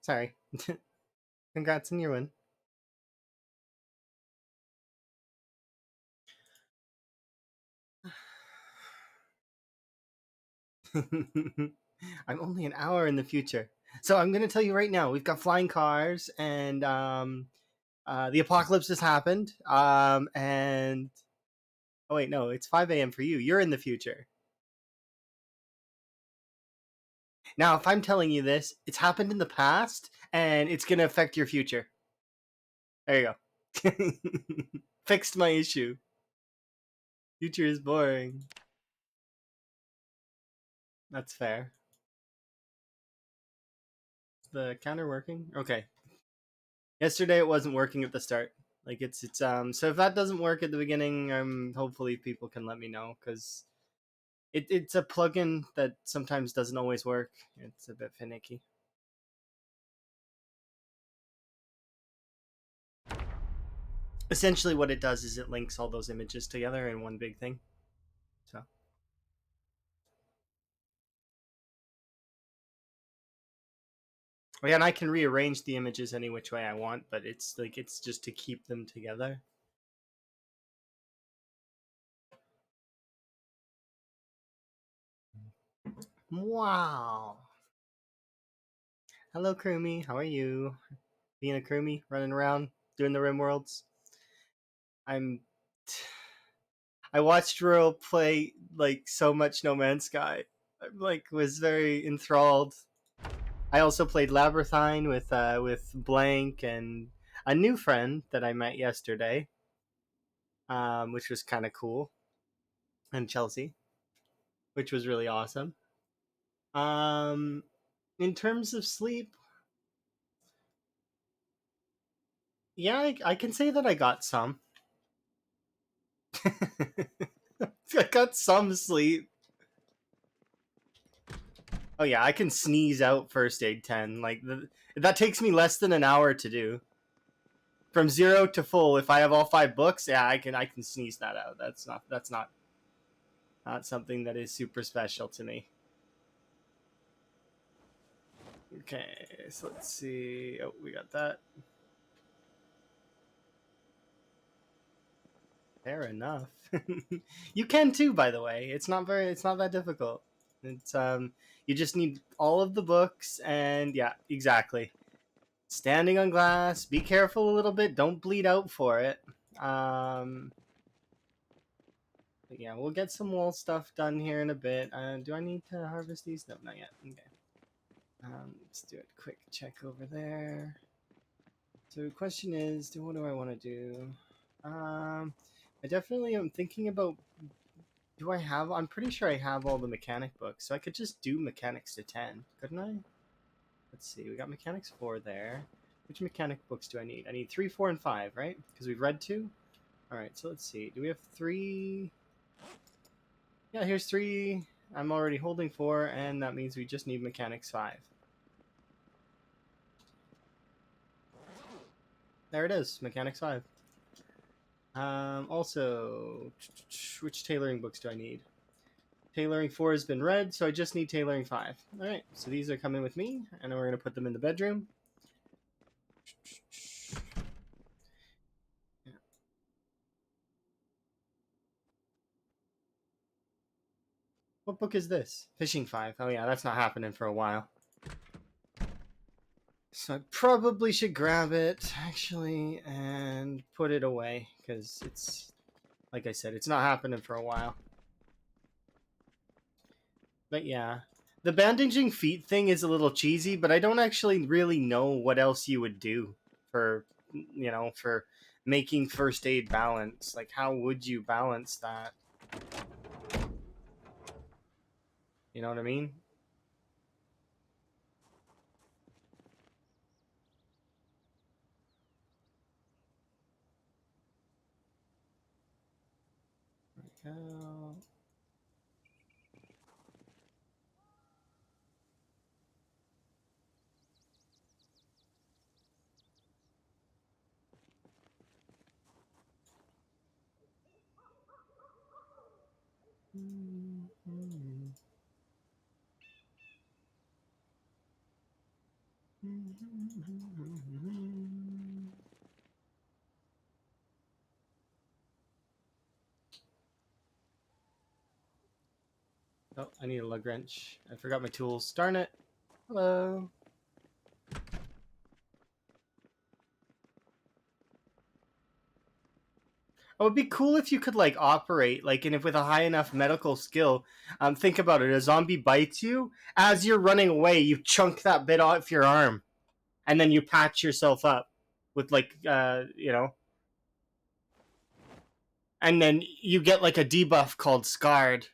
Sorry. Congrats on your win. I'm only an hour in the future. So I'm going to tell you right now, we've got flying cars and the apocalypse has happened. And oh wait, no, it's 5 a.m. for you. You're in the future. Now, if I'm telling you this, it's happened in the past and it's going to affect your future. There you go. Fixed my issue. Future is boring. That's fair. The counter working? Okay. Yesterday it wasn't working at the start. Like it's so if that doesn't work at the beginning, hopefully people can let me know because it's a plugin that sometimes doesn't always work. It's a bit finicky. Essentially what it does is it links all those images together in one big thing. So yeah, and I can rearrange the images any which way I want, but it's just to keep them together. Wow. Hello, Krumi. How are you? Being a Krumi, running around, doing the Rim Worlds. I'm. I watched Royal play like so much No Man's Sky. I like was very enthralled. I also played Labyrinthine with Blank and a new friend that I met yesterday, which was kind of cool, and Chelsea, which was really awesome. Um, in terms of sleep, yeah, I can say that I got some. I got some sleep. Oh yeah, I can sneeze out first aid 10. That takes me less than an hour to do. From 0 to full, if I have all 5 books, yeah, I can sneeze that out. That's not something that is super special to me. Okay, so let's see. Oh, we got that. Fair enough. You can too, by the way. It's not that difficult. It's you just need all of the books and yeah, exactly. Standing on glass, be careful a little bit, don't bleed out for it. Um but yeah, we'll get some wall stuff done here in a bit. Do I need to harvest these? No, not yet. Okay. Let's do a quick check over there. So the question is, what do I want to do? I definitely am thinking about. Do I have? I'm pretty sure I have all the mechanic books, so I could just do mechanics to 10, couldn't I? Let's see. We got mechanics 4 there. Which mechanic books do I need? I need 3, 4, and 5, right? Because we've read 2. All right. So let's see. Do we have 3? Yeah, here's 3. I'm already holding 4, and that means we just need mechanics 5. There it is, mechanics 5. Also, which tailoring books do I need? Tailoring 4 has been read, so I just need tailoring 5. Alright, so these are coming with me, and we're going to put them in the bedroom. Yeah. What book is this? Fishing 5. Oh yeah, that's not happening for a while. So I probably should grab it, actually, and put it away, because it's, like I said, it's not happening for a while. But yeah, the bandaging feet thing is a little cheesy, but I don't actually really know what else you would do for, for making first aid balance. Like, how would you balance that? You know what I mean? Go. Oh, I need a lug wrench. I forgot my tools. Darn it. Hello. It would be cool if you could like operate like, and if with a high enough medical skill, think about it. A zombie bites you as you're running away. You chunk that bit off your arm, and then you patch yourself up with like, and then you get like a debuff called scarred.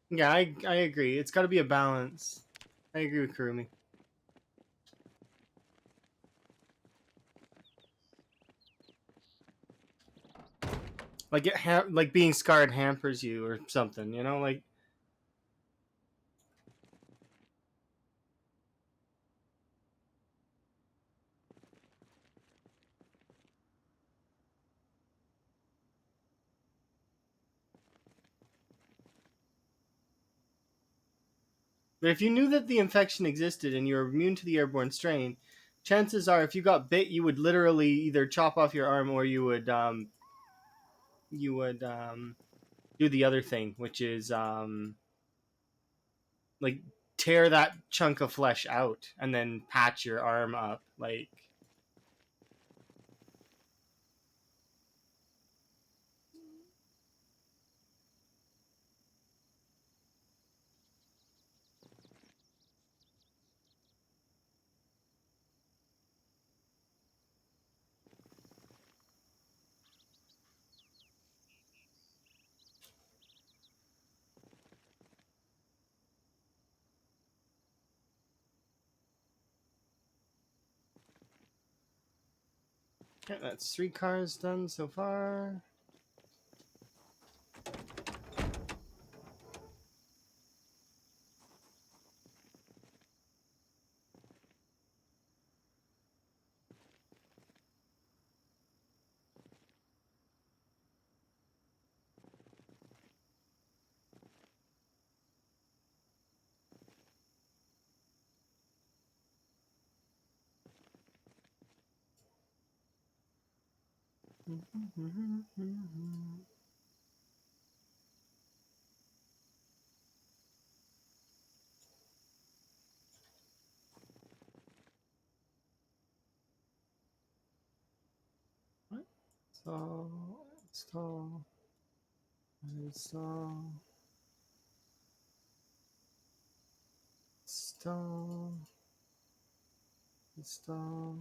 Yeah, I agree. It's got to be a balance. I agree with Kurumi. Like like being scarred hampers you or something, you know, like. But if you knew that the infection existed and you're immune to the airborne strain, chances are if you got bit, you would literally either chop off your arm or you would do the other thing, which is like tear that chunk of flesh out and then patch your arm up, like. Okay, that's 3 cars done so far. What? Install, install, install, Install.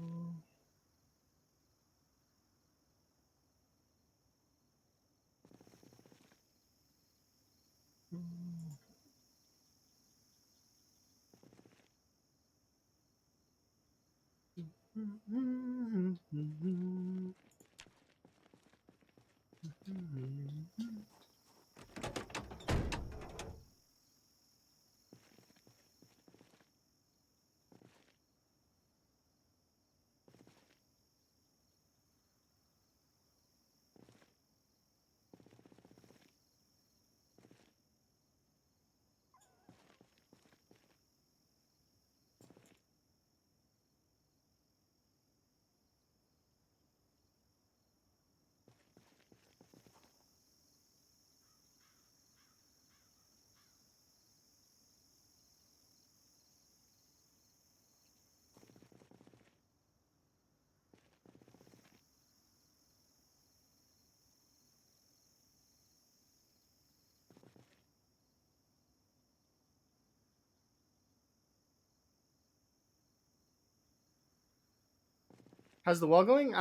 How's the wall going?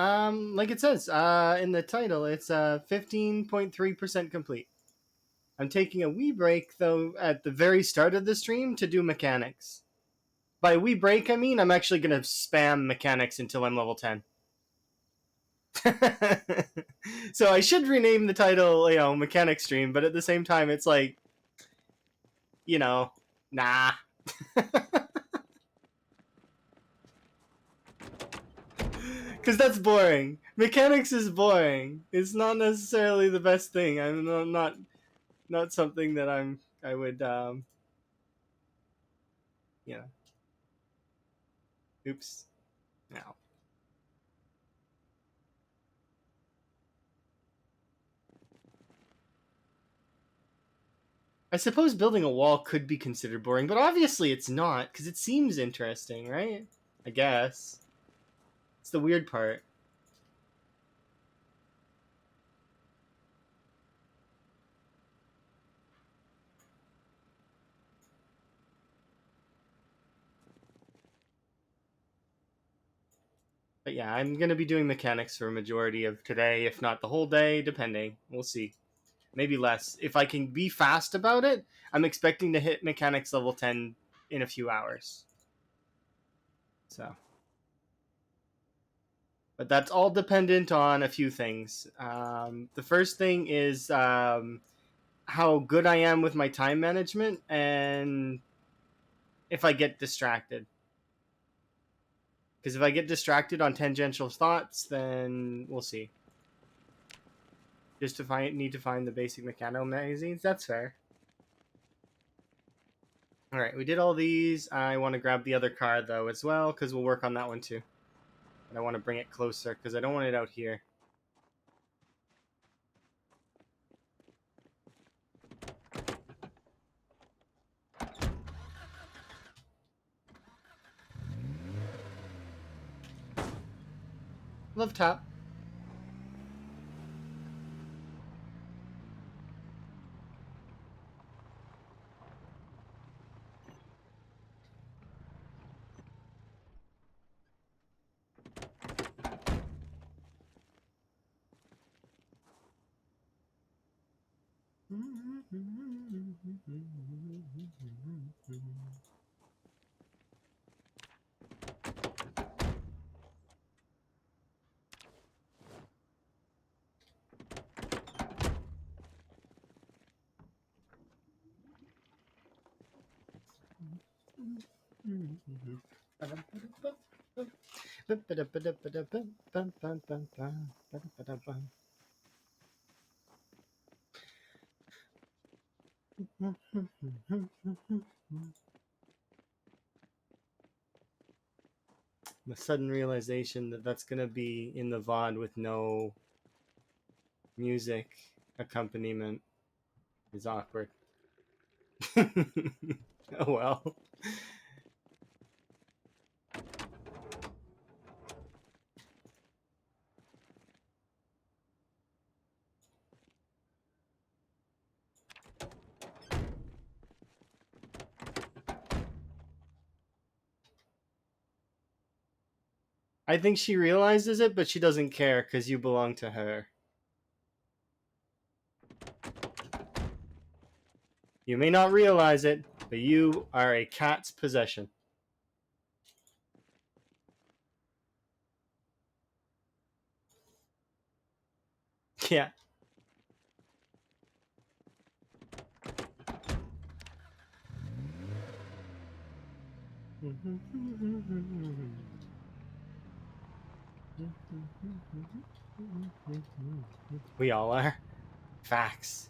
Like it says, in the title, it's 15.3% complete. I'm taking a wee break though at the very start of the stream to do mechanics. By wee break, I mean I'm actually gonna spam mechanics until I'm level 10. So I should rename the title, mechanics stream, but at the same time, it's like, nah. Because that's boring. Mechanics is boring. It's not necessarily the best thing. I'm not something that I would you know. Oops. No. I suppose building a wall could be considered boring, but obviously it's not, because it seems interesting, right? I guess. It's the weird part. But yeah, I'm going to be doing mechanics for a majority of today, if not the whole day, depending. We'll see. Maybe less. If I can be fast about it, I'm expecting to hit mechanics level 10 in a few hours. So. But that's all dependent on a few things. The first thing is how good I am with my time management and if I get distracted. Because if I get distracted on tangential thoughts, then we'll see. Just to need to find the basic mechano magazines. That's fair. All right, we did all these. I want to grab the other card though as well because we'll work on that one too. And I want to bring it closer because I don't want it out here. Love tap. The sudden realization that that's gonna be in the VOD with no music accompaniment is awkward. Oh well. I think she realizes it, but she doesn't care because you belong to her. You may not realize it, but you are a cat's possession. Yeah. We all are. Facts.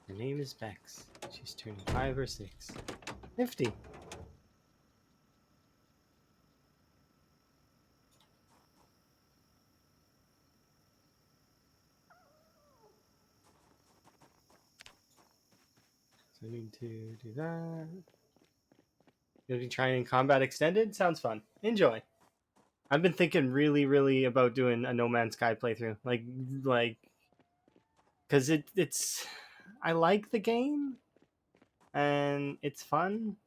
Her name is Bex. She's turning 5 or 6. Nifty. So I need to do that. You'll be trying combat extended? Sounds fun. Enjoy. I've been thinking really about doing a No Man's Sky playthrough. Cause it's I like the game and it's fun.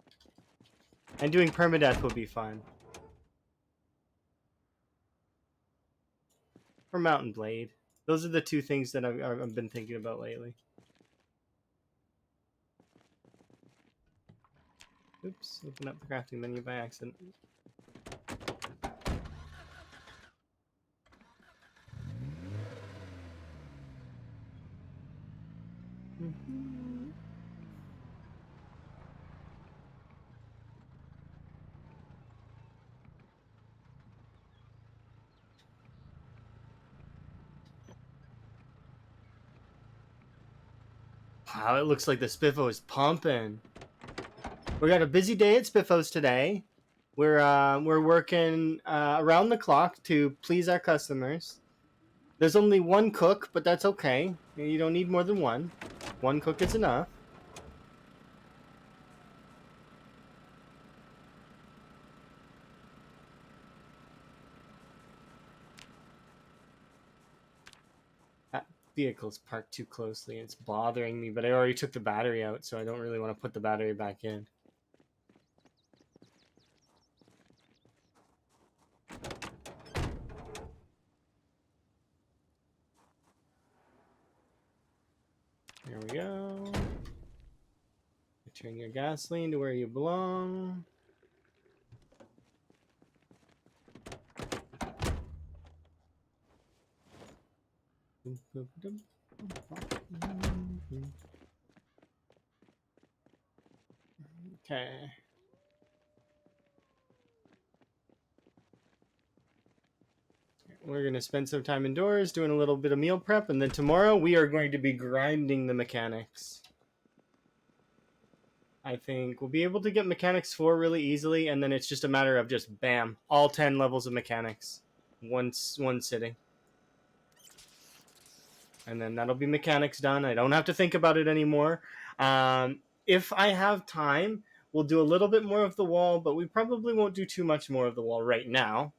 And doing permadeath would be fun. Or Mountain Blade. Those are the two things that I've been thinking about lately. Oops, open up the crafting menu by accident. Wow, it looks like the Spiffo is pumping. We got a busy day at Spiffos today. We're working around the clock to please our customers. There's only one cook, but that's okay. You don't need more than one. One cook is enough. That vehicle's parked too closely. It's bothering me, but I already took the battery out, so I don't really want to put the battery back in. There we go. Return your gasoline to where you belong. Okay. We're going to spend some time indoors doing a little bit of meal prep, and then tomorrow we are going to be grinding the mechanics. I think we'll be able to get mechanics 4 really easily, and then it's just a matter of just bam, all 10 levels of mechanics. One sitting. And then that'll be mechanics done. I don't have to think about it anymore. If I have time, we'll do a little bit more of the wall, but we probably won't do too much more of the wall right now.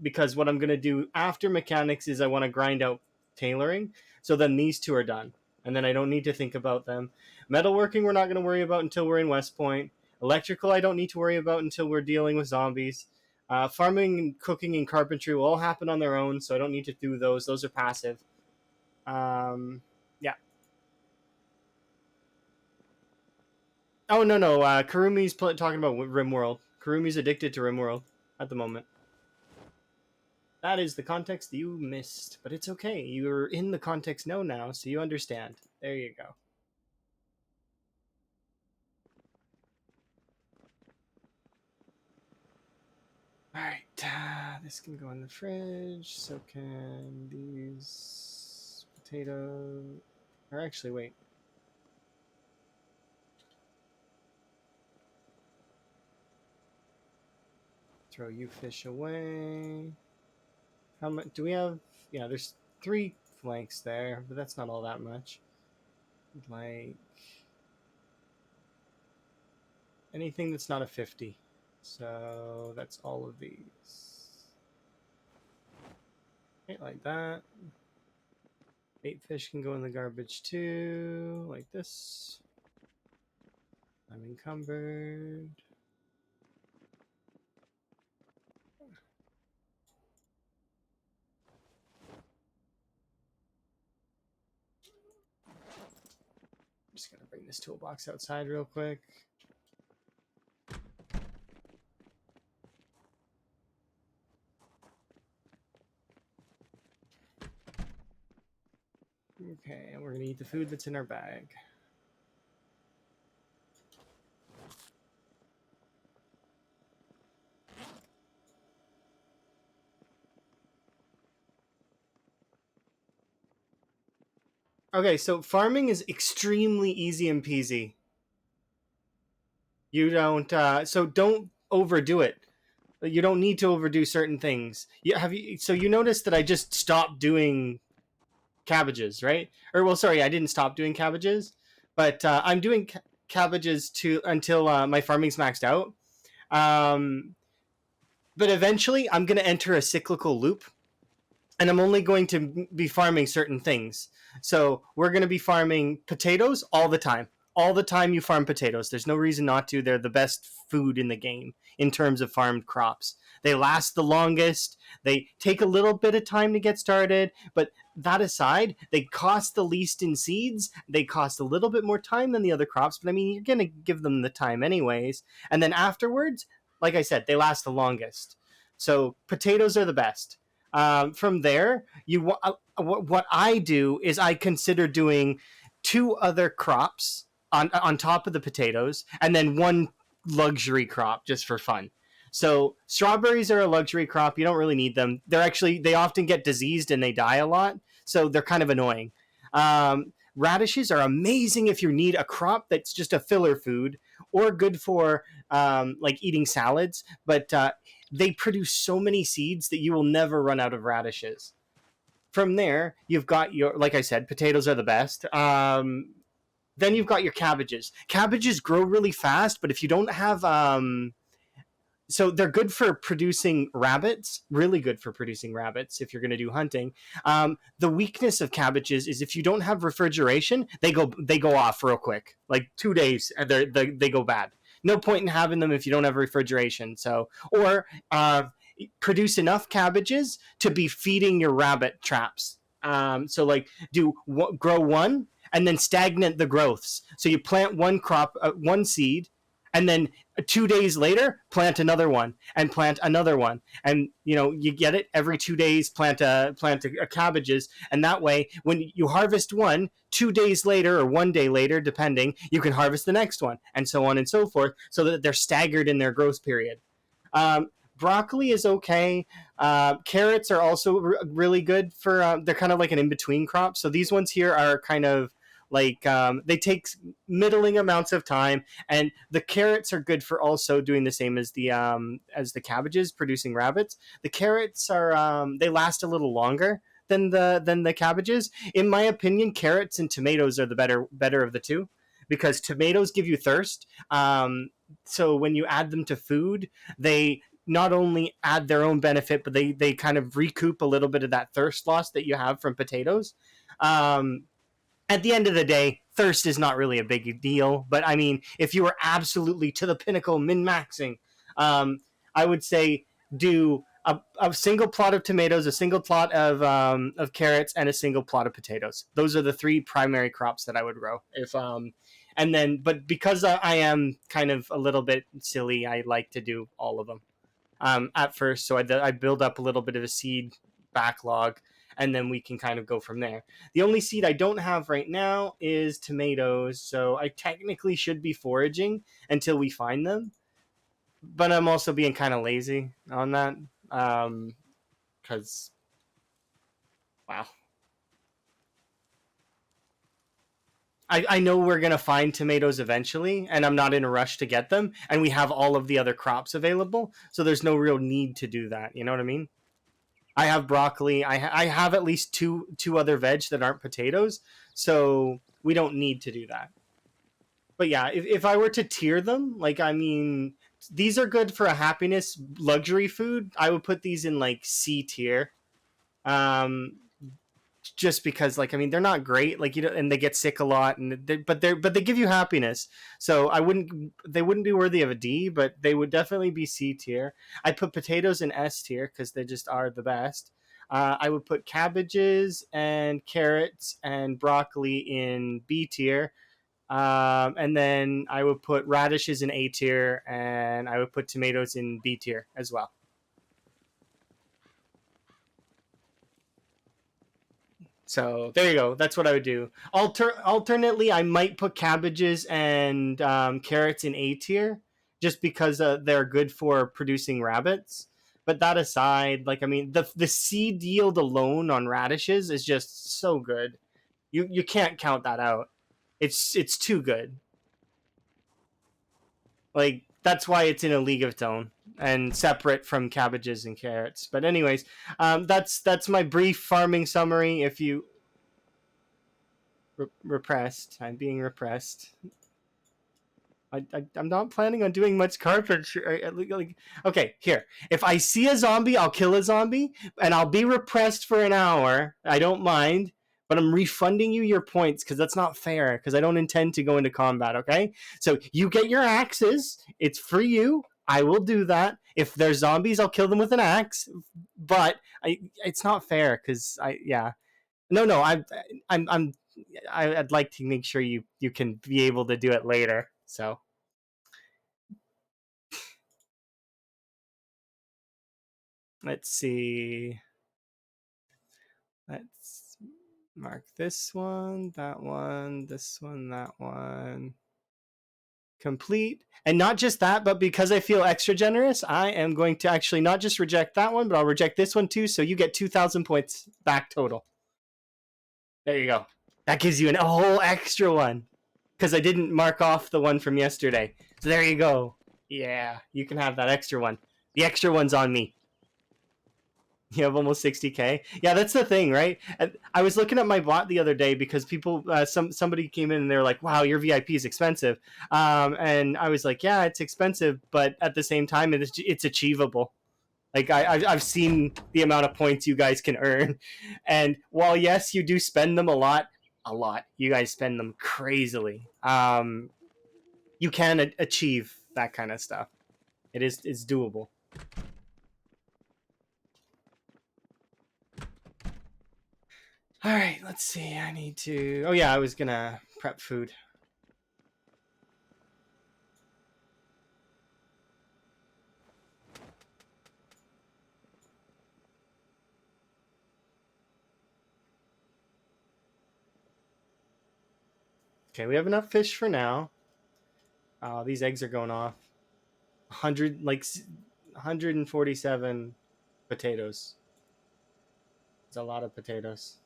Because what I'm going to do after mechanics is I want to grind out tailoring. So then these two are done. And then I don't need to think about them. Metalworking, we're not going to worry about until we're in West Point. Electrical, I don't need to worry about until we're dealing with zombies. Farming, cooking, and carpentry will all happen on their own, so I don't need to do those. Those are passive. Yeah. Oh no. Karumi's talking about RimWorld. Karumi's addicted to RimWorld at the moment. That is the context you missed, but it's okay. You're in the context now, so you understand. There you go. All right, this can go in the fridge. So can these potato. Or actually, wait. Throw you fish away. How much do we have? Yeah, there's 3 flanks there, but that's not all that much. Like anything that's not a 50. So that's all of these. Okay, like that. Bait fish can go in the garbage too, like this. I'm encumbered. I'm just gonna bring this toolbox outside real quick. Okay, and we're gonna eat the food that's in our bag. Okay, so farming is extremely easy and peasy. You don't, so don't overdo it. You don't need to overdo certain things. So you noticed that I just stopped doing cabbages, right? Or well, sorry, I didn't stop doing cabbages, but I'm doing cabbages to until my farming's maxed out. Um, but eventually, I'm going to enter a cyclical loop, and I'm only going to be farming certain things. So we're going to be farming potatoes all the time. All the time you farm potatoes. There's no reason not to. They're the best food in the game in terms of farmed crops. They last the longest. They take a little bit of time to get started, but that aside, they cost the least in seeds. They cost a little bit more time than the other crops, but I mean, you're going to give them the time anyways. And then afterwards, like I said, they last the longest. So potatoes are the best. From there, what I do is I consider doing two other crops on top of the potatoes, and then one luxury crop just for fun. So strawberries are a luxury crop. You don't really need them. They often get diseased and they die a lot, so they're kind of annoying. Radishes are amazing if you need a crop that's just a filler food or good for like eating salads, but they produce so many seeds that you will never run out of radishes. From there, you've got your, like I said, potatoes are the best. Then you've got your cabbages. Cabbages grow really fast, but if you don't have so they're good for producing rabbits, really good for producing rabbits if you're going to do hunting. The weakness of cabbages is if you don't have refrigeration, they go off real quick, like 2 days, and they go bad. No point in having them if you don't have refrigeration. So or produce enough cabbages to be feeding your rabbit traps. So like grow one and then stagnate the growths. So you plant one crop, one seed, and then 2 days later plant another one and plant another one, and you get it every 2 days. Plant a cabbages, and that way when you harvest one, 2 days later or one day later, depending, you can harvest the next one, and so on and so forth, so that they're staggered in their growth period. Broccoli is okay. Carrots are also really good for. They're kind of like an in between crop. So these ones here are kind of like they take middling amounts of time, and the carrots are good for also doing the same as the cabbages, producing rabbits. The carrots are they last a little longer than the cabbages. In my opinion, carrots and tomatoes are the better of the two, because tomatoes give you thirst. So when you add them to food, they not only add their own benefit, but they kind of recoup a little bit of that thirst loss that you have from potatoes. Um, at the end of the day, thirst is not really a big deal. But I mean, if you are absolutely to the pinnacle, min maxing, I would say do a single plot of tomatoes, a single plot of carrots, and a single plot of potatoes. Those are the three primary crops that I would grow. And then, but because I am kind of a little bit silly, I like to do all of them at first. So I build up a little bit of a seed backlog, and then we can kind of go from there. The only seed I don't have right now is tomatoes, so I technically should be foraging until we find them. But I'm also being kind of lazy on that, because wow, I know we're gonna find tomatoes eventually, and I'm not in a rush to get them, and we have all of the other crops available, so there's no real need to do that. You know what I mean? I have broccoli. I have at least two other veg that aren't potatoes, so we don't need to do that. But yeah, if I were to tier them, like I mean, these are good for a happiness luxury food. I would put these in like C tier. Um, just because like I mean they're not great like you know and they get sick a lot and but they give you happiness, so I wouldn't they wouldn't be worthy of a D, but they would definitely be C tier. I'd put potatoes in S tier because they just are the best. I would put cabbages and carrots and broccoli in B tier, and then I would put radishes in A tier, and I would put tomatoes in B tier as well. So there you go. That's what I would do. Alternately, I might put cabbages and carrots in A tier, just because they're good for producing rabbits. But that aside, like I mean, the seed yield alone on radishes is just so good. You can't count that out. It's too good. Like that's why it's in a league of its own and separate from cabbages and carrots. But anyways, that's my brief farming summary. If you repressed. I'm being repressed. I'm not planning on doing much cartridge. Like, okay, here. If I see a zombie, I'll kill a zombie, and I'll be repressed for an hour. I don't mind, but I'm refunding you your points because that's not fair. Because I don't intend to go into combat. Okay, so you get your axes. It's for you. I will do that. If there's zombies, I'll kill them with an axe. But it's not fair because yeah. No, I'm I'd like to make sure you can be able to do it later. So let's see. Let's mark this one, that one, this one, that one. Complete. And not just that, but because I feel extra generous, I am going to actually not just reject that one, but I'll reject this one too. So you get 2,000 points back total. There you go. That gives you a whole extra one because I didn't mark off the one from yesterday. So there you go. Yeah, you can have that extra one. The extra one's on me. You have almost 60K. Yeah, that's the thing, right? I was looking at my bot the other day because people, somebody came in and they're like, "Wow, your VIP is expensive," and I was like, "Yeah, it's expensive, but at the same time, it's achievable." Like I've seen the amount of points you guys can earn, and while yes, you do spend them a lot. You guys spend them crazily. You can achieve that kind of stuff. It's doable. All right, let's see. I need to. Oh yeah, I was gonna prep food. Okay, we have enough fish for now. These eggs are going off. 147 potatoes. It's a lot of potatoes.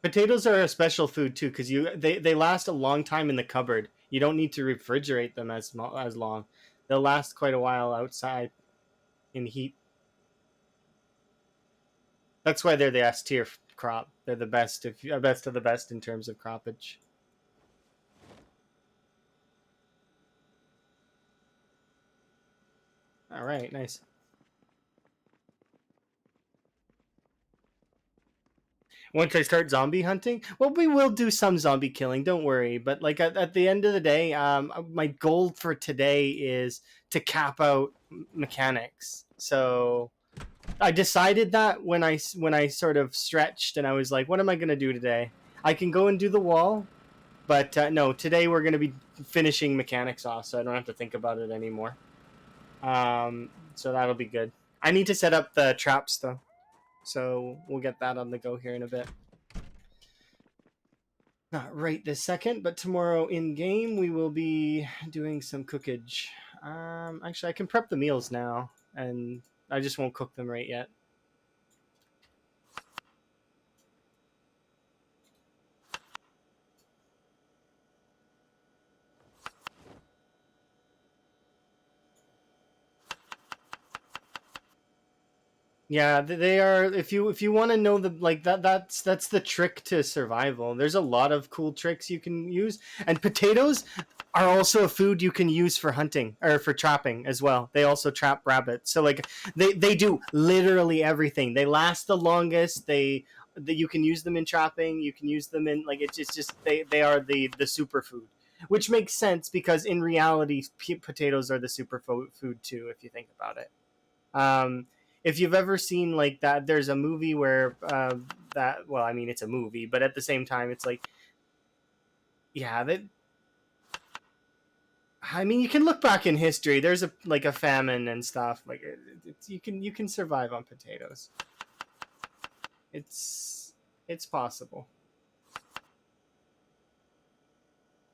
Potatoes are a special food too because they last a long time in the cupboard. You don't need to refrigerate them as long. They'll last quite a while outside in heat. That's why they're the S tier crop. They're the best, if best of the best in terms of croppage. All right, nice. Once I start zombie hunting, well, we will do some zombie killing. Don't worry. But like at the end of the day, my goal for today is to cap out mechanics. So I decided that when I sort of stretched and I was like, what am I gonna do today? I can go and do the wall, but no, today we're gonna be finishing mechanics off, so I don't have to think about it anymore. So that'll be good. I need to set up the traps though, so we'll get that on the go here in a bit. Not right this second, but tomorrow in game we will be doing some cookage. Actually, I can prep the meals now, and I just won't cook them right yet. Yeah, they are. If you want to know the like that's the trick to survival. There's a lot of cool tricks you can use, and potatoes are also a food you can use for hunting or for trapping as well. They also trap rabbits. So like they do literally everything. They last the longest. You can use them in trapping. You can use them in like it's just they are the superfood, which makes sense because in reality potatoes are the superfood too if you think about it. If you've ever seen like that, there's a movie where that well, I mean it's a movie, but at the same time, it's like yeah, that I mean you can look back in history. There's a like a famine and stuff. Like you can survive on potatoes. It's it's possible.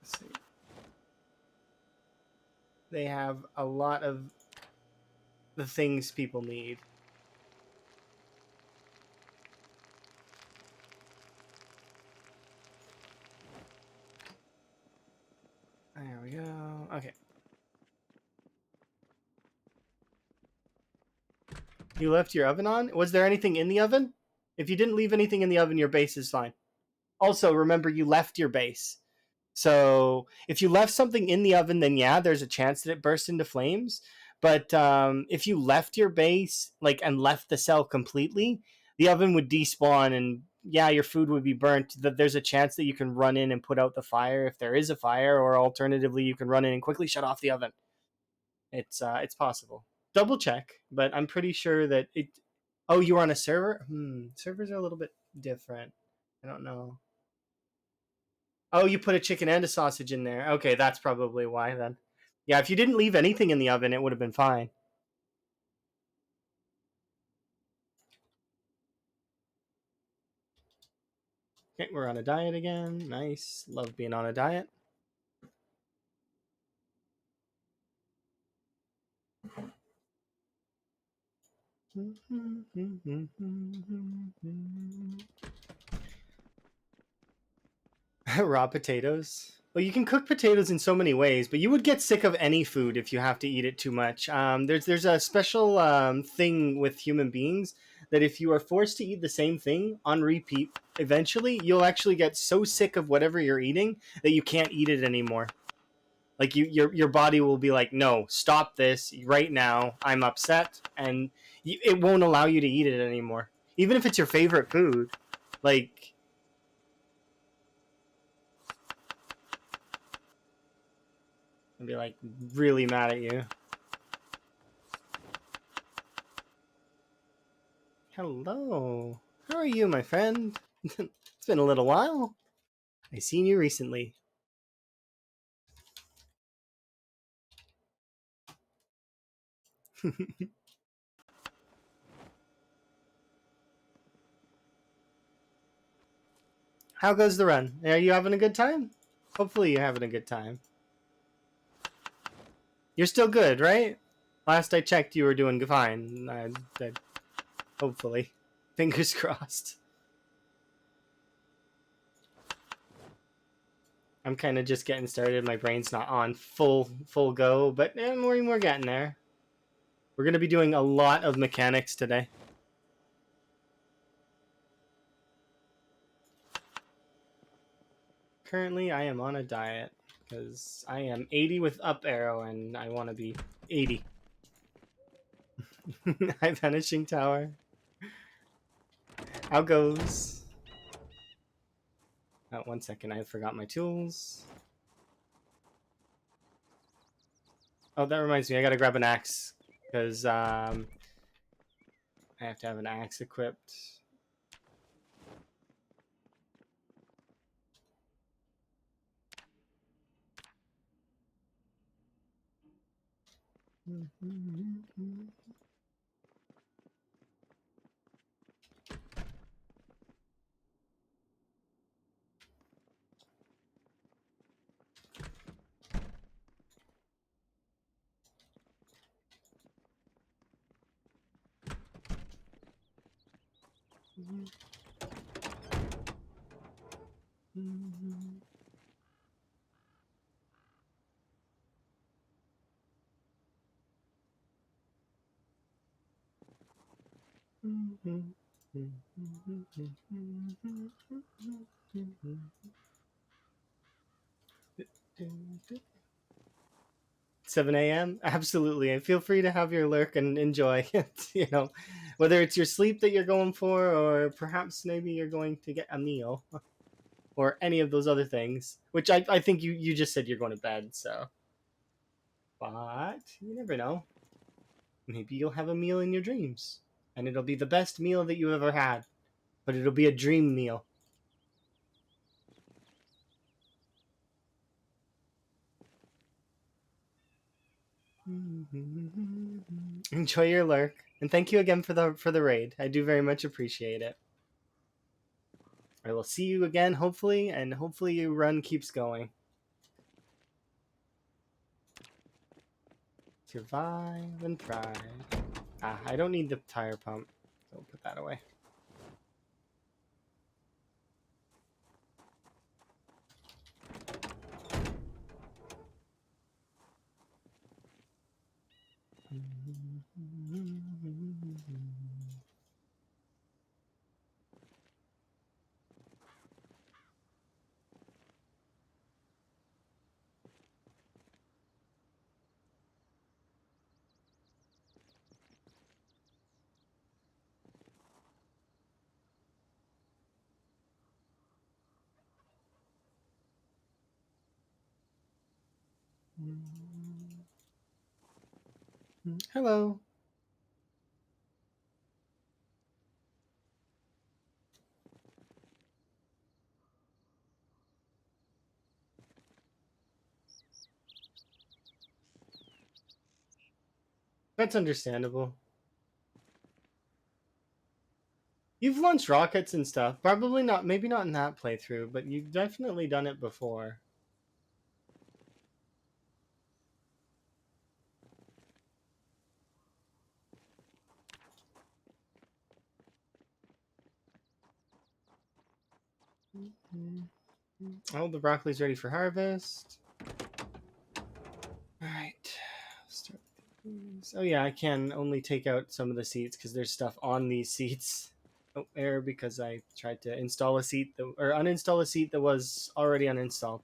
Let's see. They have a lot of the things people need. There we go. Okay. You left your oven on? Was there anything in the oven? If you didn't leave anything in the oven, your base is fine. Also, remember you left your base. So if you left something in the oven, then yeah, there's a chance that it bursts into flames. But if you left your base like and left the cell completely, the oven would despawn, and yeah, your food would be burnt. That there's a chance that you can run in and put out the fire if there is a fire, or alternatively, you can run in and quickly shut off the oven. It's possible. Double check, but I'm pretty sure that it. Oh, you were on a server. Servers are a little bit different. I don't know. Oh, you put a chicken and a sausage in there. Okay, that's probably why then. Yeah, if you didn't leave anything in the oven, it would have been fine. Okay, we're on a diet again. Nice. Love being on a diet. Raw potatoes. Well, you can cook potatoes in so many ways, but you would get sick of any food if you have to eat it too much. There's a special thing with human beings that if you are forced to eat the same thing on repeat, eventually you'll actually get so sick of whatever you're eating that you can't eat it anymore. Like your body will be like, no, stop this right now. I'm upset, and it won't allow you to eat it anymore, even if it's your favorite food. Like and be like really mad at you. Hello. How are you, my friend? It's been a little while. I seen you recently. How goes the run? Are you having a good time? Hopefully you're having a good time. You're still good, right? Last I checked, you were doing fine. Hopefully. Fingers crossed. I'm kind of just getting started. My brain's not on full go, but we're getting there. We're going to be doing a lot of mechanics today. Currently, I am on a diet because I am 80 with up arrow and I want to be 80. High vanishing tower. How goes? Oh, 1 second, I forgot my tools. Oh, that reminds me, I gotta grab an axe because I have to have an axe equipped. Seven a.m. Absolutely, and feel free to have your lurk and enjoy it. Whether it's your sleep that you're going for, or perhaps maybe you're going to get a meal, or any of those other things. Which I think you just said you're going to bed, so. But you never know. Maybe you'll have a meal in your dreams, and it'll be the best meal that you ever had. But it'll be a dream meal. Enjoy your lurk, and thank you again for the raid. I do very much appreciate it. I will see you again, hopefully, and hopefully your run keeps going. Survive and thrive. I don't need the tire pump, so I'll put that away. Hello. That's understandable. You've launched rockets and stuff. Probably not, maybe not in that playthrough, but you've definitely done it before. Oh, the broccoli's ready for harvest. Alright. Start with these. Oh yeah, I can only take out some of the seats because there's stuff on these seats. Oh, error because I tried to install a seat or uninstall a seat that was already uninstalled.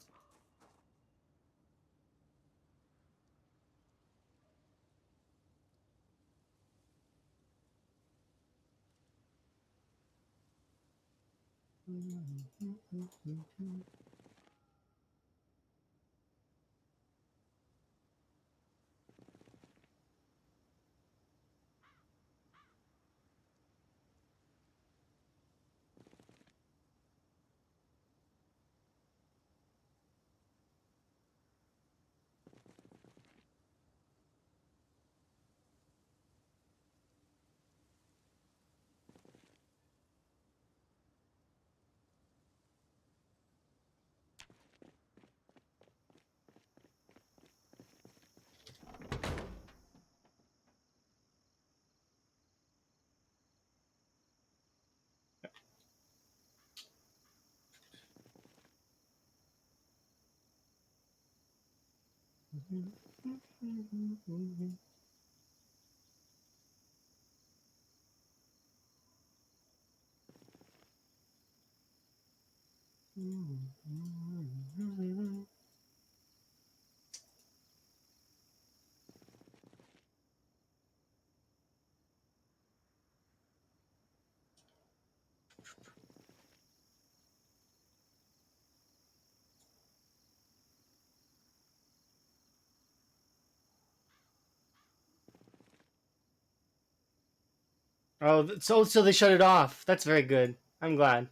Oh, so they shut it off. That's very good. I'm glad.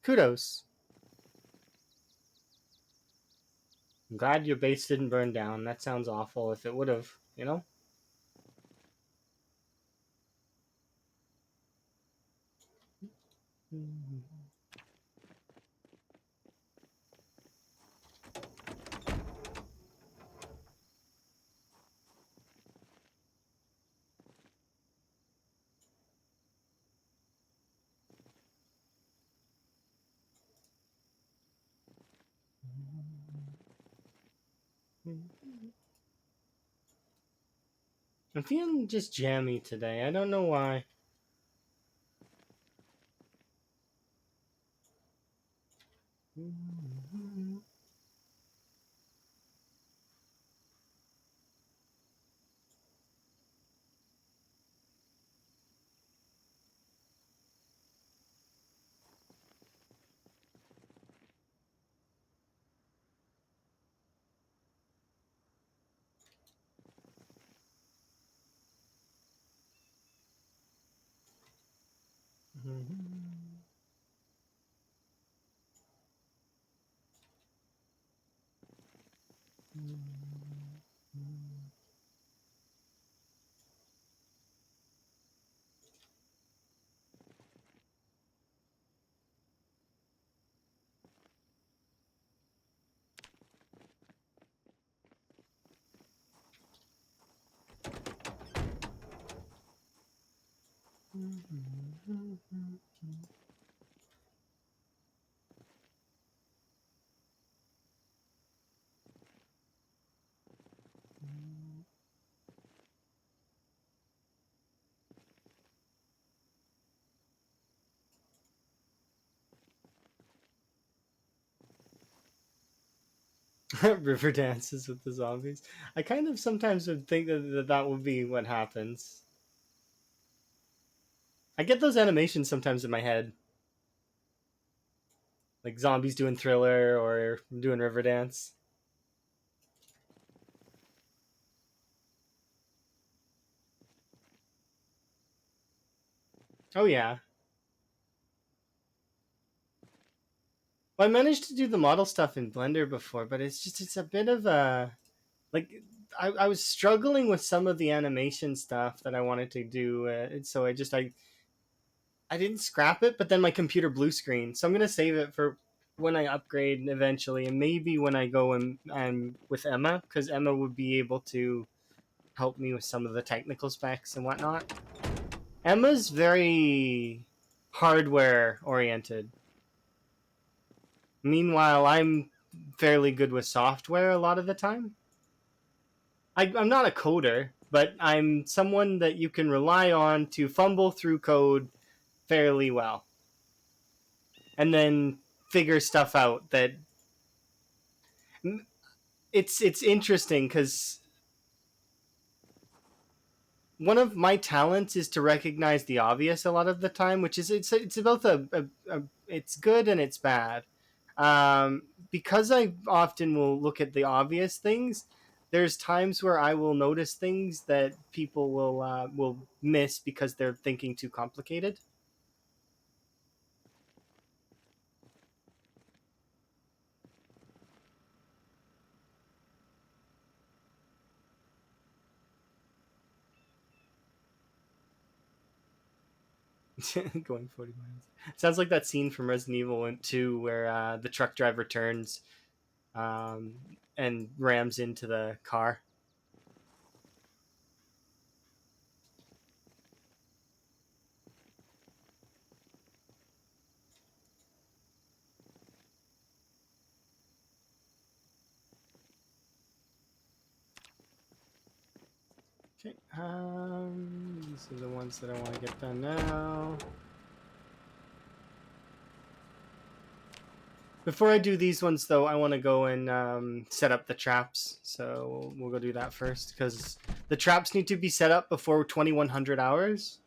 Kudos. I'm glad your base didn't burn down. That sounds awful if it would have, you know? I'm feeling just jammy today. I don't know why. River dances with the zombies. I kind of sometimes would think that would be what happens. I get those animations sometimes in my head, like zombies doing Thriller or doing Riverdance. Oh yeah. Well, I managed to do the model stuff in Blender before, but it's a bit of a like I was struggling with some of the animation stuff that I wanted to do, and so I didn't scrap it, but then my computer blue screen, so I'm gonna save it for when I upgrade eventually, and maybe when I go and with Emma, because Emma would be able to help me with some of the technical specs and whatnot. Emma's very hardware oriented. Meanwhile, I'm fairly good with software a lot of the time. I'm not a coder, but I'm someone that you can rely on to fumble through code fairly well and then figure stuff out that it's interesting because one of my talents is to recognize the obvious a lot of the time, which is it's both a it's good and it's bad. Um, because I often will look at the obvious things. There's times where I will notice things that people will miss because they're thinking too complicated. Going 40 miles. Sounds like that scene from Resident Evil 2 where the truck driver turns um, and rams into the car. Okay, these are the ones that I want to get done now. Before I do these ones, though, I want to go and set up the traps. So we'll go do that first because the traps need to be set up before 2100 hours.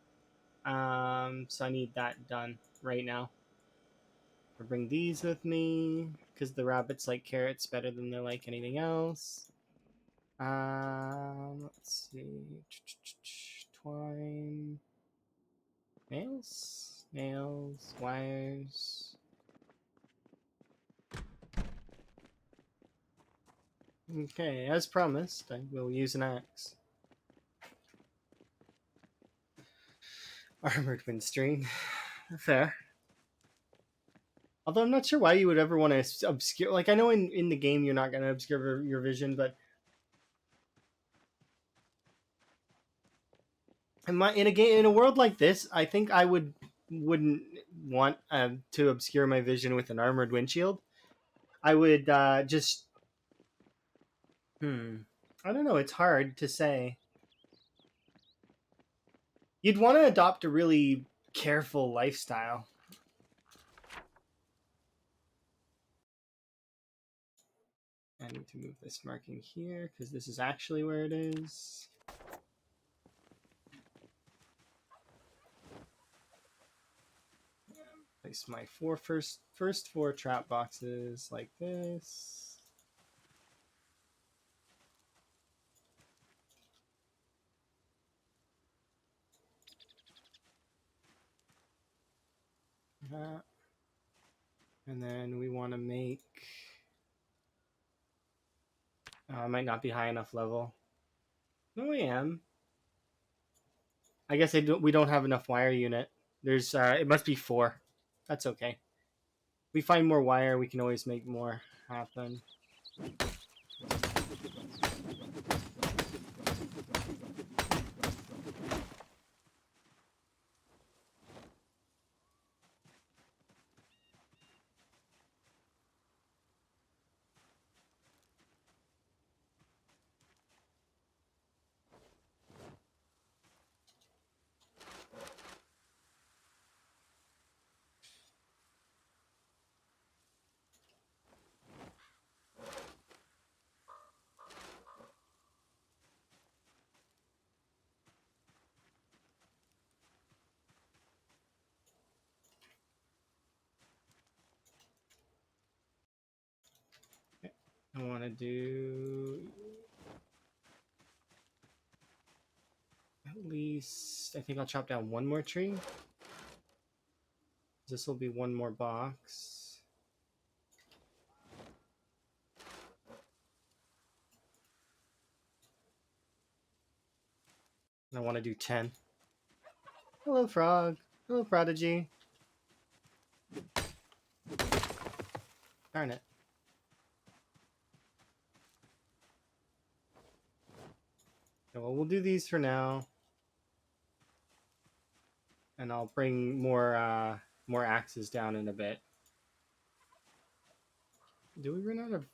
So I need that done right now. I'll bring these with me because the rabbits like carrots better than they like anything else. Let's see. Twine. Nails? Nails. Wires. Okay, as promised, I will use an axe. Armored windstream. Fair. Although I'm not sure why you would ever want to obscure. Like, I know in the game you're not going to obscure your vision, but in a game in a world like this, I think I wouldn't want to obscure my vision with an armored windshield. I would just I don't know. It's hard to say. You'd want to adopt a really careful lifestyle. I need to move this marking here because this is actually where it is. Place my first four trap boxes like this. That. And then we want to make... I might not be high enough level. No, I am. I guess we don't have enough wire unit. There's it must be 4. That's okay. If we find more wire, we can always make more happen. I want to do at least, I think I'll chop down one more tree. This will be one more box. And I want to do 10. Hello, frog. Hello, prodigy. Darn it. Okay, well, we'll do these for now. And I'll bring more axes down in a bit. Do we run out of...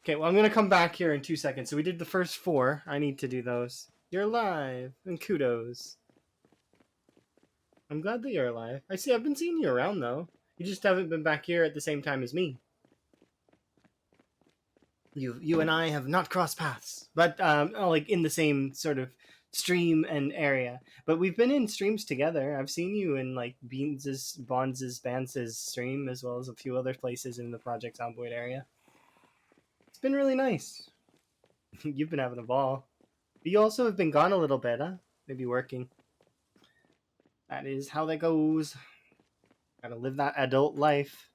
Okay, well, I'm going to come back here in 2 seconds. So we did the first 4. I need to do those. You're alive, and kudos. I'm glad that you're alive. I see, I've been seeing you around, though. You just haven't been back here at the same time as me. You and I have not crossed paths, but like in the same sort of stream and area. But we've been in streams together. I've seen you in like Beans's, Bonz's, Bance's stream, as well as a few other places in the Project Zomboid area. It's been really nice. You've been having a ball. But you also have been gone a little bit, huh? Maybe working. That is how that goes. Gotta live that adult life.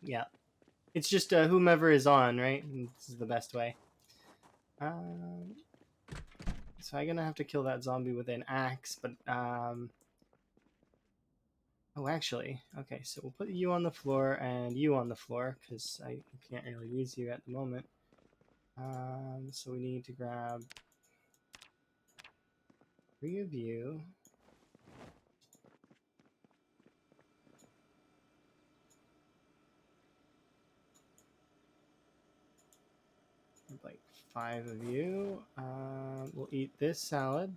Yeah. It's just whomever is on, right? This is the best way. So I'm gonna have to kill that zombie with an axe, but oh, actually, okay. So we'll put you on the floor and you on the floor because I can't really use you at the moment. So we need to grab 3 of you. Like 5 of you. We'll eat this salad.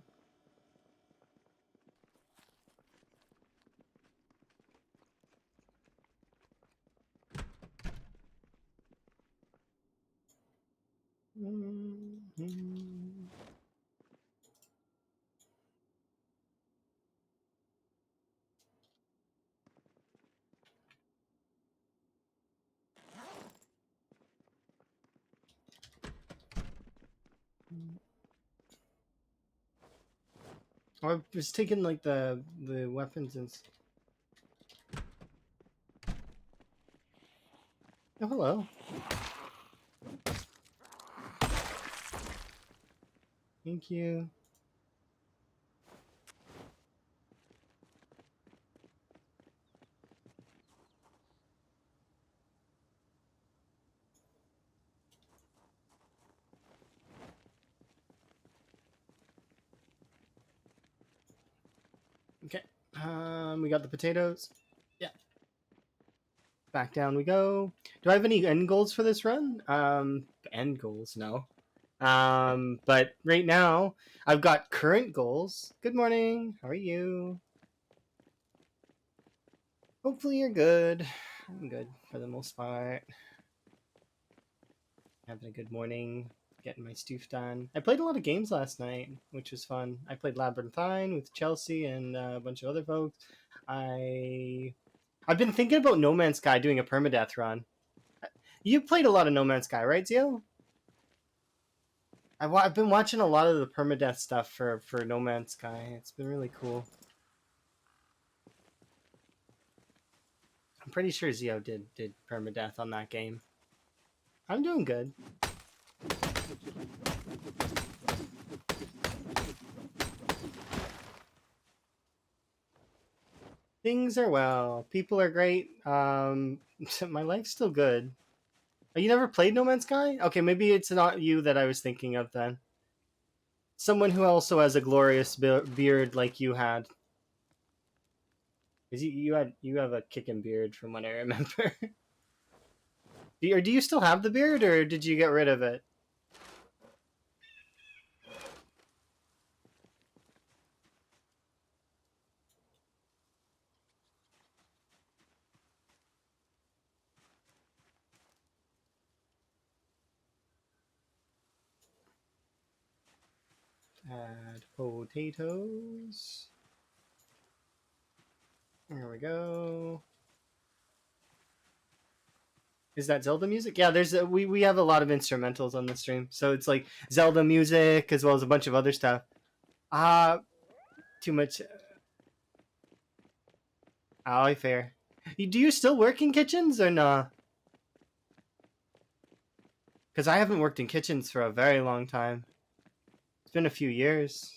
Oh, I was taking like the weapons and... Oh, hello. Thank you. Okay. We got the potatoes. Yeah. Back down we go. Do I have any end goals for this run? End goals, no. But right now, I've got current goals. Good morning. How are you? Hopefully you're good. I'm good for the most part. Having a good morning, getting my stuff done. I played a lot of games last night, which was fun. I played Labyrinthine with Chelsea and a bunch of other folks. I've been thinking about No Man's Sky doing a permadeath run. You played a lot of No Man's Sky, right, Zio? I've been watching a lot of the permadeath stuff for No Man's Sky. It's been really cool. I'm pretty sure Zio did permadeath on that game. I'm doing good. Things are well. People are great. My life's still good. Oh, you never played No Man's Sky? Okay, maybe it's not you that I was thinking of then. Someone who also has a glorious beard like you had. Cause you have a kicking beard from what I remember. Do you still have the beard, or did you get rid of it? Add potatoes. There we go. Is that Zelda music? Yeah, we have a lot of instrumentals on the stream, so it's like Zelda music as well as a bunch of other stuff. Too much. Oh, fair. Do you still work in kitchens or nah? Because I haven't worked in kitchens for a very long time. It's been a few years.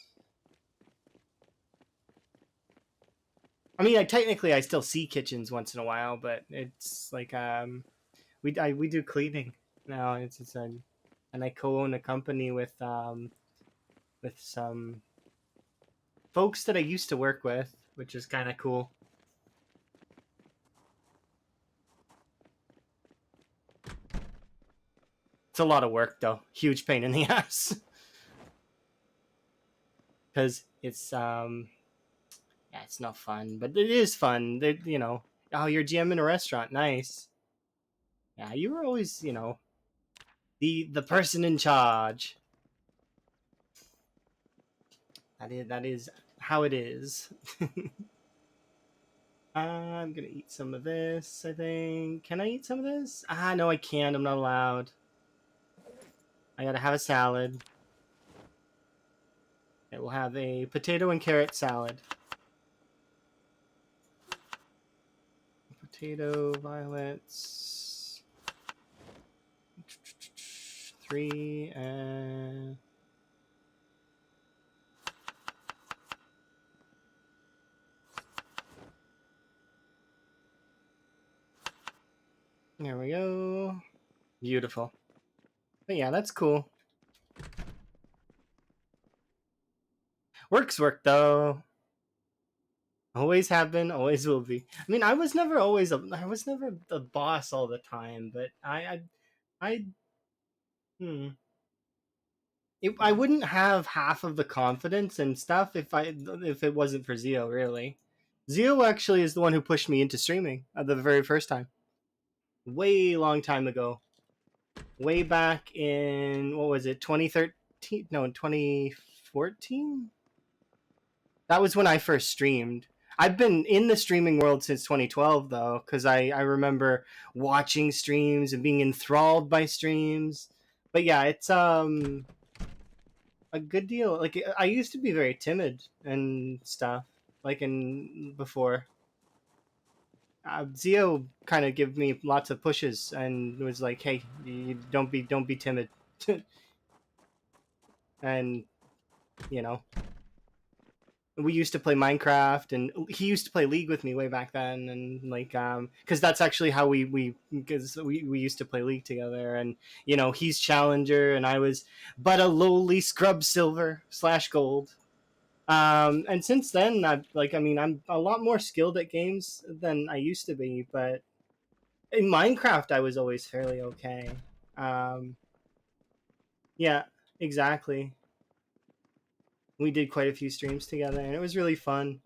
I mean, technically I still see kitchens once in a while, but it's like we do cleaning now. And I co-own a company with some folks that I used to work with, which is kind of cool. It's a lot of work though. Huge pain in the ass. Because it's yeah, it's not fun, but it is fun. You know, oh, you're GM in a restaurant, nice. Yeah, you were always, you know, the person in charge. That is how it is. I'm gonna eat some of this, I think. Can I eat some of this? No, I can't. I'm not allowed. I gotta have a salad. I will have a potato and carrot salad. Potato, violets. 3 and... There we go. Beautiful. But yeah, that's cool. Work's work, though. Always have been, always will be. I mean, I was never the boss all the time, but I hmm. I wouldn't have half of the confidence and stuff if it wasn't for Zio, really. Zio actually is the one who pushed me into streaming at the very first time. Way long time ago. Way back in, what was it, 2013? No, 2014? That was when I first streamed. I've been in the streaming world since 2012 though, because I remember watching streams and being enthralled by streams. But yeah, it's a good deal. Like I used to be very timid and stuff, like in before. Zio kind of gave me lots of pushes and was like, "Hey, you don't be timid," and you know, we used to play Minecraft, and he used to play League with me way back then, and like because that's actually how we used to play League together, and you know, he's challenger and I was but a lowly scrub silver / gold. And since then I mean, I'm a lot more skilled at games than I used to be, but in Minecraft I was always fairly okay. um yeah, exactly. We did quite a few streams together and it was really fun.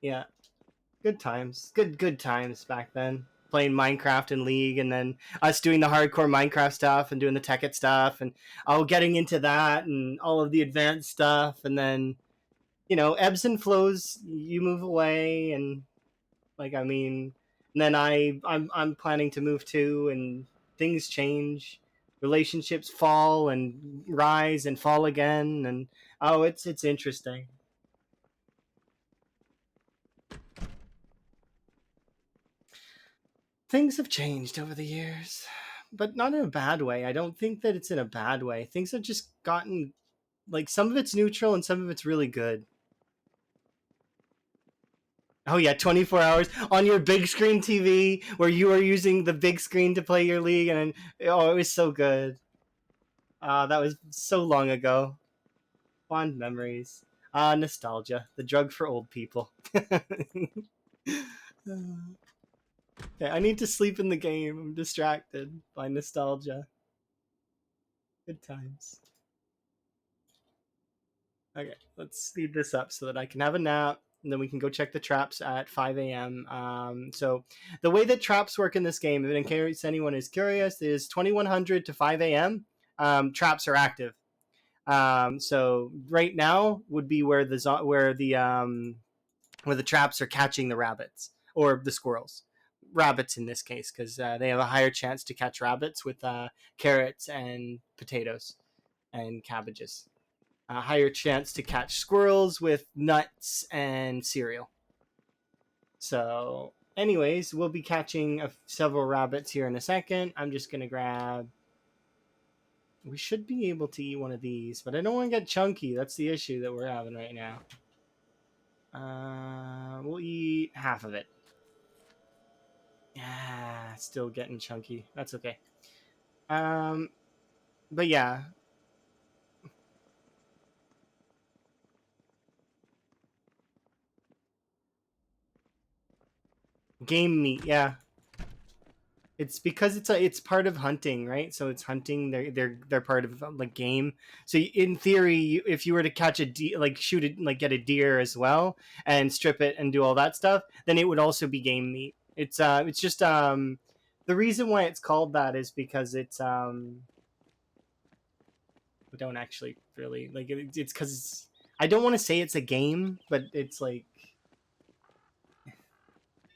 Yeah, good times, good times back then. playing Minecraft and League, and then us doing the hardcore Minecraft stuff and doing the Tekkit stuff, and getting into that and all of the advanced stuff, and then ebbs and flows. You move away, and like I mean, and then I'm planning to move too, and things change. Relationships fall and rise and fall again, and it's interesting. Things have changed over the years, but not in a bad way. I don't think that it's in a bad way. Things have just gotten, like, some of it's neutral and some of it's really good. Oh yeah, 24 hours on your big screen TV where you are using the big screen to play your league, and it was so good. That was so long ago. Fond memories. Nostalgia, the drug for old people. Okay, I need to sleep in the game. I'm distracted by nostalgia. Good times. Okay, let's speed this up so that I can have a nap, and then we can go check the traps at 5 a.m. So the way that traps work in this game, if in case anyone is curious, is 2100 to 5 a.m. Traps are active. So right now would be where the traps are catching the rabbits or the squirrels. Rabbits in this case, because they have a higher chance to catch rabbits with carrots and potatoes and cabbages. A higher chance to catch squirrels with nuts and cereal. So, anyways, we'll be catching several rabbits here in a second. I'm just going to grab... We should be able to eat one of these, but I don't want to get chunky. That's the issue that we're having right now. We'll eat half of it. Yeah, still getting chunky. That's okay. But yeah. Game meat, yeah. It's because it's part of hunting, right? So it's hunting. They're part of like game. So in theory, if you were to catch a deer, like shoot it, like get a deer as well, and strip it and do all that stuff, then it would also be game meat. It's just the reason why it's called that is because we don't actually really like it's because I don't want to say it's a game, but it's like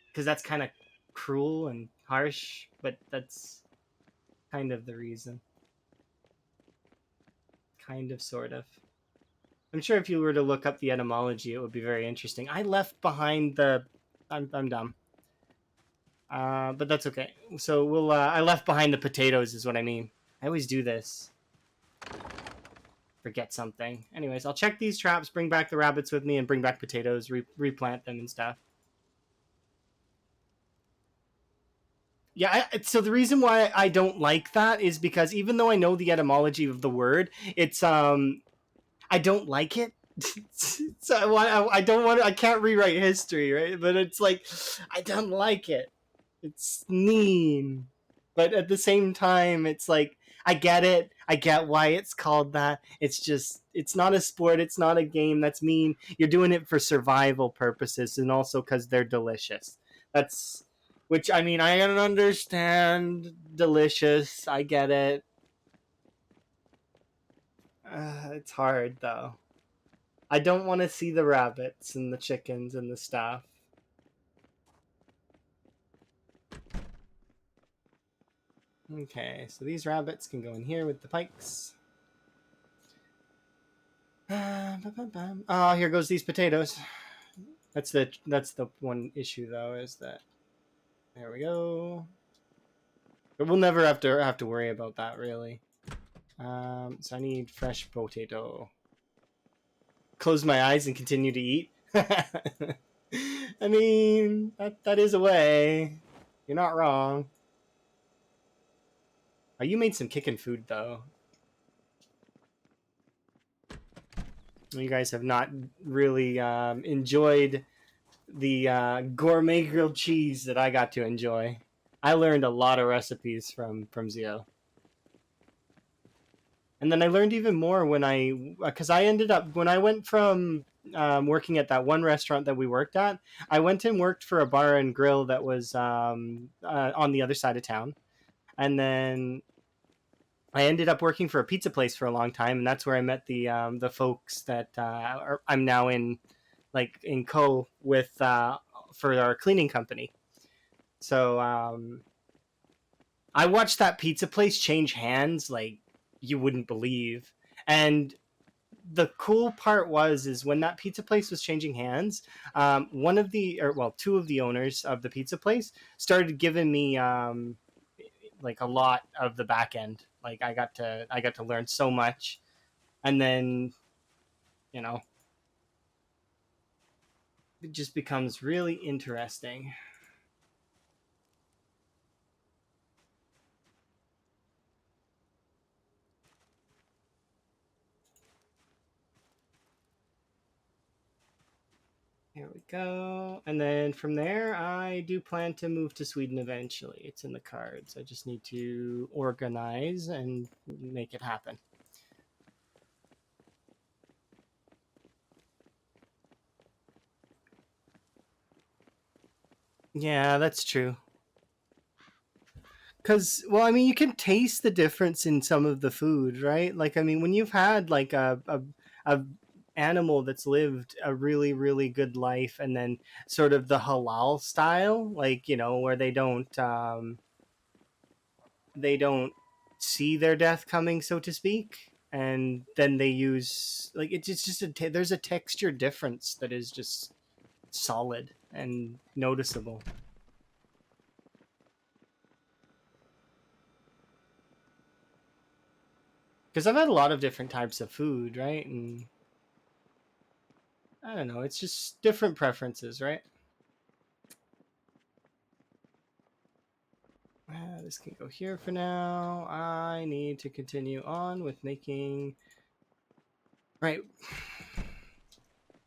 because that's kind of cruel and harsh, but that's kind of the reason. Kind of, sort of. I'm sure if you were to look up the etymology, it would be very interesting. I left behind the. I'm dumb. But that's okay. So we'll. I left behind the potatoes, is what I mean. I always do this. Forget something. Anyways, I'll check these traps, bring back the rabbits with me, and bring back potatoes, replant them and stuff. Yeah, so the reason why I don't like that is because even though I know the etymology of the word, it's I don't like it. So I don't want to, I can't rewrite history, right? But it's like I don't like it. It's mean. But at the same time, it's like I get it. I get why it's called that. It's just it's not a sport, it's not a game. That's mean. You're doing it for survival purposes and also cuz they're delicious. That's which I mean, I don't understand delicious. I get it. It's hard though. I don't want to see the rabbits and the chickens and the stuff. Okay, so these rabbits can go in here with the pikes. Oh, here goes these potatoes. That's the one issue though, is that there we go. But we'll never have to worry about that really. So I need fresh potato. Close my eyes and continue to eat. I mean, that is a way. You're not wrong. Oh, you made some kickin' food though. You guys have not really enjoyed the gourmet grilled cheese that I got to enjoy. I learned a lot of recipes from Zio. And then I learned even more when because I ended up, when I went from working at that one restaurant that we worked at, I went and worked for a bar and grill that was on the other side of town. And then I ended up working for a pizza place for a long time, and that's where I met the folks that I'm now in, like in co with for our cleaning company. So I watched that pizza place change hands like you wouldn't believe. And the cool part was is when that pizza place was changing hands, one of the or well, two of the owners of the pizza place started giving me like a lot of the back end. Like I got to learn so much, and then you know it just becomes really interesting. Here we go. And then from there, I do plan to move to Sweden eventually. It's in the cards. I just need to organize and make it happen. Yeah, that's true. Because, well, I mean, you can taste the difference in some of the food, right? Like, I mean, when you've had like a animal that's lived a really, really good life, and then sort of the halal style, like, where they don't see their death coming, so to speak, and then they use like it's just there's a texture difference that is just solid and noticeable. Because I've had a lot of different types of food, right? And I don't know, it's just different preferences, right? This can go here for now. I need to continue on with making. Right.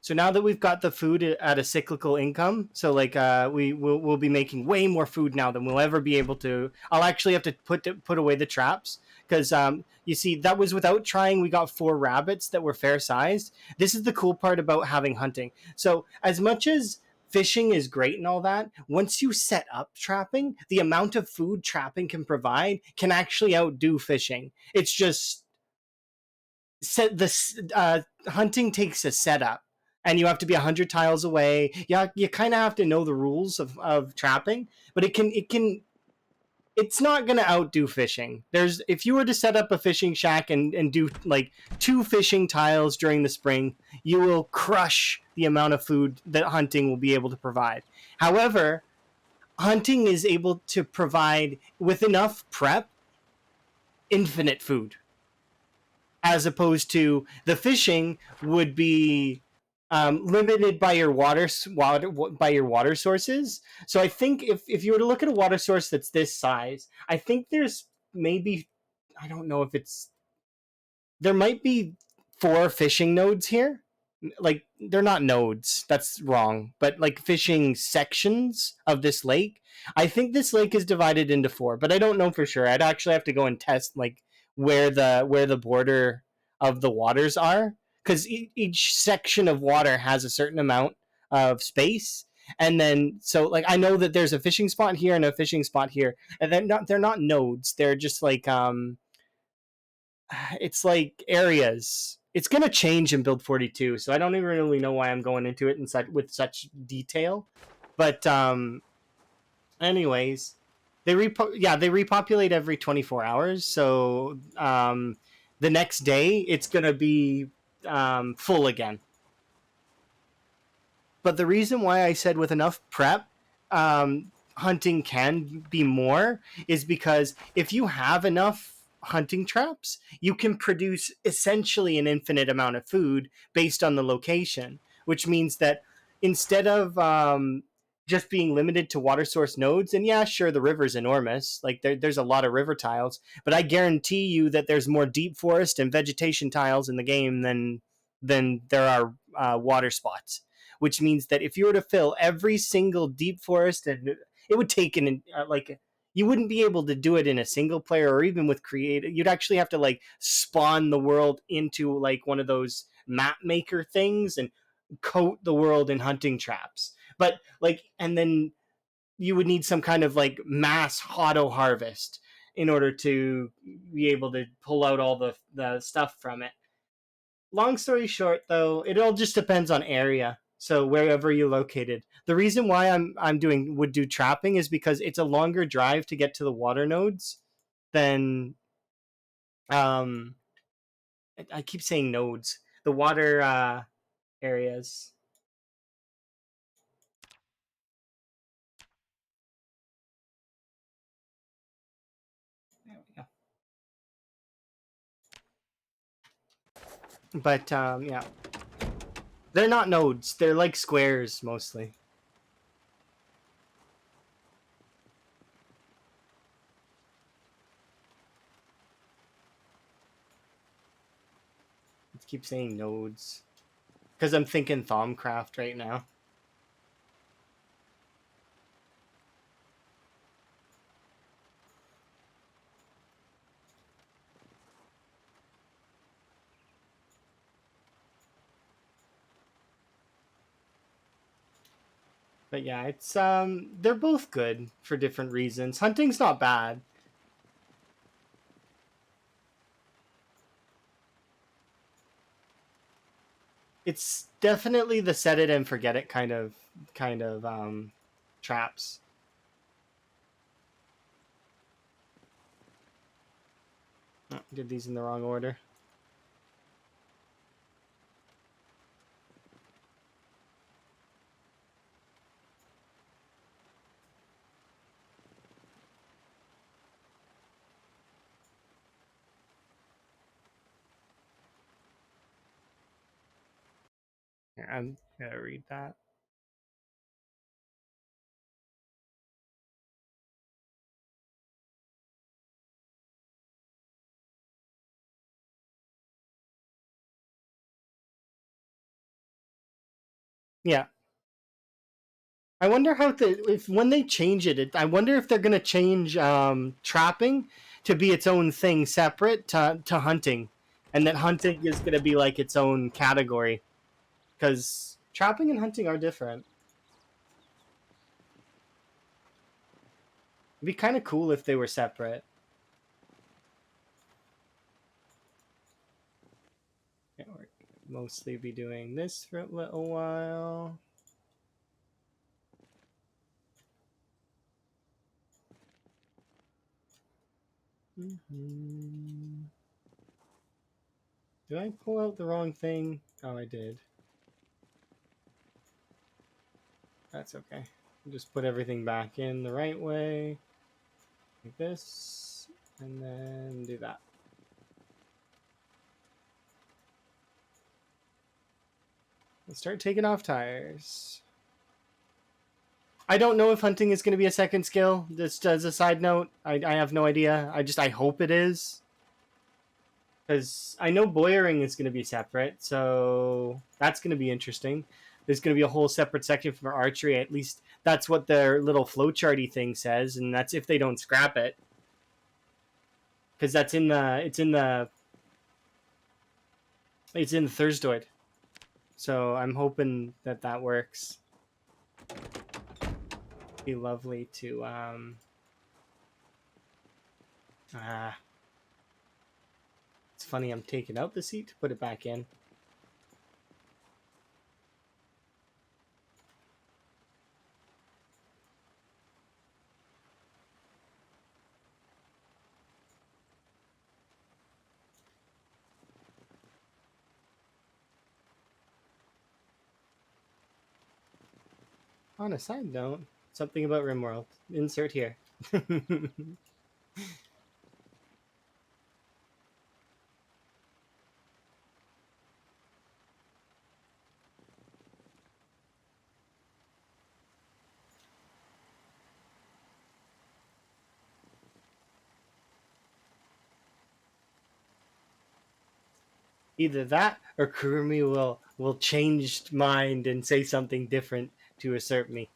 So now that we've got the food at a cyclical income, so like we'll be making way more food now than we'll ever be able to. I'll actually have to put away the traps because you see that was without trying. We got 4 rabbits that were fair sized. This is the cool part about having hunting. So as much as fishing is great and all that, once you set up trapping, the amount of food trapping can provide can actually outdo fishing. It's just set this hunting takes a setup, and you have to be 100 tiles away. Yeah, you kind of have to know the rules of trapping, but it's not going to outdo fishing. There's If you were to set up a fishing shack and do like 2 fishing tiles during the spring, you will crush the amount of food that hunting will be able to provide. However, hunting is able to provide, with enough prep, infinite food, as opposed to the fishing would be limited by your water sources. So I think if you were to look at a water source that's this size, I think there's maybe, I don't know if it's, there might be 4 fishing nodes here. Like, they're not nodes, that's wrong, but like fishing sections of this lake. I think this lake is divided into 4, but I don't know for sure. I'd actually have to go and test like where the border of the waters are, because each section of water has a certain amount of space. And then, so like, I know that there's a fishing spot here and a fishing spot here, and they're not nodes, they're just like it's like areas. It's gonna change in build 42, so I don't even really know why I'm going into it in such detail. But anyways, they repopulate every 24 hours. So the next day it's gonna be full again. But the reason why I said with enough prep, hunting can be more, is because if you have enough hunting traps, you can produce essentially an infinite amount of food based on the location, which means that instead of just being limited to water source nodes, and yeah, sure, the river's enormous, like there's a lot of river tiles, but I guarantee you that there's more deep forest and vegetation tiles in the game than there are water spots, which means that if you were to fill every single deep forest, and it would take like you wouldn't be able to do it in a single player or even with creative. You'd actually have to like spawn the world into like one of those map maker things and coat the world in hunting traps. But like, and then you would need some kind of like mass auto harvest in order to be able to pull out all the stuff from it. Long story short, though, it all just depends on area. So wherever you're located, the reason why I'm doing would do trapping is because it's a longer drive to get to the water nodes than um. I keep saying nodes. The water areas. There we go. But yeah, they're not nodes. They're like squares mostly. I keep saying nodes because I'm thinking Thaumcraft right now. But yeah, it's they're both good for different reasons. Hunting's not bad. It's definitely the set it and forget it kind of traps. Oh, did these in the wrong order. Here, I'm gonna read that. Yeah, I wonder how if when they change it, I wonder if they're gonna change trapping to be its own thing separate to hunting, and that hunting is gonna be like its own category because trapping and hunting are different. It'd be kind of cool if they were separate. Yeah, we're mostly be doing this for a little while. Mm-hmm. Did I pull out the wrong thing? Oh, I did. That's okay. Just put everything back in the right way. Like this. And then do that. Let's start taking off tires. I don't know if hunting is going to be a second skill. Just as a side note, I have no idea. I hope it is. Because I know boyering is going to be separate, so that's going to be interesting. There's going to be a whole separate section for archery. At least that's what their little flowcharty thing says, and that's if they don't scrap it. Because that's in the it's in the Thursdoid. So I'm hoping that that works. It'd be lovely to it's funny I'm taking out the seat to put it back in. On a side note, something about RimWorld. Insert here. Either that or Kurumi will change mind and say something different to assert me.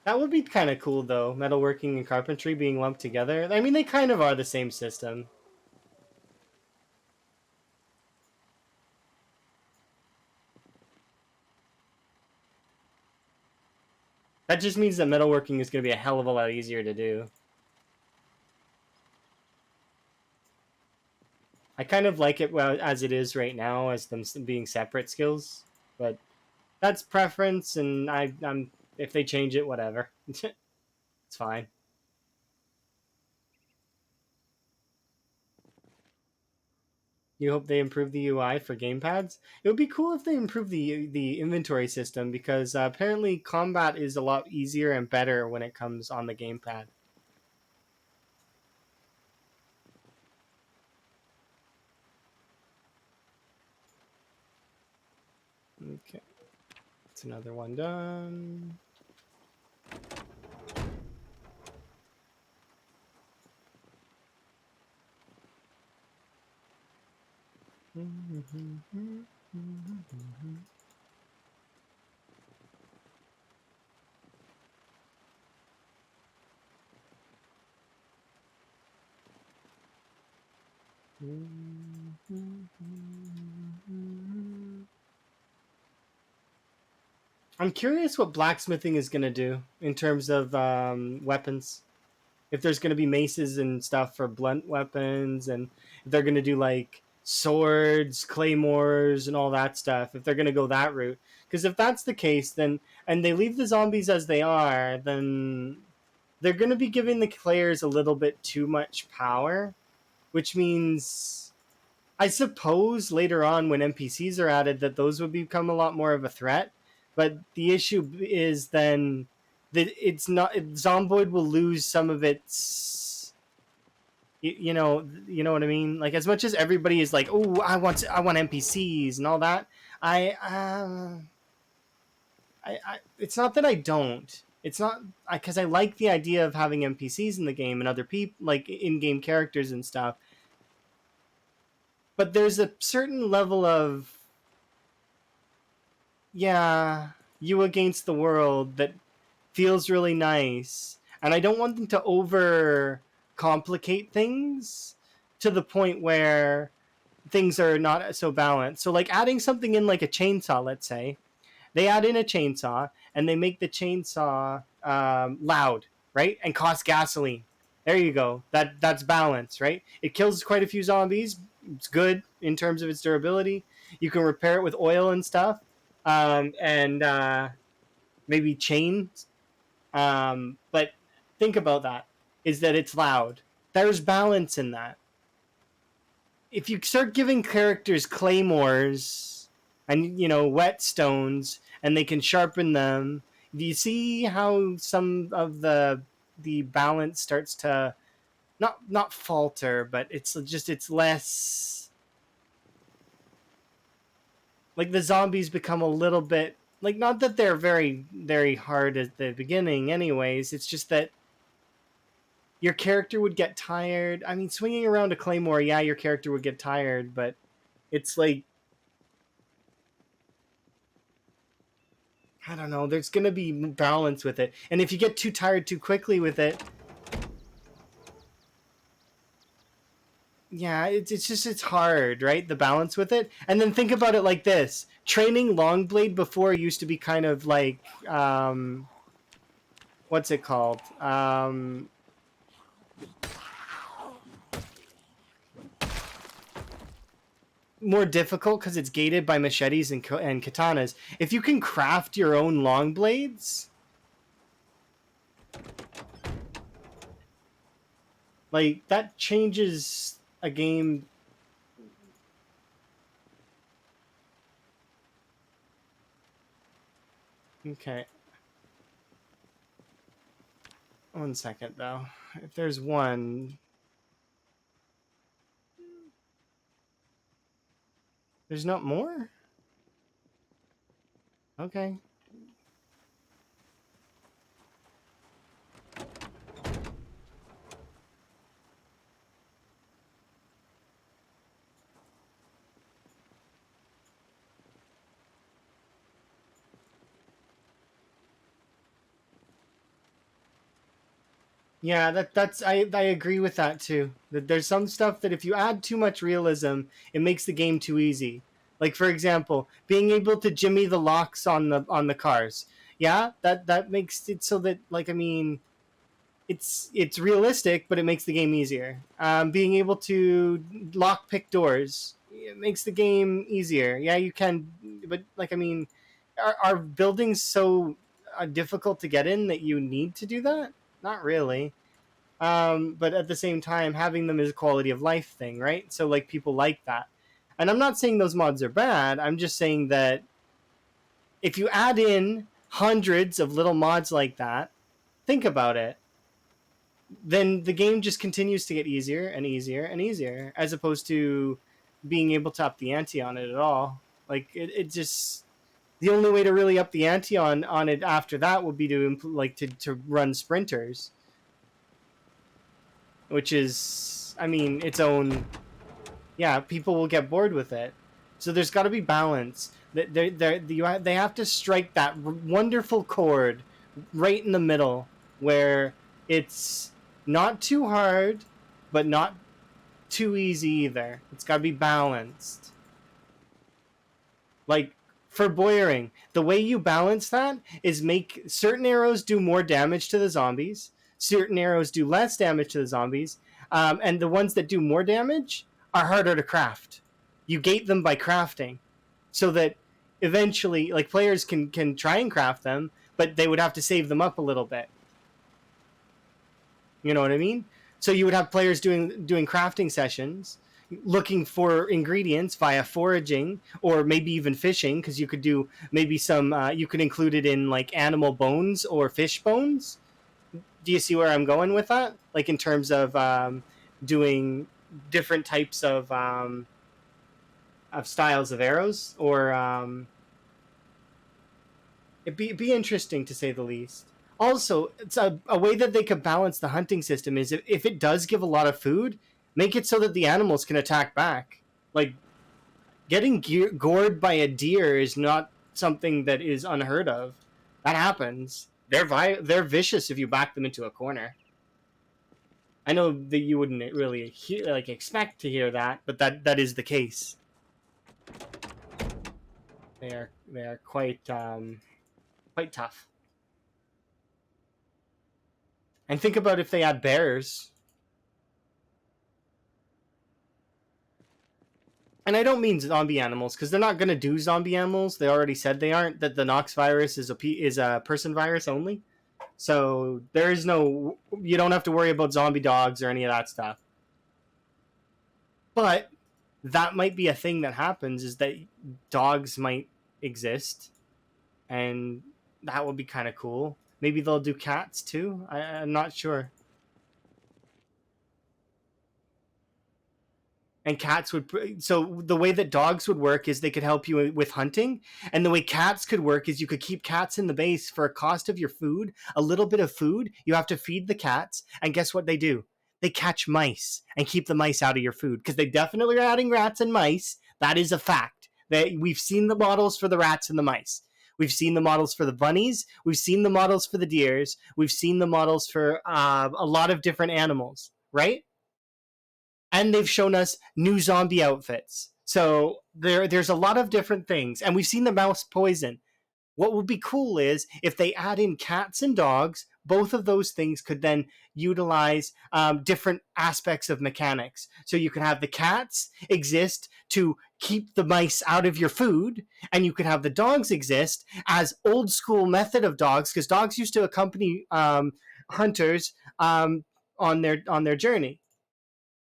That would be kind of cool, though. Metalworking and carpentry being lumped together. I mean, they kind of are the same system. That just means that metalworking is going to be a hell of a lot easier to do. I kind of like it as it is right now, as them being separate skills. But that's preference, and I'm if they change it, whatever. It's fine. You hope they improve the UI for gamepads? It would be cool if they improve the inventory system, because apparently combat is a lot easier and better when it comes on the gamepad. Okay, that's another one done. I'm curious what blacksmithing is going to do in terms of weapons. If there's going to be maces and stuff for blunt weapons, and if they're going to do like swords, claymores, and all that stuff, if they're going to go that route. Because if that's the case, then, and they leave the zombies as they are, then they're going to be giving the players a little bit too much power, which means I suppose later on when NPCs are added that those would become a lot more of a threat. But the issue is then that it's not, Zomboid will lose some of its, you know what I mean? Like, as much as everybody is like, oh, I want NPCs and all that, I it's not that I don't. It's not because I like the idea of having NPCs in the game and other people, like in-game characters and stuff. But there's a certain level of, yeah, you against the world that feels really nice. And I don't want them to over complicate things to the point where things are not so balanced. So, like, adding something in, like a chainsaw, let's say, they add in a chainsaw and they make the chainsaw loud, right? And cost gasoline. There you go. That's balance, right? It kills quite a few zombies. It's good in terms of its durability. You can repair it with oil and stuff, and maybe chains. But think about that: is that it's loud. There's balance in that. If you start giving characters claymores and whetstones and they can sharpen them, do you see how some of the balance starts to not falter, but it's less, like the zombies become a little bit, like, not that they're very very hard at the beginning anyways, it's just that your character would get tired. I mean, swinging around a claymore, yeah, your character would get tired, but it's like, I don't know, there's gonna be balance with it, and if you get too tired too quickly with it, yeah, it's hard, right? The balance with it. And then think about it like this: training Longblade before used to be kind of like, what's it called? More difficult because it's gated by machetes and katanas. If you can craft your own long blades, like, that changes a game. Okay, one second though. If there's one, there's not more. Okay. Yeah, that's I agree with that too. That there's some stuff that if you add too much realism, it makes the game too easy. Like for example, being able to jimmy the locks on the cars. Yeah, that makes it so that like I mean, it's realistic, but it makes the game easier. Being able to lock pick doors, it makes the game easier. Yeah, you can, but like I mean, are buildings so difficult to get in that you need to do that? Not really. But at the same time, having them is a quality of life thing, right? So like people like that, and I'm not saying those mods are bad. I'm just saying that if you add in hundreds of little mods like that, think about it, then the game just continues to get easier and easier and easier, as opposed to being able to up the ante on it at all. Like it just the only way to really up the ante on it after that would be to to run sprinters, which is I mean its own, yeah, people will get bored with it. So there's got to be balance. They have to strike that wonderful chord right in the middle where it's not too hard, but not too easy either. It's got to be balanced. Like for boyering, the way you balance that is make certain arrows do more damage to the zombies, certain arrows do less damage to the zombies, and the ones that do more damage are harder to craft. You gate them by crafting, so that eventually, like players can try and craft them, but they would have to save them up a little bit. You know what I mean? So you would have players doing crafting sessions, looking for ingredients via foraging or maybe even fishing, because you could do maybe some you could include it in like animal bones or fish bones. Do you see where I'm going with that? Like in terms of doing different types of styles of arrows, or it'd be interesting to say the least. Also, it's a way that they could balance the hunting system is if it does give a lot of food, make it so that the animals can attack back. Like getting gored by a deer is not something that is unheard of. That happens. They're vicious if you back them into a corner. I know that you wouldn't really expect to hear that, but that is the case. They are quite tough. And think about if they had bears. And I don't mean zombie animals because they're not going to do zombie animals. They already said they aren't. That the Nox virus is a person virus only. So there is no. You don't have to worry about zombie dogs or any of that stuff. But that might be a thing that happens. Is that dogs might exist, and that would be kind of cool. Maybe they'll do cats too. I'm not sure. And cats would, so the way that dogs would work is they could help you with hunting, and the way cats could work is you could keep cats in the base for a cost of your food, a little bit of food. You have to feed the cats, and guess what they do? They catch mice and keep the mice out of your food, because they definitely are adding rats and mice. That is a fact. We've seen the models for the rats and the mice. We've seen the models for the bunnies. We've seen the models for the deers. We've seen the models for a lot of different animals, right? And they've shown us new zombie outfits. So there's a lot of different things, and we've seen the mouse poison. What would be cool is if they add in cats and dogs. Both of those things could then utilize different aspects of mechanics. So you could have the cats exist to keep the mice out of your food, and you could have the dogs exist as old school method of dogs, because dogs used to accompany hunters on their journey.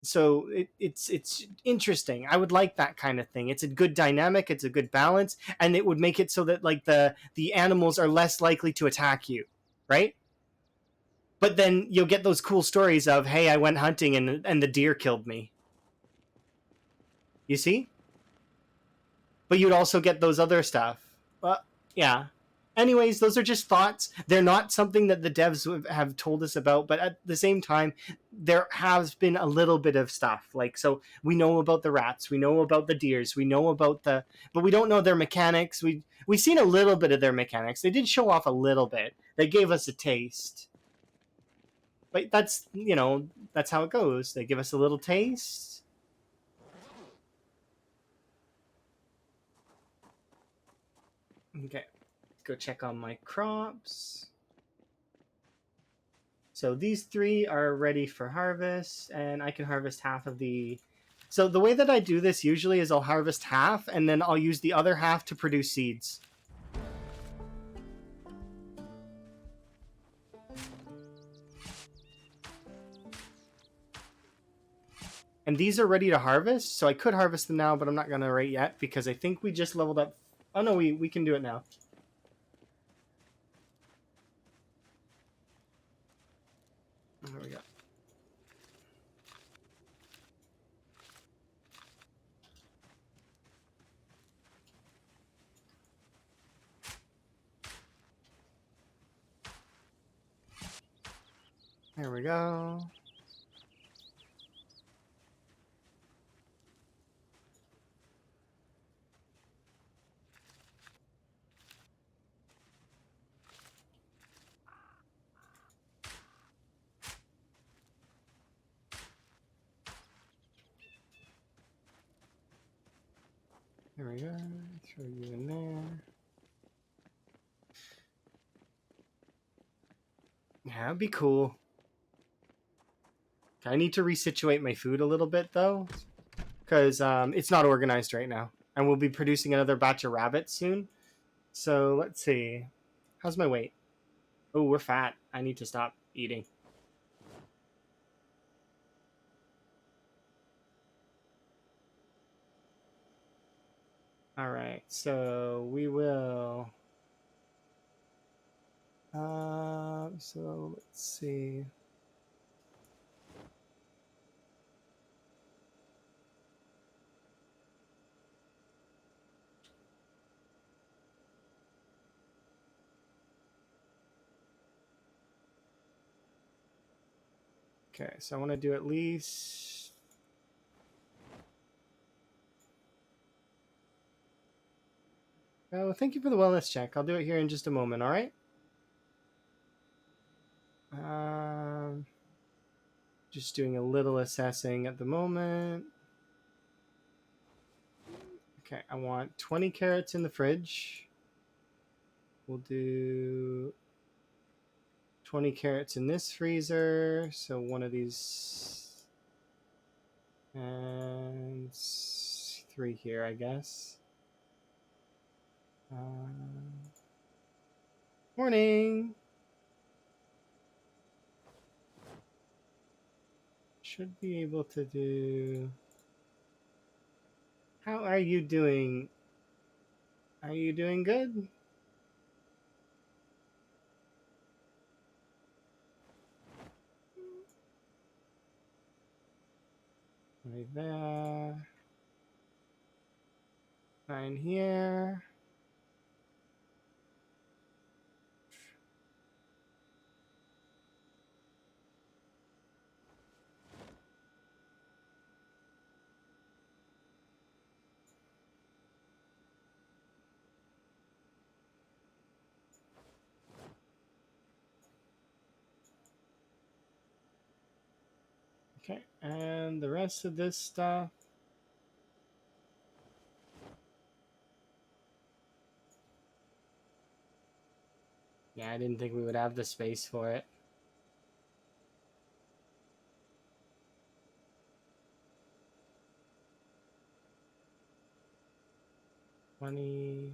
So it's interesting. I would like that kind of thing. It's a good dynamic, it's a good balance, and it would make it so that like the animals are less likely to attack you, right? But then you'll get those cool stories of, hey, I went hunting and the deer killed me. You see? But you'd also get those other stuff. Well, yeah. Anyways, those are just thoughts. They're not something that the devs have told us about, but at the same time, there has been a little bit of stuff. Like, so we know about the rats, we know about the deers, we know about but we don't know their mechanics. We've seen a little bit of their mechanics. They did show off a little bit. They gave us a taste. But that's, that's how it goes. They give us a little taste. Okay, go check on my crops. So these 3 are ready for harvest, and I can harvest half of the... So the way that I do this usually is I'll harvest half, and then I'll use the other half to produce seeds. And these are ready to harvest, so I could harvest them now, but I'm not going to right yet, because I think we just leveled up... Oh no, we can do it now. There we go. There we go. There we go. Throw you in there. Yeah, that'd be cool. I need to resituate my food a little bit, though, because it's not organized right now. And we'll be producing another batch of rabbits soon. So let's see. How's my weight? Oh, we're fat. I need to stop eating. All right, so we will... so let's see. Okay, so I want to do at least... Oh, thank you for the wellness check. I'll do it here in just a moment, all right? Just doing a little assessing at the moment. Okay, I want 20 carrots in the fridge. We'll do 20 carrots in this freezer. So one of these... And 3 here, I guess. Morning! Should be able to do... How are you doing? Are you doing good? Right there. 9 here. Okay, and the rest of this stuff. Yeah, I didn't think we would have the space for it. $20.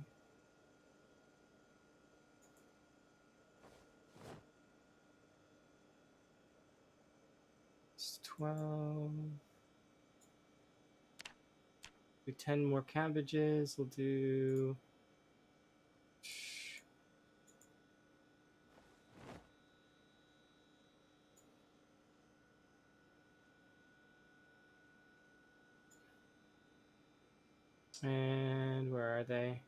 It's 12. Do 10 more cabbages. We'll do... And where are they?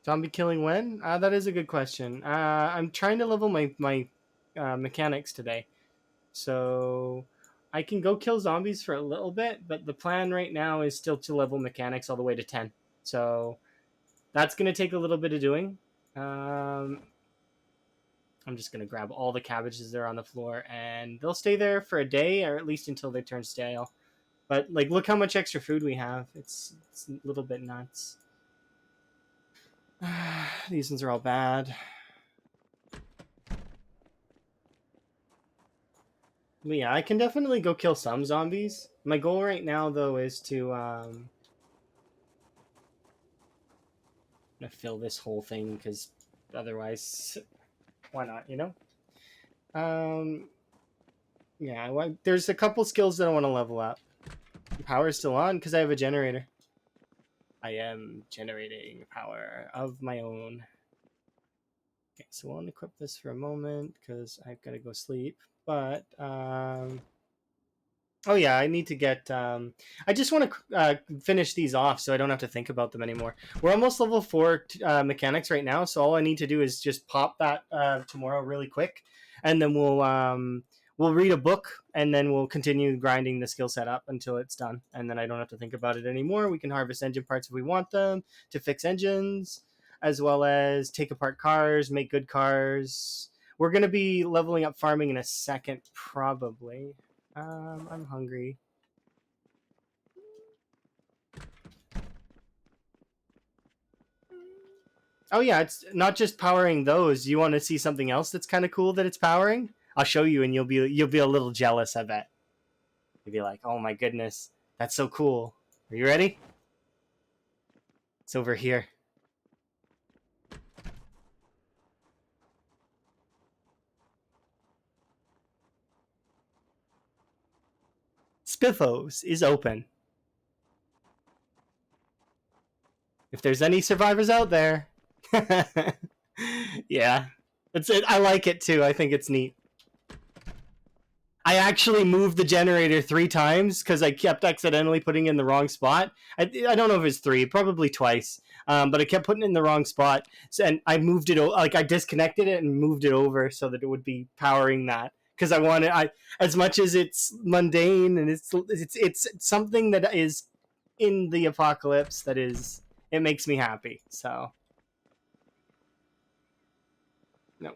Zombie killing when? That is a good question. I'm trying to level my mechanics today, so I can go kill zombies for a little bit, but the plan right now is still to level mechanics all the way to 10. So that's gonna take a little bit of doing. Um, I'm just gonna grab all the cabbages that are on the floor, and they'll stay there for a day, or at least until they turn stale. But like, look how much extra food we have. It's a little bit nuts. These ones are all bad. But yeah, I can definitely go kill some zombies. My goal right now, though, is to fill this whole thing because otherwise, why not? You know. Um, yeah, there's a couple skills that I want to level up. Power's still on because I have a generator. I am generating power of my own. Okay, so we'll unequip this for a moment because I've got to go sleep. But oh yeah, I need to get. I just want to finish these off so I don't have to think about them anymore. We're almost level 4 mechanics right now, so all I need to do is just pop that tomorrow really quick, and then we'll read a book, and then we'll continue grinding the skill set up until it's done, and then I don't have to think about it anymore. We can harvest engine parts if we want them to fix engines, as well as take apart cars, make good cars. We're gonna be leveling up farming in a second, probably. I'm hungry. Oh yeah, it's not just powering those. You want to see something else that's kind of cool that it's powering? I'll show you, and you'll be a little jealous. I bet you'll be like, "Oh my goodness, that's so cool." Are you ready? It's over here. Spiffos is open. If there's any survivors out there, yeah, it's it. I like it too. I think it's neat. I actually moved the generator 3 times because I kept accidentally putting it in the wrong spot. I don't know if it's three, probably twice, but I kept putting it in the wrong spot. So, and I moved it, like I disconnected it and moved it over so that it would be powering that. Because I wanted, as much as it's mundane and it's something that is in the apocalypse that is, it makes me happy. So, no,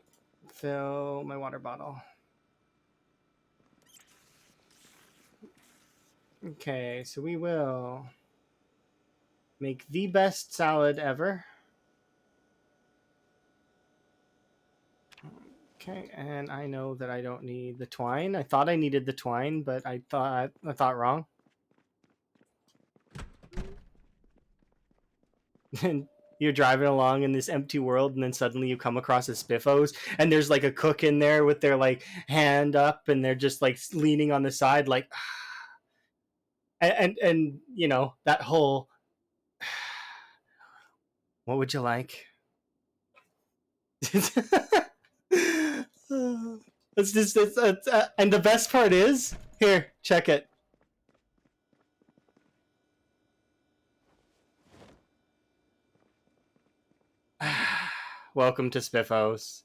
fill my water bottle. Okay, so we will make the best salad ever. Okay, and I know that I don't need the twine. I thought I needed the twine, but I thought wrong. And you're driving along in this empty world, and then suddenly you come across a Spiffos, and there's like a cook in there with their like hand up, and they're just like leaning on the side, like, and you know that whole, what would you like? It's just and the best part is, here, check it. Welcome to Spiffos.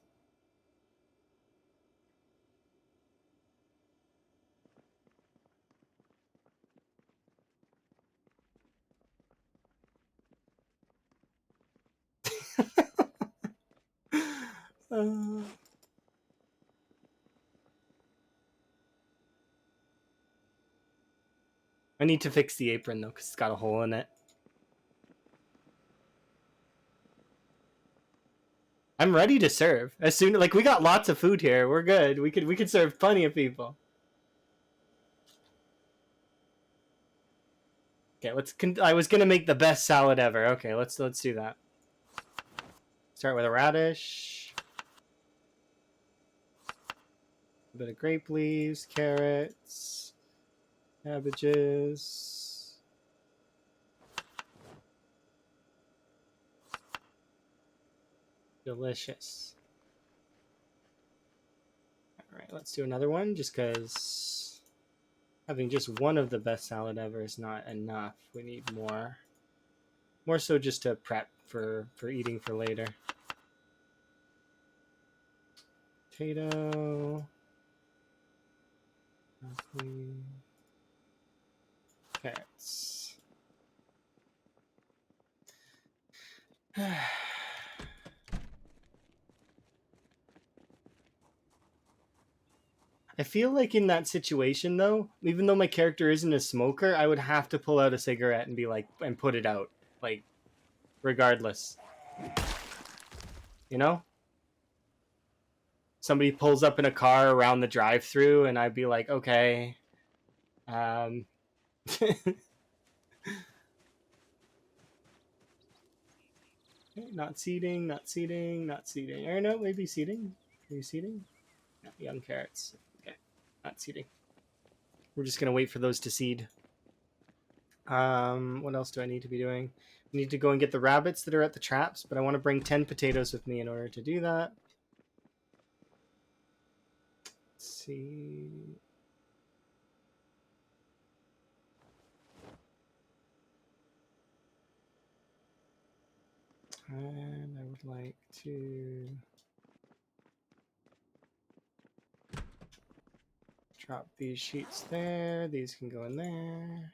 uh, I need to fix the apron though, because it's got a hole in it. I'm ready to serve as soon, like, we got lots of food here. We're good. We could serve plenty of people. Okay, I was gonna make the best salad ever. Okay, let's do that. Start with a radish, a bit of grape leaves, carrots, cabbages. Delicious. All right, let's do another one just because having just one of the best salad ever is not enough. We need more. More so just to prep for eating for later. Potato. Broccoli. Carrots. I feel like in that situation though, even though my character isn't a smoker, I would have to pull out a cigarette and be like, and put it out, like, regardless. You know? Somebody pulls up in a car around the drive-through, and I'd be like, okay, um, not seeding, not seeding, not seeding. Or no, maybe seeding. Maybe seeding. No, young carrots. Okay, not seeding. We're just gonna wait for those to seed. What else do I need to be doing? I need to go and get the rabbits that are at the traps, but I want to bring 10 potatoes with me in order to do that. Let's see. And I would like to drop these sheets there. These can go in there.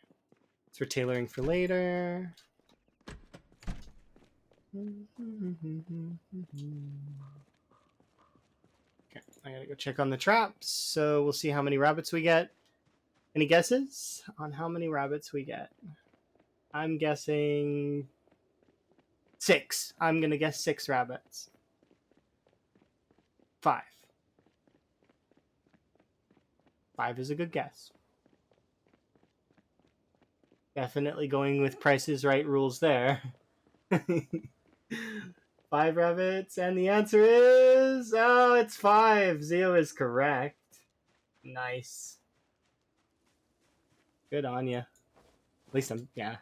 It's for tailoring for later. Okay, I gotta go check on the traps. So we'll see how many rabbits we get. Any guesses on how many rabbits we get? I'm guessing 6. I'm gonna guess 6 rabbits. 5. 5 is a good guess. Definitely going with Price is Right rules there. 5 rabbits, and the answer is it's 5. Zio is correct. Nice. Good on you. At least I'm yeah.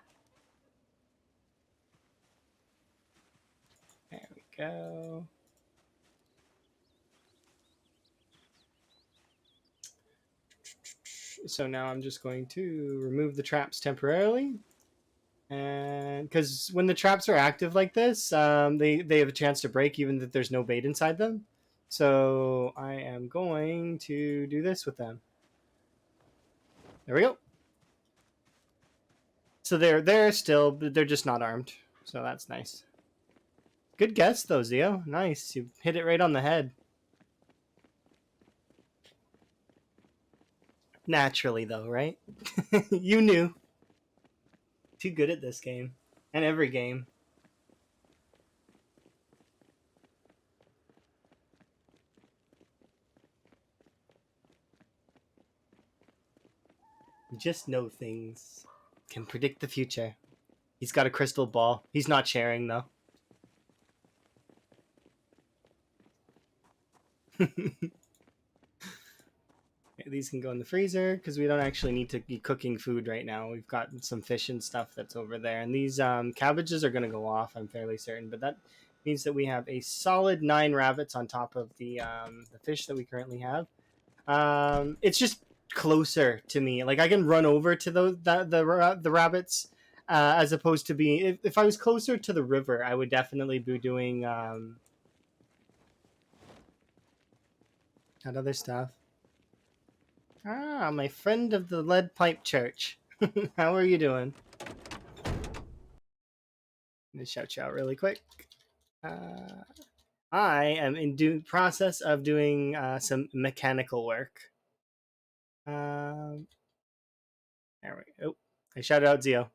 There we go. So now I'm just going to remove the traps temporarily. And because when the traps are active like this, they have a chance to break even if there's no bait inside them. So I am going to do this with them. There we go. So they're still, they're just not armed. So that's nice. Good guess though, Zio. Nice. You hit it right on the head. Naturally though, right? You knew. Too good at this game. And every game. You just know things. Can predict the future. He's got a crystal ball. He's not sharing though. These can go in the freezer because we don't actually need to be cooking food right now. We've got some fish and stuff that's over there. And these cabbages are going to go off, I'm fairly certain. But that means that we have a solid 9 rabbits on top of the fish that we currently have. It's just closer to me. Like I can run over to the rabbits as opposed to being... If I was closer to the river, I would definitely be doing that other stuff. Ah, my friend of the Lead Pipe Church. How are you doing? Let me shout you out really quick. I am in process of doing some mechanical work. There we go. Oh, I shouted out Zio.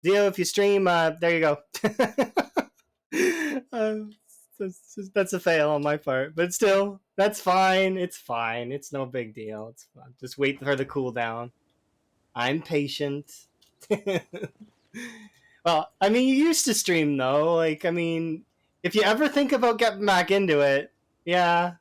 Zio, if you stream, there you go. That's a fail on my part, but still, that's fine. It's fine. It's no big deal. It's fun. Just wait for the cooldown. I'm patient. Well, I mean, you used to stream though. Like, I mean, if you ever think about getting back into it, yeah,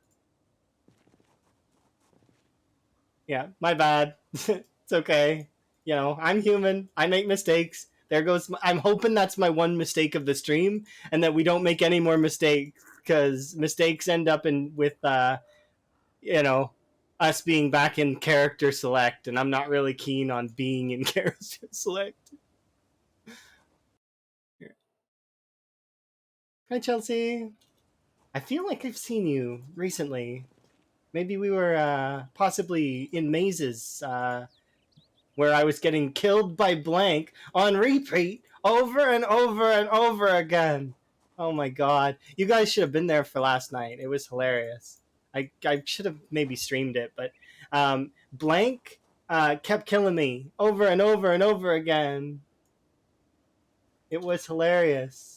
my bad. It's okay. You know, I'm human. I make mistakes. There goes. I'm hoping that's my one mistake of the stream, and that we don't make any more mistakes because mistakes end up with you know, us being back in character select, and I'm not really keen on being in character select. Hi, Chelsea. I feel like I've seen you recently. Maybe we were possibly in mazes where I was getting killed by blank on repeat over and over and over again. Oh my god. You guys should have been there for last night. It was hilarious. I should have maybe streamed it, but blank kept killing me over and over and over again. It was hilarious.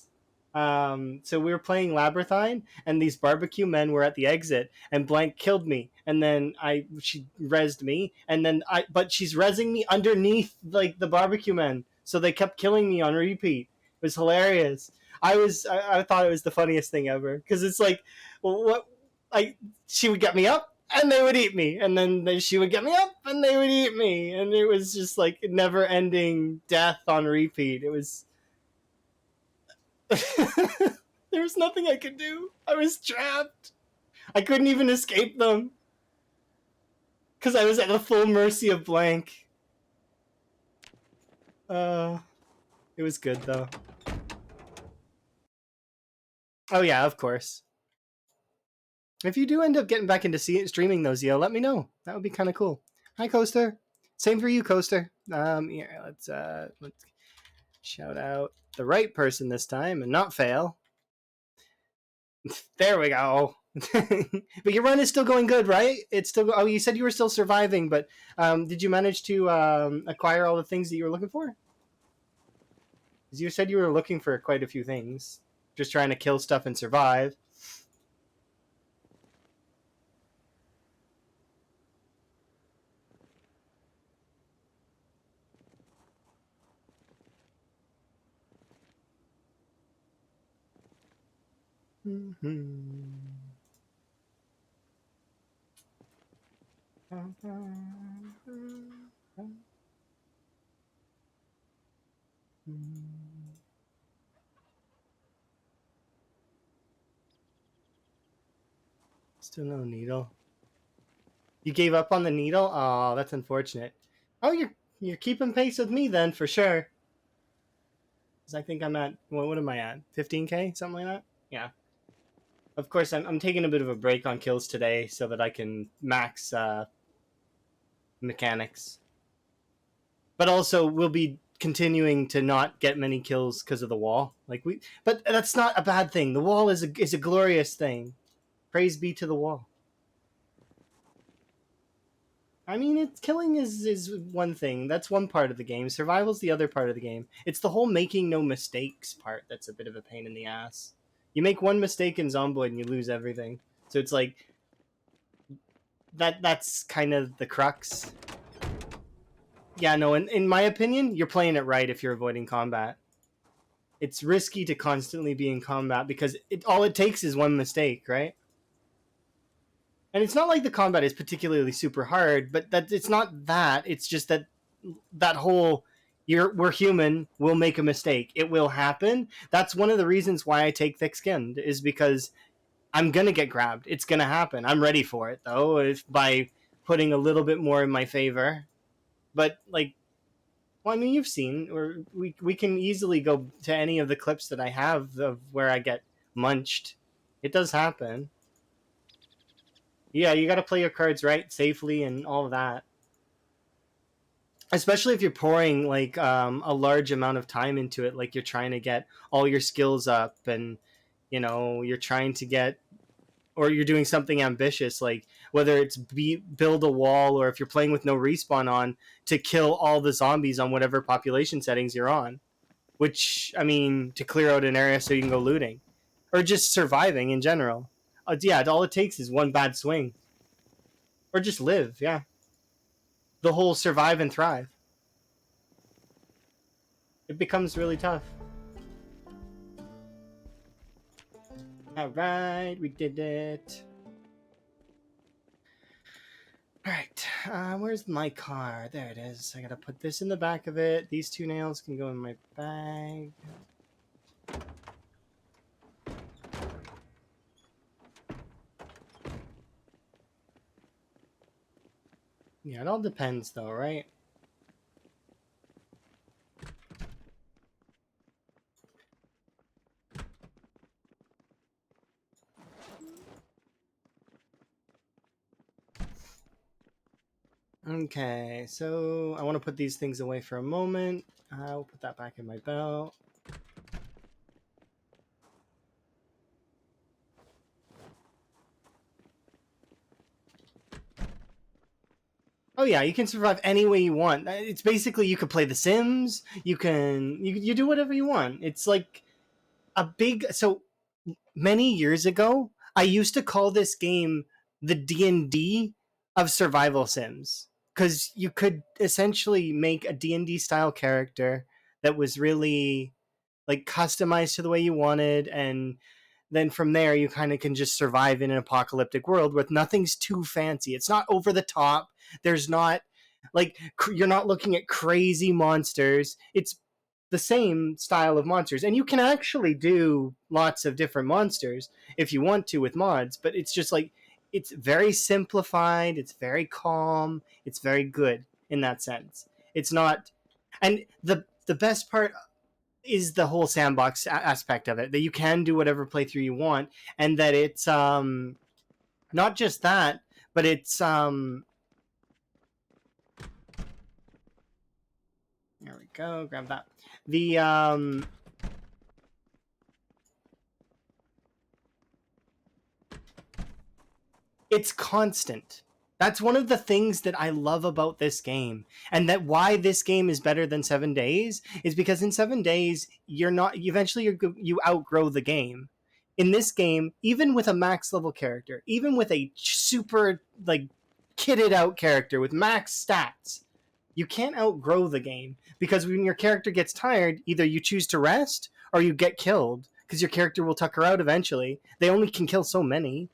So we were playing Labyrinthine, and these barbecue men were at the exit, and Blank killed me, and then she rezzed me, and then but she's rezzing me underneath like the barbecue men, so they kept killing me on repeat. It was hilarious. I thought it was the funniest thing ever because it's like, well, what, like she would get me up, and they would eat me, and then she would get me up, and they would eat me, and it was just like never ending death on repeat. It was. There was nothing I could do. I was trapped. I couldn't even escape them because I was at the full mercy of blank. It was good though. Oh yeah, of course. If you do end up getting back into streaming those, let me know. That would be kind of cool. Hi, Coaster. Same for you, Coaster. Yeah, let's shout out the right person this time and not fail. There we go. But your run is still going good, right? It's still. Oh, you said you were still surviving, but did you manage to acquire all the things that you were looking for? Because you said you were looking for quite a few things, just trying to kill stuff and survive. Still no needle. You gave up on the needle? Oh, that's unfortunate. Oh, you're keeping pace with me then for sure. Because I think I'm at what am I at? 15k, something like that. Yeah. Of course, I'm taking a bit of a break on kills today so that I can max mechanics. But also, we'll be continuing to not get many kills because of the wall. But that's not a bad thing. The wall is a glorious thing. Praise be to the wall. I mean, killing is one thing. That's one part of the game. Survival's the other part of the game. It's the whole making no mistakes part that's a bit of a pain in the ass. You make one mistake in Zomboid and you lose everything. So it's like that's kind of the crux. Yeah, no, in my opinion, you're playing it right if you're avoiding combat. It's risky to constantly be in combat because all it takes is one mistake, right? And it's not like the combat is particularly super hard, but that it's not that. It's just that whole we're human, we'll make a mistake. It will happen. That's one of the reasons why I take thick skinned is because I'm gonna get grabbed. It's gonna happen. I'm ready for it though, if by putting a little bit more in my favor. But like, well, I mean, you've seen, or we can easily go to any of the clips that I have of where I get munched. It does happen. Yeah, you got to play your cards right, safely, and all of that. Especially if you're pouring like a large amount of time into it, like you're trying to get all your skills up, and you're trying to get, or you're doing something ambitious, like whether it's build a wall, or if you're playing with no respawn on to kill all the zombies on whatever population settings you're on. Which, I mean, to clear out an area so you can go looting, or just surviving in general. Yeah, all it takes is one bad swing, or just live. Yeah, the whole survive and thrive. It becomes really tough. All right, we did it. All right, where's my car? There it is. I gotta put this in the back of it. These 2 nails can go in my bag. Yeah, it all depends though, right? Okay, so I want to put these things away for a moment. I'll put that back in my belt. Oh yeah, you can survive any way you want. It's basically you could play The Sims. You do whatever you want. It's like a big. So many years ago, I used to call this game the D&D of survival sims because you could essentially make a D&D style character that was really like customized to the way you wanted, and then from there you kind of can just survive in an apocalyptic world with nothing's too fancy. It's not over the top. There's not like you're not looking at crazy monsters. It's the same style of monsters, and you can actually do lots of different monsters if you want to with mods, but it's just like it's very simplified, it's very calm, it's very good in that sense. It's not, and the best part is the whole sandbox aspect of it, that you can do whatever playthrough you want, and that it's not just that, but it's there we go, grab that. The it's constant. That's one of the things that I love about this game, and that why this game is better than 7 days is because in 7 days you're not. Eventually, you outgrow the game. In this game, even with a max level character, even with a super like kitted out character with max stats, you can't outgrow the game because when your character gets tired, either you choose to rest or you get killed because your character will tucker out eventually. They only can kill so many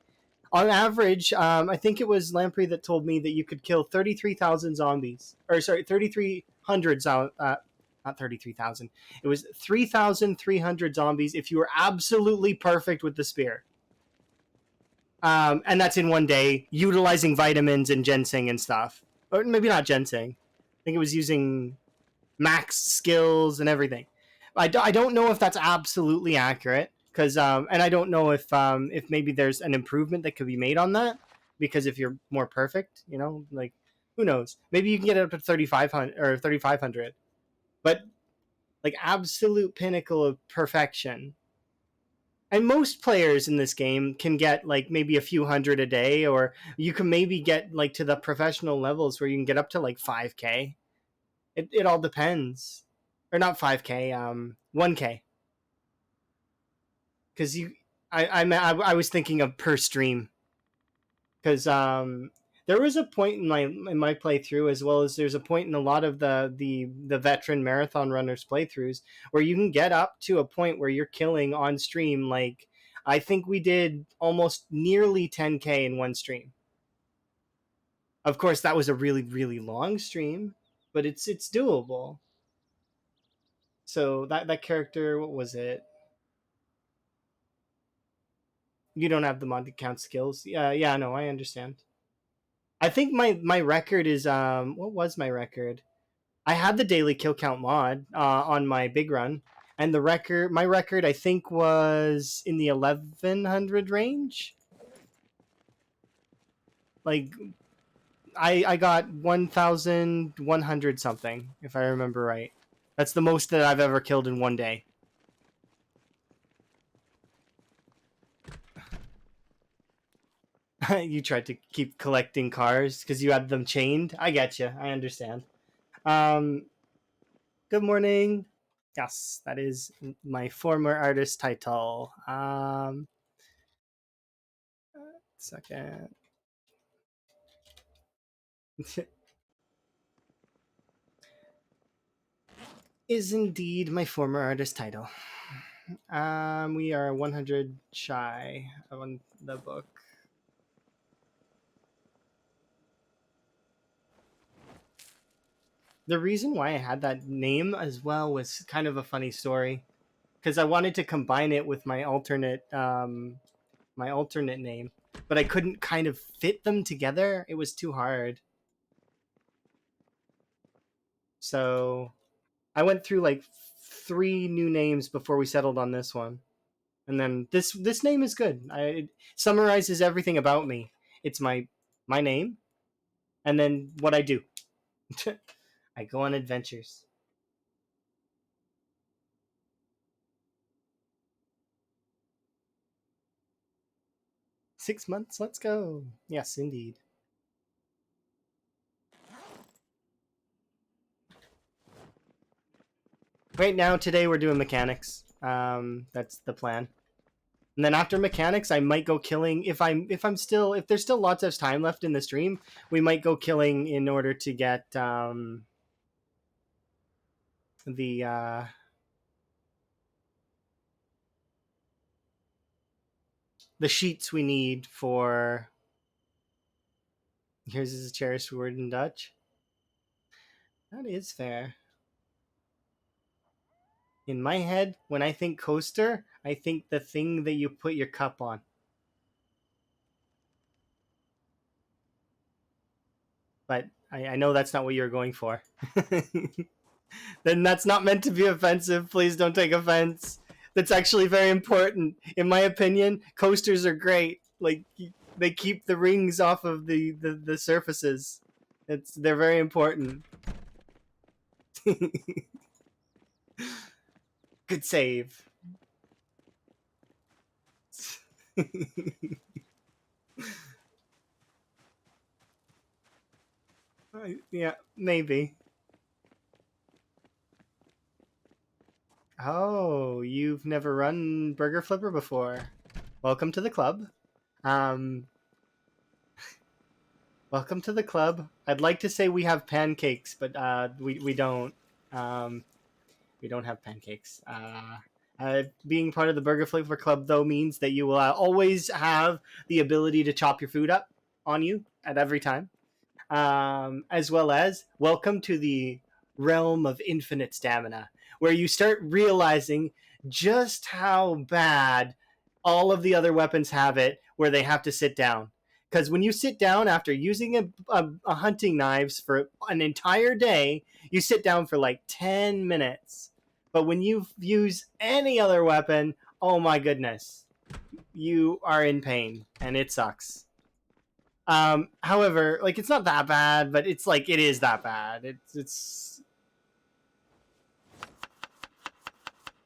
on average. I think it was Lamprey that told me that you could kill 33,000 zombies, or sorry, 3,300 not 33,000. It was 3,300 zombies if you were absolutely perfect with the spear. And that's in one day, utilizing vitamins and ginseng and stuff, or maybe not ginseng. I think it was using max skills and everything. I don't know if that's absolutely accurate because and I don't know if maybe there's an improvement that could be made on that, because if you're more perfect, like who knows, maybe you can get it up to 3,500 or 3,500, but like absolute pinnacle of perfection. And most players in this game can get like maybe a few hundred a day, or you can maybe get like to the professional levels where you can get up to like 5K. It all depends, or not 5K, 1K, because I was thinking of per stream, because there was a point in my playthrough, as well as there's a point in a lot of the veteran marathon runners playthroughs, where you can get up to a point where you're killing on stream. Like I think we did almost nearly 10K in one stream. Of course, that was a really really long stream, but it's doable. So that character, what was it? You don't have the mod count skills. Yeah, no, I understand. I think my record is what was my record? I had the daily kill count mod on my big run, and my record I think was in the 1100 range. Like I got 1,100 something, if I remember right. That's the most that I've ever killed in one day. You tried to keep collecting cars because you had them chained. I get you. I understand. Um, Good morning. Yes, that is my former artist title. Second. Is indeed my former artist title. We are 100 shy on the book. The reason why I had that name as well was kind of a funny story, because I wanted to combine it with my alternate name, but I couldn't kind of fit them together. It was too hard. So I went through like three new names before we settled on this one. And then this name is good. It summarizes everything about me. It's my name, And then what I do, I go on adventures. 6 months, let's go. Yes, indeed. Right now, today we're doing mechanics. That's the plan. And then after mechanics, I might go killing. If there's still lots of time left in the stream, we might go killing in order to get the sheets we need for. Here's his cherished word in Dutch. That is fair. In my head, when I think coaster, I think the thing that you put your cup on. But I know that's not what you're going for. Then that's not meant to be offensive. Please don't take offense. That's actually very important. In my opinion, coasters are great. Like, they keep the rings off of the surfaces. They're very important. Good save. Yeah, maybe. Oh, you've never run Burger Flipper before. Welcome to the club. Um, Welcome to the club. I'd like to say we have pancakes, but we don't. Um, we don't have pancakes. Being part of the Burger Flavor Club, though, means that you will always have the ability to chop your food up on you at every time. As well as welcome to the realm of infinite stamina, where you start realizing just how bad all of the other weapons have it, where they have to sit down. Because when you sit down after using a hunting knives for an entire day, you sit down for like 10 minutes. But when you use any other weapon, oh my goodness, you are in pain, and it sucks. However, like, it's not that bad, but it's like it is that bad. It's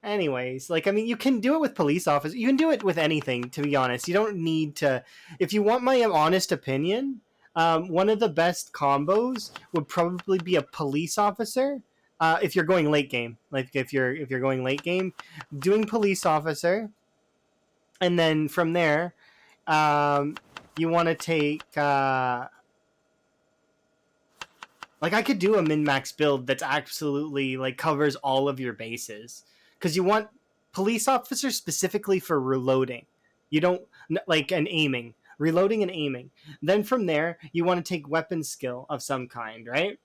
anyways, like, I mean, you can do it with police officers. You can do it with anything, to be honest. You don't need to. If you want my honest opinion, one of the best combos would probably be a police officer. If you're going late game, like if you're going late game, doing police officer, and then from there, you want to take. Like, I could do a min-max build that's absolutely, like, covers all of your bases. Because you want police officers specifically for reloading. You don't, like, and aiming. Reloading and aiming. Then from there, you want to take weapon skill of some kind, right?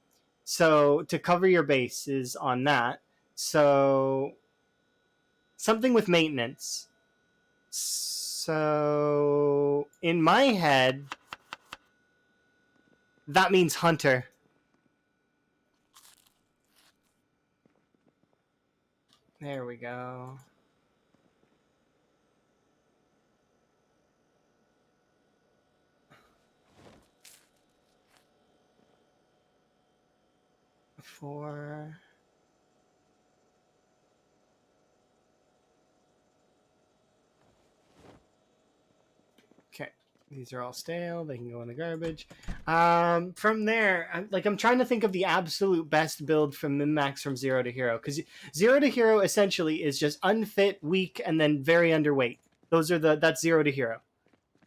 So, to cover your bases on that. So, something with maintenance. So, in my head, that means hunter. There we go. For okay, these are all stale. They can go in the garbage. From there, I'm trying to think of the absolute best build from min-max from zero to hero, because zero to hero essentially is just unfit, weak, and then very underweight. That's zero to hero.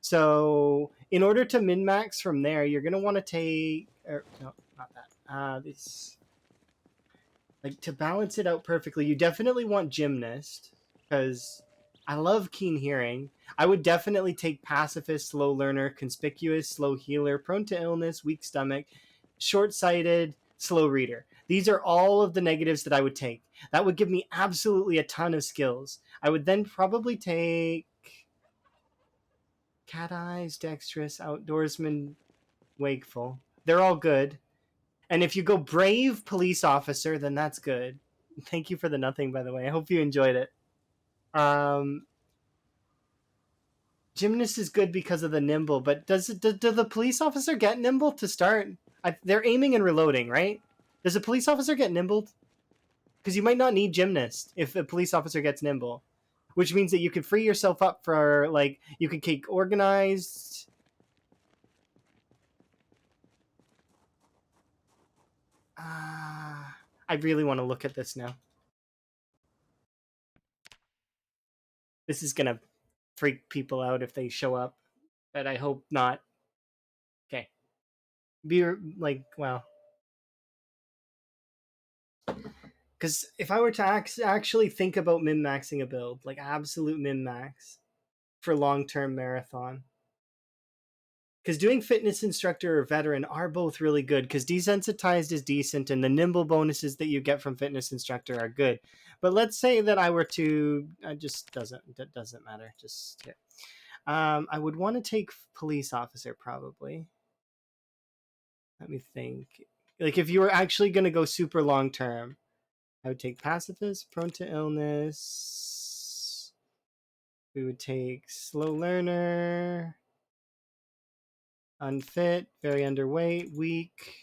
So in order to min-max from there, you're gonna want to take no, not that. This, like, to balance it out perfectly, you definitely want gymnast, because I love keen hearing. I would definitely take pacifist, slow learner, conspicuous, slow healer, prone to illness, weak stomach, short-sighted, slow reader. These are all of the negatives that I would take. That would give me absolutely a ton of skills. I would then probably take cat eyes, dexterous, outdoorsman, wakeful. They're all good. And if you go brave police officer, then that's good. Thank you for the nothing, by the way. I hope you enjoyed it. Um, Gymnast is good because of the nimble, but does the police officer get nimble to start? they're aiming and reloading, right? Does a police officer get nimbled? Because you might not need gymnast if a police officer gets nimble, which means that you could free yourself up for, like, you could take organized. I really want to look at this now. This is gonna freak people out if they show up, but I hope not. Okay, be like, well, because if I were to actually think about min maxing a build, like absolute min max for long term marathon, because doing fitness instructor or veteran are both really good, because desensitized is decent and the nimble bonuses that you get from fitness instructor are good. But let's say that I were to, that doesn't matter, just here. I would want to take police officer, probably. Let me think. Like, if you were actually going to go super long term, I would take pacifist, prone to illness. We would take slow learner, unfit, very underweight, weak,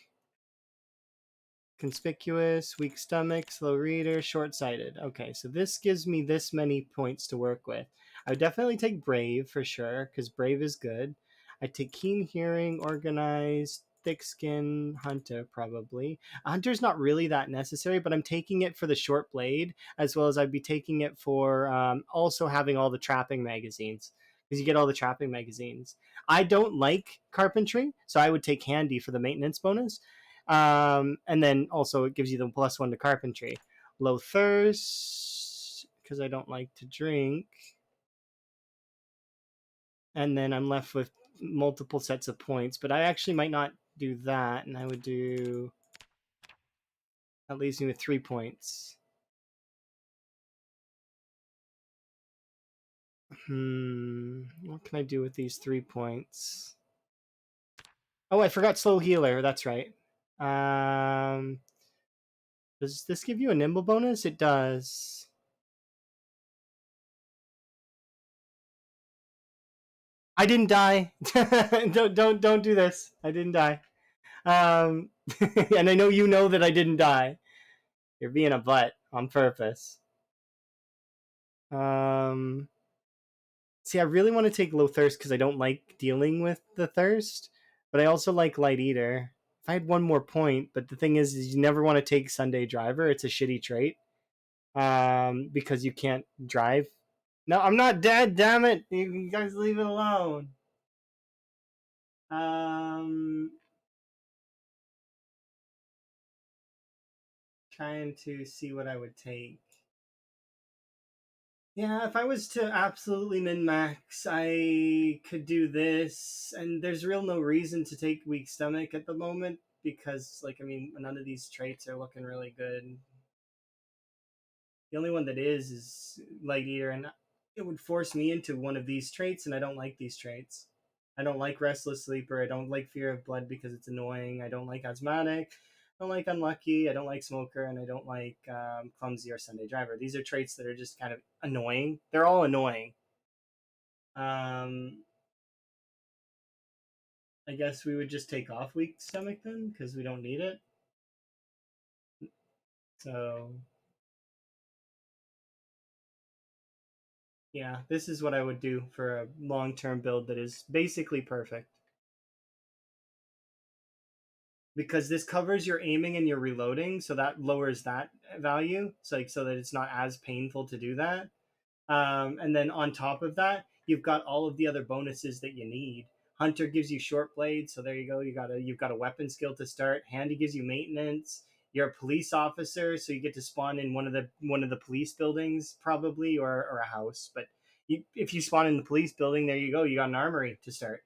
conspicuous, weak stomach, slow reader, short-sighted. Okay, so this gives me this many points to work with. I would definitely take brave for sure, because brave is good. I'd take keen hearing, organized, thick skin, hunter probably. Hunter's not really that necessary, but I'm taking it for the short blade, as well as I'd be taking it for also having all the trapping magazines, because you get all the trapping magazines. I don't like carpentry, so I would take handy for the maintenance bonus. And then also it gives you the +1 to carpentry. Low thirst, because I don't like to drink. And then I'm left with multiple sets of points, but I actually might not do that, and I would do, that leaves me with 3 points. What can I do with these 3 points? Oh, I forgot slow healer, that's right. Does this give you a nimble bonus? It does. I didn't die. Don't do this. I didn't die. And I know you know that I didn't die. You're being a butt on purpose. See, I really want to take low thirst because I don't like dealing with the thirst, but I also like light eater. If I had one more point, but the thing is you never want to take Sunday driver. It's a shitty trait, because you can't drive. No, I'm not dead. Damn it! You guys leave it alone. Trying to see what I would take. Yeah, if I was to absolutely min max, I could do this, and there's real no reason to take weak stomach at the moment because, like, I mean, none of these traits are looking really good. The only one that is light eater, and it would force me into one of these traits, and I don't like these traits. I don't like restless sleeper. I don't like fear of blood because it's annoying. I don't like asthmatic. I don't like unlucky. I don't like smoker, and I don't like clumsy or Sunday driver. These are traits that are just kind of annoying. They're all annoying. Um, I guess we would just take off weak stomach then because we don't need it. So yeah, this is what I would do for a long-term build that is basically perfect. Because this covers your aiming and your reloading, so that lowers that value, so that it's not as painful to do that. And then on top of that, you've got all of the other bonuses that you need. Hunter gives you short blade, so there you go. You've got a weapon skill to start. Handy gives you maintenance. You're a police officer, so you get to spawn in one of the police buildings probably, or a house. But if you spawn in the police building, there you go. You got an armory to start.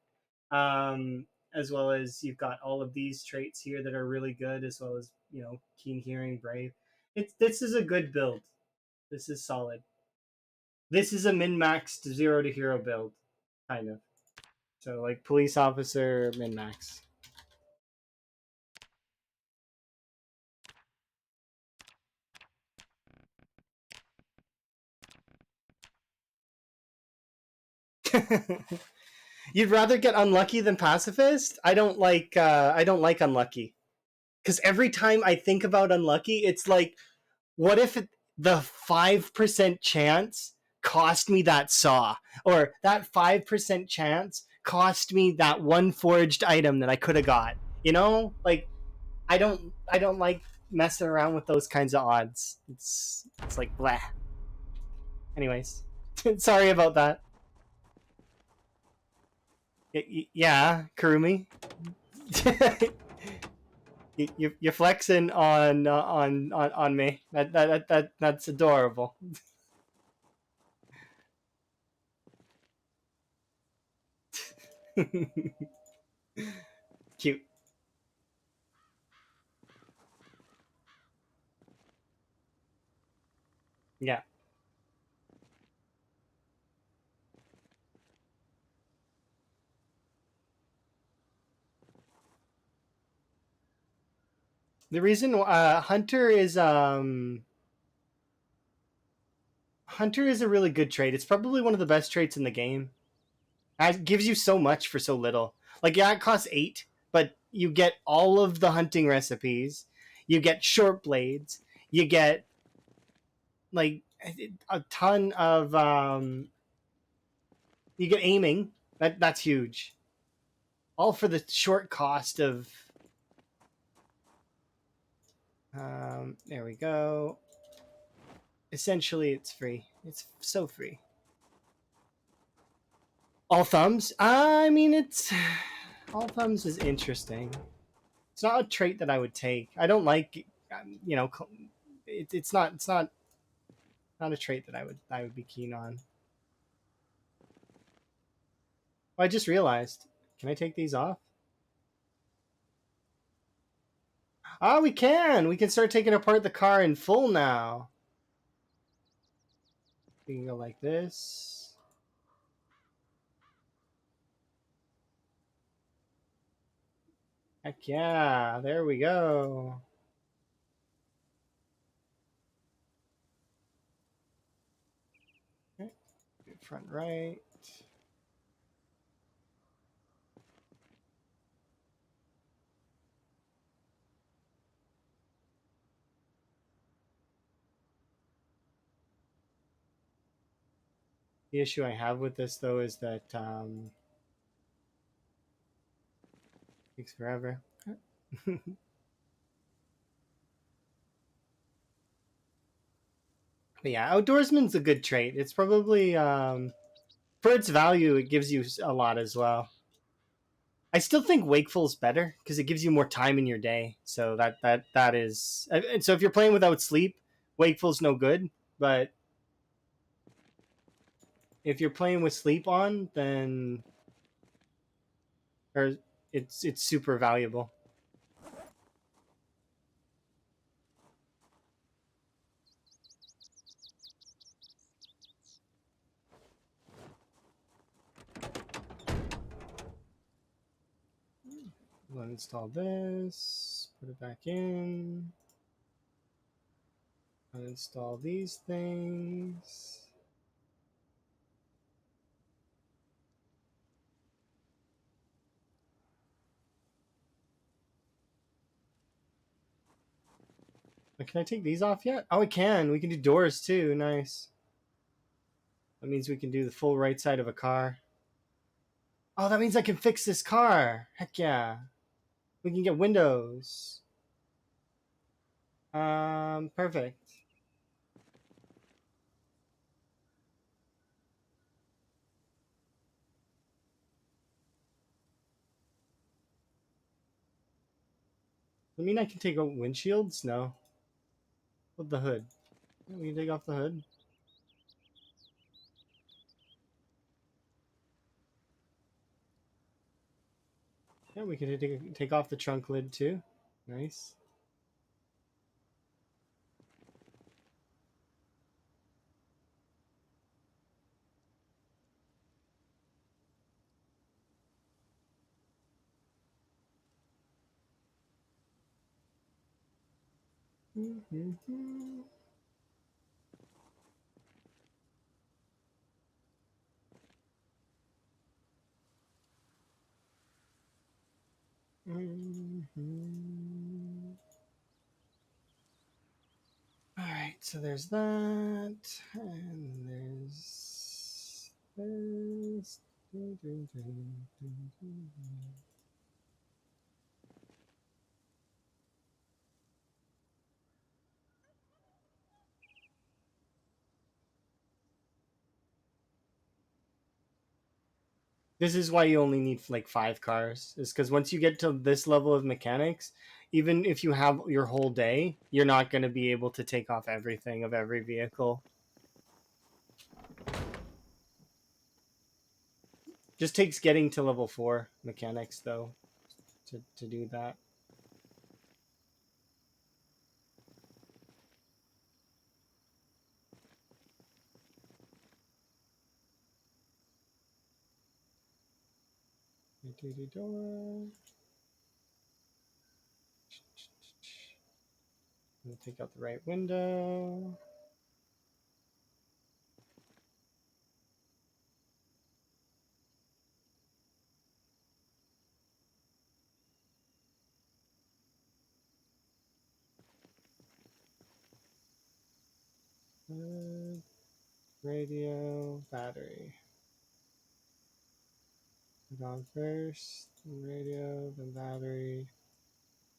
As well as you've got all of these traits here that are really good, as well as keen hearing, brave. This is a good build. This is solid. This is a min-maxed 0 to hero build, kind of. So like police officer min-max. You'd rather get unlucky than pacifist? I don't like unlucky. Because every time I think about unlucky, it's like, what if the 5% chance cost me that saw? Or that 5% chance cost me that one forged item that I could have got? You know? Like, I don't like messing around with those kinds of odds. It's like blah. Anyways, sorry about that. Yeah, Kurumi. You're flexing on me. That's adorable. Cute. Yeah. The reason Hunter is a really good trait. It's probably one of the best traits in the game. It gives you so much for so little. Like, yeah, it costs 8, but you get all of the hunting recipes. You get short blades. You get like a ton of you get aiming. That's huge. All for the short cost of there we go. Essentially it's free. It's so free. All thumbs? I mean, it's all thumbs is interesting. It's not a trait that I would take. I don't like, you know, it's not a trait that I would be keen on. Oh, I just realized. Can I take these off? Ah, we can. We can start taking apart the car in full now. We can go like this. Heck yeah! There we go. Okay. Front right. The issue I have with this though is that it takes forever. But yeah, outdoorsman's a good trait. It's probably for its value, it gives you a lot as well. I still think wakeful's better because it gives you more time in your day. So that is. And so if you're playing without sleep, wakeful's no good. But if you're playing with sleep on, then or it's super valuable. We'll install this, put it back in, uninstall these things. Can I take these off yet? Oh, we can. We can do doors too. Nice. That means we can do the full right side of a car. Oh, that means I can fix this car. Heck yeah. We can get windows. Perfect. I mean, I can take out windshields? No. With the hood. Yeah, we can take off the hood. Yeah, we can take off the trunk lid too. Nice. Mm-hmm. Mhm. All right, so there's that, and there's this. This is why you only need like 5 cars, is because once you get to this level of mechanics, even if you have your whole day, you're not going to be able to take off everything of every vehicle. Just takes getting to level 4 mechanics though to do that. We'll take out the right window. Radio, battery. Put on first, then radio, then battery,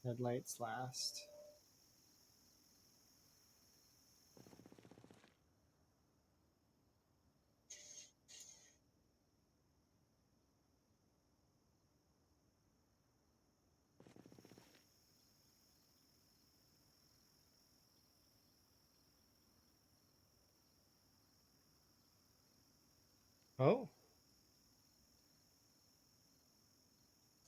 headlights last. Oh.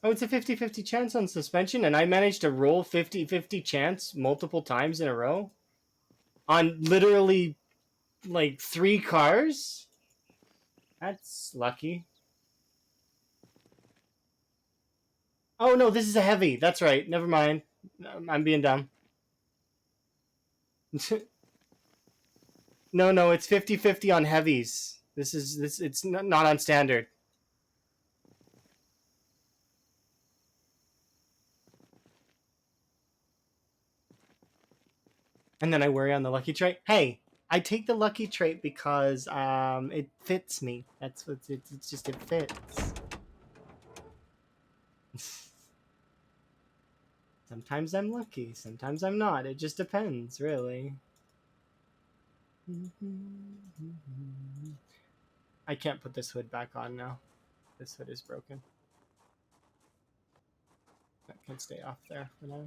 Oh, it's a 50-50 chance on suspension, and I managed to roll 50-50 chance multiple times in a row on literally like 3 cars. That's lucky. Oh no, this is a heavy. That's right. Never mind. I'm being dumb. No, it's 50-50 on heavies. This it's not on standard. And then I worry on the lucky trait. Hey, I take the lucky trait because it fits me. That's what it's just it fits. Sometimes I'm lucky, sometimes I'm not. It just depends, really. I can't put this hood back on now. This hood is broken. That can stay off there for now.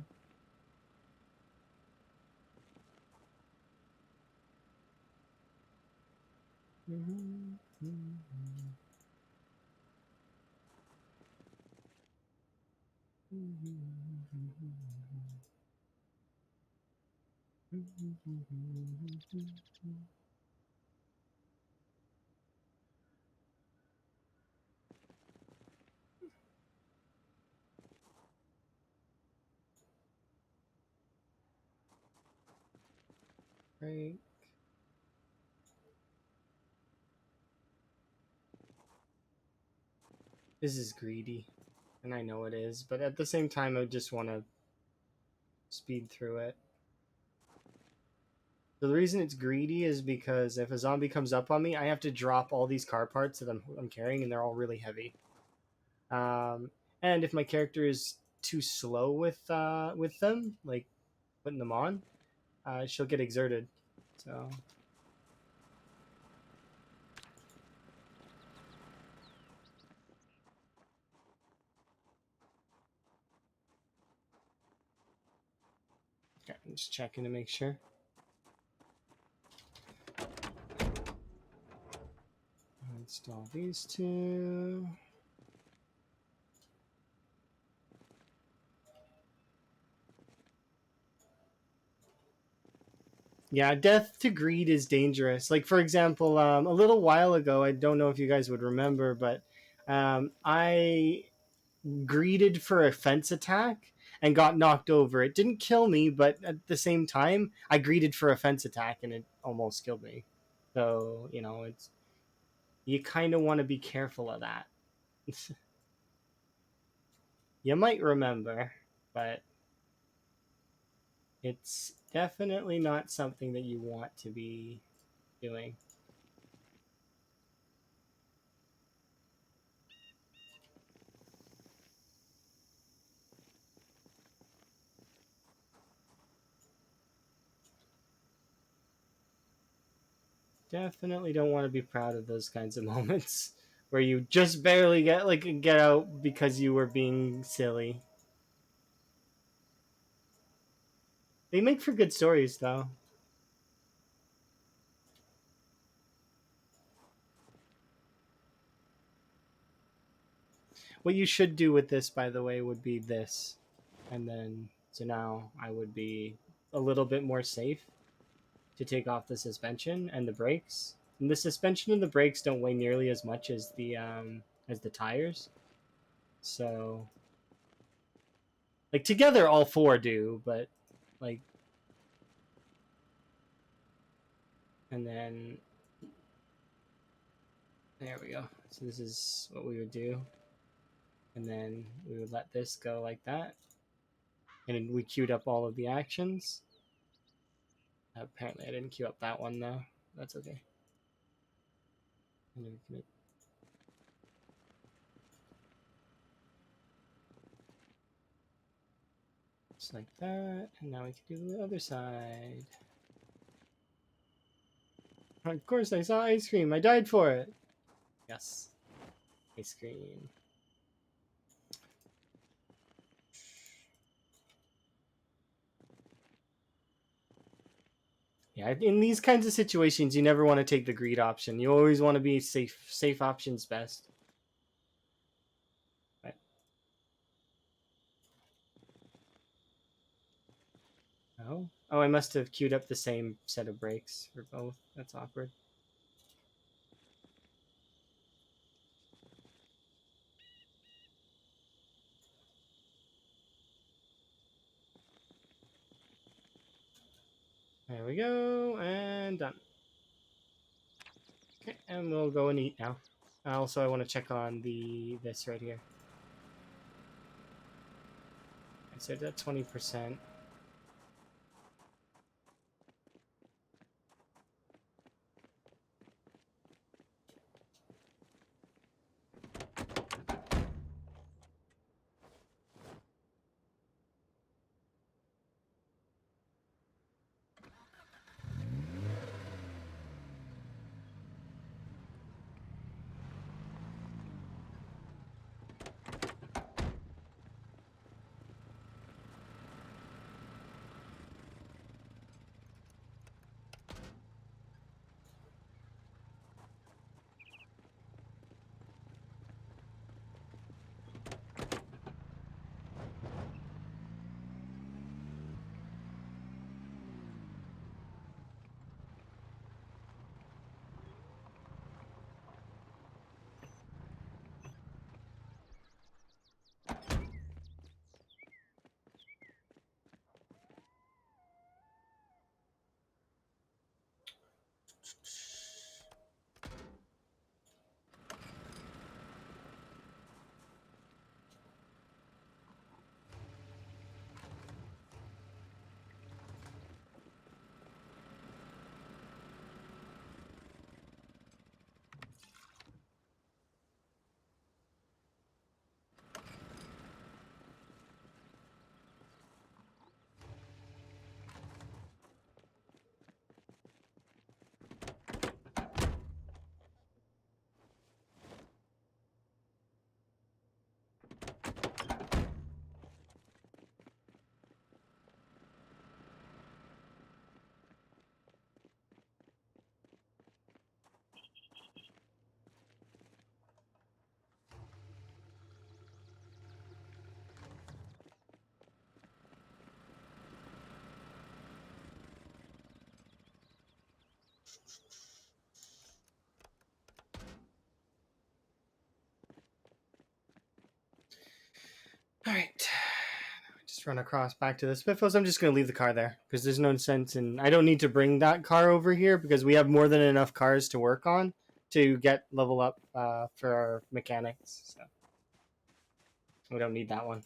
Right. This is greedy, and I know it is, but at the same time, I just want to speed through it. So the reason it's greedy is because if a zombie comes up on me, I have to drop all these car parts that I'm carrying, and they're all really heavy. And if my character is too slow with them, like putting them on, she'll get exerted. So okay, I'm just checking to make sure. Install these two. Yeah, death to greed is dangerous. Like for example, a little while ago, I don't know if you guys would remember, but I greeted for a fence attack and got knocked over. It didn't kill me, but at the same time, I greeted for a fence attack and it almost killed me. So it's you kind of want to be careful of that. You might remember, but it's definitely not something that you want to be doing. Definitely don't want to be proud of those kinds of moments where you just barely get out because you were being silly. They make for good stories though. What you should do with this, by the way, would be this. And then, so now I would be a little bit more safe to take off the suspension and the brakes. And the suspension and the brakes don't weigh nearly as much as the tires. So like together all four do, but like, and then there we go. So this is what we would do. And then we would let this go like that. And we queued up all of the actions. Apparently I didn't queue up that one though. That's okay. And then we can just like that. And now we can do the other side. Of course I saw ice cream. I died for it. Yes. Ice cream. Yeah, in these kinds of situations, you never want to take the greed option. You always want to be safe. Safe options best. Right. Oh, oh, I must have queued up the same set of brakes for both. That's awkward. There we go, and done. Okay, and we'll go and eat now. Also, I want to check on this right here. I said that 20%. All right. Just run across back to the Spiffos. I'm just going to leave the car there because there's no sense in. I don't need to bring that car over here because we have more than enough cars to work on to get level up for our mechanics. So We don't need that one.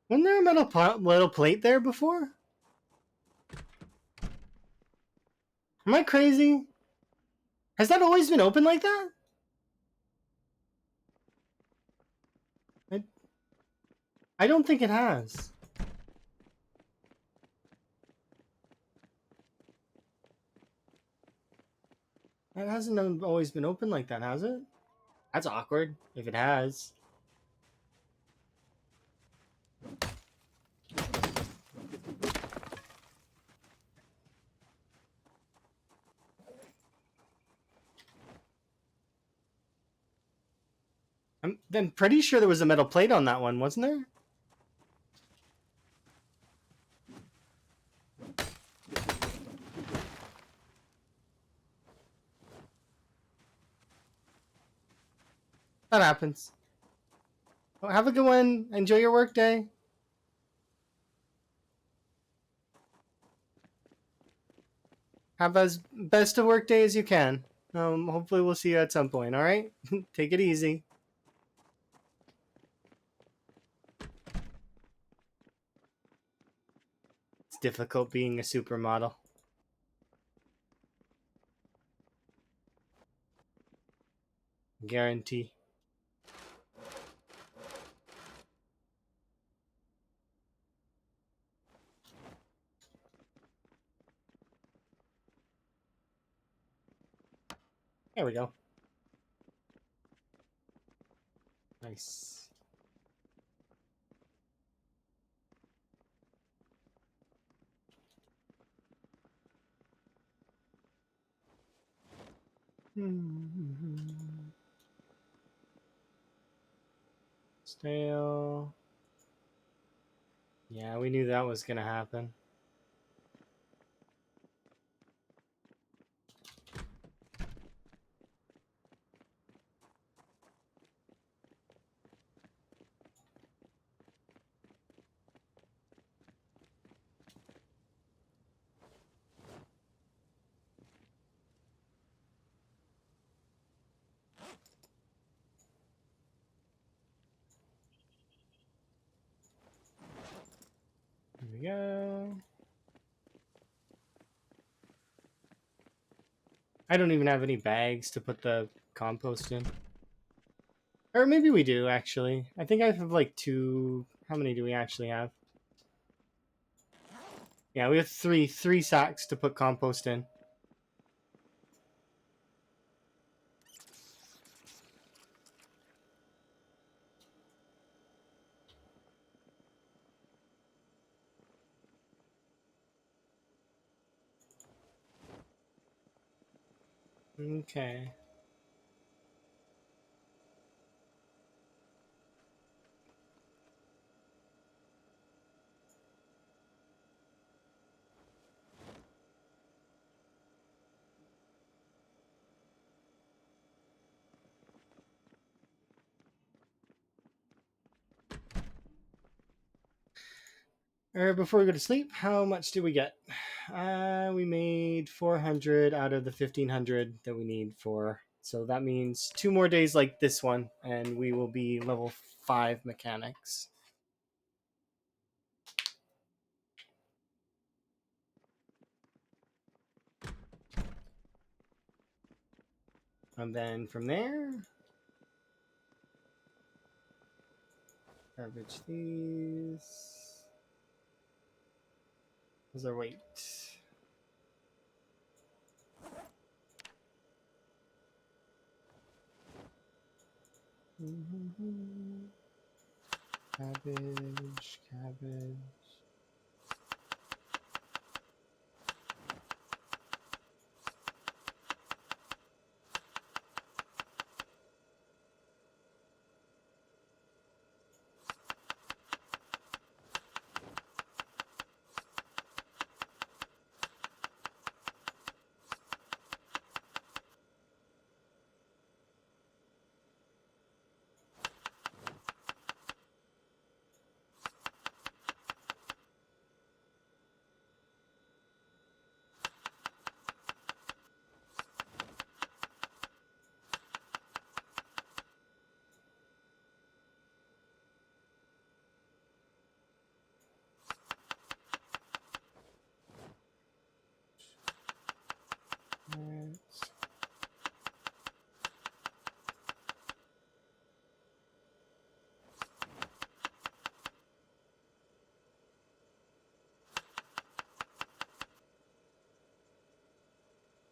Wasn't there a metal plate there before? Am I crazy? Has that always been open like that? I don't think it has. It hasn't always been open like that, has it? That's awkward, if it has. I'm pretty sure there was a metal plate on that one, wasn't there? That happens. Well, have a good one. Enjoy your work day. Have as best a work day as you can. Hopefully we'll see you at some point, alright? Take it easy. It's difficult being a supermodel. Guarantee. There we go. Nice. Stale. Yeah, we knew that was gonna happen. Here we go. I don't even have any bags to put the compost in. Or maybe we do, actually. I think I have like 2... How many do we actually have? Yeah, we have three sacks to put compost in. Okay. Before we go to sleep, how much do we get? We made 400 out of the 1500 that we need for. So that means 2 more days like this one, and we will be level 5 mechanics. And then from there, garbage these. What's our weight? Cabbage, cabbage.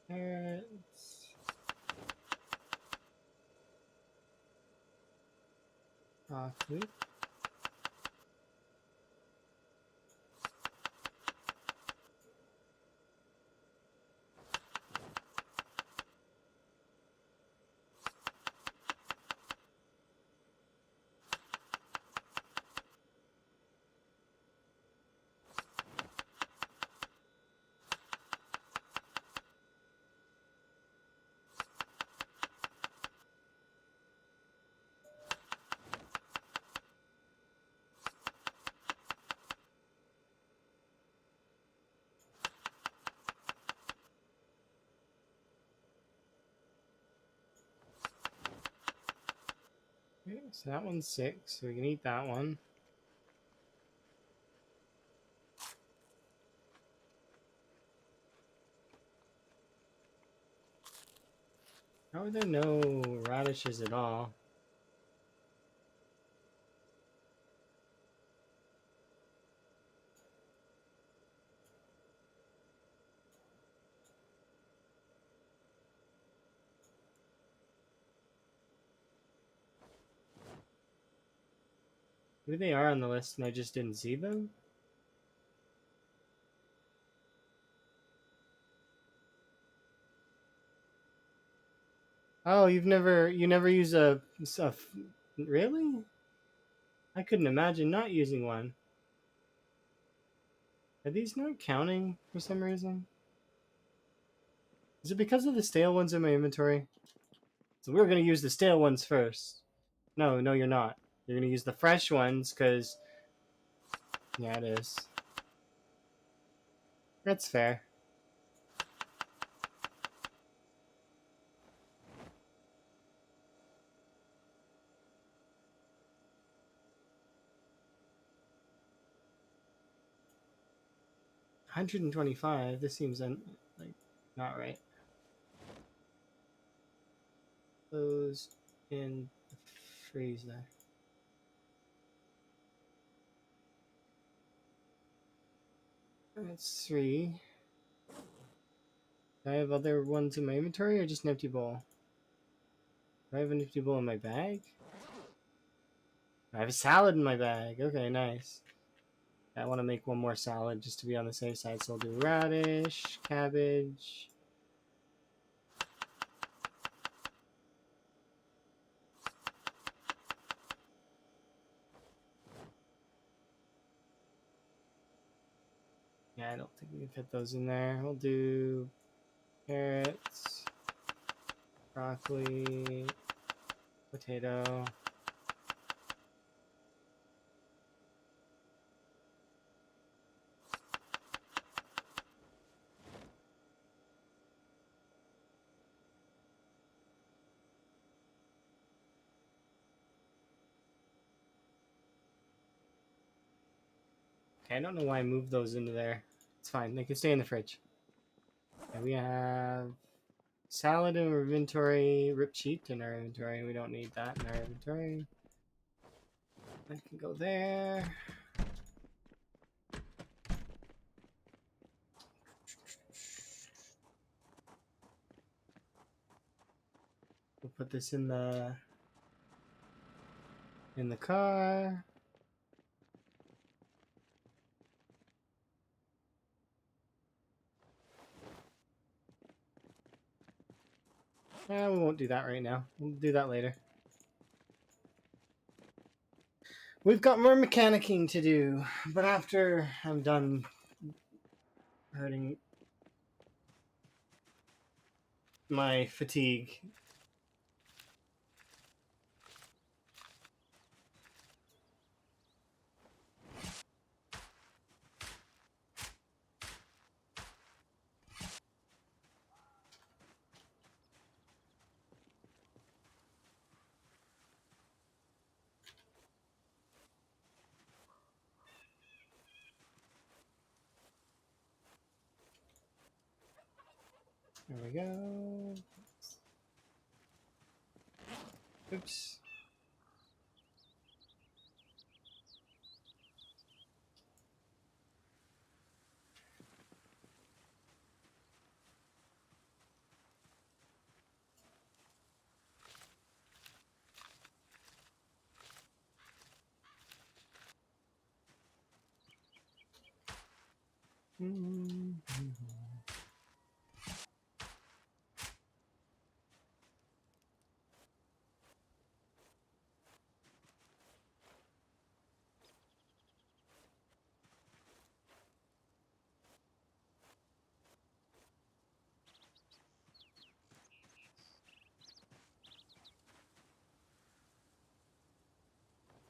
Carrots. Broccoli. Okay, so that one's 6, so we can eat that one. How are there no radishes at all? Maybe they are on the list and I just didn't see them? Oh, you never use really? I couldn't imagine not using one. Are these not counting for some reason? Is it because of the stale ones in my inventory? So we're gonna use the stale ones first. No, no, you're not. You're gonna use the fresh ones because, yeah, it is. That's fair. $125. This seems like not right. Those in the freezer. That's 3. Do I have other ones in my inventory or just an empty bowl? Do I have an empty bowl in my bag? I have a salad in my bag. Okay, nice. I want to make one more salad just to be on the safe side, so I'll do radish, cabbage. Yeah, I don't think we can fit those in there. We'll do carrots, broccoli, potato. Okay, I don't know why I moved those into there. It's fine. They can stay in the fridge. And we have salad in our inventory, rip sheet in our inventory. We don't need that in our inventory. That can go there. We'll put this in the car. We won't do that right now. We'll do that later. We've got more mechanicking to do, but after I'm done hurting my fatigue. There we go. Oops.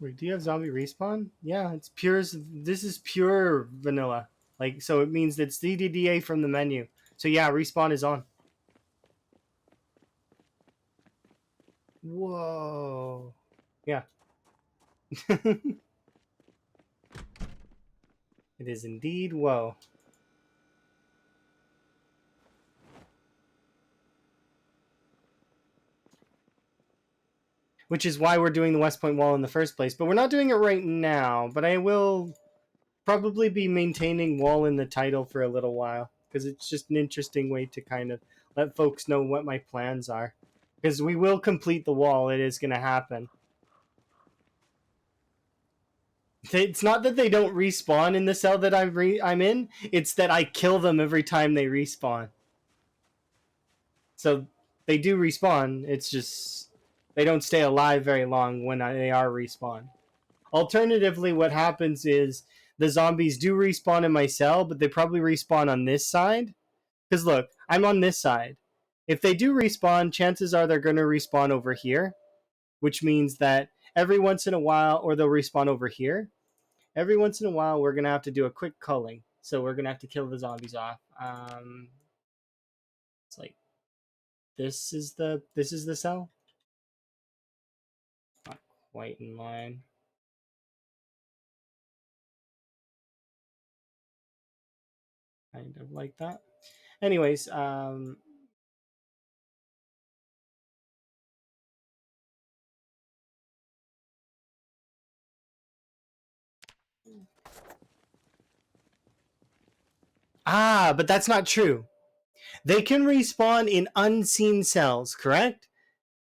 Wait, do you have zombie respawn? Yeah, it's pure. This is pure vanilla. Like, so it means it's CDDA from the menu. So yeah, respawn is on. Whoa. Yeah. It is indeed whoa. Which is why we're doing the West Point wall in the first place. But we're not doing it right now. But I will probably be maintaining wall in the title for a little while. Because it's just an interesting way to kind of let folks know what my plans are. Because we will complete the wall. It is going to happen. It's not that they don't respawn in the cell that I'm in. It's that I kill them every time they respawn. So they do respawn. It's just they don't stay alive very long when they are respawn. Alternatively, what happens is the zombies do respawn in my cell, but they probably respawn on this side. Because look, I'm on this side. If they do respawn, chances are they're going to respawn over here, which means that every once in a while, or they'll respawn over here. Every once in a while, we're going to have to do a quick culling. So we're going to have to kill the zombies off. It's like, this is the cell? Not quite in line. Kind of like that. Anyways, but that's not true. They can respawn in unseen cells, correct?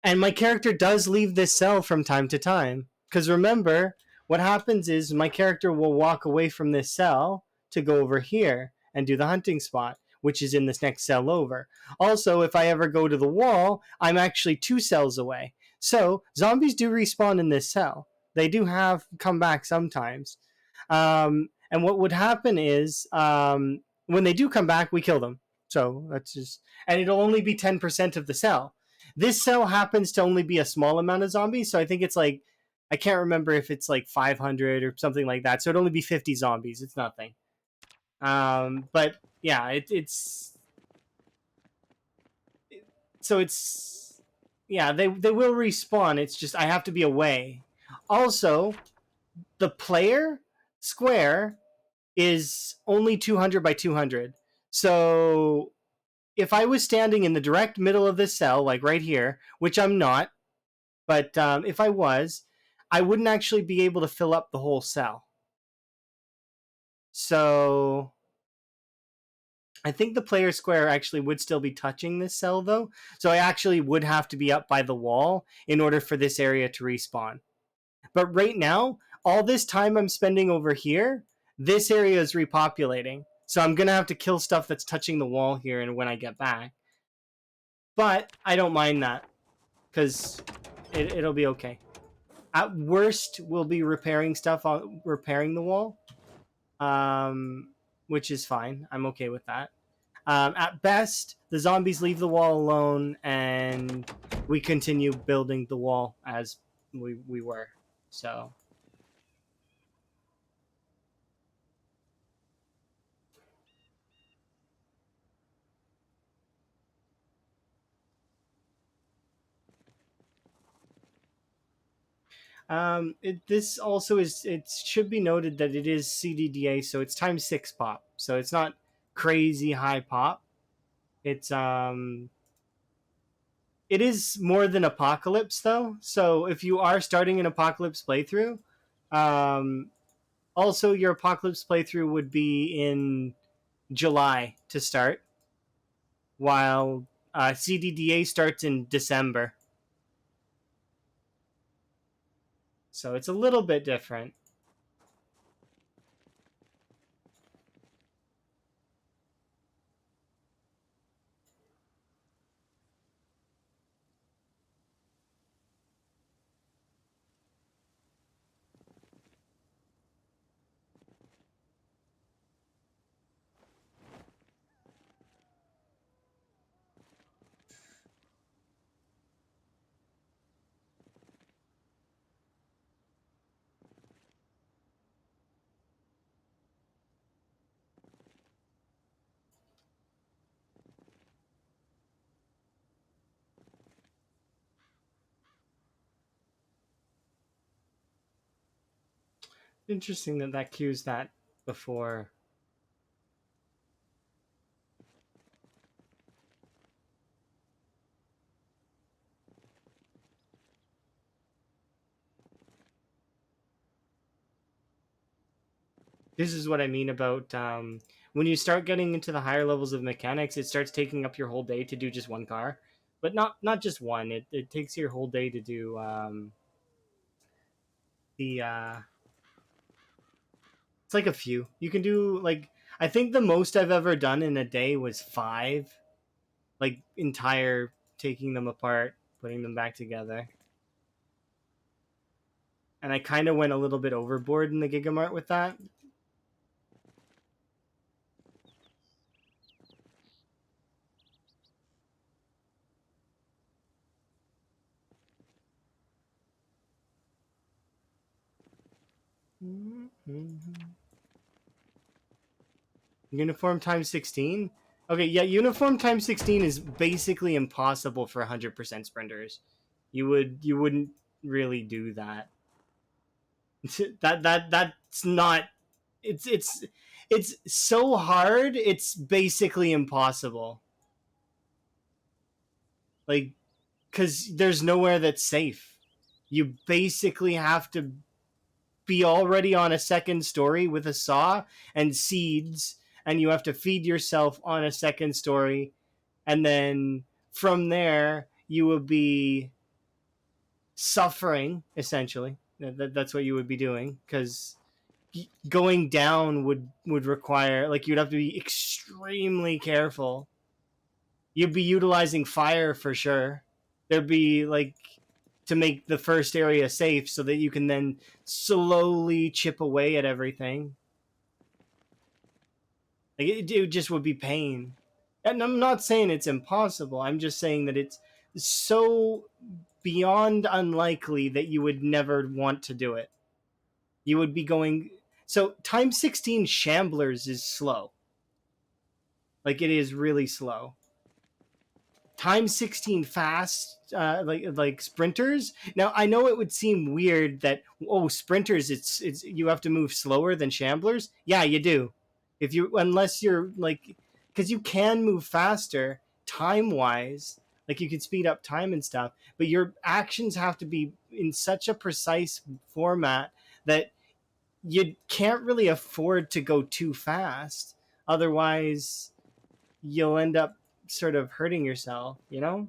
And my character does leave this cell from time to time. Because remember, what happens is my character will walk away from this cell to go over here and do the hunting spot, which is in this next cell over. Also, if I ever go to the wall, I'm actually 2 cells away. So, zombies do respawn in this cell. They do have come back sometimes. And what would happen is, when they do come back, we kill them. So, that's just... And it'll only be 10% of the cell. This cell happens to only be a small amount of zombies, so I think it's like, I can't remember if it's like 500 or something like that. So it'd only be 50 zombies. It's nothing. But yeah, so it's yeah, they will respawn. It's just I have to be away. Also, the player square is only 200 by 200. So if I was standing in the direct middle of this cell, like right here, which I'm not, but if I was, I wouldn't actually be able to fill up the whole cell. So I think the player square actually would still be touching this cell, though. So I actually would have to be up by the wall in order for this area to respawn. But right now, all this time I'm spending over here, this area is repopulating. So I'm going to have to kill stuff that's touching the wall here and when I get back. but I don't mind that because it'll be okay. At worst, we'll be repairing stuff on repairing the wall, um, which is fine. I'm okay with that. At best, the zombies leave the wall alone, and we continue building the wall as we were. So this also is. It should be noted that it is CDDA, so it's times six pop. So it's not crazy high pop. It's it is more than Apocalypse though. So if you are starting an Apocalypse playthrough, um, also your Apocalypse playthrough would be in July to start, while CDDA starts in December. So it's a little bit different. Interesting that that cues that before. This is what I mean about when you start getting into the higher levels of mechanics, it starts taking up your whole day to do just one car, but not just one. It takes your whole day to do the it's like a few. You can do like I think the most I've ever done in a day was five, like entire taking them apart, putting them back together. And I kind of went a little bit overboard in the Gigamart with that. Uniform times 16. Okay, yeah, uniform times 16 is basically impossible for 100% sprinters. You wouldn't really do that. That's not it's so hard, it's basically impossible. Like cuz there's nowhere that's safe. You basically have to be already on a second story with a saw and seeds, and you have to feed yourself on a second story, and then from there you will be suffering essentially. That's what you would be doing because going down would require like you'd have to be extremely careful. You'd be utilizing fire for sure. There'd be like to make the first area safe so that you can then slowly chip away at everything. Like it just would be pain. And I'm not saying it's impossible. I'm just saying that it's so beyond unlikely that you would never want to do it. You would be going so time 16 shamblers is slow. Like it is really slow. Time 16 fast like sprinters. Now I know it would seem weird that oh sprinters it's you have to move slower than shamblers. Yeah, you do. If you unless you're like cuz you can move faster time wise, like you can speed up time and stuff, but your actions have to be in such a precise format that you can't really afford to go too fast. Otherwise, you'll end up sort of hurting yourself, you know?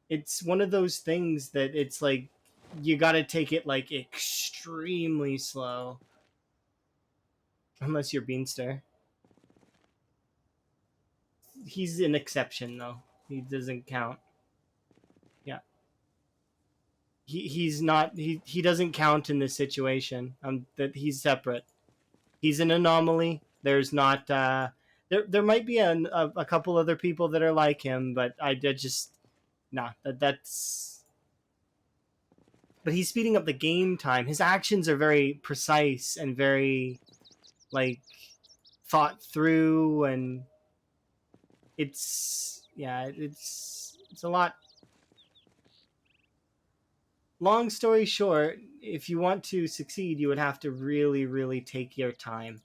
It's one of those things that it's like you got to take it like extremely slow unless you're Beanster. he's an exception though. He doesn't count. Yeah, he's not he doesn't count in this situation. That he's separate. He's an anomaly. There's not there might be a couple other people that are like him, but I just nah that's. But he's speeding up the game time. His actions are very precise and very like thought through, and it's a lot. Long story short, if you want to succeed, you would have to really, really take your time.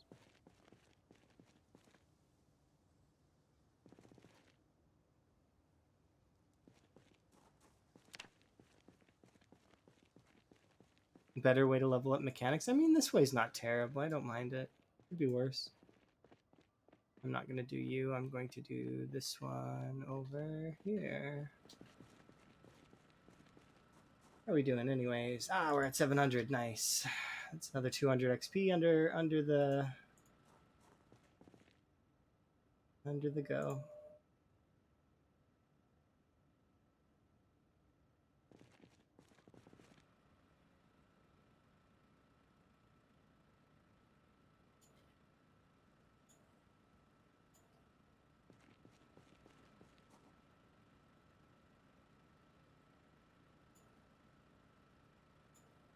Better way to level up mechanics. I mean, this way's not terrible. I don't mind it. Could be worse. I'm not going to do you. I'm going to do this one over here. How are we doing anyways? We're at 700. Nice. That's another 200 XP under the go.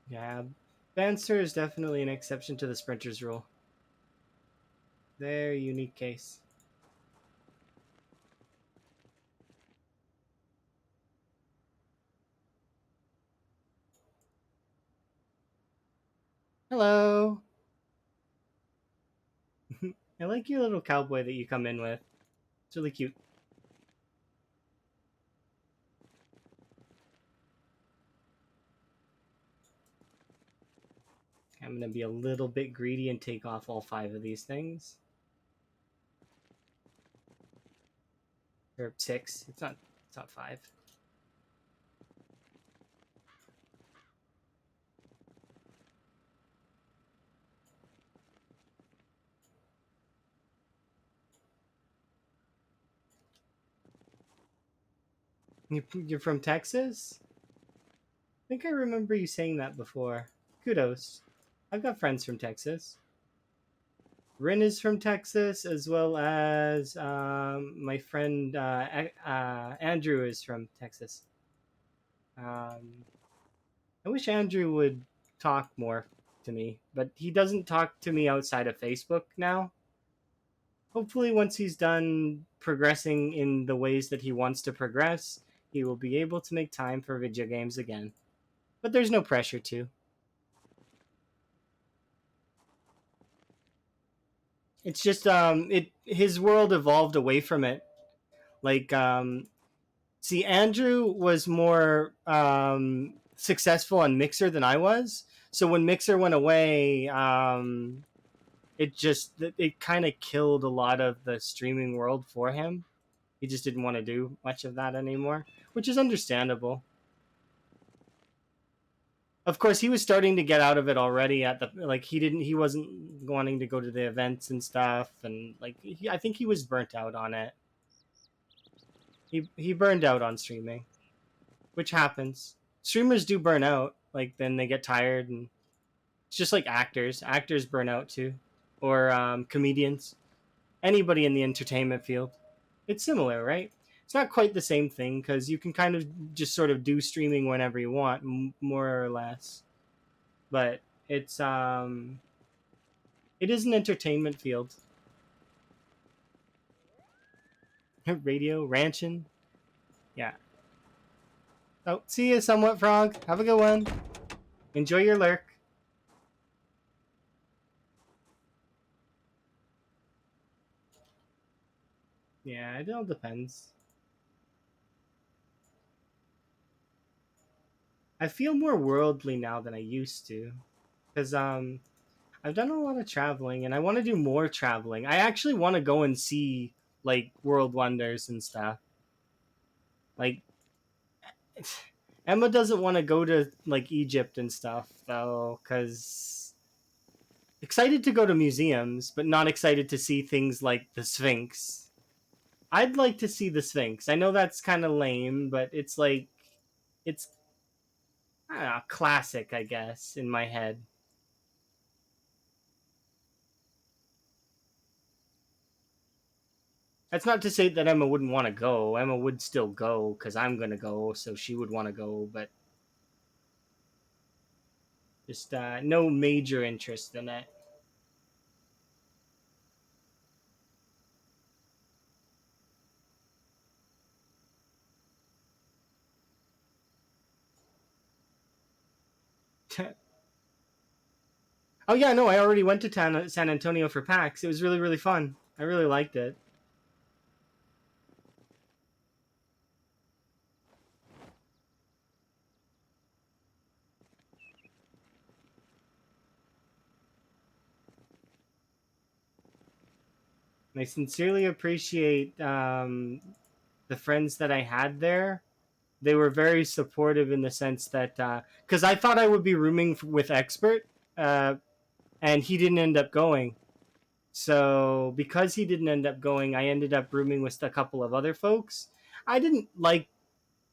Yeah, Banster is definitely an exception to the sprinters rule. Very unique case. Hello. I like your little cowboy that you come in with. It's really cute. I'm gonna be a little bit greedy and take off all 5 of these things. Or 6. It's not 5. You're from Texas? I think I remember you saying that before. Kudos. I've got friends from Texas. Rin is from Texas, as well as my friend Andrew is from Texas. I wish Andrew would talk more to me, but he doesn't talk to me outside of Facebook now. Hopefully, once he's done progressing in the ways that he wants to progress, he will be able to make time for video games again. But there's no pressure to. It's just his world evolved away from it. Like see, Andrew was more successful on Mixer than I was. So when Mixer went away, it kind of killed a lot of the streaming world for him. He just didn't want to do much of that anymore, which is understandable. Of course, he was starting to get out of it already. He wasn't wanting to go to the events and stuff, and I think he was burnt out on it. He burned out on streaming, which happens. Streamers do burn out. Like then they get tired, and it's just like actors. Actors burn out too, or comedians. Anybody in the entertainment field. It's similar, right? It's not quite the same thing because you can kind of just sort of do streaming whenever you want, more or less. But it is an entertainment field. Radio, ranching, yeah. Oh, see you, somewhat frog. Have a good one. Enjoy your lurk. Yeah, it all depends. I feel more worldly now than I used to, because I've done a lot of traveling, and I want to do more traveling. I actually want to go and see like world wonders and stuff. Like Emma doesn't want to go to like Egypt and stuff though, because excited to go to museums, but not excited to see things like the Sphinx. I'd like to see the Sphinx. I know that's kind of lame, but it's like it's I don't know, classic, I guess, in my head. That's not to say that Emma wouldn't want to go. Emma would still go because I'm gonna go, so she would want to go, but just no major interest in it. Oh yeah, no, I already went to San Antonio for PAX. It was really really fun. I really liked it. And I sincerely appreciate the friends that I had there. They were very supportive in the sense that because I thought I would be rooming with Expert, uh, and he didn't end up going. So because he didn't end up going, I ended up rooming with a couple of other folks. I didn't like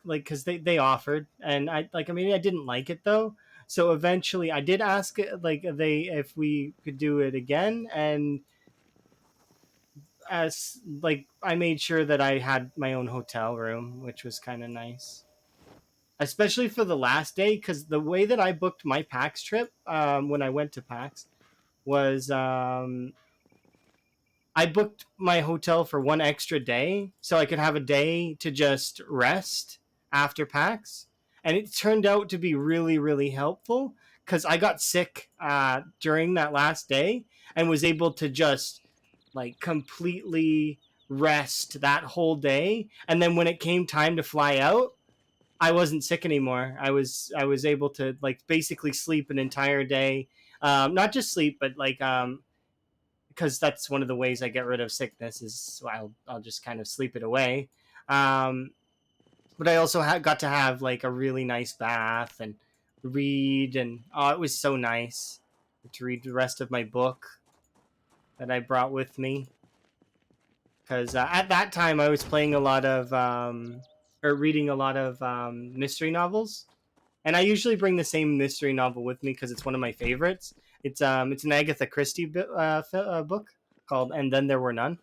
because they offered, and I mean I didn't like it though. So eventually, I did ask like they if we could do it again, and as like I made sure that I had my own hotel room, which was kind of nice, especially for the last day because the way that I booked my PAX trip when I went to PAX was I booked my hotel for one extra day so I could have a day to just rest after PAX. And it turned out to be really, really helpful because I got sick during that last day and was able to just like completely rest that whole day. And then when it came time to fly out, I wasn't sick anymore. I was able to like basically sleep an entire day. Not just sleep, but like because that's one of the ways I get rid of sickness is I'll just kind of sleep it away. Um, but I also got to have like a really nice bath and read, and oh, it was so nice to read the rest of my book that I brought with me. Because at that time I was playing a lot of or reading a lot of mystery novels, and I usually bring the same mystery novel with me because it's one of my favorites. It's an Agatha Christie book called "And Then There Were None."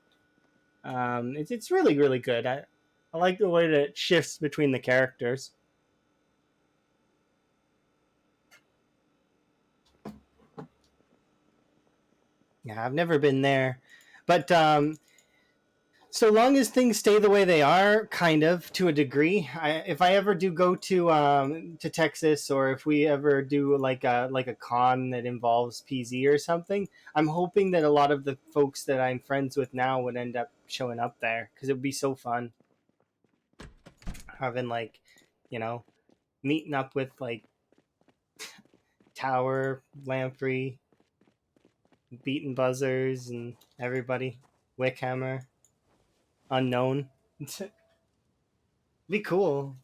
It's really really good. I like the way that it shifts between the characters. Yeah, I've never been there, but so long as things stay the way they are, kind of to a degree. If I ever do go to Texas, or if we ever do like a con that involves PZ or something, I'm hoping that a lot of the folks that I'm friends with now would end up showing up there because it would be so fun having like, you know, meeting up with like Tower, Lamprey, Beaten Buzzers, and everybody, Wickhammer, Unknown. Be cool.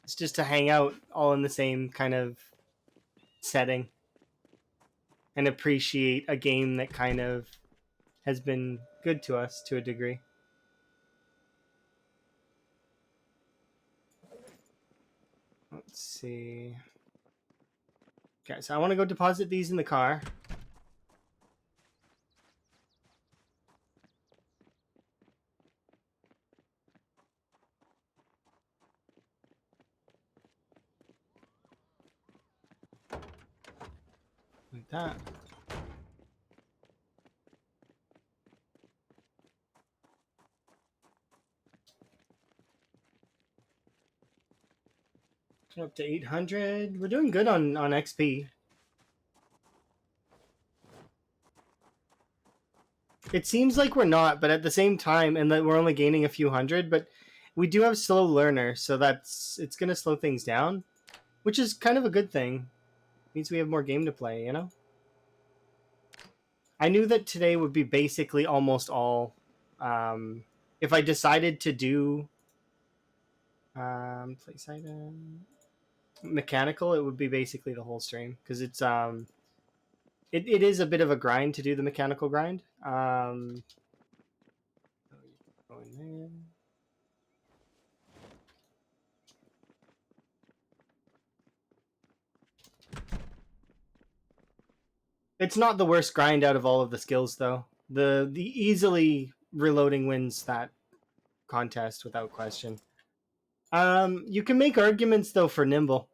It's just to hang out all in the same kind of setting and appreciate a game that kind of has been good to us to a degree. Let's see. Okay, so I want to go deposit these in the car. Like that. Up to 800. We're doing good on XP. It seems like we're not, but at the same time, and that we're only gaining a few hundred, but we do have slow learner, so it's gonna slow things down, which is kind of a good thing. It means we have more game to play, you know? I knew that today would be basically almost all. If I decided to do place item mechanical, it would be basically the whole stream because it is a bit of a grind to do the mechanical grind. Go in there. It's not the worst grind out of all of the skills, though. The easily reloading wins that contest without question. You can make arguments though for nimble.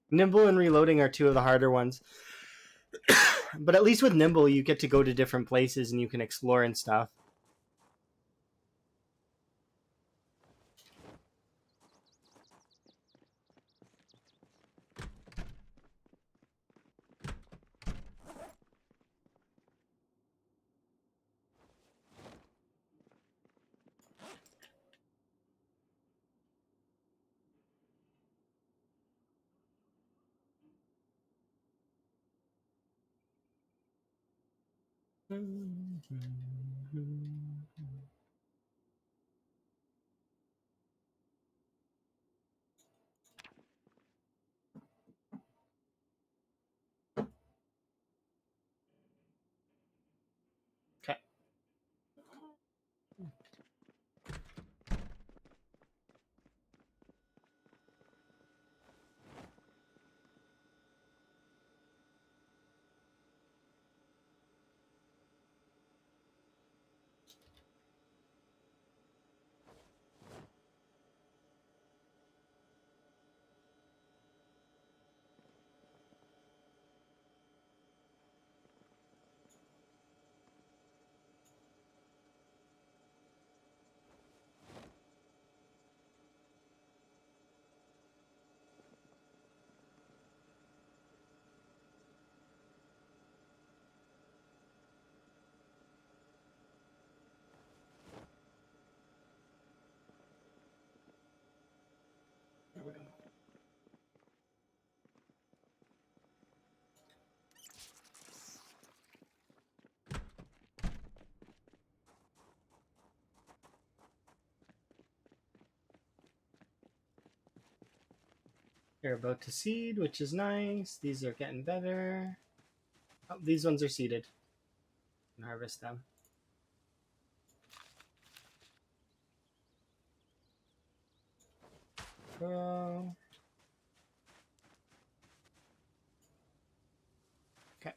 Nimble and reloading are two of the harder ones. But at least with nimble, you get to go to different places and you can explore and stuff. Okay. You're about to seed, which is nice. These are getting better. Oh, these ones are seeded. You can harvest them. Grow. Okay.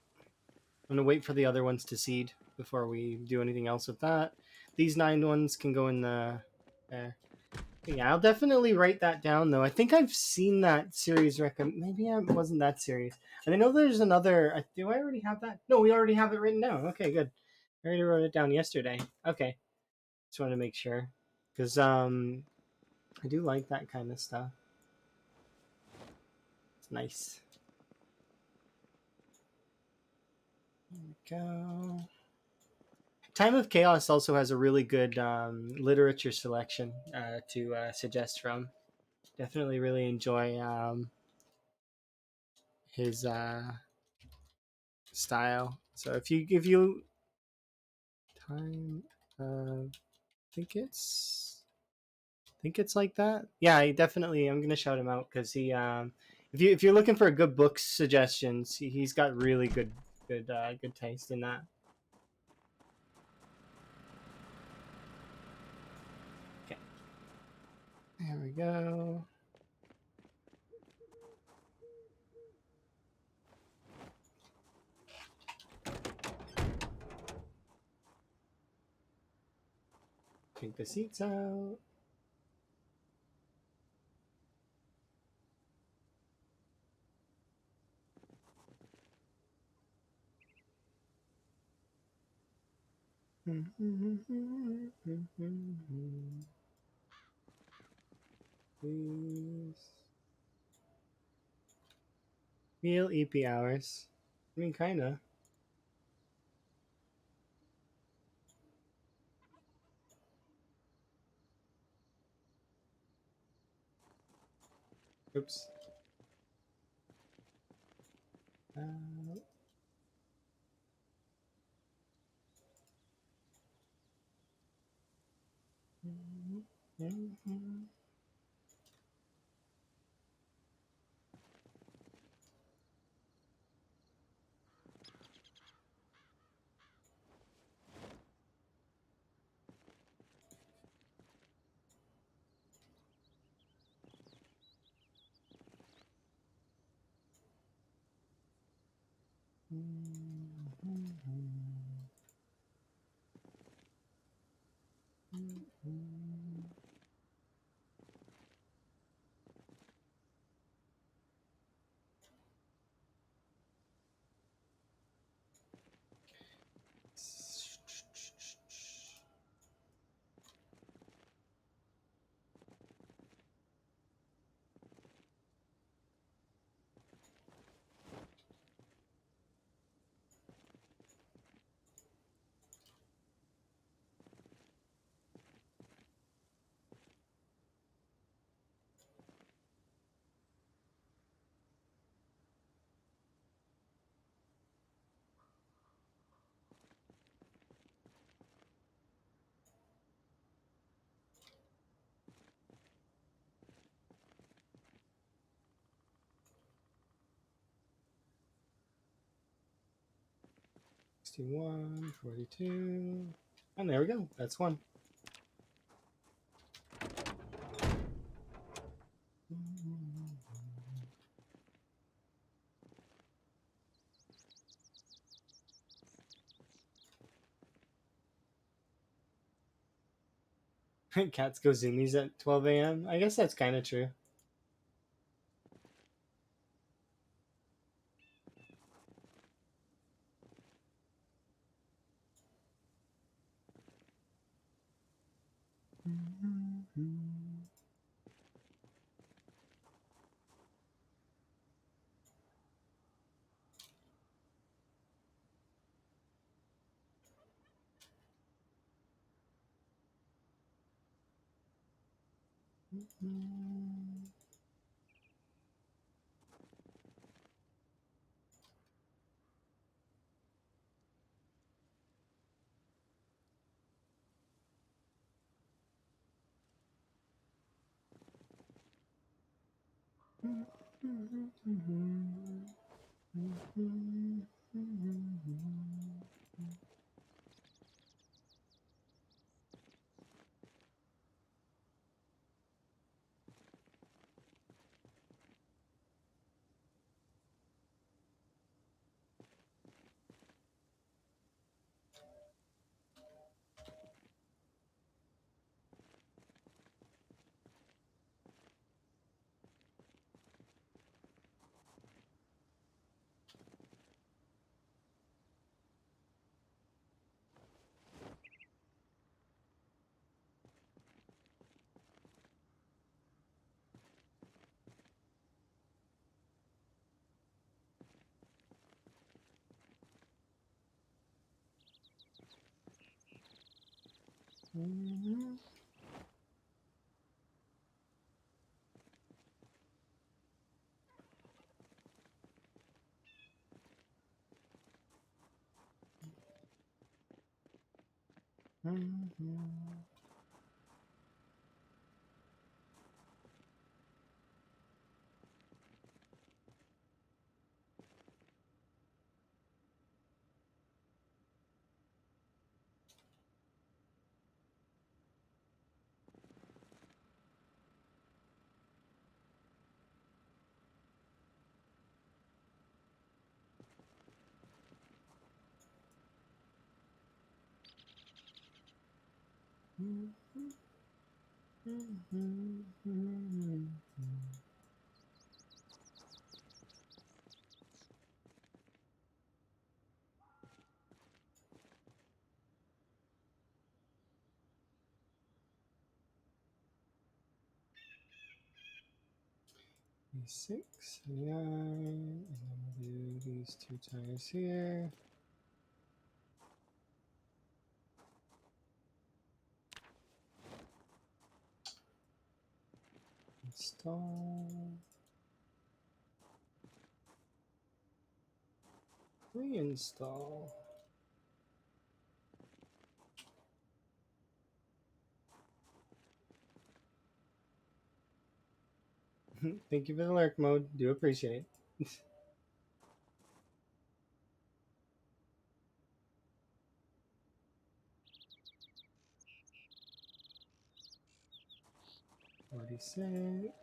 I'm gonna wait for the other ones to seed before we do anything else with that. These 9 ones can go in the there. Yeah, I'll definitely write that down though. I think I've seen that series maybe it wasn't that series. And I know there's another. Do I already have that? No, we already have it written down. Okay, good. I already wrote it down yesterday. Okay, just wanted to make sure because I do like that kind of stuff. It's nice. There we go. Time of Chaos also has a really good literature selection to suggest from. Definitely really enjoy his style. So if you time, think it's like that. Yeah, I definitely. I'm gonna shout him out because he if you're looking for good book suggestions, he's got really good taste in that. Okay, there we go. Take the seats out. Please. Real EP hours. I mean, kinda. Oops. Uh, 61, 42. And there we go. That's one. Cats go zoomies at 12 a.m. I guess that's kind of true. Mm-hmm. 6, 79, and then we'll do these 2 tires here. Install. Reinstall. Thank you for the lurk mode. Do appreciate it. 46.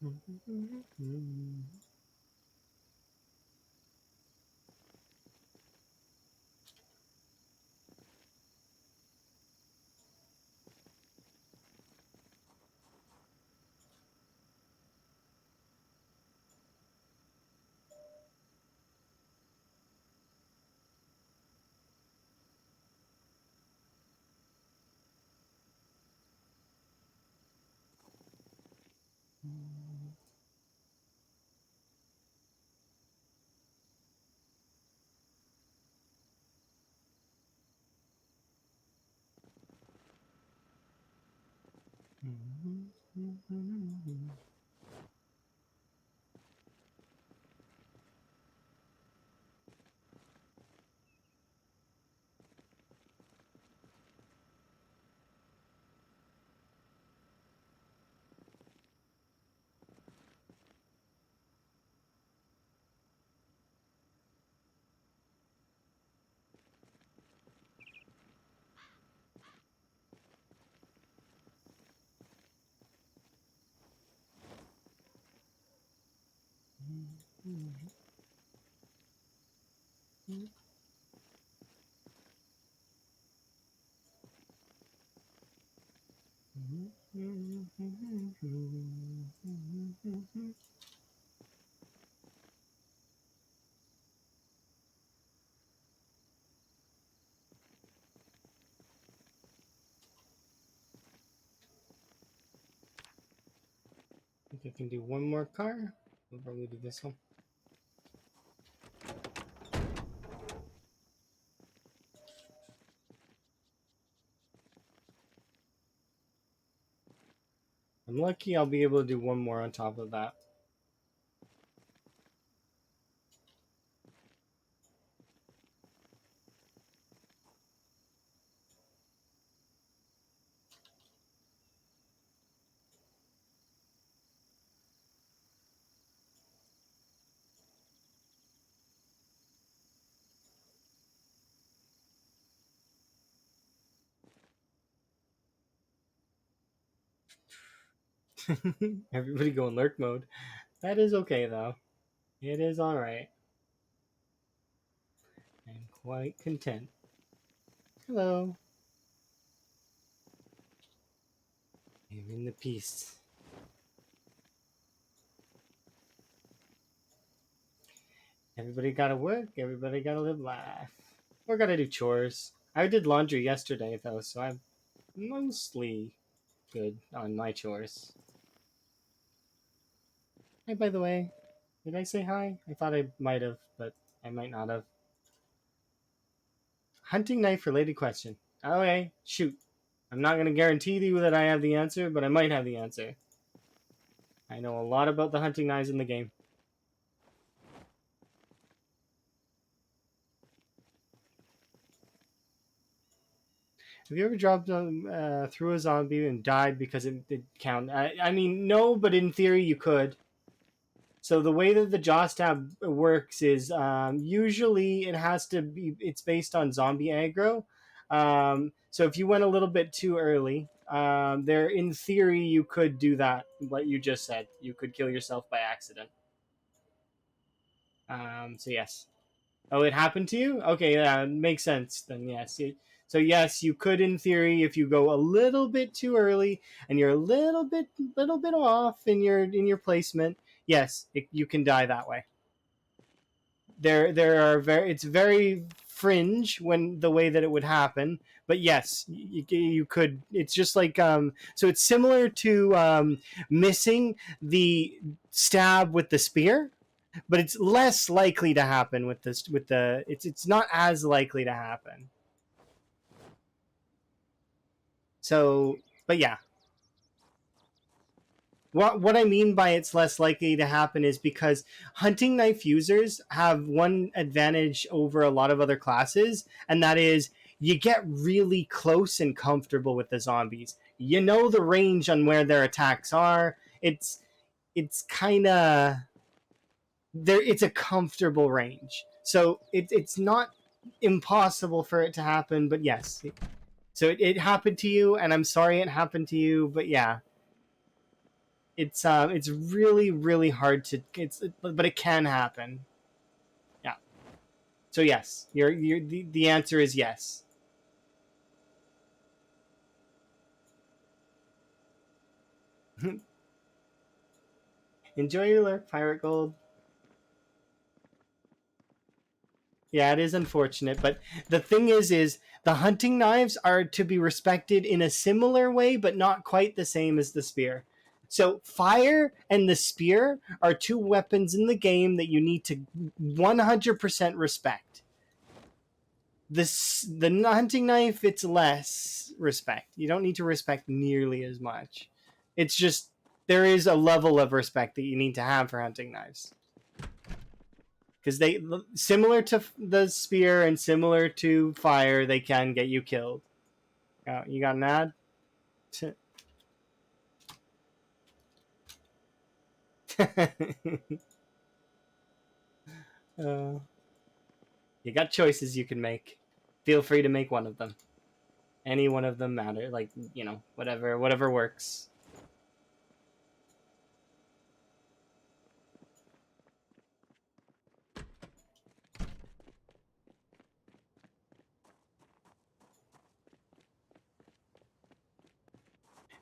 I think I can do one more car. We'll probably do this one. I'm lucky I'll be able to do one more on top of that. Everybody go in lurk mode. That is okay though. It is alright. I'm quite content. Hello. I'm in the peace. Everybody gotta work, everybody gotta live life. Or gotta do chores. I did laundry yesterday though, so I'm mostly good on my chores. Hey, by the way, did I say hi? I thought I might have, but I might not have. Hunting knife related question. Okay, shoot. I'm not going to guarantee you that I have the answer, but I might have the answer. I know a lot about the hunting knives in the game. Have you ever dropped through a zombie and died because it did count? I mean, no, but in theory you could. So the way that the jaw stab works is usually it has to be. It's based on zombie aggro. So if you went a little bit too early, there in theory you could do that. What you just said, you could kill yourself by accident. So yes. Oh, it happened to you? Okay, yeah, makes sense. Then yes. So yes, you could in theory if you go a little bit too early and you're a little bit off in your placement. Yes, you can die that way. There are it's very fringe when the way that it would happen, but yes, you could. It's just like so it's similar to missing the stab with the spear, but it's less likely to happen with this with the it's not as likely to happen. So, but yeah, what I mean by it's less likely to happen is because hunting knife users have one advantage over a lot of other classes, and that is you get really close and comfortable with the zombies. You know the range on where their attacks are. It's kind of there. It's a comfortable range, so it's not impossible for it to happen. But yes, so it happened to you, and I'm sorry it happened to you. But yeah, It's really really hard to but it can happen. Yeah. So yes, the answer is yes. Enjoy your lurk, Pirate Gold. Yeah, it is unfortunate, but the thing is the hunting knives are to be respected in a similar way, but not quite the same as the spear. So fire and the spear are two weapons in the game that you need to 100% respect. The hunting knife, it's less respect. You don't need to respect nearly as much. It's just there is a level of respect that you need to have for hunting knives, because they, similar to the spear and similar to fire, they can get you killed. You got an ad. uh, you got choices you can make. Feel free to make one of them. Any one of them matter. Like, whatever works.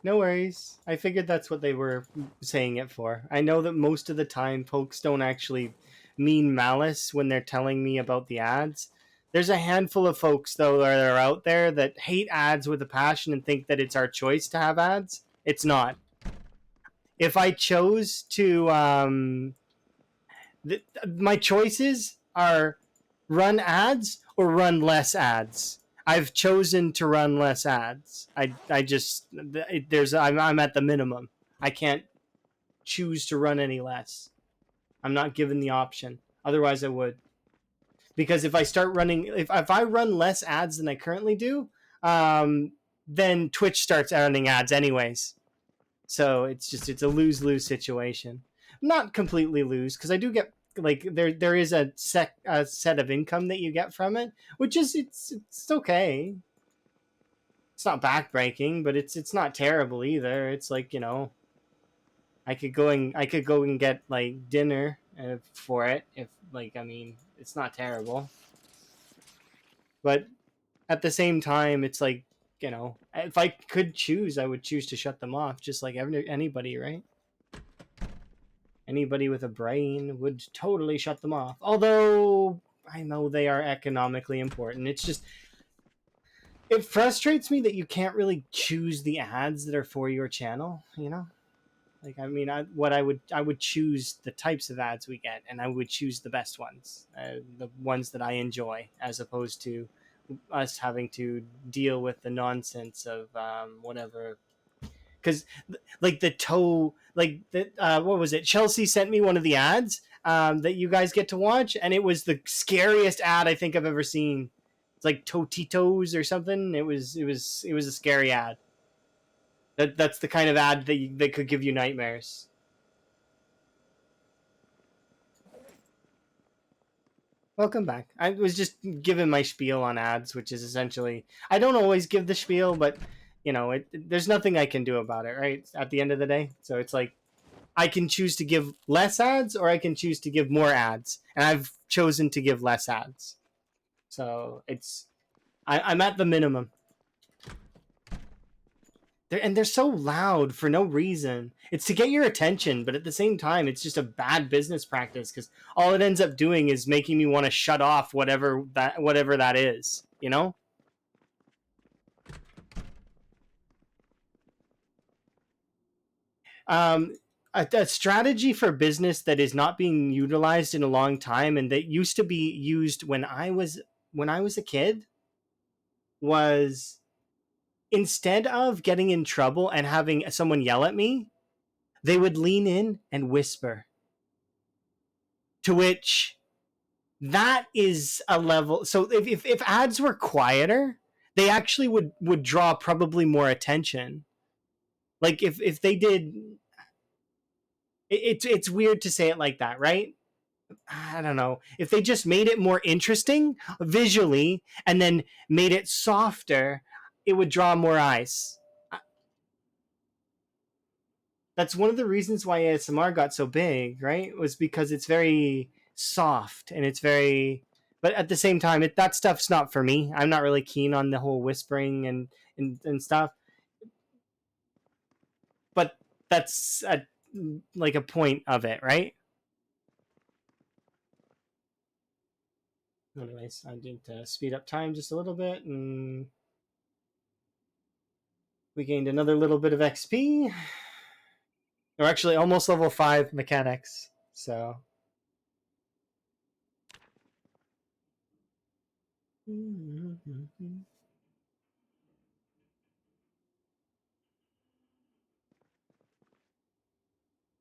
No worries. I figured that's what they were saying it for. I know that most of the time folks don't actually mean malice when they're telling me about the ads. There's a handful of folks, though, that are out there that hate ads with a passion and think that it's our choice to have ads. It's not. If I chose to, my choices are run ads or run less ads. I've chosen to run less ads. I just I'm at the minimum. I can't choose to run any less. I'm not given the option. Otherwise, I would. Because if I start running, if I run less ads than I currently do, then Twitch starts running ads anyways. So it's a lose lose situation. Not completely lose, because I do get, like, there is a set of income that you get from it, which is it's okay. It's not backbreaking, but it's not terrible either. It's like, I could go and get like dinner for it, if, like, I mean, it's not terrible. But at the same time, it's like, if I could choose, I would choose to shut them off, just like anybody, right? Anybody with a brain would totally shut them off. Although I know they are economically important. It's just, it frustrates me that you can't really choose the ads that are for your channel, Like, I mean, I would choose the types of ads we get, and I would choose the best ones, the ones that I enjoy, as opposed to us having to deal with the nonsense of whatever. Because, like, the toe, like, what was it? Chelsea sent me one of the ads that you guys get to watch, and it was the scariest ad I think I've ever seen. It's like Totitos or something. It was a scary ad. That's the kind of ad that could give you nightmares. Welcome back. I was just giving my spiel on ads, which is essentially, I don't always give the spiel, but there's nothing I can do about it, right? At the end of the day, so it's like, I can choose to give less ads or I can choose to give more ads, and I've chosen to give less ads. So I'm at the minimum. They're so loud for no reason. It's to get your attention, but at the same time, it's just a bad business practice, because all it ends up doing is making me want to shut off whatever that is. Um, a strategy for business that is not being utilized in a long time, and that used to be used when I was a kid, was, instead of getting in trouble and having someone yell at me, they would lean in and whisper. To which, that is a level. So if ads were quieter, they actually would draw probably more attention. Like, if they did, it's weird to say it like that, right? I don't know. If they just made it more interesting visually and then made it softer, it would draw more eyes. That's one of the reasons why ASMR got so big, right? Was because it's very soft and it's very, but at the same time, that stuff's not for me. I'm not really keen on the whole whispering and stuff. But that's like a point of it, right? Anyways, I need to speed up time just a little bit, and we gained another little bit of XP. Or actually, almost level 5 mechanics. So.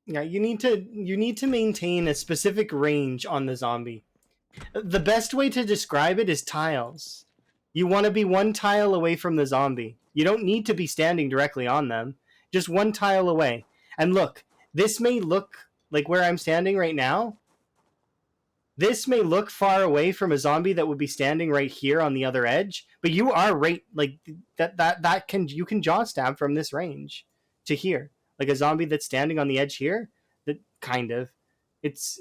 Yeah, you need to maintain a specific range on the zombie. The best way to describe it is tiles. You want to be one tile away from the zombie. You don't need to be standing directly on them. Just one tile away. And look, this may look like where I'm standing right now. This may look far away from a zombie that would be standing right here on the other edge, but you are right like that can you can jaw stab from this range to here. Like a zombie that's standing on the edge here, that kind of it's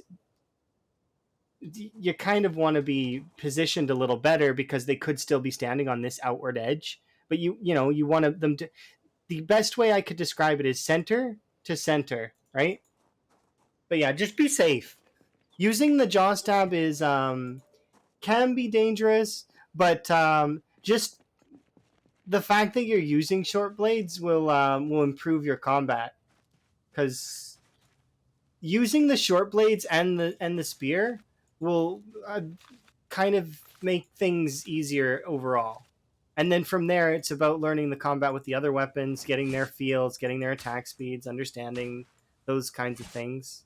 you kind of want to be positioned a little better because they could still be standing on this outward edge, but you want them to. The best way I could describe it is center to center, right? But yeah, just be safe. Using the jaw stab is can be dangerous, but just the fact that you're using short blades will improve your combat, because using the short blades and the spear will kind of make things easier overall. And then from there, it's about learning the combat with the other weapons, getting their fields, getting their attack speeds, understanding those kinds of things.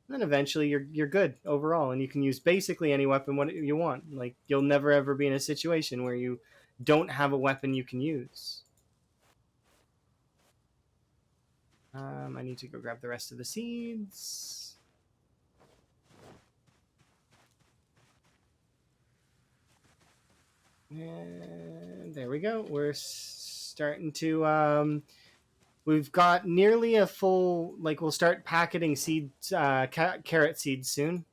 And then eventually you're good overall, and you can use basically any weapon what you want. Like you'll never ever be in a situation where you don't have a weapon you can use. I need to go grab the rest of the seeds. And there we go. We're starting to we've got nearly a full, like we'll start packeting seeds, carrot seeds soon.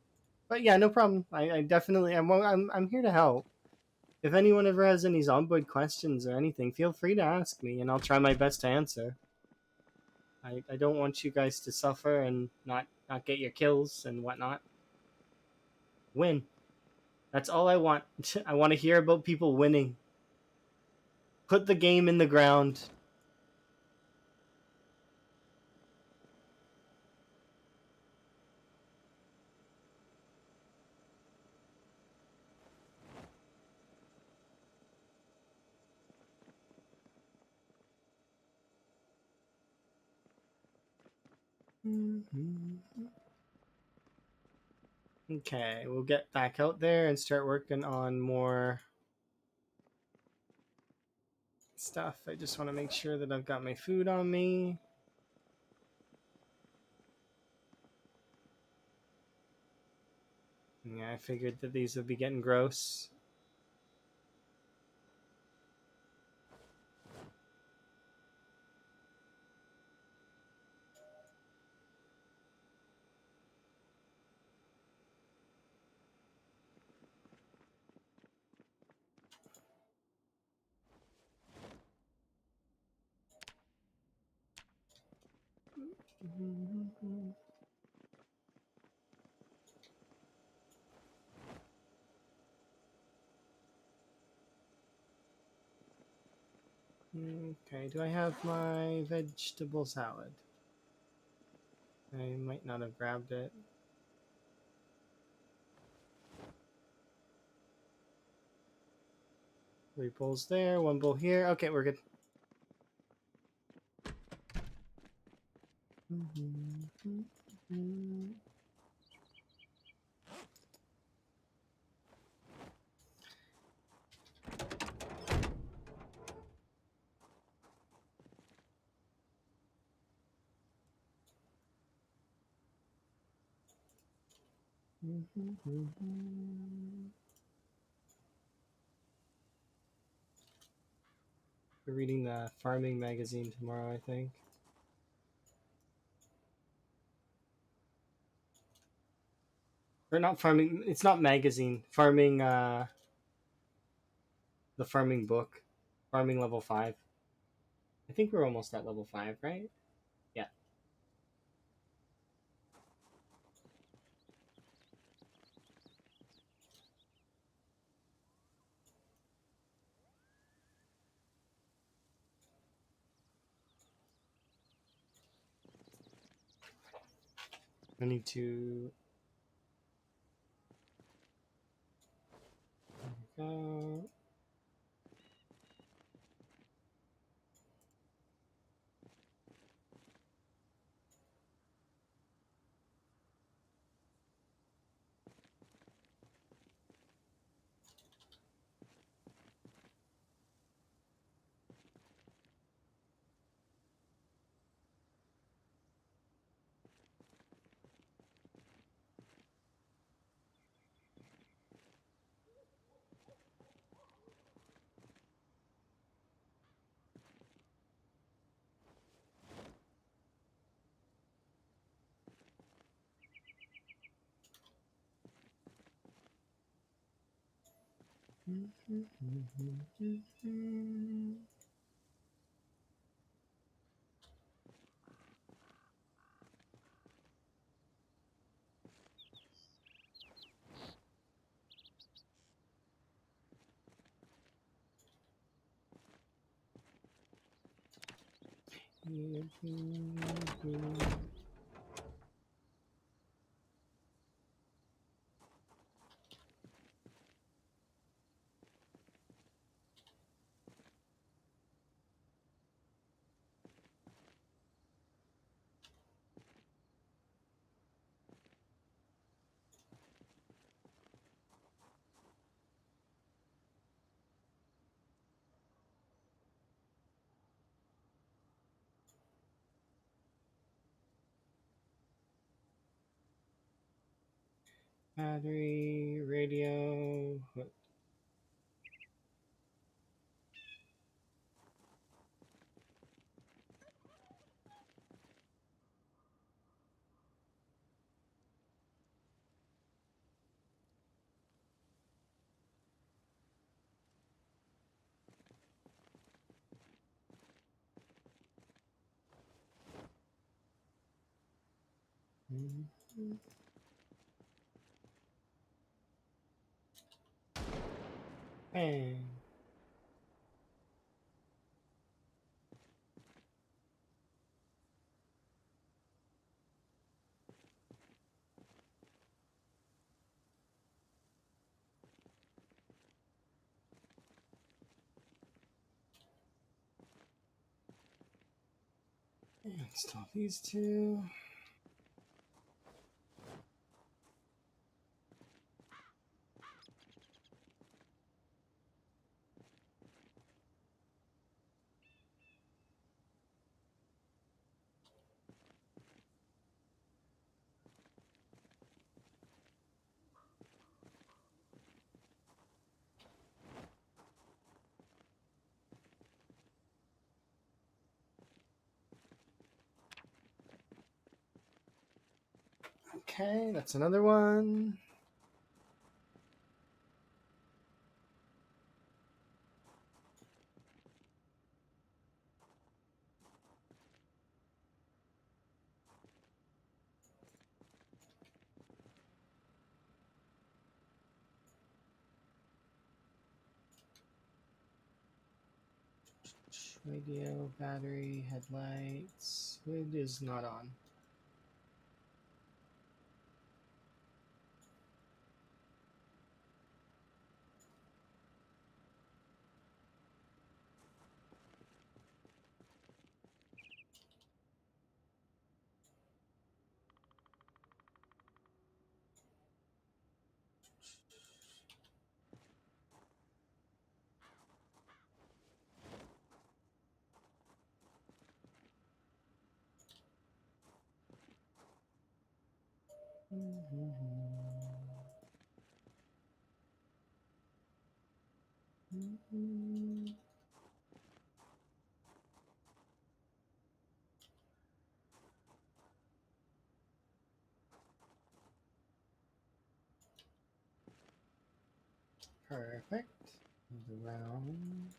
But yeah, no problem. I definitely I'm here to help. If anyone ever has any Zomboid questions or anything, feel free to ask me, and I'll try my best to answer. I don't want you guys to suffer and not get your kills and whatnot. Win. That's all I want. I want to hear about people winning. Put the game in the ground. Okay, we'll get back out there and start working on more stuff. I just want to make sure that I've got my food on me. Yeah, I figured that these would be getting gross. Okay, do I have my vegetable salad? I might not have grabbed it. Three bowls there, one bowl here. Okay, we're good. We're reading the farming magazine tomorrow, I think. or not farming. It's not magazine. Farming. The farming book. Farming level 5. I think we're almost at level 5, right? Yeah. I need to. Go. Battery, radio. Bang. Install these two. Okay, that's another one. Radio, battery, headlights. Hood is not on. Perfect. Around.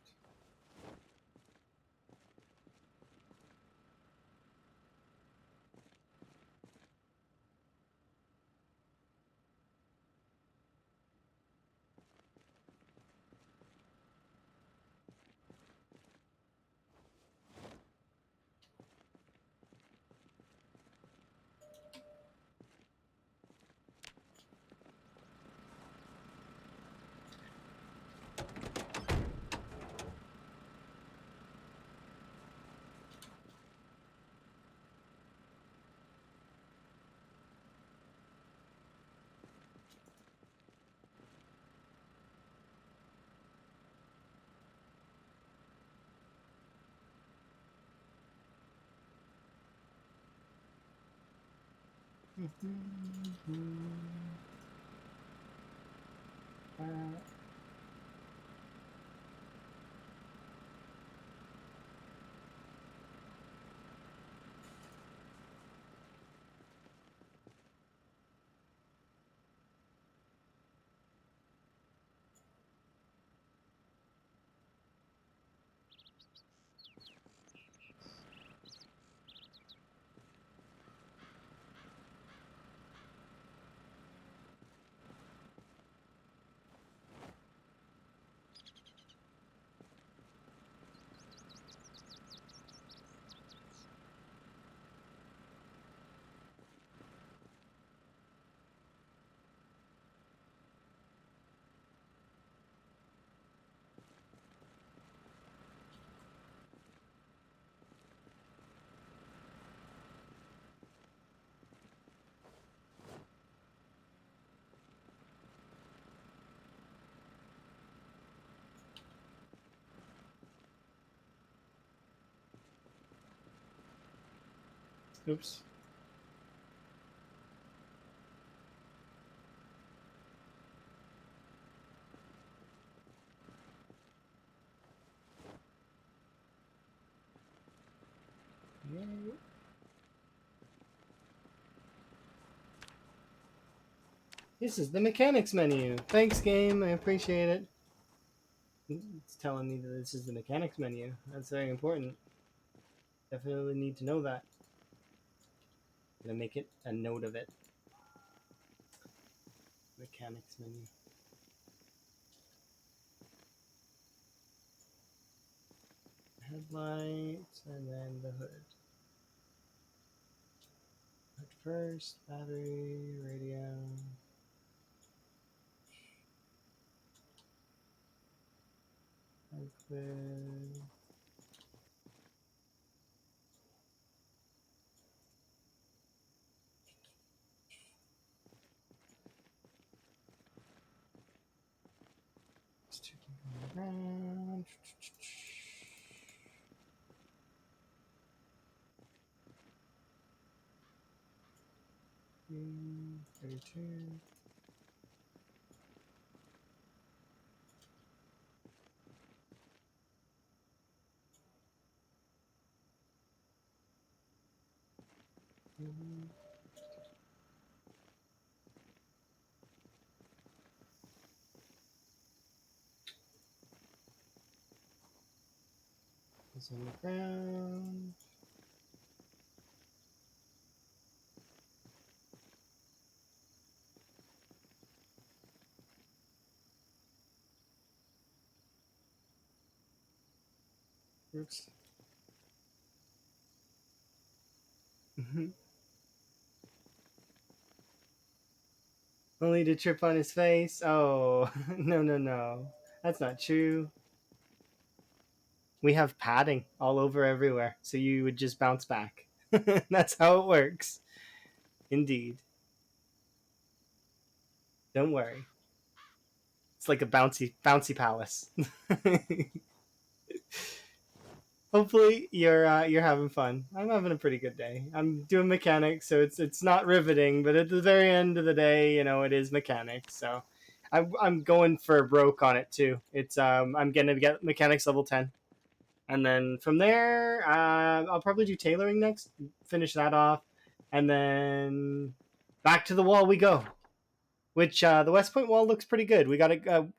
Oops. Yay. This is the mechanics menu. Thanks, game. I appreciate it. It's telling me that this is the mechanics menu. That's very important. Definitely need to know that. I'm gonna make it a note of it. Mechanics menu. Headlights and then the hood. Hood first, battery, radio. Clear. Just checking around. 32. It's on the ground. Oops. Only to trip on his face? Oh, no, no, no. That's not true. We have padding all over everywhere, so you would just bounce back. That's how it works. Indeed. Don't worry. It's like a bouncy palace. Hopefully you're having fun. I'm having a pretty good day. I'm doing mechanics, so it's not riveting, but at the very end of the day, it is mechanics. So I'm going for broke on it too. It's I'm gonna get mechanics level 10, and then from there I'll probably do tailoring next, finish that off, and then back to the wall we go. which the West Point wall looks pretty good. We got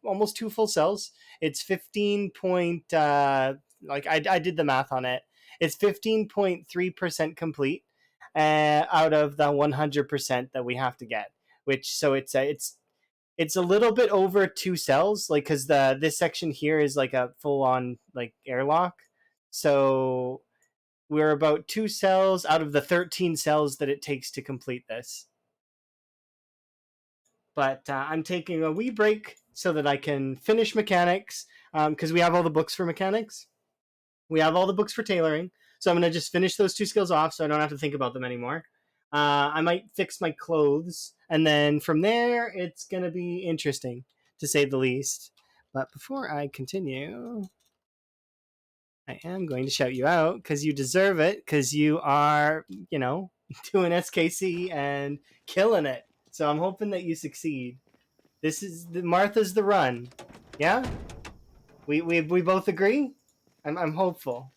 almost 2 full cells. It's 15 point, like I did the math on it. It's 15.3% complete out of the 100% that we have to get. Which so it's a little bit over 2 cells, like because the this section here is like a full on like airlock. So we're about 2 cells out of the 13 cells that it takes to complete this. But I'm taking a wee break so that I can finish mechanics because we have all the books for mechanics. We have all the books for tailoring. So I'm going to just finish those 2 skills off so I don't have to think about them anymore. I might fix my clothes. And then from there, it's going to be interesting, to say the least. But before I continue, I am going to shout you out because you deserve it because you are, doing SKC and killing it. So I'm hoping that you succeed. This is Martha's the run. Yeah? We both agree? I'm hopeful.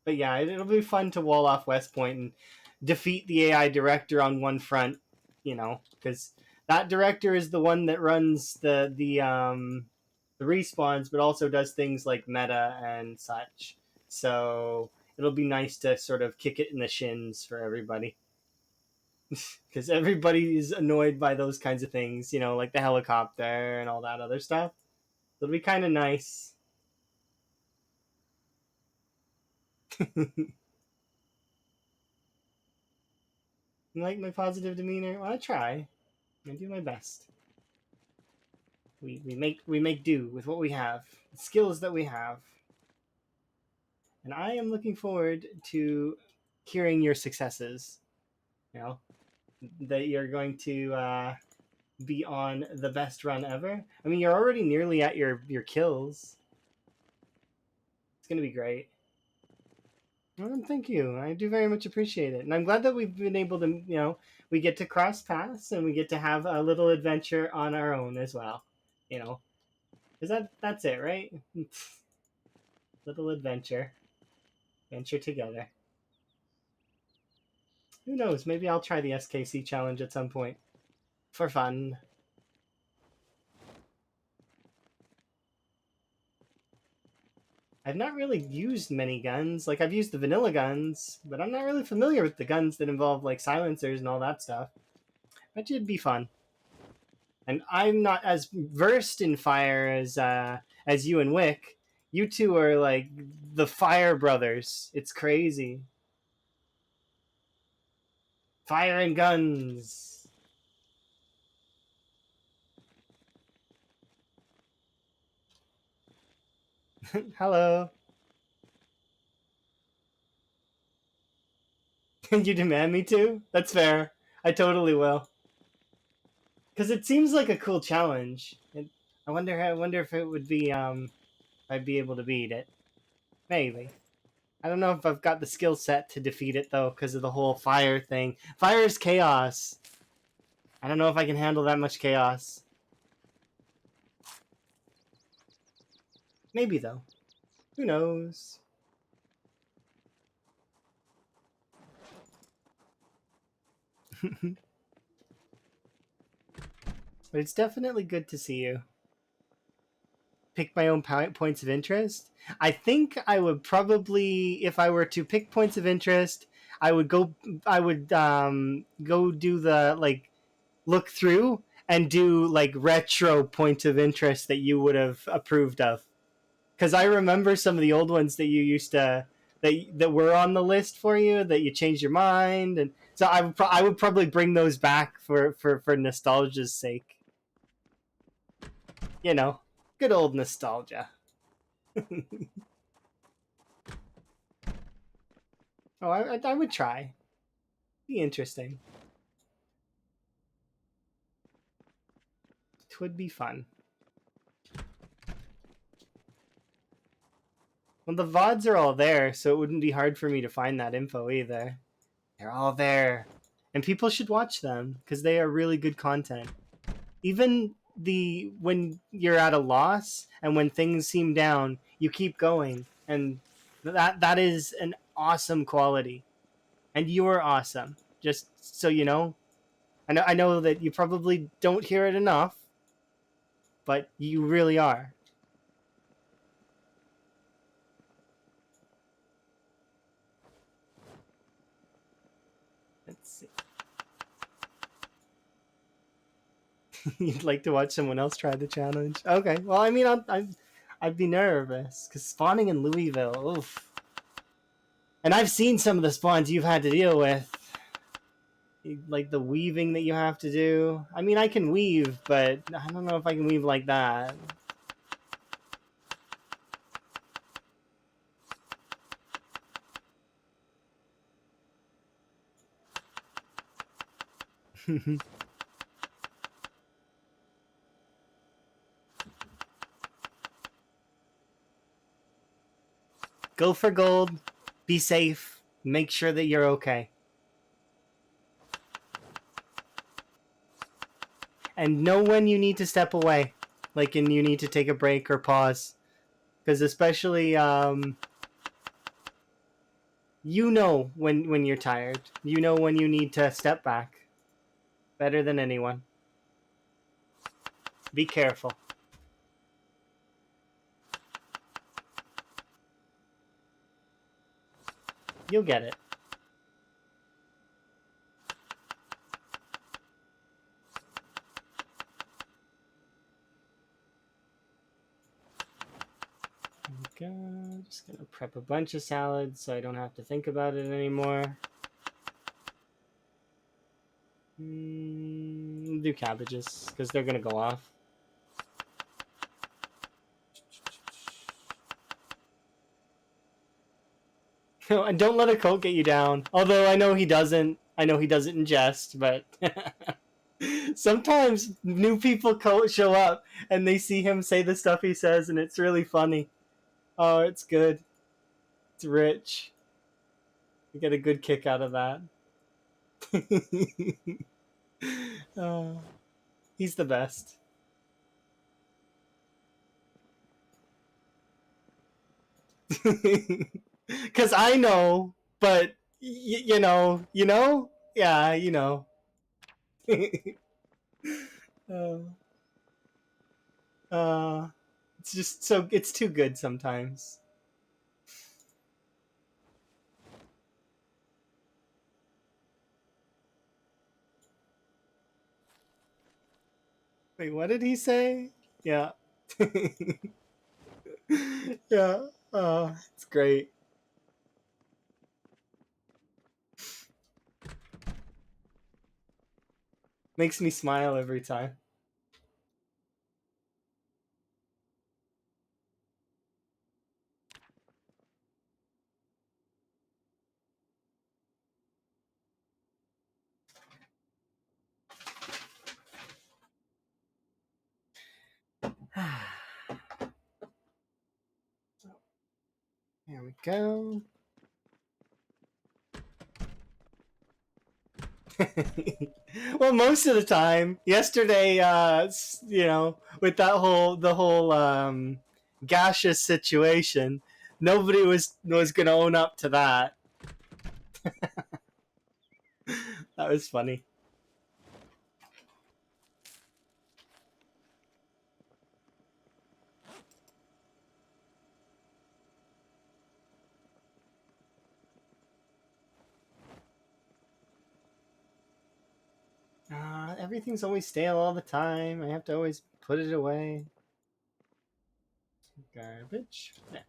But yeah, it'll be fun to wall off West Point and defeat the AI director on one front, because that director is the one that runs the respawns, but also does things like meta and such. So it'll be nice to sort of kick it in the shins for everybody. Because everybody is annoyed by those kinds of things, like the helicopter and all that other stuff. It'll be kind of nice. You like my positive demeanor? Well, I try. I do my best. We make do with what we have, the skills that we have, and I am looking forward to hearing your successes. You know that you're going to be on the best run ever. I mean, you're already nearly at your kills. It's gonna be great. Well, thank you. I do very much appreciate it, and I'm glad that we've been able to, we get to cross paths and we get to have a little adventure on our own as well. You know, because that's it, right? Little adventure together. Who knows? Maybe I'll try the SKC challenge at some point for fun. I've not really used many guns. Like I've used the vanilla guns, but I'm not really familiar with the guns that involve like silencers and all that stuff. But it'd be fun. And I'm not as versed in fire as you and Wick. You two are like the fire brothers. It's crazy. Fire and guns. Hello. You demand me to? That's fair. I totally will. Because it seems like a cool challenge. I wonder if it would be if I'd be able to beat it. Maybe. I don't know if I've got the skill set to defeat it though, because of the whole fire thing. Fire is chaos. I don't know if I can handle that much chaos. Maybe though. Who knows? But it's definitely good to see you. Pick my own points of interest. I think I would probably, if I were to pick points of interest, I would go. I would go do the like look through and do like retro points of interest that you would have approved of. Because I remember some of the old ones that you used to that were on the list for you that you changed your mind, and so I would probably bring those back for nostalgia's sake. You know, good old nostalgia. Oh, I would try. Be interesting. It would be fun. Well, the VODs are all there, so it wouldn't be hard for me to find that info either. They're all there. And people should watch them because they are really good content. Even the when you're at a loss and when things seem down, you keep going. And that is an awesome quality. And you are awesome. Just so you know, I know that you probably don't hear it enough, but you really are. Let's see. You'd like to watch someone else try the challenge? Okay. Well, I mean, I'd be nervous because spawning in Louisville, oof. And I've seen some of the spawns you've had to deal with, like the weaving that you have to do. I mean, I can weave, but I don't know if I can weave like that. Go for gold. Be safe. Make sure that you're okay. And know when you need to step away, like, and you need to take a break or pause, because especially you know when you're tired. You know when you need to step back. Better than anyone. Be careful. You'll get it. There we go. Just gonna prep a bunch of salads so I don't have to think about it anymore. Do cabbages because they're gonna go off. And don't let a coat get you down. Although I know he doesn't. I know he does it in jest, but sometimes new people show up and they see him say the stuff he says, and it's really funny. Oh, it's good. It's rich. You get a good kick out of that. Oh, he's the best. Because I know, but yeah, uh, uh, it's just so it's too good sometimes. Wait, what did he say? Yeah. Yeah. It's great. Makes me smile every time. There we go. Well, most of the time. Yesterday, with the whole gaseous situation, nobody was gonna own up to that. That was funny. Everything's always stale all the time. I have to always put it away. Garbage. Yeah.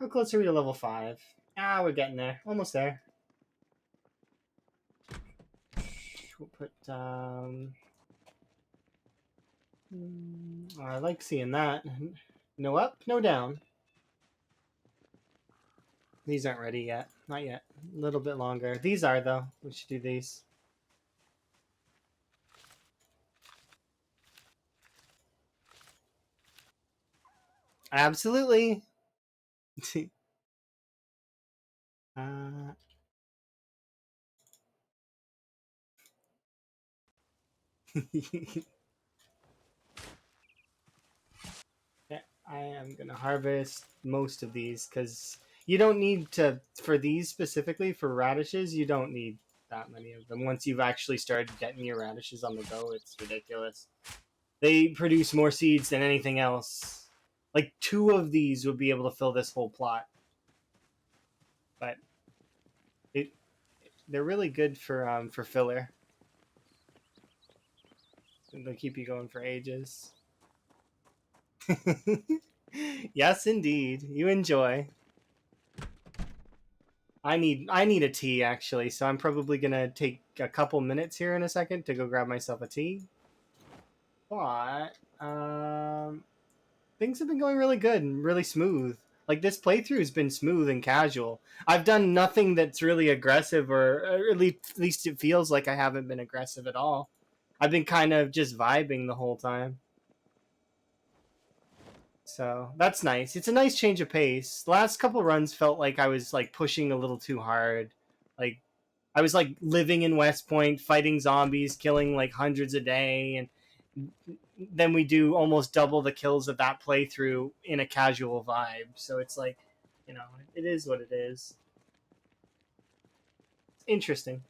How close are we to level 5? We're getting there. Almost there. We'll put, I like seeing that. No up, no down. These aren't ready yet. Not yet. A little bit longer. These are, though. We should do these. Absolutely. uh, yeah, I am going to harvest most of these because you don't need to, for these specifically, for radishes, you don't need that many of them. Once you've actually started getting your radishes on the go, it's ridiculous. They produce more seeds than anything else. Like 2 of these would be able to fill this whole plot. But it they're really good for filler. They'll keep you going for ages. Yes, indeed. You enjoy. I need a tea actually, so I'm probably gonna take a couple minutes here in a second to go grab myself a tea. But things have been going really good and really smooth. Like this playthrough has been smooth and casual. I've done nothing that's really aggressive, or at least it feels like I haven't been aggressive at all. I've been kind of just vibing the whole time. So that's nice. It's a nice change of pace. The last couple runs felt like I was like pushing a little too hard. Like I was like living in West Point, fighting zombies, killing like hundreds a day, and then we do almost double the kills of that playthrough in a casual vibe. So it's like, it is what it is. It's interesting.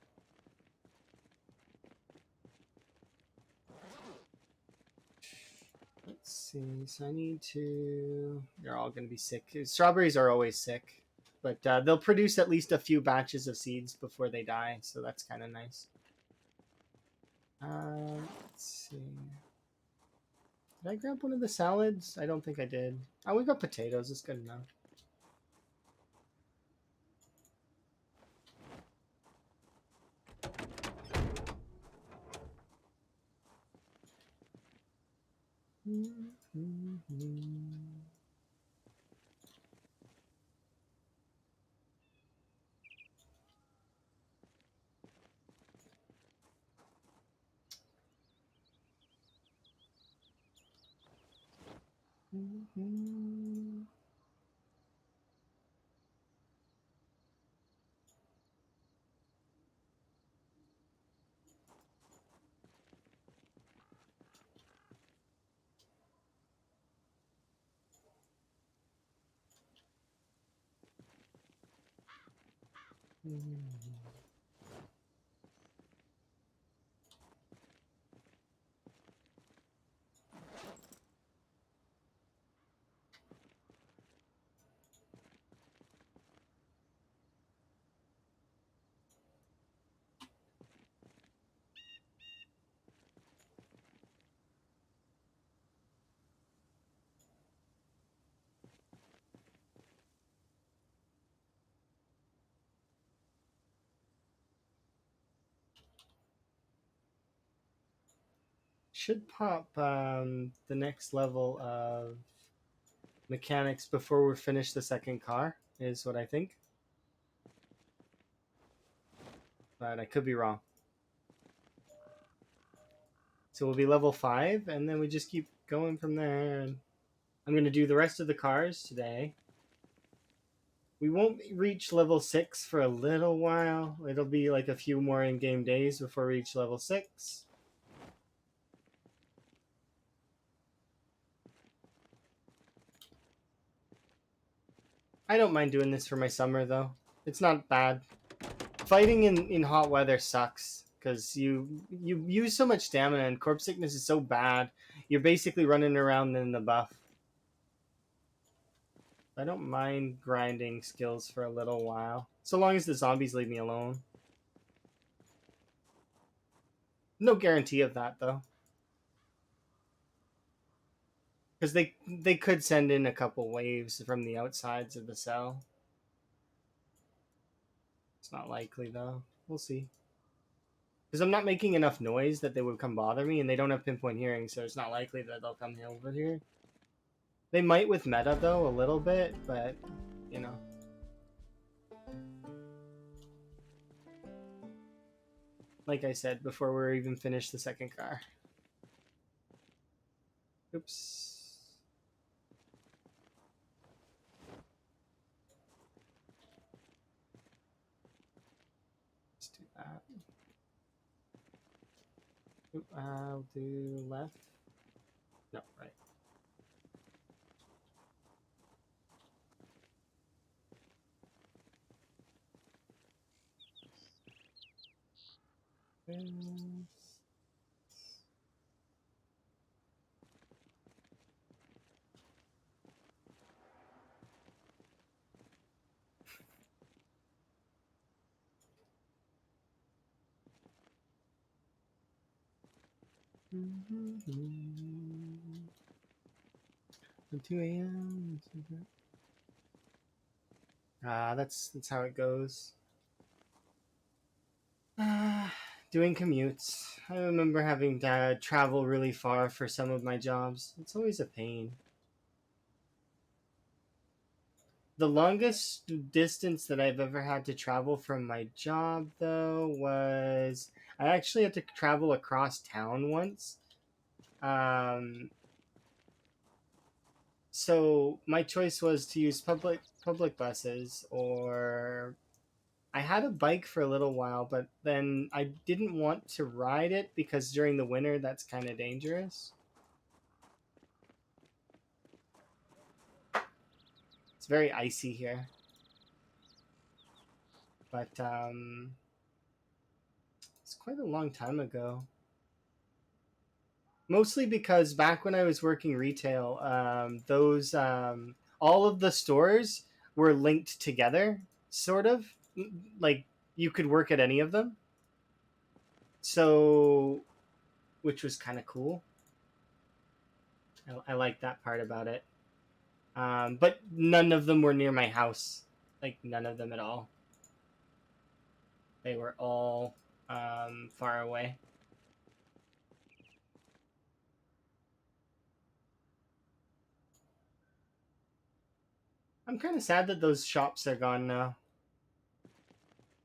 Let's see. So I need to. They're all going to be sick. Strawberries are always sick, but they'll produce at least a few batches of seeds before they die. So that's kind of nice. Let's see. Did I grab one of the salads? I don't think I did. Oh, we got potatoes. It's good enough. Should pop the next level of mechanics before we finish the second car, is what I think. But I could be wrong. So we'll be level 5, and then we just keep going from there. And I'm going to do the rest of the cars today. We won't reach level 6 for a little while. It'll be like a few more in-game days before we reach level 6. I don't mind doing this for my summer, though. It's not bad. Fighting in hot weather sucks, because you use so much stamina, and corpse sickness is so bad. You're basically running around in the buff. I don't mind grinding skills for a little while, so long as the zombies leave me alone. No guarantee of that, though, because they could send in a couple waves from the outsides of the cell. It's not likely, though. We'll see. Because I'm not making enough noise that they would come bother me, and they don't have pinpoint hearing, so it's not likely that they'll come over here. They might with meta, though, a little bit, but, you know. Like I said, before we're even finished the second car. Oops. Let's do that. Oop, I'll do left. No, right. 2 a.m. That's how it goes. Doing commutes. I remember having to travel really far for some of my jobs. It's always a pain. The longest distance that I've ever had to travel from my job, though, was I actually had to travel across town once. Um, so my choice was to use public buses, or I had a bike for a little while, but then I didn't want to ride it because during the winter that's kind of dangerous. It's very icy here, but it's quite a long time ago. Mostly because back when I was working retail, those all of the stores were linked together, sort of. Like you could work at any of them, so which was kind of cool. I like that part about it. But none of them were near my house, like none of them at all. They were all far away. I'm kind of sad that those shops are gone now,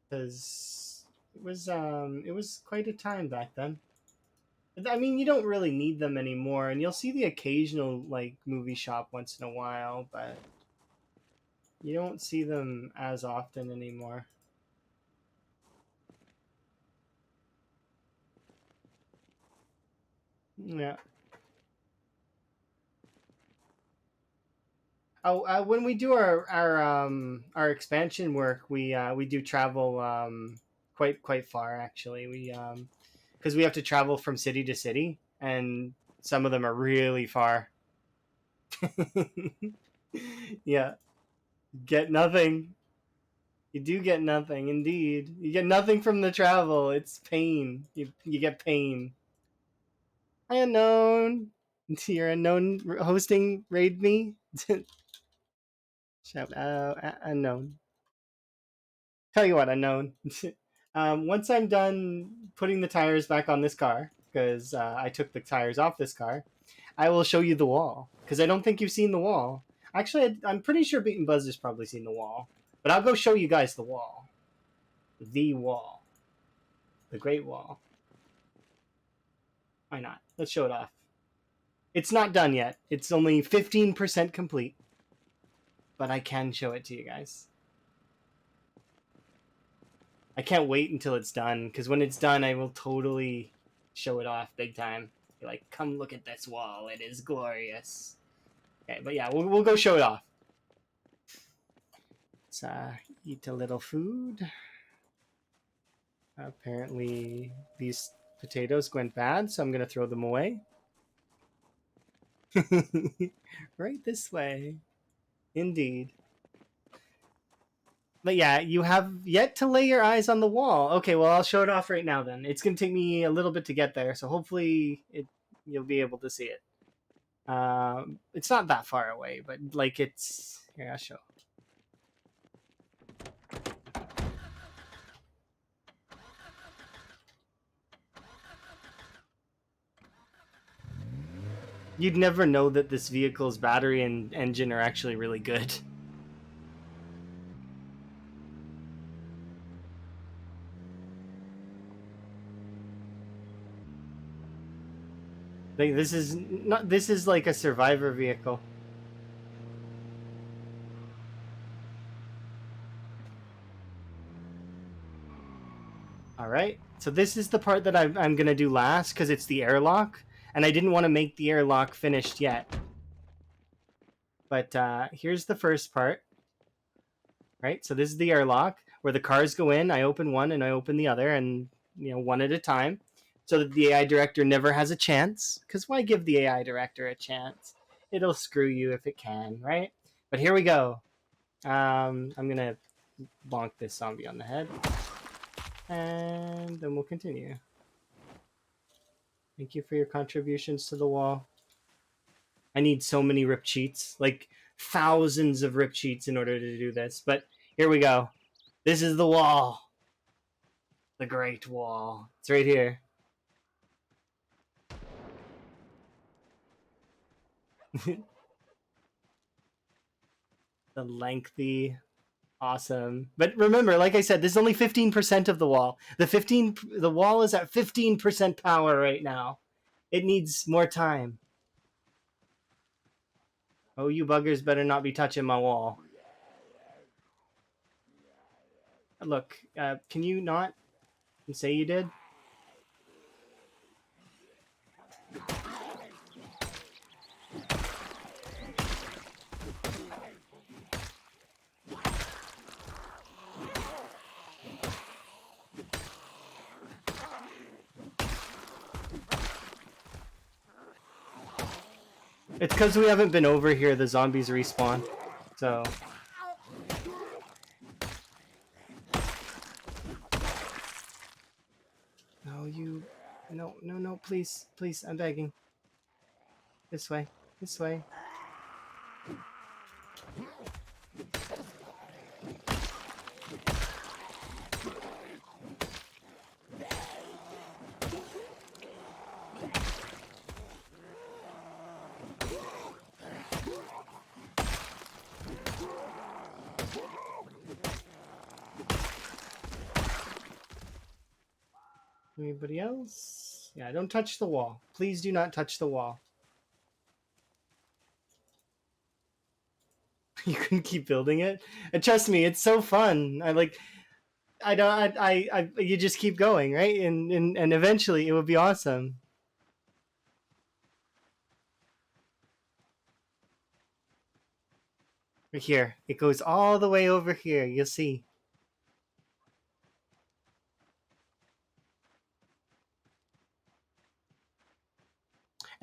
because it was quite a time back then. I mean, you don't really need them anymore, and you'll see the occasional like movie shop once in a while, but you don't see them as often anymore. Yeah. Oh, when we do our expansion work, we do travel quite far actually. We because we have to travel from city to city, and some of them are really far. Yeah, get nothing. You do get nothing, indeed. You get nothing from the travel. It's pain. You get pain. Hi, unknown. You're unknown hosting raid me. Shout out, unknown. Tell you what, unknown. Once I'm done putting the tires back on this car, because I took the tires off this car, I will show you the wall. Because I don't think you've seen the wall. Actually, I'm pretty sure Beaten Buzz has probably seen the wall. But I'll go show you guys the wall. The wall. The Great Wall. Why not? Let's show it off. It's not done yet. It's only 15% complete. But I can show it to you guys. I can't wait until it's done, because when it's done, I will totally show it off big time. Be like, come look at this wall. It is glorious. Okay, but yeah, we'll go show it off. Let's eat a little food. Apparently, these potatoes went bad, so I'm going to throw them away. Right this way. Indeed. But yeah, you have yet to lay your eyes on the wall. Okay, well, I'll show it off right now then. It's going to take me a little bit to get there, so hopefully you'll be able to see it. It's not that far away, but like it's... Here, I'll show. You'd never know that this vehicle's battery and engine are actually really good. Like this is not. This is like a survivor vehicle. All right. So this is the part that I'm gonna do last because it's the airlock, and I didn't want to make the airlock finished yet. But here's the first part. Right. So this is the airlock where the cars go in. I open one and I open the other, and one at a time, so that the AI director never has a chance. Because why give the AI director a chance? It'll screw you if it can, right? But here we go. I'm gonna bonk this zombie on the head, and then we'll continue. Thank you for your contributions to the wall. I need so many rip cheats, like thousands of rip cheats in order to do this. But here we go. This is the wall. The Great Wall. It's right here. The lengthy, awesome. But remember, like I said, this is only 15% of the wall. The wall is at 15% power right now. It needs more time. Oh, you buggers better not be touching my wall. Look, can you not say you did? It's because we haven't been over here. The zombies respawn. So. No, you. No, no, no, please. Please, I'm begging. This way. This way. Anybody else? Yeah, don't touch the wall. Please do not touch the wall. You can keep building it, and trust me, it's so fun. I don't. You just keep going, right? And eventually, it will be awesome. Right here, it goes all the way over here. You'll see.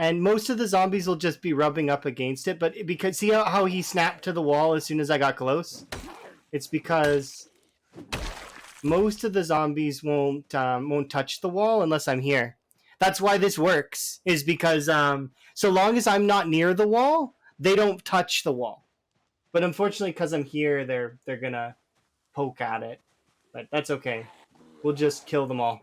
And most of the zombies will just be rubbing up against it, but because see how he snapped to the wall as soon as I got close? It's because most of the zombies won't touch the wall unless I'm here. That's why this works, is because so long as I'm not near the wall, they don't touch the wall. But unfortunately, because I'm here, they're gonna poke at it. But that's okay. We'll just kill them all.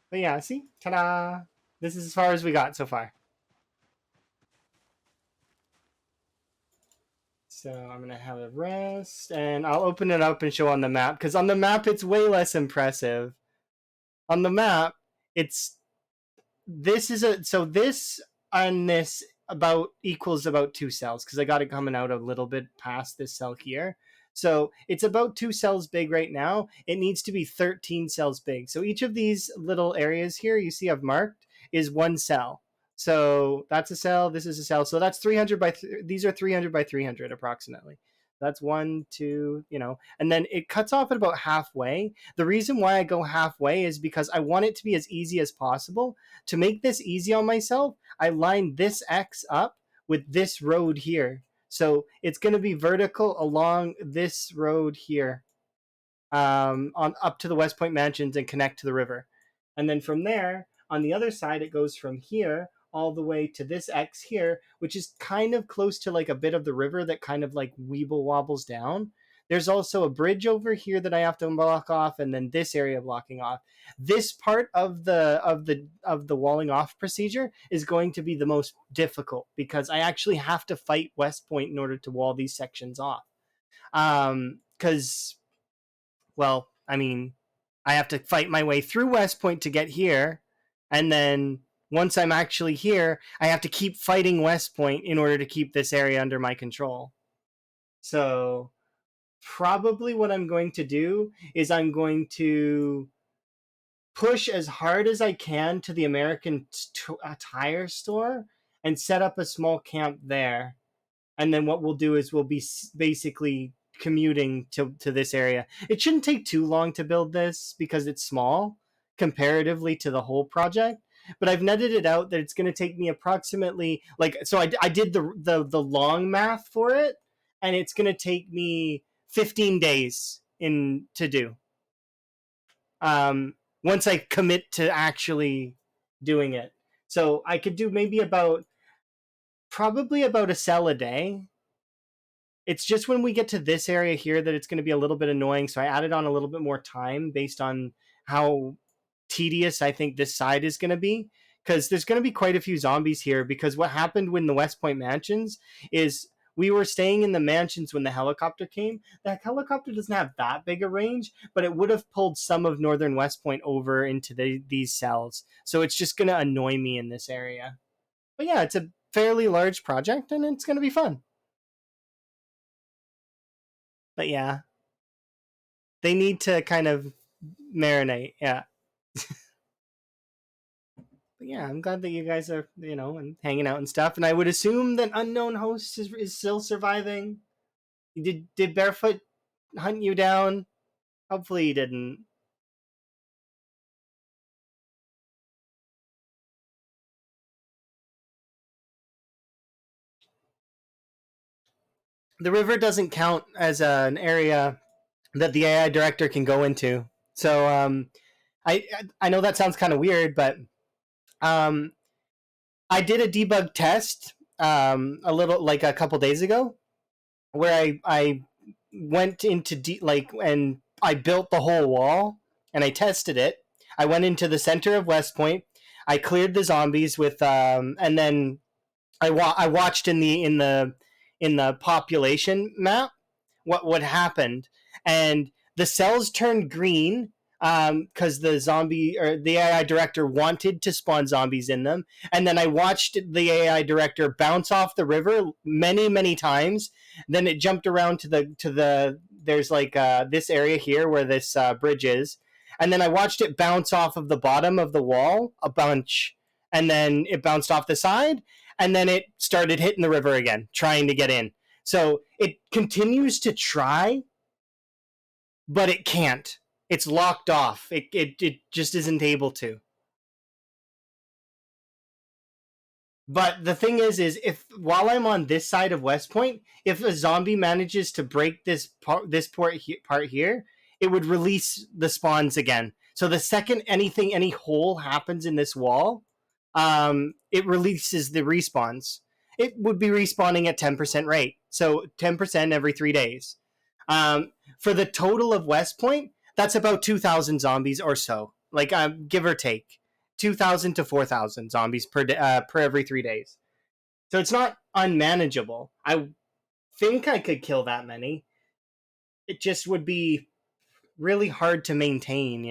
But yeah, see? Ta-da! This is as far as we got so far. So I'm going to have a rest, and I'll open it up and show on the map, because on the map it's way less impressive. On the map, it's... This is a... So this and this about equals about 2 cells, because I got it coming out a little bit past this cell here. So it's about 2 cells big right now. It needs to be 13 cells big. So each of these little areas here you see I've marked is 1 cell. So that's a cell. This is a cell. So that's 300 by these are 300 by 300 approximately. That's 1, 2, and then it cuts off at about halfway. The reason why I go halfway is because I want it to be as easy as possible. To make this easy on myself, I line this X up with this road here. So it's going to be vertical along this road here, on up to the West Point Mansions and connect to the river. And then from there, on the other side, it goes from here all the way to this X here, which is kind of close to like a bit of the river that kind of like weeble wobbles down. There's also a bridge over here that I have to block off, and then this area blocking off. This part of the walling off procedure is going to be the most difficult, because I actually have to fight West Point in order to wall these sections off. Because well, I mean, I have to fight my way through West Point to get here, and then once I'm actually here, I have to keep fighting West Point in order to keep this area under my control. So probably what I'm going to do is I'm going to push as hard as I can to the American tire store and set up a small camp there. And then what we'll do is we'll be basically commuting to this area. It shouldn't take too long to build this because it's small comparatively to the whole project. But I've netted it out that it's going to take me approximately like so. I did the long math for it, and it's going to take me 15 days in to do. Um, once I commit to actually doing it, so I could do maybe about probably about a cell a day. It's just when we get to this area here that it's going to be a little bit annoying. So I added on a little bit more time based on how tedious I think this side is going to be. Because there's going to be quite a few zombies here. Because what happened when the West Point mansions is we were staying in the mansions when the helicopter came. The helicopter doesn't have that big a range, but it would have pulled some of northern West Point over into these cells. So it's just going to annoy me in this area. But yeah, it's a fairly large project and it's going to be fun. But yeah, they need to kind of marinate. Yeah. But yeah, I'm glad that you guys are, and hanging out and stuff. And I would assume that Unknown Host is still surviving. Did Barefoot hunt you down? Hopefully he didn't. The river doesn't count as an area that the AI director can go into. So I I know that sounds kind of weird, but um, I did a debug test a little like a couple days ago where I went into like and I built the whole wall and I tested it. I went into the center of West Point. I cleared the zombies with and then I watched in the population map what happened, and the cells turned green because the zombie or the AI director wanted to spawn zombies in them, and then I watched the AI director bounce off the river many times. Then it jumped around to the there's like this area here where this bridge is, and then I watched it bounce off of the bottom of the wall a bunch, and then it bounced off the side, and then it started hitting the river again, trying to get in. So it continues to try, but it can't. It's locked off. It just isn't able to. But the thing is if while I'm on this side of West Point, if a zombie manages to break part here, it would release the spawns again. So the second any hole happens in this wall, it releases the respawns. It would be respawning at 10% rate, so 10% every 3 days. For the total of West Point, that's about 2,000 zombies or so, like give or take. 2,000 to 4,000 zombies per every 3 days. So it's not unmanageable. I think I could kill that many. It just would be really hard to maintain,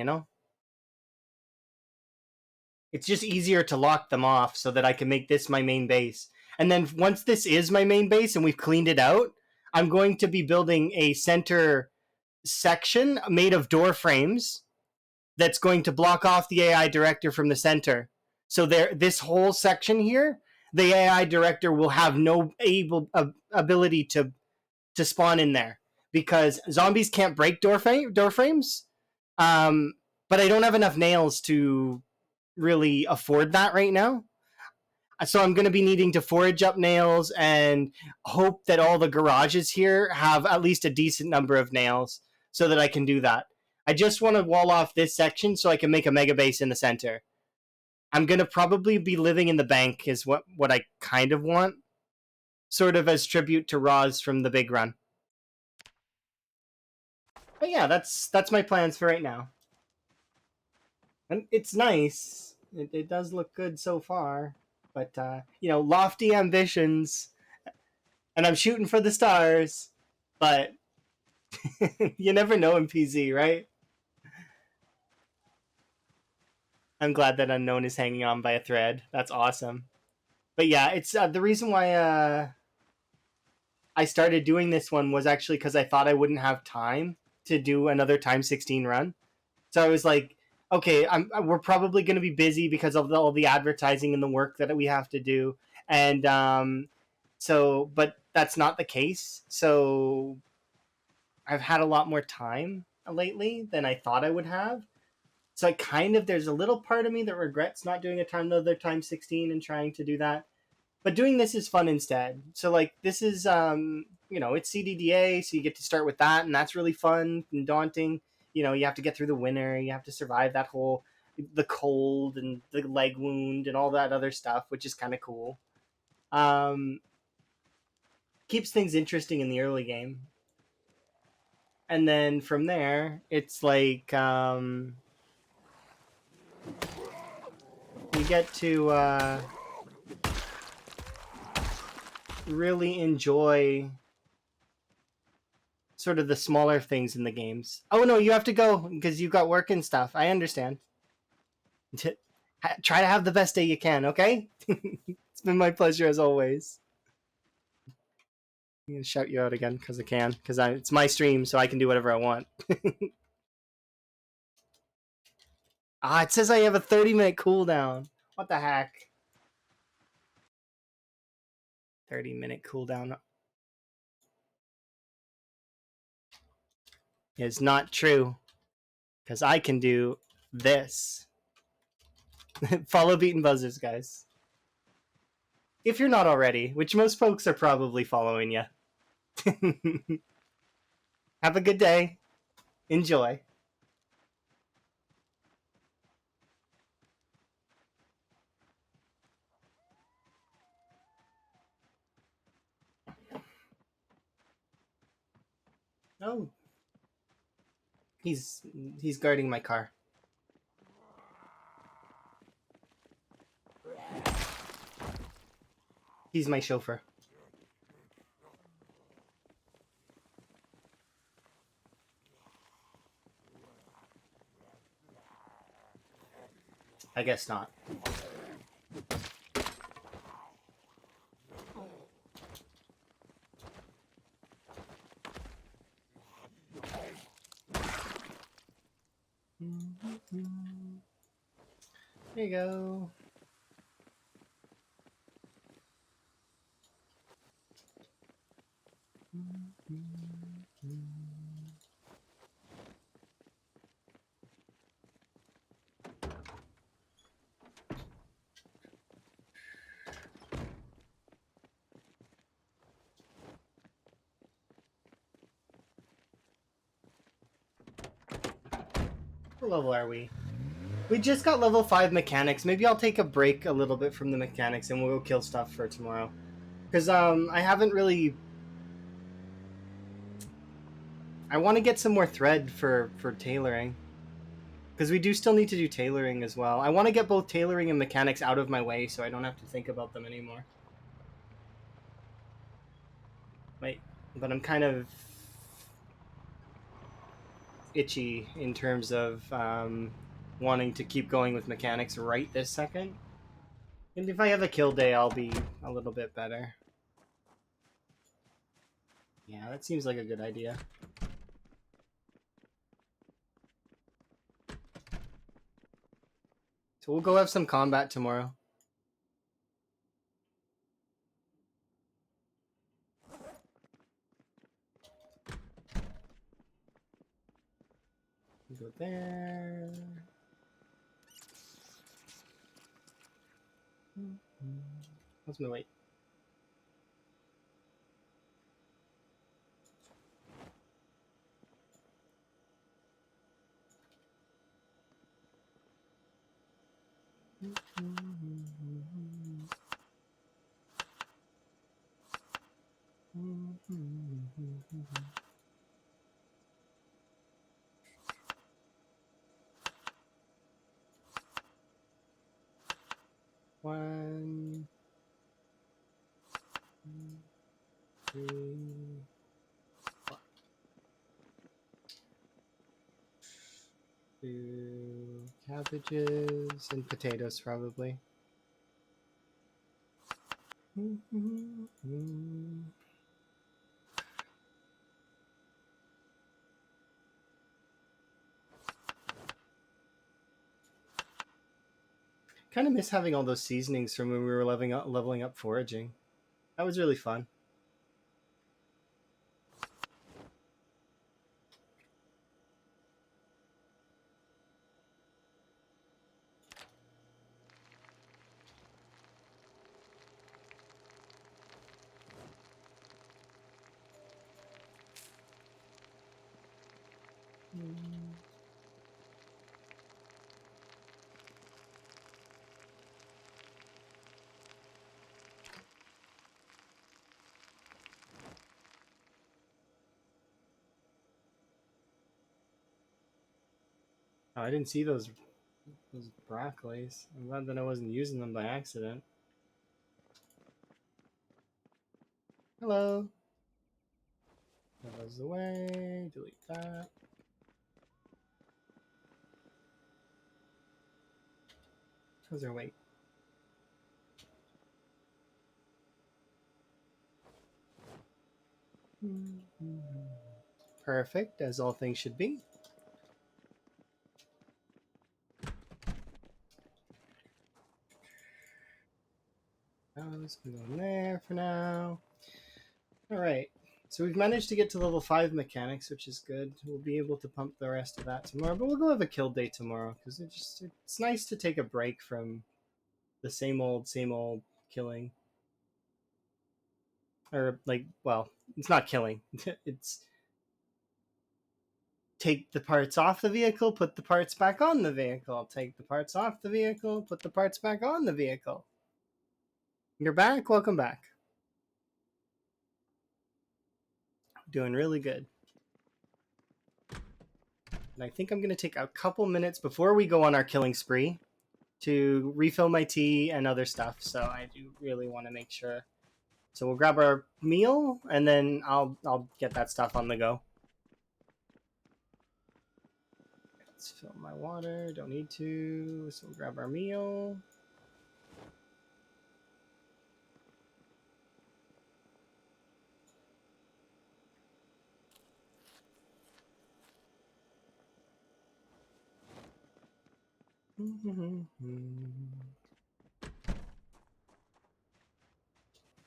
It's just easier to lock them off so that I can make this my main base. And then once this is my main base and we've cleaned it out, I'm going to be building a center section made of door frames that's going to block off the AI director from the center. So this whole section here, the AI director will have no ability to spawn in there because zombies can't break door frames. But I don't have enough nails to really afford that right now. So I'm going to be needing to forage up nails and hope that all the garages here have at least a decent number of nails so that I can do that. I just want to wall off this section so I can make a mega base in the center. I'm going to probably be living in the bank is what I kind of want, sort of as tribute to Roz from the big run. But yeah, that's my plans for right now. And it's nice. It does look good so far. But lofty ambitions, and I'm shooting for the stars. But you never know in PZ, right? I'm glad that Unknown is hanging on by a thread. That's awesome. But yeah, it's the reason why I started doing this one was actually because I thought I wouldn't have time to do another Time 16 run. So I was like, okay, we're probably going to be busy because of all the advertising and the work that we have to do. And but that's not the case. So I've had a lot more time lately than I thought I would have. So there's a little part of me that regrets not doing another Time 16 and trying to do that. But doing this is fun instead. So like this is it's CDDA, so you get to start with that, and that's really fun and daunting. You have to get through the winter, you have to survive the cold and the leg wound and all that other stuff, which is kind of cool. Um, Keeps things interesting in the early game, and then from there, it's like you get to really enjoy sort of the smaller things in the games. Oh no, you have to go because you've got work and stuff. I understand. Try to have the best day you can, okay? It's been my pleasure as always. I'm gonna shout you out again because I can, because it's my stream, so I can do whatever I want. It says I have a 30-minute cooldown. What the heck? 30-minute cooldown is not true, because I can do this. Follow Beaten Buzzers, guys. If you're not already, which most folks are probably following you. Have a good day. Enjoy. Oh, he's guarding my car. He's my chauffeur. I guess not. There you go. What level are we? We just got level 5 mechanics. Maybe I'll take a break a little bit from the mechanics and we'll go kill stuff for tomorrow. Because I haven't really... I want to get some more thread for tailoring. Because we do still need to do tailoring as well. I want to get both tailoring and mechanics out of my way so I don't have to think about them anymore. Wait, but I'm kind of itchy in terms of wanting to keep going with mechanics right this second. And if I have a kill day, I'll be a little bit better. Yeah, that seems like a good idea. So we'll go have some combat tomorrow. Go there. What's my weight? One, two, 3, 4. 2 cabbages and potatoes, probably. Kind of miss having all those seasonings from when we were leveling up foraging. That was really fun. Oh, I didn't see those broccolis. I'm glad that I wasn't using them by accident. Hello. That was the way. Delete that. How's our weight? Perfect, as all things should be. Let's go in there for now. All right. So we've managed to get to level 5 mechanics, which is good. We'll be able to pump the rest of that tomorrow, but we'll go have a kill day tomorrow because it's nice to take a break from the same old killing. Or like, well, it's not killing. It's take the parts off the vehicle, put the parts back on the vehicle. Take the parts off the vehicle, put the parts back on the vehicle. You're back. Welcome back. Doing really good. And I think I'm going to take a couple minutes before we go on our killing spree to refill my tea and other stuff. So I do really want to make sure. So we'll grab our meal and then I'll get that stuff on the go. Let's fill my water. Don't need to. So we'll grab our meal.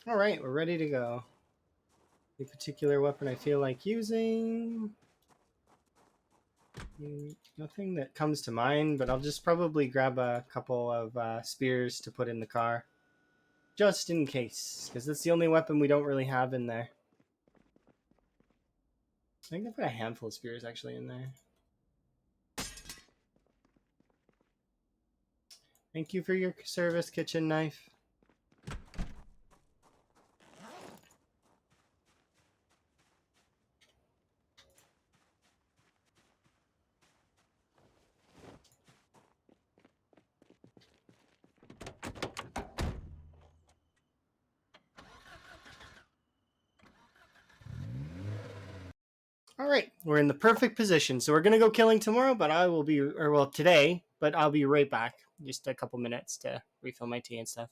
All right, we're ready to go. A particular weapon I feel like using. Nothing that comes to mind, but I'll just probably grab a couple of spears to put in the car. Just in case, because that's the only weapon we don't really have in there. I think I put a handful of spears actually in there. Thank you for your service, kitchen knife. All right, we're in the perfect position. So we're going to go killing tomorrow, but I will be, or well, today, but I'll be right back. Just a couple minutes to refill my tea and stuff.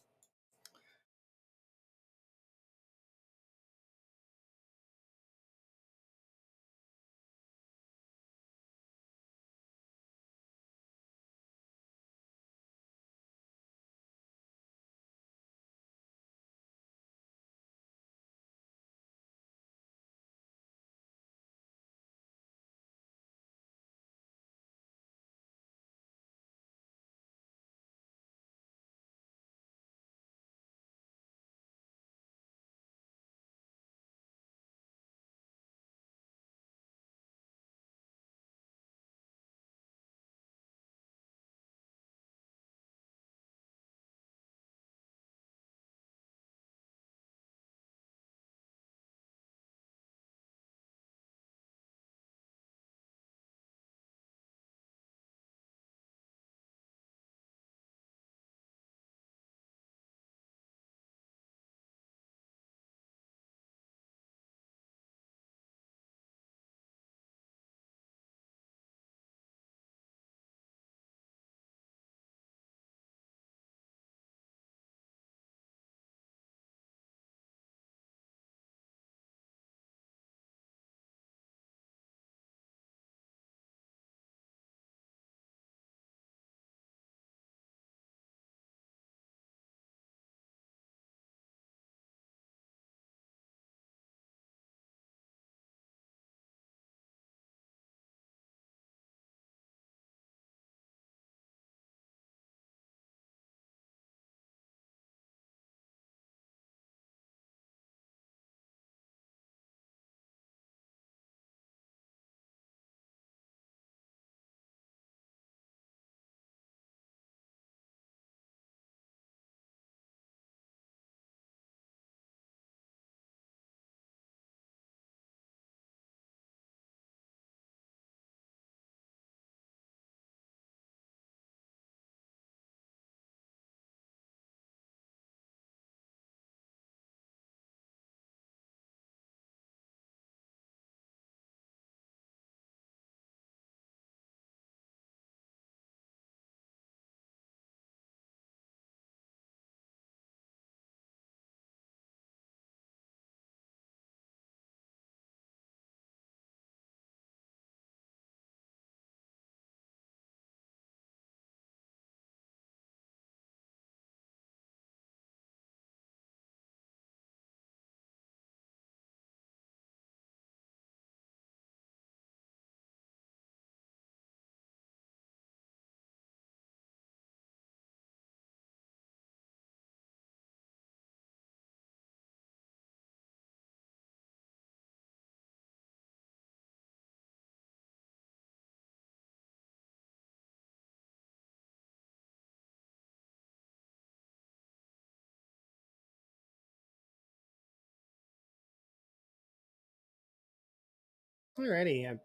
Alrighty, I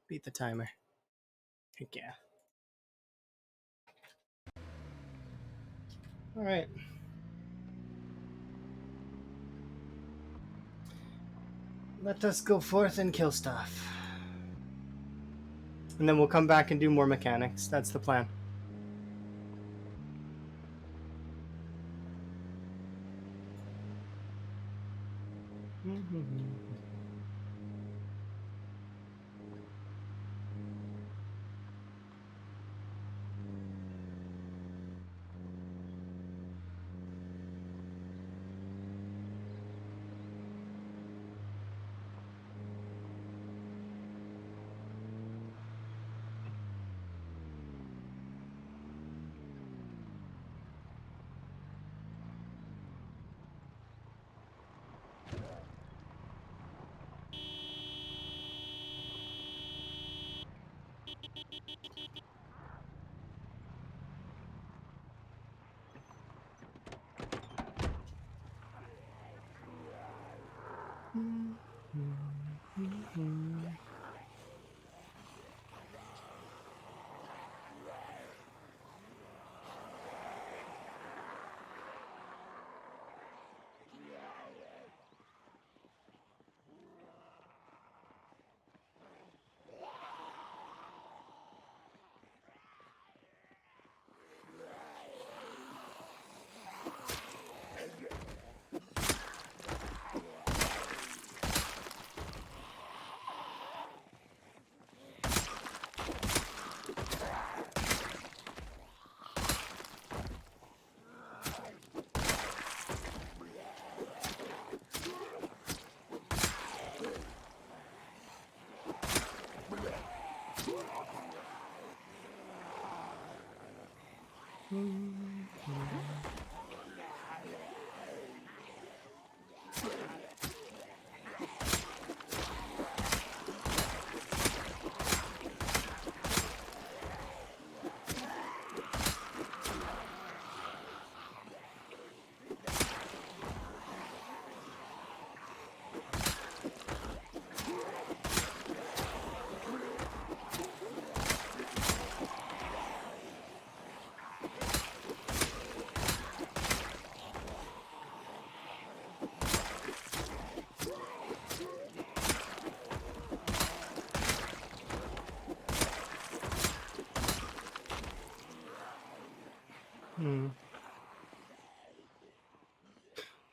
beat the timer. Heck yeah. Alright. Let us go forth and kill stuff. And then we'll come back and do more mechanics. That's the plan.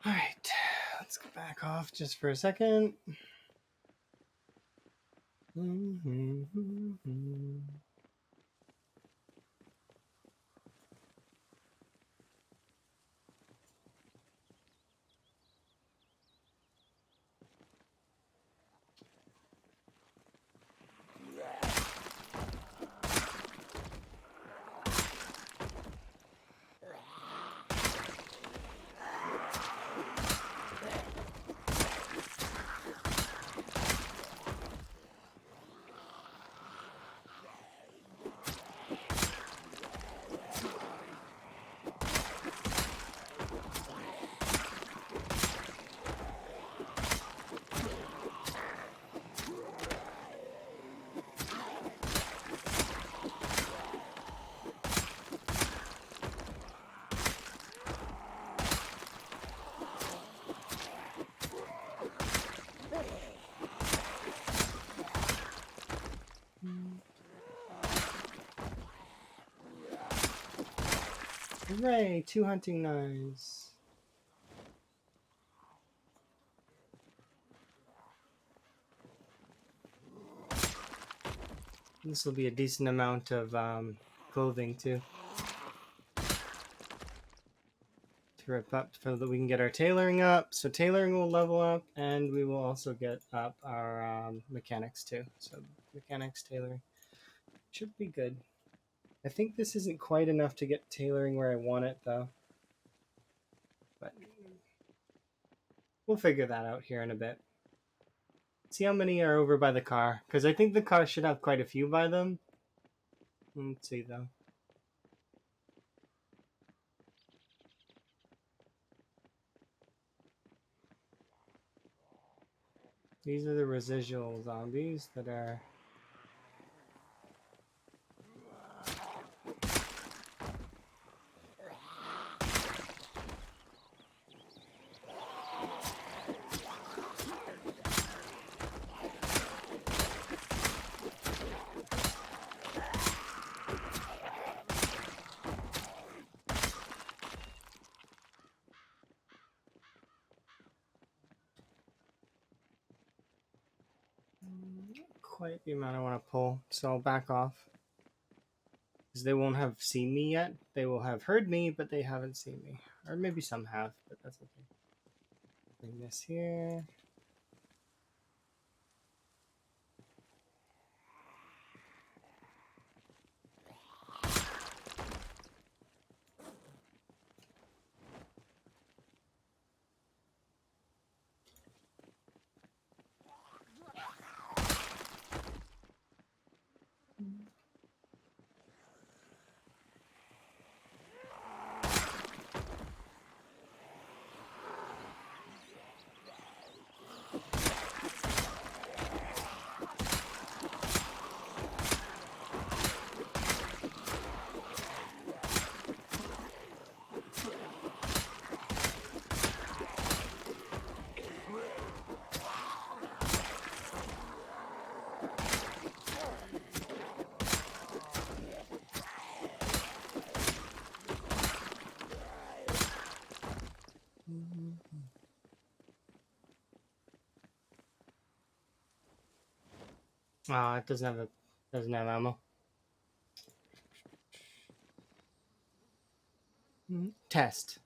Alright, let's go back off just for a second. Hooray, 2 hunting knives. This will be a decent amount of clothing too. To rip up so that we can get our tailoring up. So tailoring will level up, and we will also get up our mechanics too. So mechanics, tailoring should be good. I think this isn't quite enough to get tailoring where I want it though. But we'll figure that out here in a bit. See how many are over by the car, because I think the car should have quite a few by them. Let's see though. These are the residual zombies that are... quite the amount I want to pull, so I'll back off. Because they won't have seen me yet. They will have heard me, but they haven't seen me. Or maybe some have, but that's okay. Bring this here. It doesn't have ammo. Test.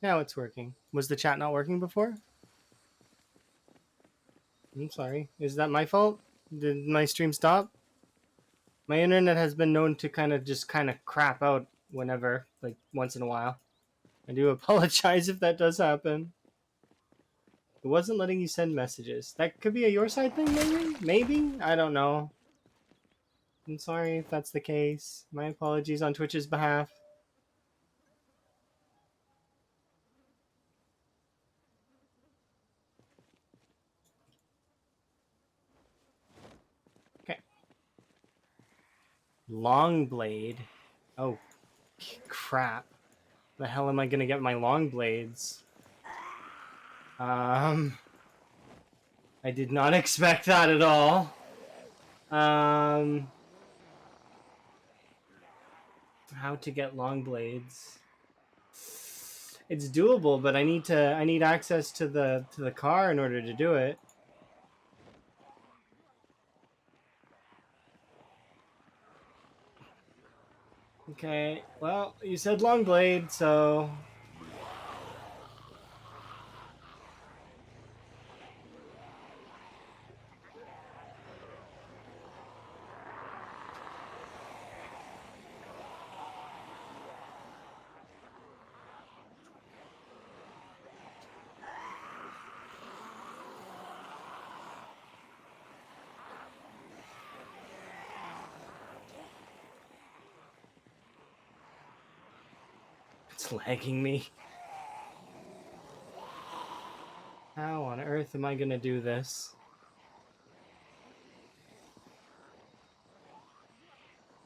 Now it's working. Was the chat not working before? I'm sorry. Is that my fault? Did my stream stop? My internet has been known to kind of crap out whenever, like once in a while. I do apologize if that does happen. It wasn't letting you send messages. That could be a your side thing, maybe? Maybe? I don't know. I'm sorry if that's the case. My apologies on Twitch's behalf. Okay. Long blade. Oh, crap. The hell am I gonna get my long blades? I did not expect that at all. How to get long blades? It's doable, but I need access to the car in order to do it. Okay, well, you said long blade, so it's lagging me. How on earth am I gonna do this?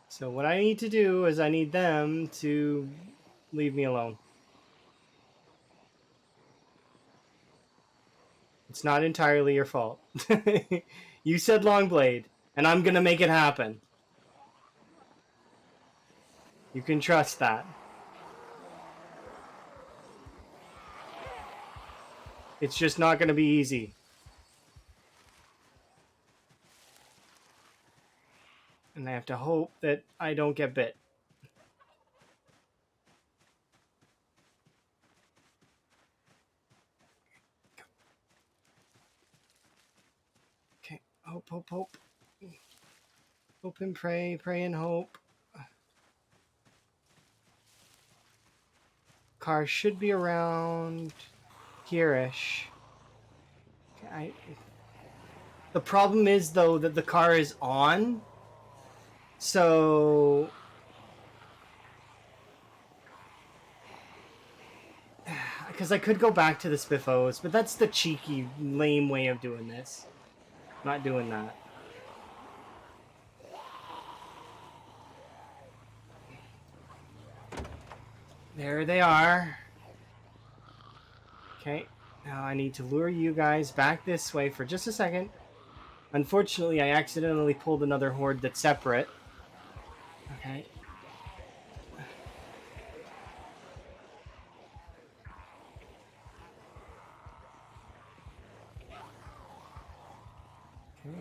So what I need to do is I need them to leave me alone. It's not entirely your fault. You said long blade, and I'm gonna make it happen. You can trust that. It's just not gonna be easy. And I have to hope that I don't get bit. Okay, hope, hope, hope. Hope and pray, pray and hope. Car should be around here-ish. Okay, the problem is, though, that the car is on. So I because I could go back to the Spiffos, but that's the cheeky, lame way of doing this. Not doing that. There they are. Okay, now I need to lure you guys back this way for just a second. Unfortunately, I accidentally pulled another horde that's separate. Okay. Okay.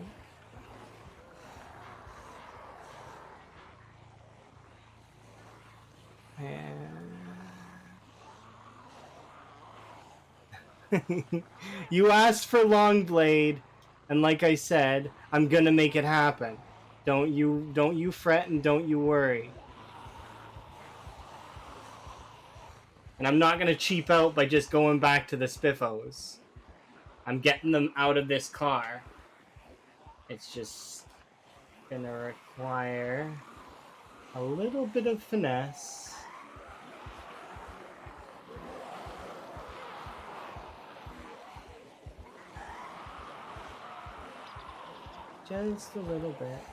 And you asked for Longblade, and like I said, I'm gonna make it happen. Don't you fret and don't you worry. And I'm not gonna cheap out by just going back to the Spiffos. I'm getting them out of this car. It's just gonna require a little bit of finesse. Just a little bit.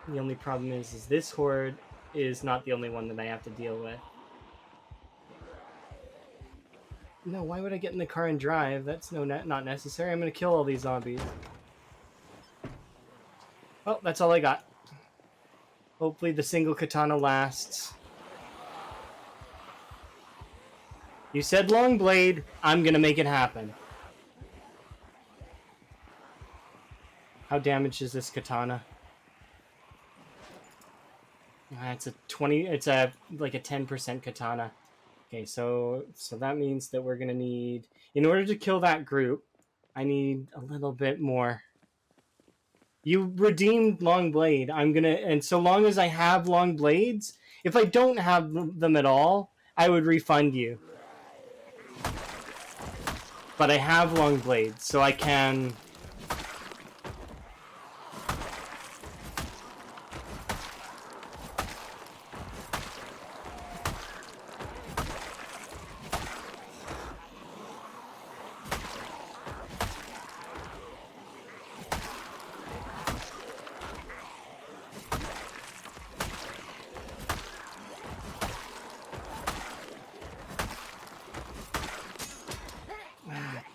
The only problem is this horde is not the only one that I have to deal with. No, why would I get in the car and drive? That's not necessary. I'm gonna kill all these zombies. Oh, that's all I got. Hopefully the single katana lasts. You said long blade. I'm gonna make it happen. How damaged is this katana? It's a 20. It's a like a 10% katana. Okay, so that means that we're gonna need, in order to kill that group, I need a little bit more. You redeemed long blade. I'm gonna, and so long as I have long blades, if I don't have them at all, I would refund you. But I have long blades, so I can.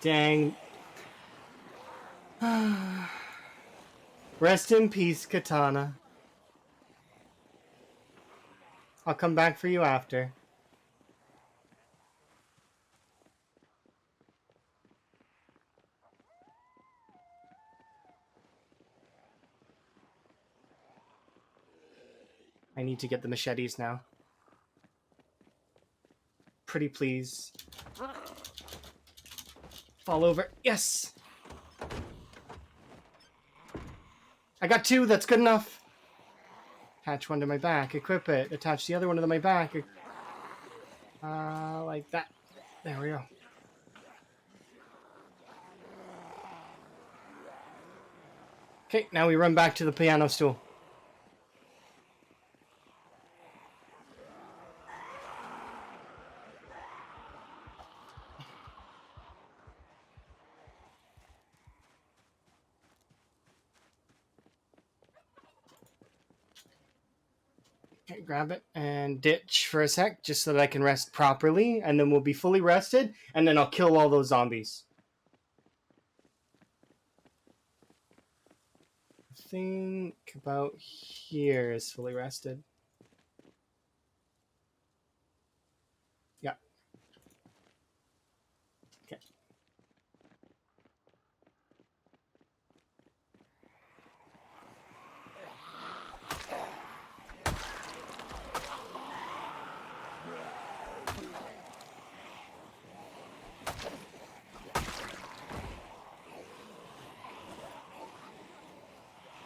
Dang. Rest in peace, katana. I'll come back for you after. I need to get the machetes now. Pretty please. Fall over. Yes! I got 2. That's good enough. Attach one to my back. Equip it. Attach the other one to my back. Like that. There we go. Okay, now we run back to the piano stool. Okay, grab it and ditch for a sec, just so that I can rest properly, and then we'll be fully rested, and then I'll kill all those zombies. I think about here is fully rested. Yeah. Okay.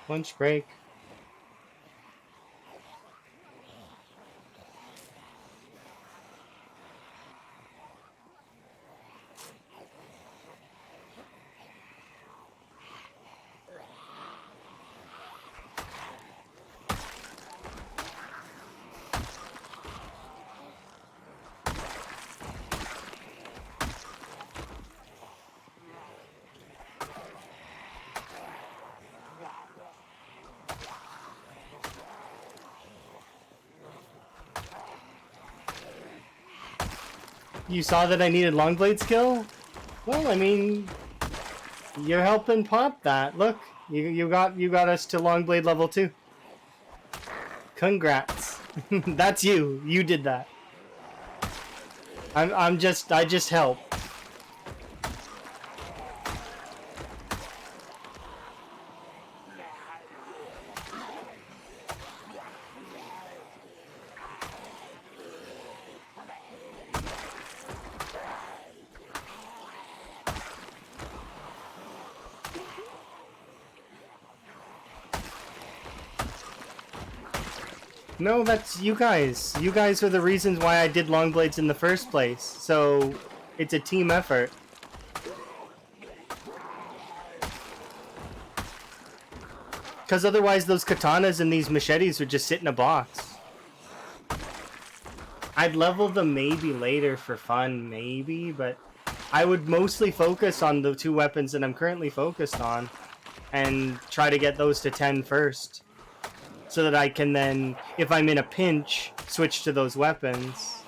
Lunch break. you saw that I needed Longblade skill? Well, I mean, you're helping pop that. Look, you got us to Longblade level 2. Congrats. That's you. You did that. I just help. No, that's you guys. You guys are the reasons why I did Longblades in the first place. So, it's a team effort. Because otherwise those katanas and these machetes would just sit in a box. I'd level them maybe later for fun, maybe, but I would mostly focus on the 2 weapons that I'm currently focused on and try to get those to 10 first. So that I can then, if I'm in a pinch, switch to those weapons.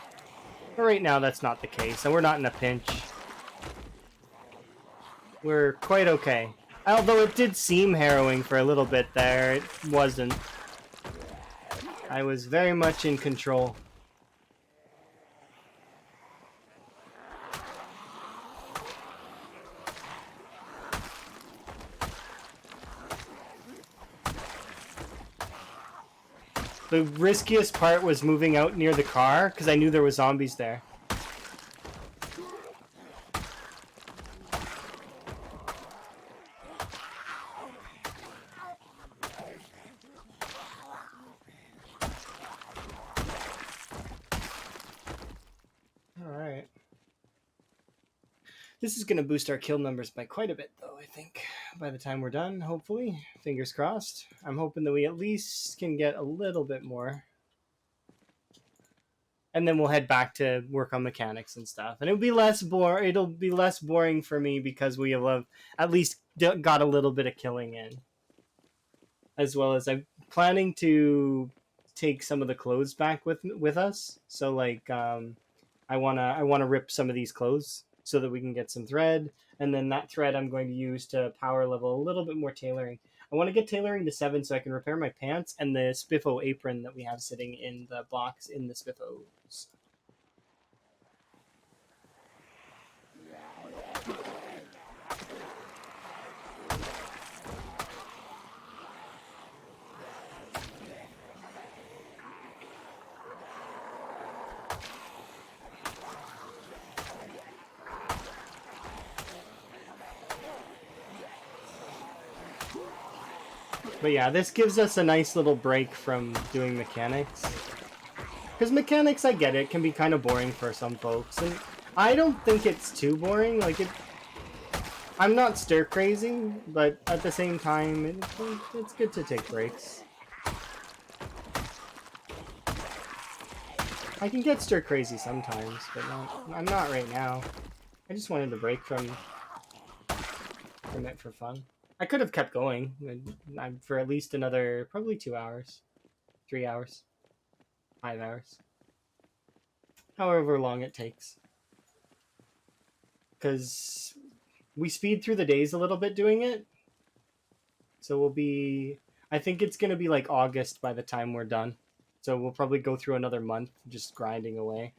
But right now that's not the case, and we're not in a pinch. We're quite okay. Although it did seem harrowing for a little bit there, it wasn't. I was very much in control. The riskiest part was moving out near the car, because I knew there were zombies there. Alright. This is going to boost our kill numbers by quite a bit, though, I think. By the time we're done, hopefully. Fingers crossed. I'm hoping that we at least can get a little bit more. And then we'll head back to work on mechanics and stuff. And it'll be less boring for me because we have at least got a little bit of killing in. As well as I'm planning to take some of the clothes back with us. So like I wanna rip some of these clothes so that we can get some thread, and then that thread I'm going to use to power level a little bit more tailoring. I want to get tailoring to 7 so I can repair my pants and the Spiffo apron that we have sitting in the box in the Spiffos. But yeah, this gives us a nice little break from doing mechanics. Because mechanics, I get it, can be kind of boring for some folks. And I don't think it's too boring. Like, I'm not stir crazy, but at the same time, it's good to take breaks. I can get stir crazy sometimes, but I'm not right now. I just wanted to break from it for fun. I could have kept going for at least another, probably 2 hours, 3 hours, 5 hours, however long it takes. Because we speed through the days a little bit doing it. So I think it's going to be like August by the time we're done. So we'll probably go through another month just grinding away.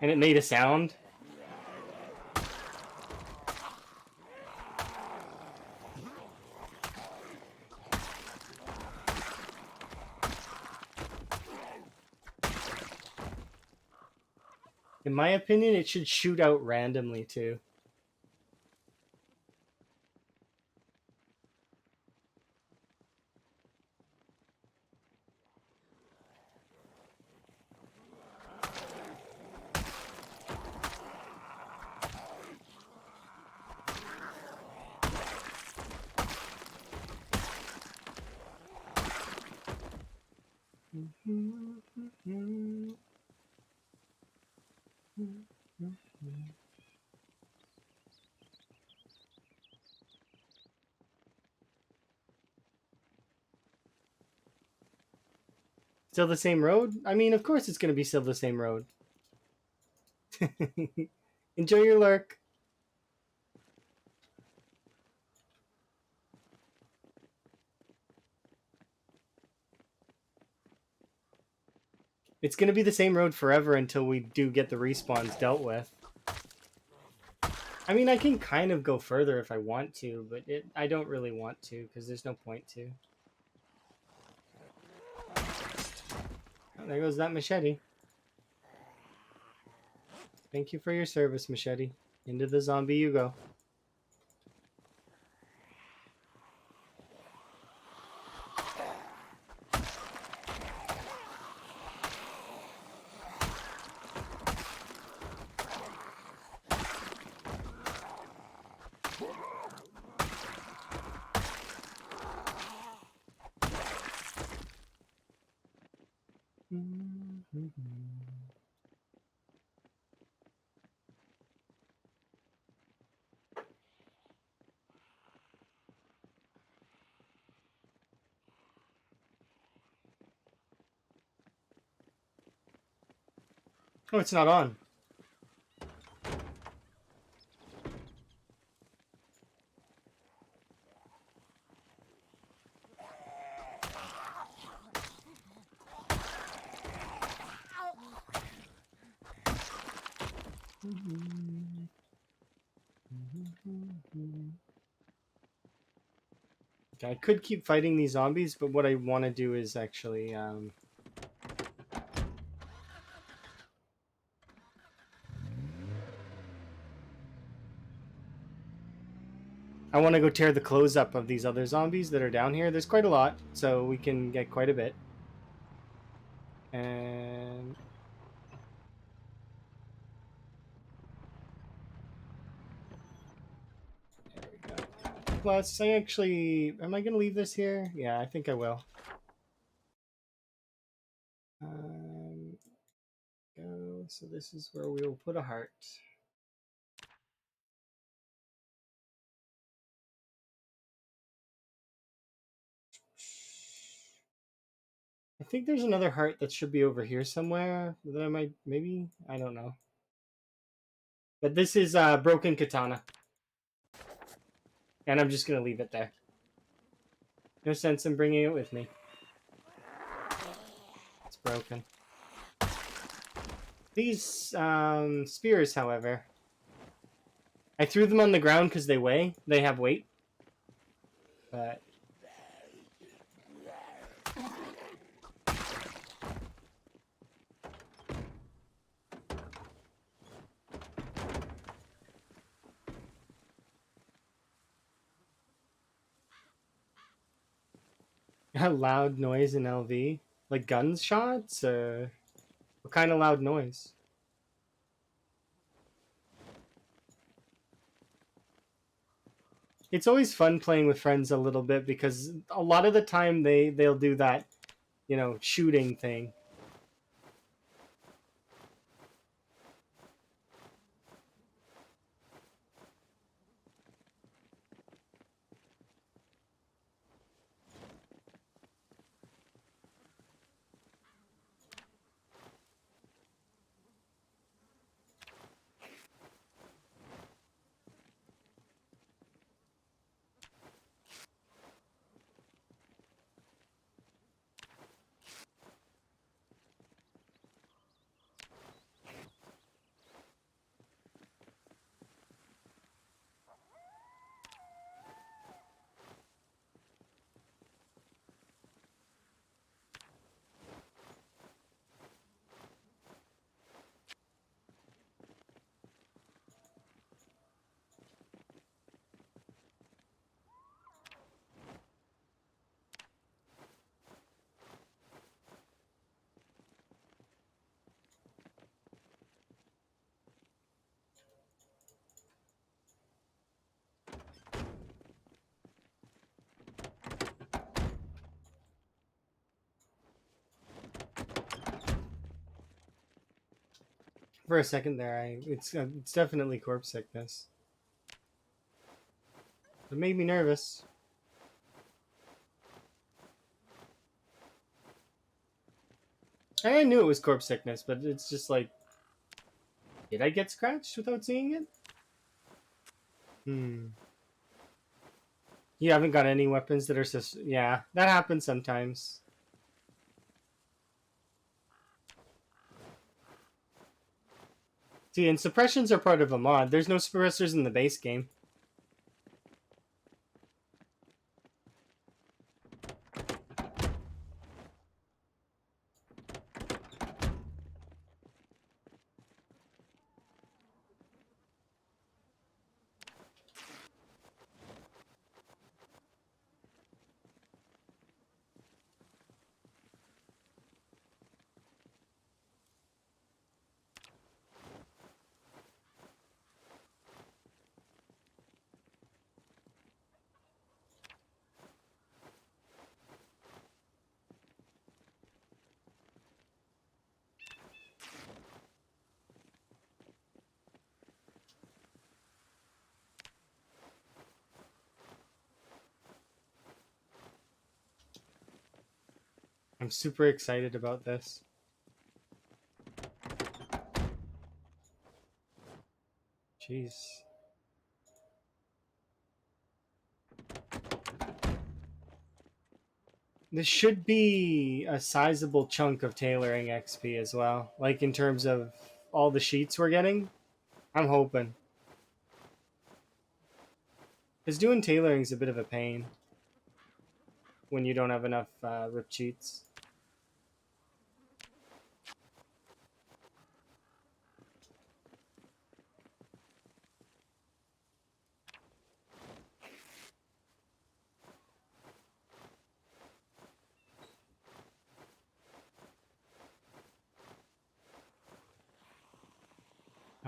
And it made a sound. In my opinion, it should shoot out randomly too. Still the same road? I mean, of course it's going to be still the same road. Enjoy your lurk. It's going to be the same road forever until we do get the respawns dealt with. I mean, I can kind of go further if I want to, but I don't really want to because there's no point to. Oh, there goes that machete. Thank you for your service, machete. Into the zombie you go. Oh, it's not on. Okay, I could keep fighting these zombies, but what I want to do is actually I want to go tear the clothes up of these other zombies that are down here. There's quite a lot, so we can get quite a bit. And there we go. Plus, I actually... Am I going to leave this here? Yeah, I think I will. Go. So this is where we will put a heart. I think there's another heart that should be over here somewhere that I might... Maybe? I don't know. But this is broken katana. And I'm just going to leave it there. No sense in bringing it with me. It's broken. These spears, however, I threw them on the ground because they weigh. They have weight. But a loud noise in LV? Like gunshots? Or what kind of loud noise? It's always fun playing with friends a little bit because a lot of the time they'll do that, you know, shooting thing. For a second there, it's definitely corpse sickness. It made me nervous. I knew it was corpse sickness, but it's just like, did I get scratched without seeing it? Hmm. You haven't got any weapons that are yeah, that happens sometimes. See, and suppressions are part of a mod. There's no suppressors in the base game. I'm super excited about this. Jeez. This should be a sizable chunk of tailoring XP as well. Like in terms of all the sheets we're getting. I'm hoping. Because doing tailoring is a bit of a pain when you don't have enough ripped sheets.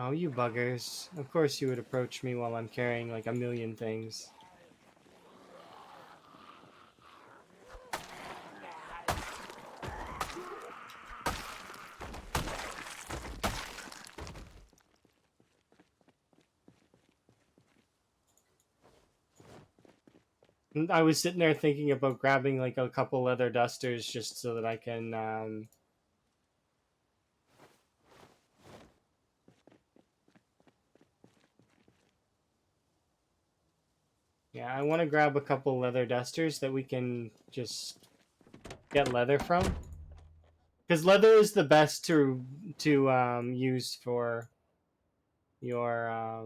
Oh, you buggers. Of course you would approach me while I'm carrying like a million things. And I was sitting there thinking about grabbing like a couple leather dusters just so that I can yeah, I want to grab a couple leather dusters that we can just get leather from. Because leather is the best to use for your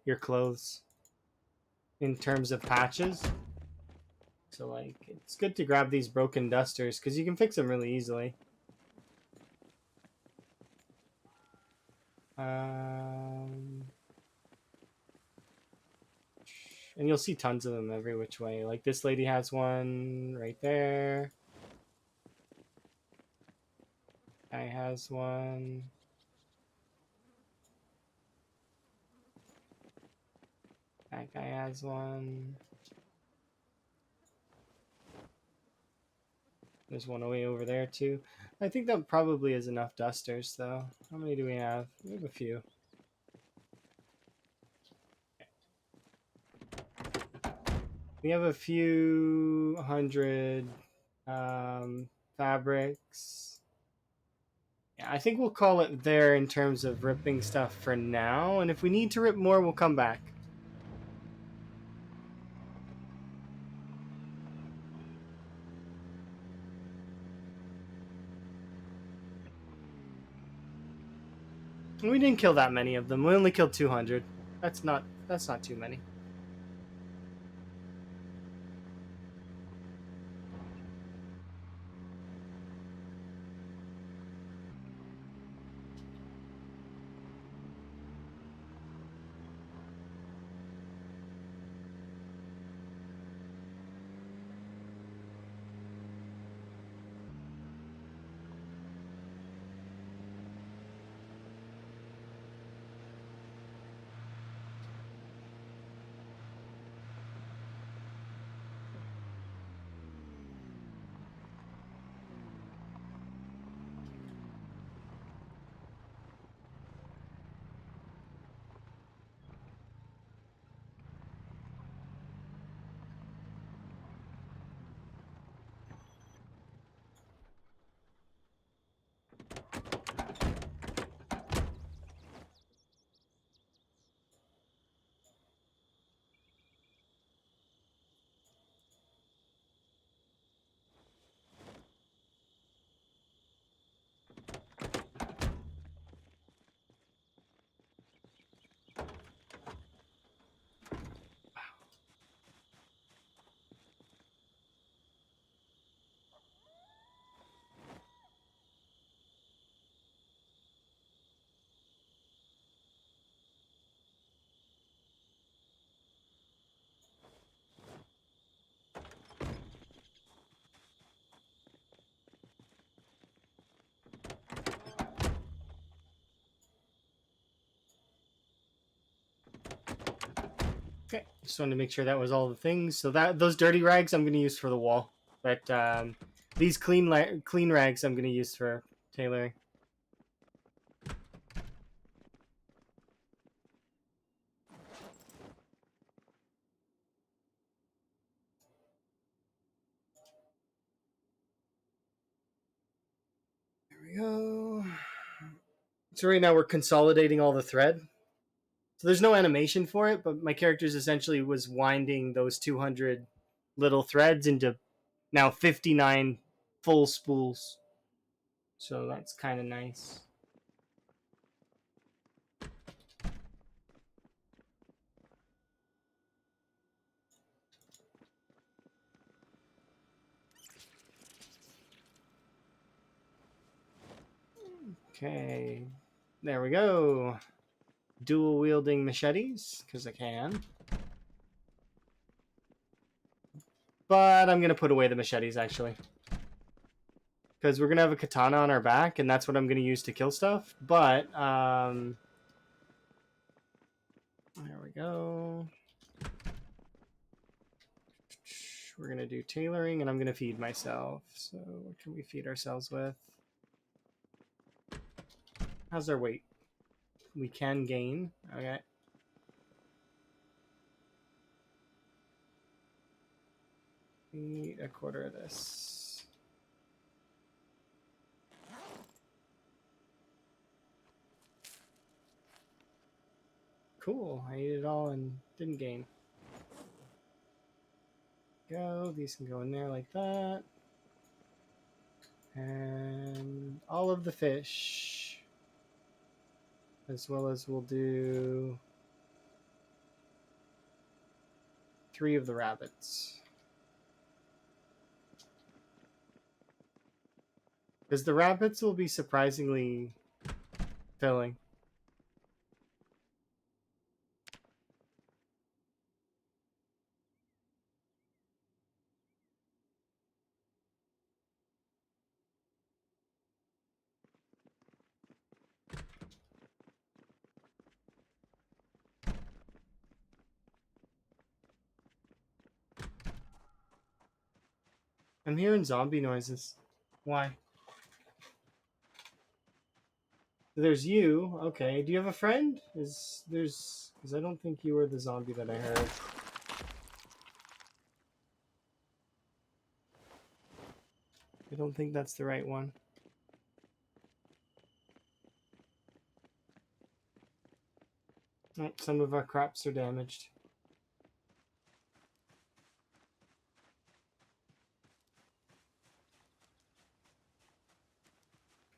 your clothes in terms of patches. So like it's good to grab these broken dusters because you can fix them really easily. Um, and you'll see tons of them every which way. Like this lady has one right there. Guy has one. That guy has one. There's one way over there too. I think that probably is enough dusters though. How many do we have? We have a few. We have a few hundred fabrics. Yeah, I think we'll call it there in terms of ripping stuff for now. And if we need to rip more, we'll come back. And we didn't kill that many of them. We only killed 200. That's not too many. Okay, just wanted to make sure that was all the things. So those dirty rags I'm going to use for the wall, but these clean rags I'm going to use for tailoring. There we go. So right now we're consolidating all the thread. So there's no animation for it, but my character's essentially was winding those 200 little threads into now 59 full spools. So that's kind of nice. Okay, there we go. Dual wielding machetes, because I can. But I'm going to put away the machetes, actually. Because we're going to have a katana on our back, and that's what I'm going to use to kill stuff. But, there we go. We're going to do tailoring, and I'm going to feed myself. So what can we feed ourselves with? How's our weight? We can gain. Okay. Eat a quarter of this. Cool. I ate it all and didn't gain. Go. These can go in there like that. And all of the fish. As well as we'll do 3 of the rabbits. Because the rabbits will be surprisingly filling. I'm hearing zombie noises. Why? There's you. Okay. Do you have a friend? Because I don't think you were the zombie that I heard. I don't think that's the right one. Oh, some of our crops are damaged.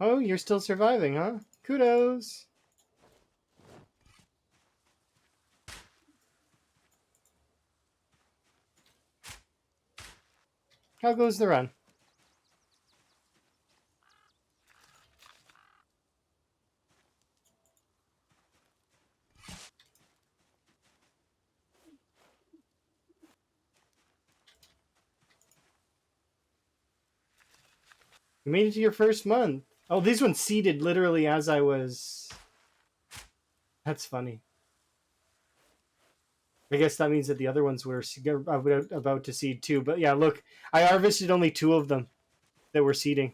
Oh, you're still surviving, huh? Kudos! How goes the run? You made it to your first month. Oh, these ones seeded literally as I was... That's funny. I guess that means that the other ones were about to seed too. But yeah, look, I harvested only 2 of them that were seeding,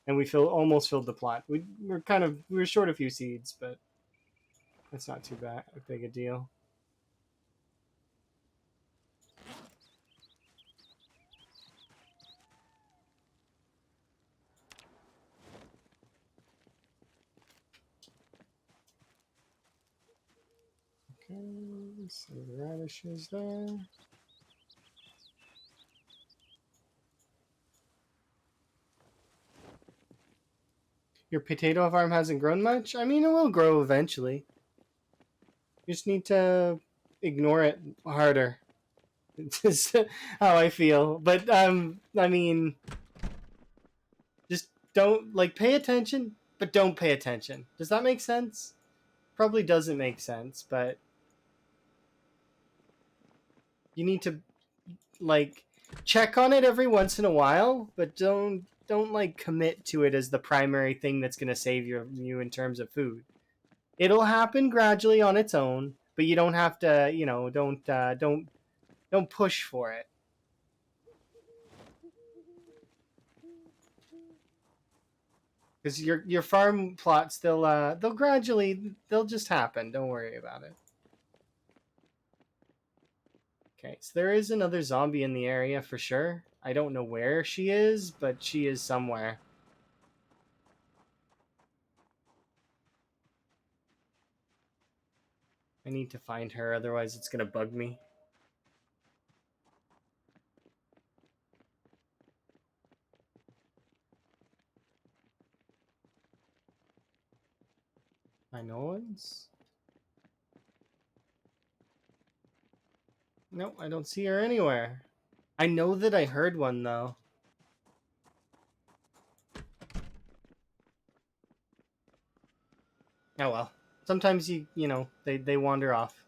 and we almost filled the plot. We were short a few seeds, but that's not too big a deal. Okay, so the radishes there. Your potato farm hasn't grown much? I mean, it will grow eventually. You just need to ignore it harder. It's just how I feel. But, I mean, just don't, pay attention, but don't pay attention. Does that make sense? Probably doesn't make sense, but you need to, check on it every once in a while, but don't commit to it as the primary thing that's going to save you in terms of food. It'll happen gradually on its own, but you don't have to, don't push for it. Because your farm plots, they'll gradually, they'll just happen. Don't worry about it. Okay, so there is another zombie in the area for sure. I don't know where she is, but she is somewhere. I need to find her, otherwise it's gonna bug me. I know ones. Nope, I don't see her anywhere. I know that I heard one though. Oh well. Sometimes they wander off.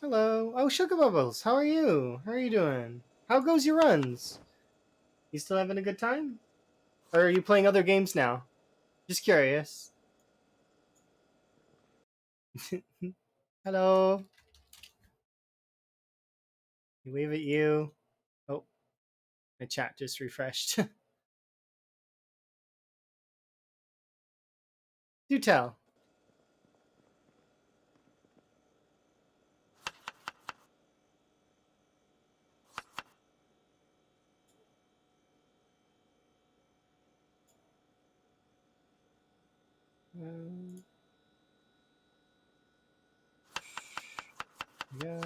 Hello. Oh, Sugar Bubbles. How are you? How are you doing? How goes your runs? You still having a good time? Or are you playing other games now? Just curious. Hello. We wave at you. Oh, my chat just refreshed. Do tell. Yeah.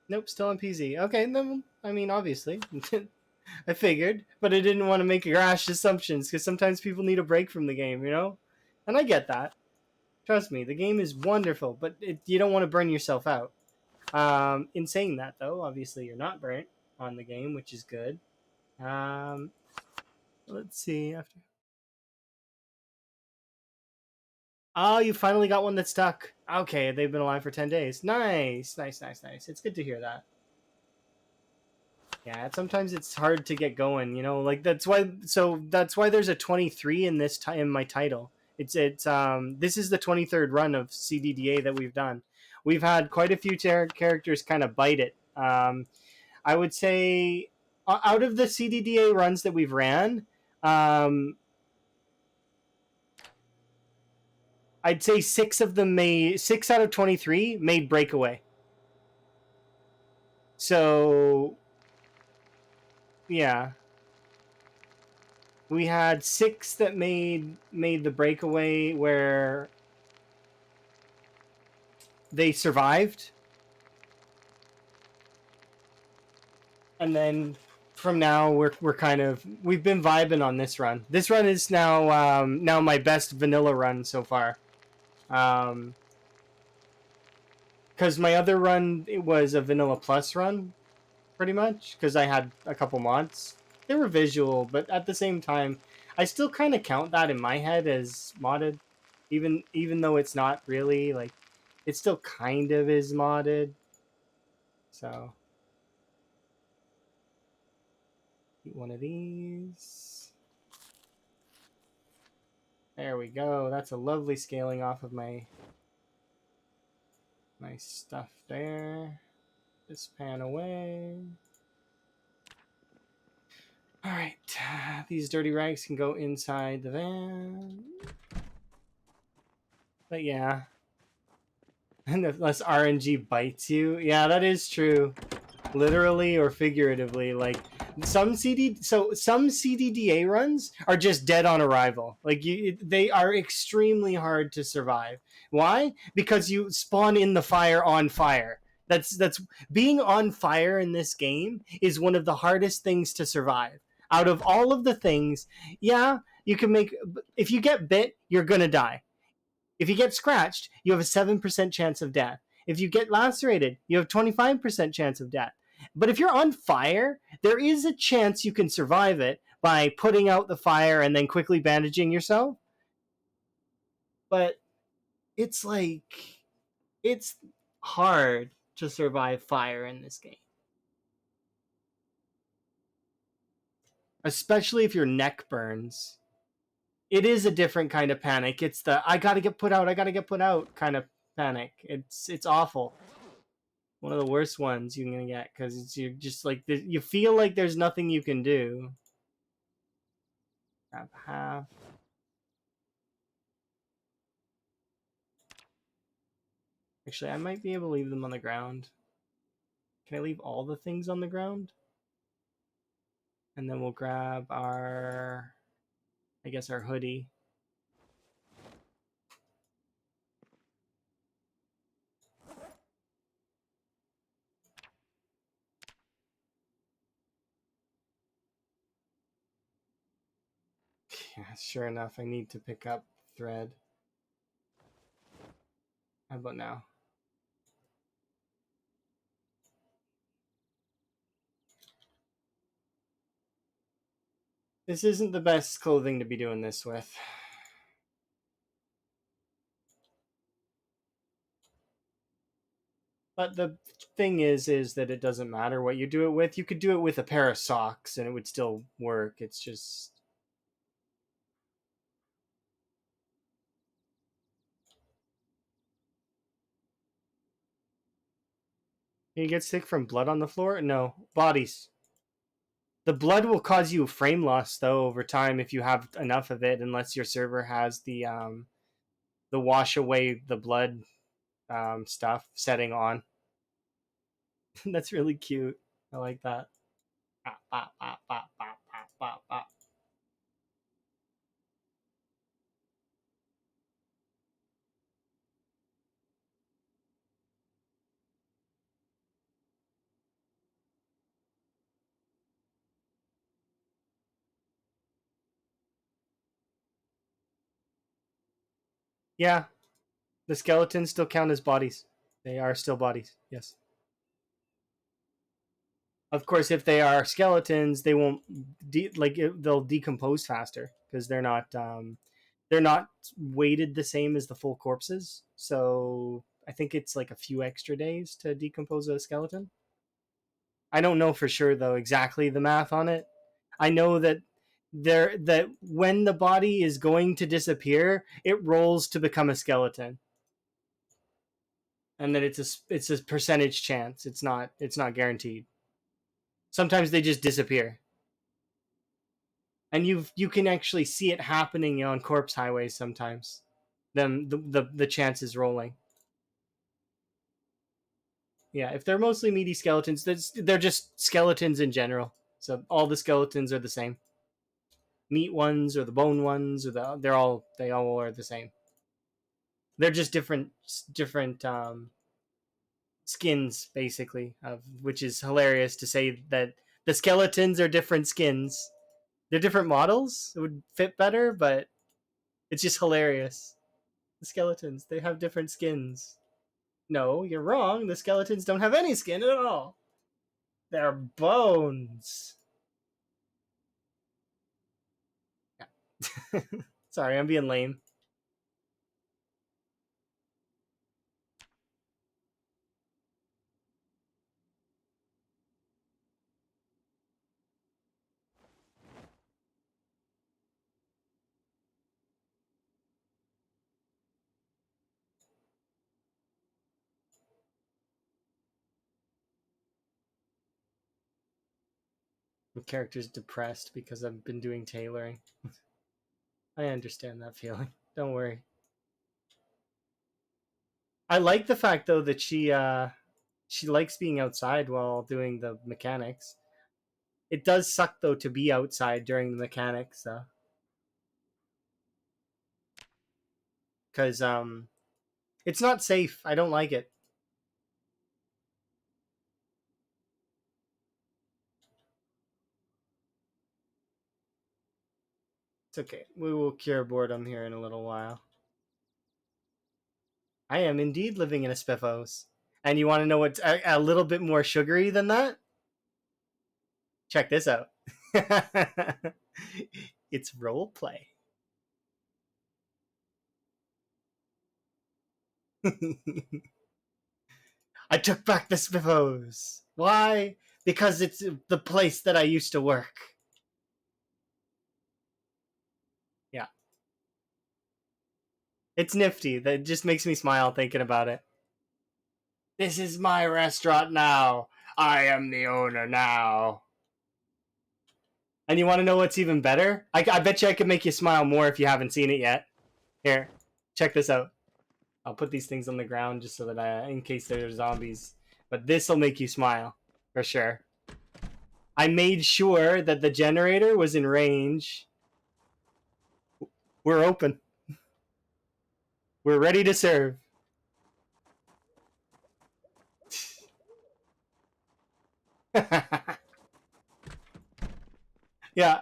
Nope, still on PZ. Okay, then, I mean, obviously. I figured, but I didn't want to make rash assumptions because sometimes people need a break from the game, you know? And I get that. Trust me, the game is wonderful, but you don't want to burn yourself out. In saying that, though, obviously you're not burnt on the game, which is good. Let's see. Oh, you finally got one that stuck. Okay, they've been alive for 10 days. Nice, nice, nice, nice. It's good to hear that. Yeah, sometimes it's hard to get going, like that's why there's a 23 in in my title. This is the 23rd run of CDDA that we've done. We've had quite a few characters kind of bite it. I would say out of the CDDA runs that we've ran, I'd say 6 out of 23 made breakaway. So yeah, we had 6 that made the breakaway where they survived, and then from now we've been vibing on this run. This run is now my best vanilla run so far, because my other run, it was a vanilla plus run pretty much, because I had a couple mods. They were visual, but at the same time I still kind of count that in my head as modded, even though it's not really, like, it still kind of is modded. So eat one of these. There we go. That's a lovely scaling off of my stuff there. Just pan away. All right, these dirty rags can go inside the van. But yeah, unless RNG bites you, yeah, that is true. Literally or figuratively, like some CDDA runs are just dead on arrival. Like they are extremely hard to survive. Why? Because you spawn in the fire on fire. That's being on fire in this game is one of the hardest things to survive. Out of all of the things, yeah, you can make, if you get bit, you're gonna die. If you get scratched, you have a 7% chance of death. If you get lacerated, you have 25% chance of death. But if you're on fire, there is a chance you can survive it by putting out the fire and then quickly bandaging yourself. But it's like, it's hard to survive fire in this game. Especially if your neck burns. It is a different kind of panic. It's the I gotta get put out, I gotta get put out kind of panic. It's awful. One of the worst ones you're gonna get because you're just like you feel like there's nothing you can do. Grab half. Actually, I might be able to leave them on the ground. Can I leave all the things on the ground? And then we'll grab our, I guess, our hoodie. Yeah, sure enough, I need to pick up thread. How about now? This isn't the best clothing to be doing this with. But the thing is that it doesn't matter what you do it with. You could do it with a pair of socks and it would still work. It's just you get sick from blood on the floor? No, bodies. The blood will cause you frame loss though over time if you have enough of it, unless your server has the wash away the blood stuff setting on. That's really cute. I like that. Yeah, the skeletons still count as bodies. They are still bodies. Yes. Of course, if they are skeletons, they won't they'll decompose faster because they're not weighted the same as the full corpses. So I think it's like a few extra days to decompose a skeleton. I don't know for sure though exactly the math on it. I know that when the body is going to disappear, it rolls to become a skeleton, and that it's a percentage chance. It's not guaranteed. Sometimes they just disappear, and you can actually see it happening on corpse highways sometimes. Them the chances rolling. Yeah, if they're mostly meaty skeletons, they're just skeletons in general. So all the skeletons are the same. Meat ones or the bone ones or they all are the same. They're just different skins basically, of which is hilarious to say that the skeletons are different skins. They're different models. It would fit better, but it's just hilarious. The skeletons, they have different skins. No, you're wrong. The skeletons don't have any skin at all. They're bones. Yeah. Sorry, I'm being lame. The character's depressed because I've been doing tailoring. I understand that feeling. Don't worry. I like the fact though that she likes being outside while doing the mechanics. It does suck though to be outside during the mechanics, because it's not safe. I don't like it. It's okay. We will cure boredom here in a little while. I am indeed living in a spiffos. And you want to know what's a little bit more sugary than that? Check this out. It's role play. I took back the Spiffos. Why? Because it's the place that I used to work. Yeah. It's nifty. That just makes me smile thinking about it. This is my restaurant now. I am the owner now. And you want to know what's even better? I bet you I could make you smile more if you haven't seen it yet. Here, check this out. I'll put these things on the ground just so that in case there's zombies. But this will make you smile for sure. I made sure that the generator was in range. We're open. We're ready to serve. Yeah,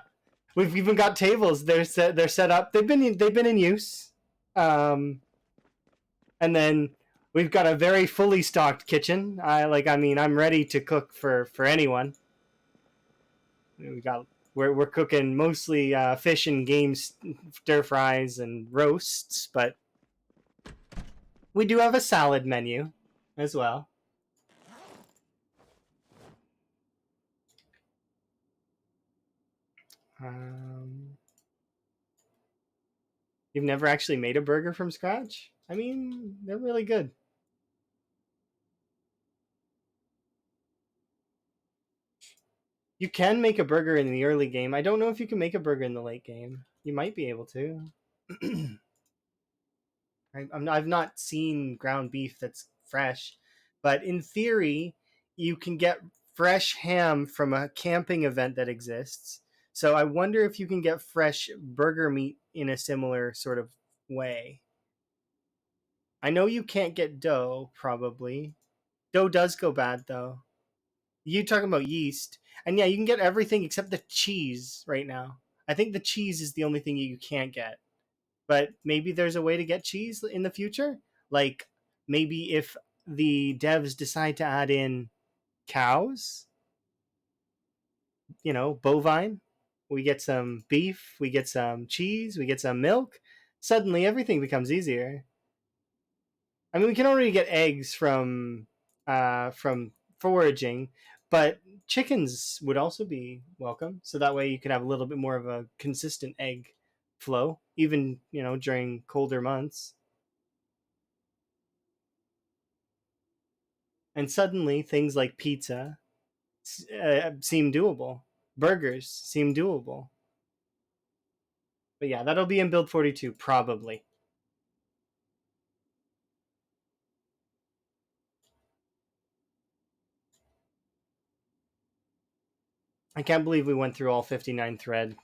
we've even got tables. They're set up. They've been in use. Um, and then we've got a very fully stocked kitchen. I'm ready to cook for anyone. We got we're cooking mostly fish and game stir fries and roasts, but we do have a salad menu as well. Um, you've never actually made a burger from scratch? I mean, they're really good. You can make a burger in the early game. I don't know if you can make a burger in the late game. You might be able to. I've not seen ground beef that's fresh, but in theory, you can get fresh ham from a camping event that exists. So I wonder if you can get fresh burger meat in a similar sort of way. I know you can't get dough, probably. Dough does go bad, though. You talking about yeast. And yeah, you can get everything except the cheese right now. I think the cheese is the only thing you can't get. But maybe there's a way to get cheese in the future. Like maybe if the devs decide to add in cows, bovine, we get some beef, we get some cheese, we get some milk. Suddenly everything becomes easier. I mean, we can already get eggs from foraging, but chickens would also be welcome. So that way you could have a little bit more of a consistent egg flow, even during colder months. And suddenly things like pizza seem doable. Burgers seem doable. But yeah, that'll be in build 42 probably. I can't believe we went through all 59 thread.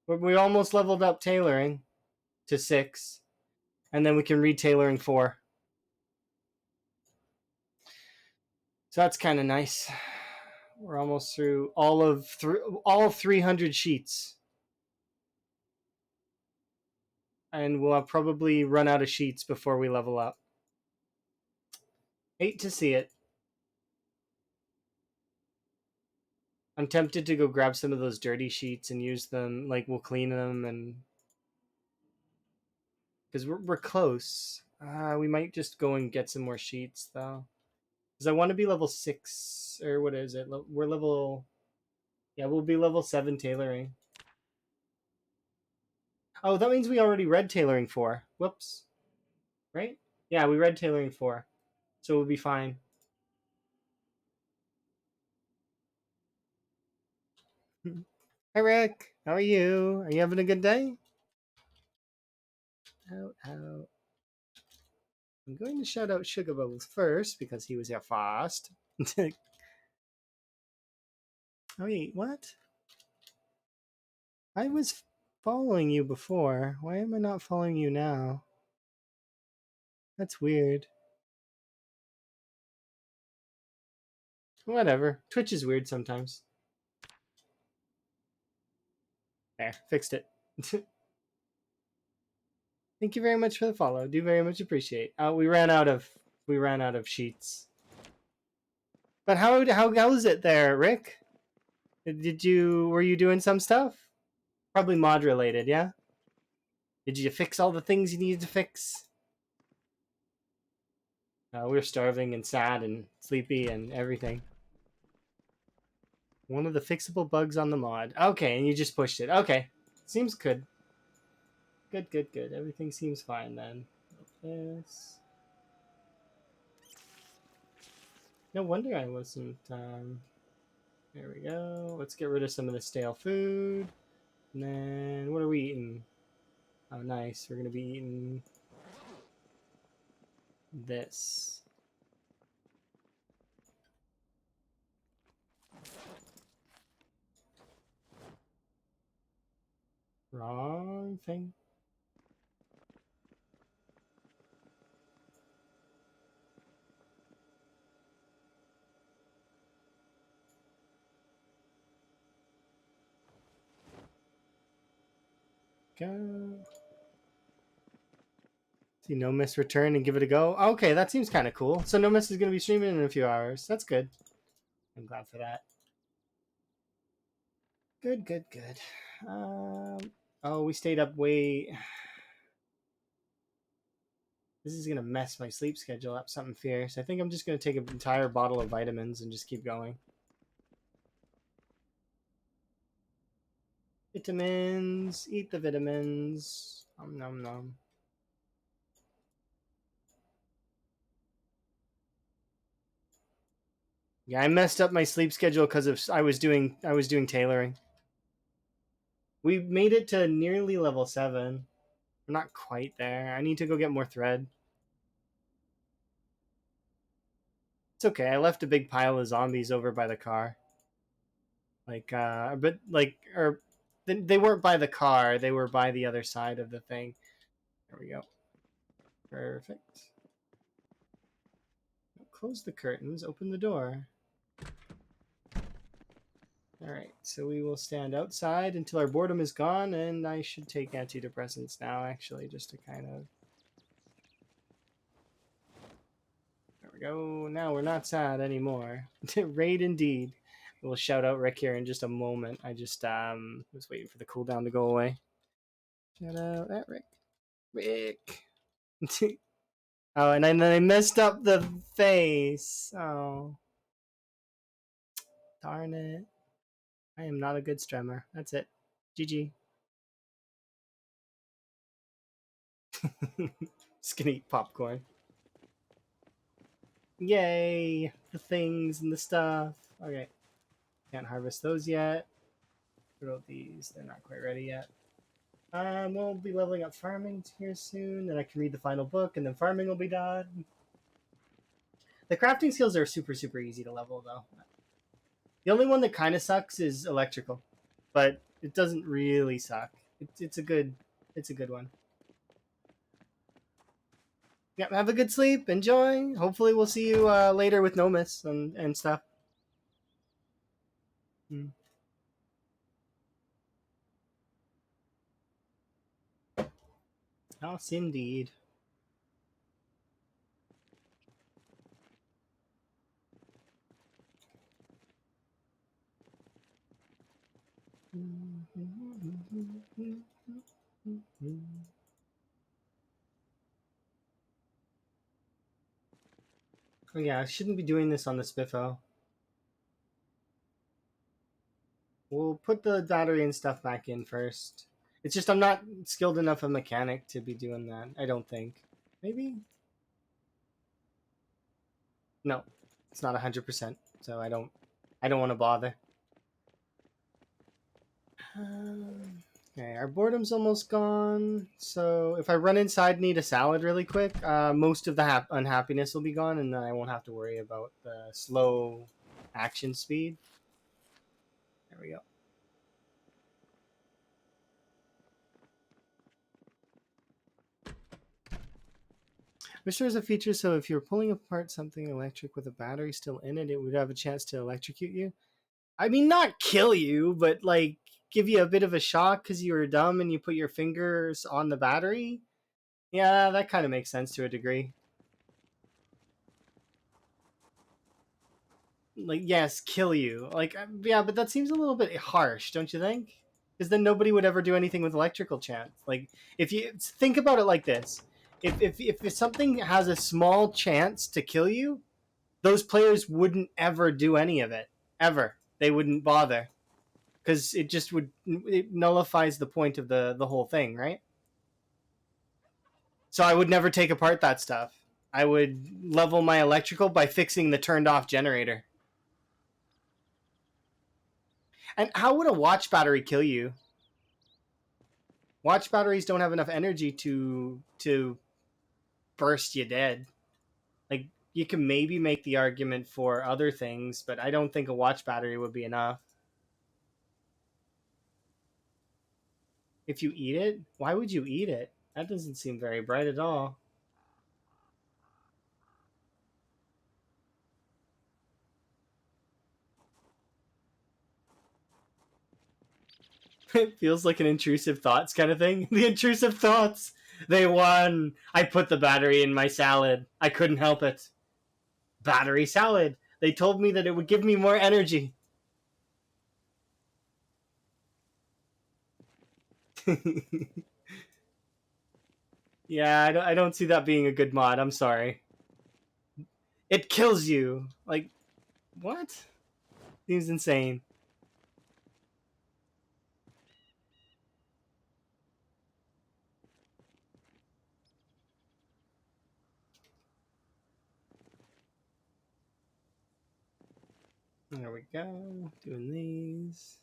We almost leveled up tailoring to 6, and then we can read tailoring 4. So that's kind of nice. We're almost through all 300 sheets. And we'll probably run out of sheets before we level up. Hate to see it. I'm tempted to go grab some of those dirty sheets and use them. Like, we'll clean them, and because we're close. We might just go and get some more sheets though, because I want to be level 6, or what is it? We're level. Yeah, we'll be level 7 tailoring. Oh, that means we already read tailoring 4. Whoops. Right? Yeah, we read tailoring 4, so we'll be fine. Hi Rick, how are you? Are you having a good day? Out. I'm going to shout out Sugar Bubbles first because he was here fast. Oh wait, what? I was following you before. Why am I not following you now? That's weird. Whatever. Twitch is weird sometimes. There, fixed it. Thank you very much for the follow. Do very much appreciate. We ran out of We ran out of sheets. But how is it there, Rick? Were you doing some stuff? Probably mod related, yeah? Did you fix all the things you needed to fix? We were starving and sad and sleepy and everything. One of the fixable bugs on the mod. Okay, and you just pushed it. Okay. Seems good. Good. Everything seems fine then. This. No wonder I wasn't. There we go. Let's get rid of some of the stale food. And then, what are we eating? Oh, nice. We're going to be eating this. Wrong thing. Go. See No Miss return and give it a go. Okay, that seems kind of cool. So No Miss is going to be streaming in a few hours. That's good. I'm glad for that. Good. Oh, we stayed up way. This is going to mess my sleep schedule up something fierce. I think I'm just going to take an entire bottle of vitamins and just keep going. Vitamins. Eat the vitamins. Nom nom nom. Yeah, I messed up my sleep schedule because of I was doing tailoring. We made it to nearly level 7. We're not quite there. I need to go get more thread. It's okay. I left a big pile of zombies over by the car. Or they weren't by the car. They were by the other side of the thing. There we go. Perfect. Close the curtains. Open the door. Alright, so we will stand outside until our boredom is gone, and I should take antidepressants now, actually, just to kind of... There we go. Now we're not sad anymore. Raid indeed. We'll shout out Rick here in just a moment. I just was waiting for the cooldown to go away. Shout out at Rick. Rick! Oh, and then I messed up the face. Oh. Darn it. I am not a good streamer. That's it. GG. Just gonna eat popcorn. Yay! The things and the stuff. Okay. Can't harvest those yet. What about these? They're not quite ready yet. We'll be leveling up farming here soon. Then I can read the final book, and then farming will be done. The crafting skills are super easy to level, though. The only one that kind of sucks is electrical, but it doesn't really suck. It's a good one. Yeah, have a good sleep. Enjoy. Hopefully, we'll see you later with No Miss and stuff. Yes, indeed. Oh yeah, I shouldn't be doing this on the Spiffo. We'll put the battery and stuff back in first. It's just I'm not skilled enough a mechanic to be doing that. I don't think. Maybe? No. It's not 100%, so I don't want to bother. Okay, our boredom's almost gone. So if I run inside and eat a salad really quick, most of the unhappiness will be gone, and then I won't have to worry about the slow action speed. There we go. Wish there was a feature so if you're pulling apart something electric with a battery still in it, it would have a chance to electrocute you. I mean, not kill you, but like give you a bit of a shock because you were dumb and you put your fingers on the battery. Yeah, that kind of makes sense to a degree. like yes, kill you. Like yeah, but that seems a little bit harsh, don't you think? Because then nobody would ever do anything with electrical chance. Like if you think about it like this, if something has a small chance to kill you, those players wouldn't ever do any of it ever. They wouldn't bother because it just would it nullifies the point of the whole thing, right? So I would never take apart that stuff. I would level my electrical by fixing the turned off generator. And how would a watch battery kill you? Watch batteries don't have enough energy to burst you dead. Like you can maybe make the argument for other things, but I don't think a watch battery would be enough. If you eat it, why would you eat it? That doesn't seem very bright at all. It feels like an intrusive thoughts kind of thing. The intrusive thoughts. They won. I put the battery in my salad. I couldn't help it. Battery salad. They told me that it would give me more energy. Yeah, I don't see that being a good mod. I'm sorry. It kills you. Like, what? Seems insane. There we go. Doing these.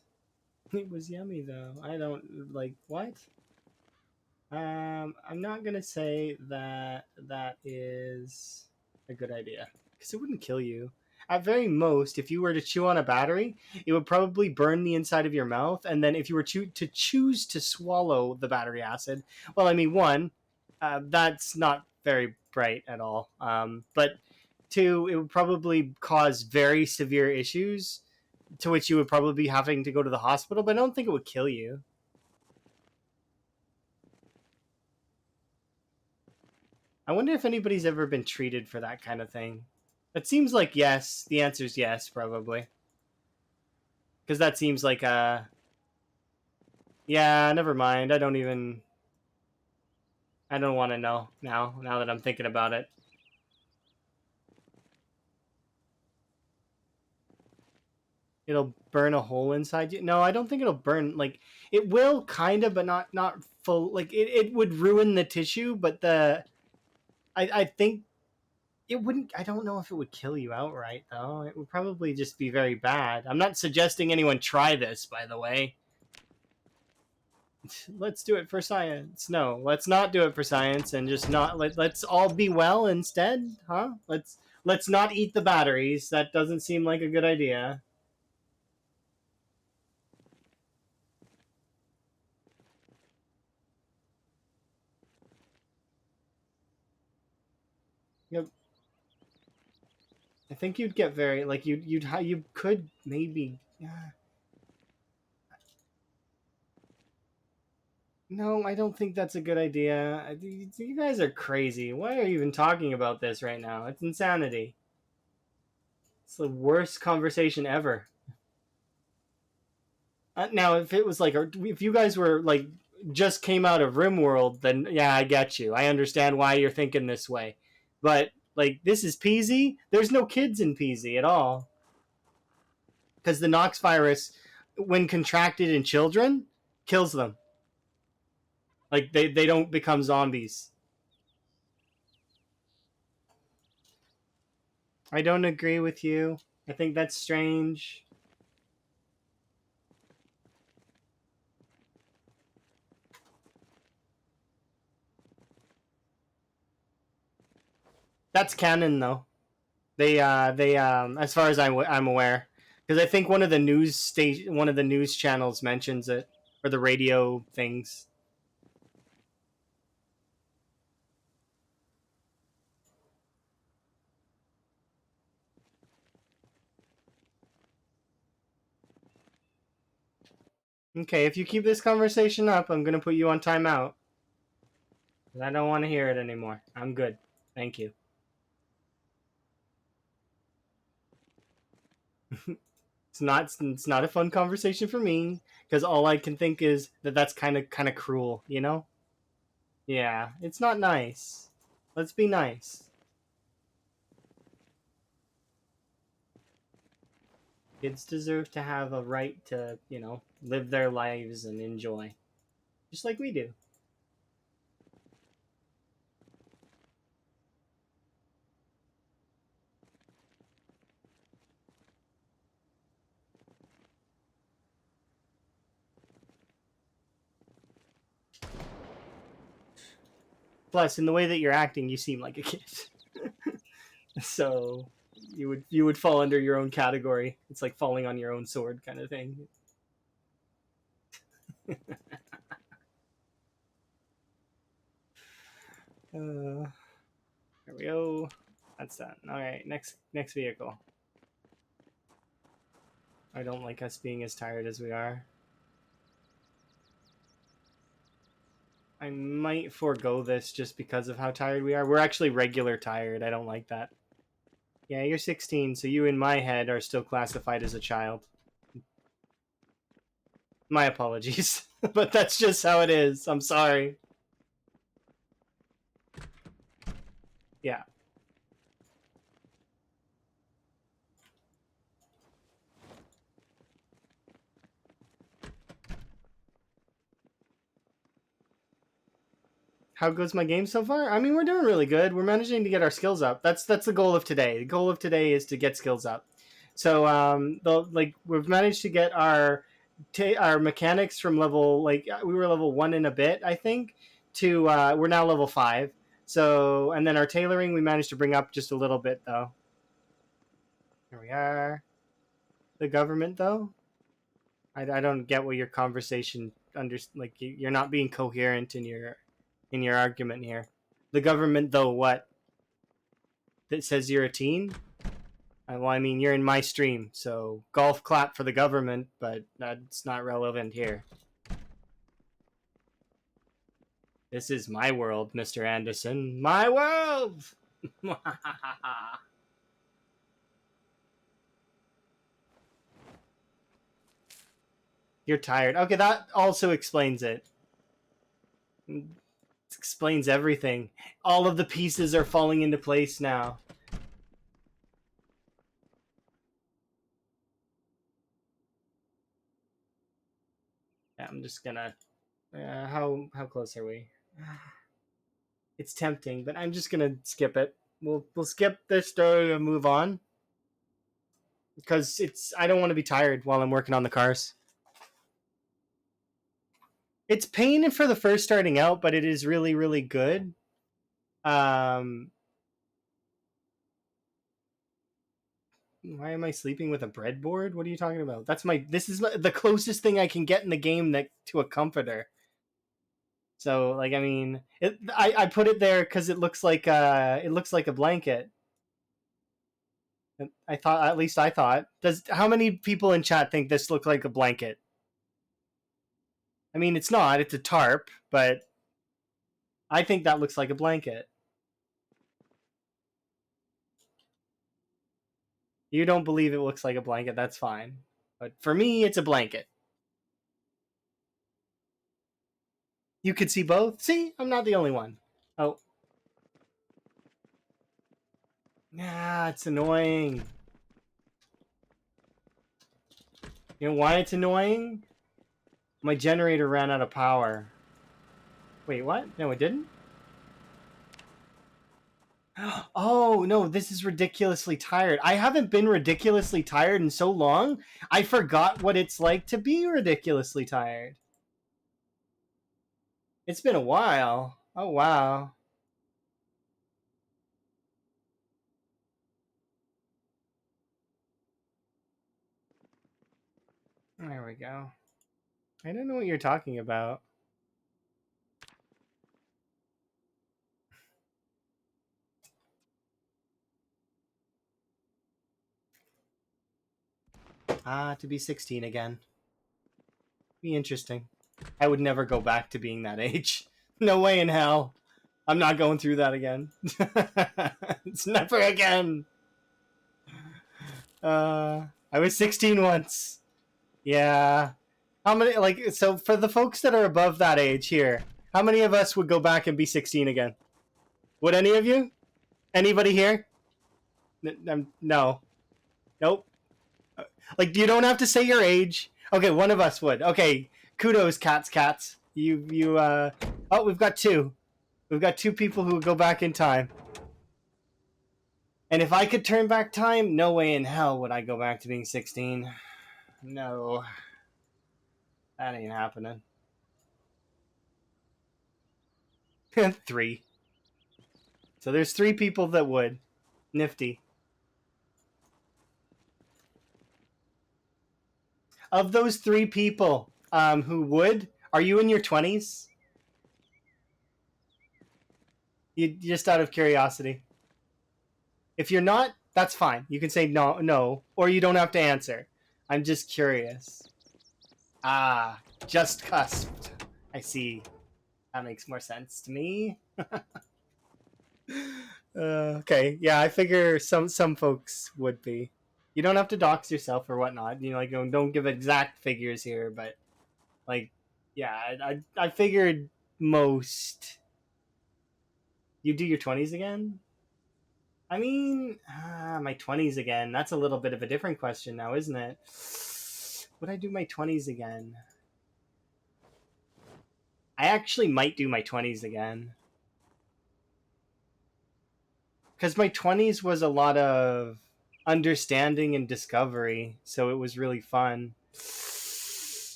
It was yummy though. I don't like what? I'm not gonna say that that is a good idea because it wouldn't kill you. At very most, if you were to chew on a battery, it would probably burn the inside of your mouth, and then if you were to choose to swallow the battery acid, well, I mean, one, that's not very bright at all. But two, it would probably cause very severe issues to which you would probably be having to go to the hospital. But I don't think it would kill you. I wonder if anybody's ever been treated for that kind of thing. It seems like yes. The answer is yes, probably. Because that seems like a. Yeah, never mind. I don't even. I don't want to know now. Now that I'm thinking about it, it'll burn a hole inside you. No, I don't think it'll burn. Like it will kind of, but not full. Like it would ruin the tissue, but the. I think it wouldn't. I don't know if it would kill you outright though. It would probably just be very bad. I'm not suggesting anyone try this, by the way. Let's do it for science. No, let's not do it for science and just not let's all be well instead, huh? Let's not eat the batteries. That doesn't seem like a good idea. Yep. I think you'd get very like you could maybe no, I don't think that's a good idea. You guys are crazy. Why are you even talking about this right now? It's insanity. It's the worst conversation ever. Now, if it was like, if you guys were like just came out of RimWorld, then yeah, I get you. I understand why you're thinking this way. But like, this is PZ. There's no kids in PZ at all because the Nox virus, when contracted in children, kills them. Like they don't become zombies. I don't agree with you. I think that's strange. That's canon though. They as far as I'm aware, because I think one of the news channels mentions it, or the radio things. Okay, if you keep this conversation up, I'm gonna put you on timeout. I don't want to hear it anymore. I'm good. Thank you. It's not a fun conversation for me because all I can think is that that's kind of cruel, you know? Yeah, it's not nice. Let's be nice. Kids deserve to have a right to, live their lives and enjoy, just like we do. Plus, in the way that you're acting, you seem like a kid. So you would fall under your own category. It's like falling on your own sword kind of thing. There we go. That's done. All right, next vehicle. I don't like us being as tired as we are. I might forego this just because of how tired we are. We're actually regular tired. I don't like that. Yeah, you're 16, so you in my head are still classified as a child. My apologies, but that's just how it is. I'm sorry. Yeah. How goes my game so far? I mean, we're doing really good. We're managing to get our skills up. That's the goal of today. The goal of today is to get skills up. So we've managed to get our mechanics from level, like, we were level 1 in a bit, I think, to we're now level 5. So, and then our tailoring we managed to bring up just a little bit though. Here we are. The government though, I don't get what your conversation like, you're not being coherent in your argument here. The government though, what? That says you're a teen? Well, I mean, you're in my stream, so golf clap for the government, but that's not relevant here. This is my world, Mr. Anderson. My world! You're tired. Okay, that also explains it. It explains everything. All of the pieces are falling into place now. Yeah, I'm just gonna... how close are we? It's tempting, but I'm just gonna skip it. We'll skip this story and move on. Because I don't want to be tired while I'm working on the cars. It's pain for the first starting out, but it is really, really good. Why am I sleeping with a breadboard? What are you talking about? This is the closest thing I can get in the game to a comforter. So, like, I mean, I put it there because it looks like a blanket. I thought, at least I thought. How many people in chat think this looked like a blanket? I mean, it's not. It's a tarp, but I think that looks like a blanket. You don't believe it looks like a blanket, that's fine. But for me, it's a blanket. You could see both? See? I'm not the only one. Oh. Nah, it's annoying. You know why it's annoying? My generator ran out of power. Wait, what? No, it didn't? Oh, no, this is ridiculously tired. I haven't been ridiculously tired in so long, I forgot what it's like to be ridiculously tired. It's been a while. Oh, wow. There we go. I don't know what you're talking about. To be 16 again. Be interesting. I would never go back to being that age. No way in hell. I'm not going through that again. It's never again. I was 16 once. Yeah. How many, like, so for the folks that are above that age here, how many of us would go back and be 16 again? Would any of you? Anybody here? No. Nope. Like, you don't have to say your age. Okay, one of us would. Okay, kudos, cats. Oh, we've got two. We've got two people who would go back in time. And if I could turn back time, no way in hell would I go back to being 16. No. That ain't happening. 3. So there's 3 people that would. Nifty. Of those 3 people who would, are you in your 20s? You just out of curiosity. If you're not, that's fine. You can say no, or you don't have to answer. I'm just curious. Ah, just cusped. I see. That makes more sense to me. Okay, yeah, I figure some folks would be. You don't have to dox yourself or whatnot. You know, like don't give exact figures here, but like, yeah, I figured most. You do your 20s again? I mean, my 20s again. That's a little bit of a different question now, isn't it? Would I do my 20s again? I actually might do my 20s again. Because my 20s was a lot of understanding and discovery, so it was really fun.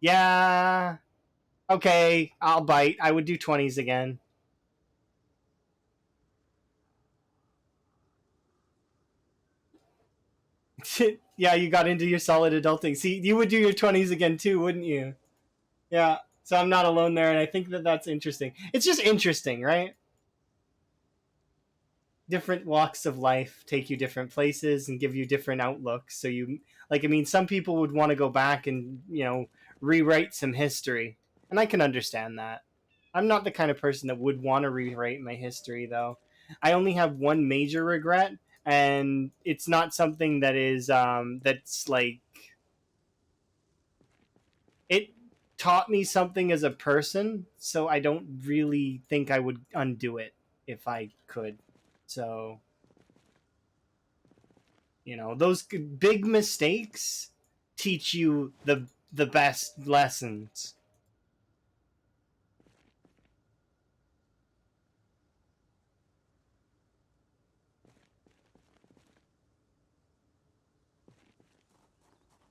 Yeah. Okay, I'll bite. I would do 20s again. Yeah, you got into your solid adulting. See, you would do your 20s again too, wouldn't you? Yeah. So I'm not alone there, and I think that that's interesting. It's just interesting, right? Different walks of life take you different places and give you different outlooks. So you, like, I mean, some people would want to go back and, rewrite some history, and I can understand that. I'm not the kind of person that would want to rewrite my history, though. I only have one major regret, and it's not something that is that's like, it taught me something as a person, so I don't really think I would undo it if I could. So, those big mistakes teach you the best lessons.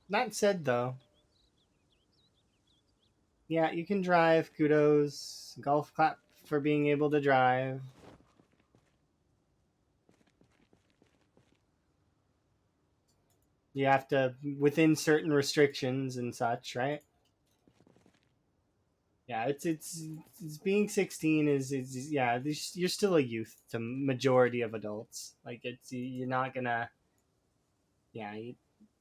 That said, though, yeah, you can drive. Kudos, golf clap for being able to drive. You have to, within certain restrictions and such, right? Yeah, it's being 16 is yeah, you're still a youth to majority of adults. Like, you're not gonna, yeah,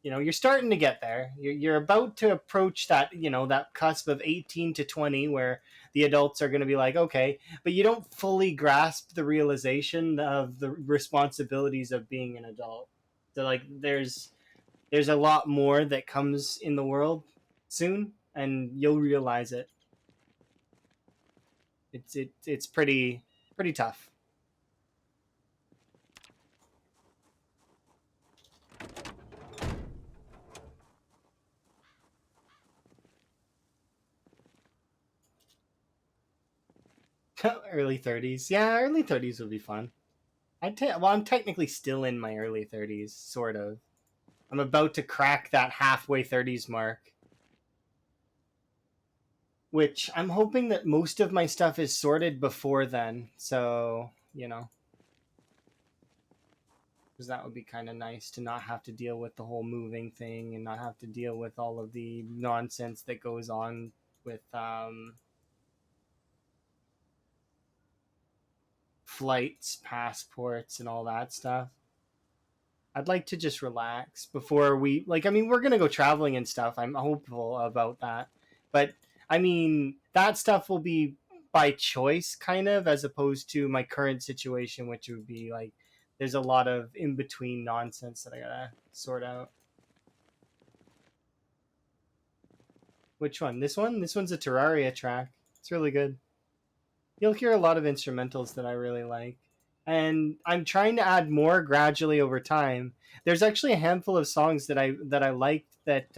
you're starting to get there. You're about to approach that, that cusp of 18 to 20 where the adults are going to be like, okay, but you don't fully grasp the realization of the responsibilities of being an adult. So, like, there's a lot more that comes in the world soon, and you'll realize it. It's pretty tough. Early 30s, yeah, early 30s would be fun. Well, I'm technically still in my early 30s, sort of. I'm about to crack that halfway 30s mark, which I'm hoping that most of my stuff is sorted before then. So, because that would be kind of nice to not have to deal with the whole moving thing and not have to deal with all of the nonsense that goes on with flights, passports, and all that stuff. I'd like to just relax before we, like, I mean, we're gonna go traveling and stuff. I'm hopeful about that. But I mean, that stuff will be by choice kind of, as opposed to my current situation, which would be like there's a lot of in between nonsense that I gotta sort out. Which one? This one? This one's a Terraria track. It's really good. You'll hear a lot of instrumentals that I really like. And I'm trying to add more gradually over time. There's actually a handful of songs that I liked that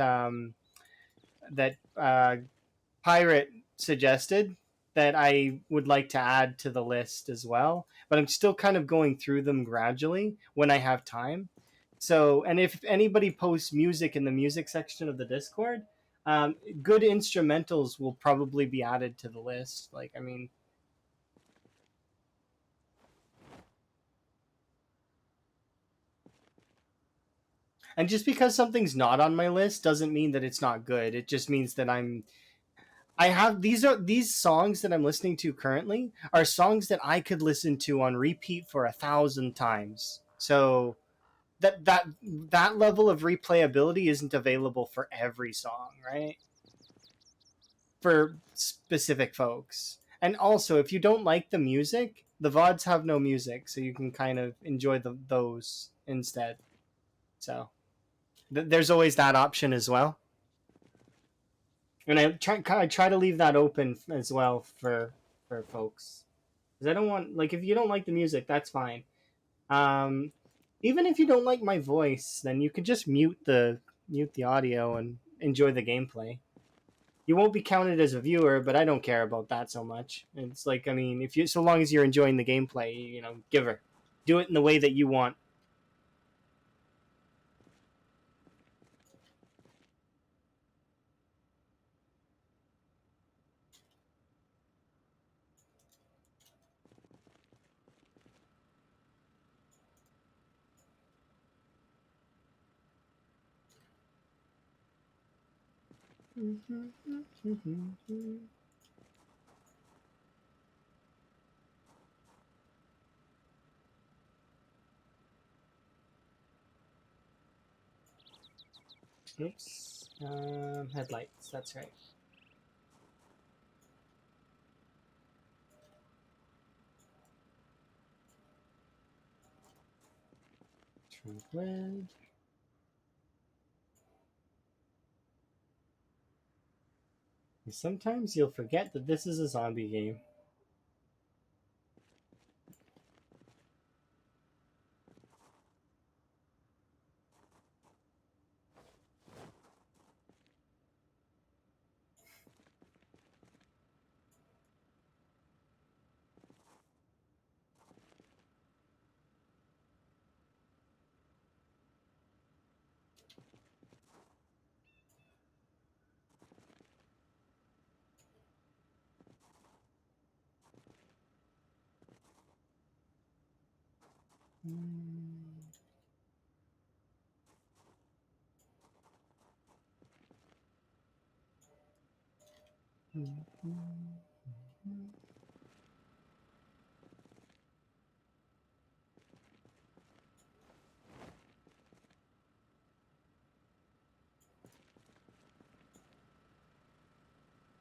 Pirate suggested that I would like to add to the list as well. But I'm still kind of going through them gradually when I have time. So, and if anybody posts music in the music section of the Discord, good instrumentals will probably be added to the list. Like, I mean, and just because something's not on my list doesn't mean that it's not good. It just means that I have these songs that I'm listening to currently are songs that I could listen to on repeat for 1,000 times. So that level of replayability isn't available for every song, right? For specific folks. And also, if you don't like the music, the VODs have no music, so you can kind of enjoy those instead. So there's always that option as well. And I try to leave that open as well for folks, because I don't want, like, if you don't like the music, that's fine. Um, Even if you don't like my voice, then you could just mute the audio and enjoy the gameplay. You won't be counted as a viewer, but I don't care about that so much. It's like, I mean, if you so long as you're enjoying the gameplay, give her, do it in the way that you want. Oops. Headlights. That's right. Trunk red. Sometimes you'll forget that this is a zombie game.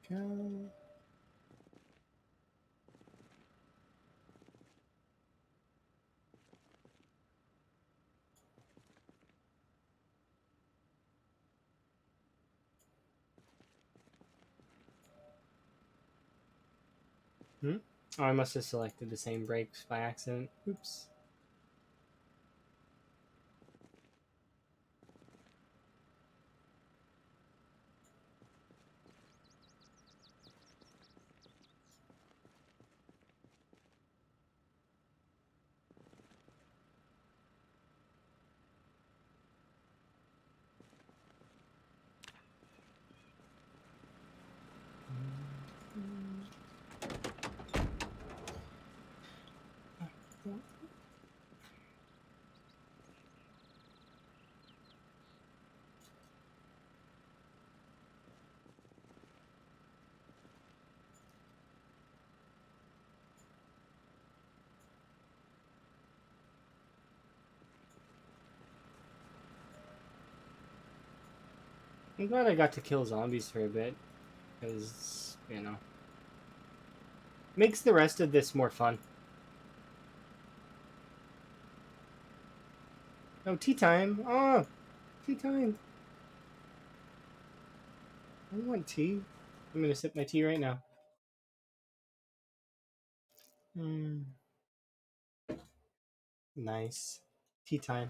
Go. Hmm? Oh, I must have selected the same brakes by accident. Oops. I'm glad I got to kill zombies for a bit, because, makes the rest of this more fun. Oh, tea time. Oh, tea time. I want tea. I'm gonna sip my tea right now. Mm, nice. Tea time.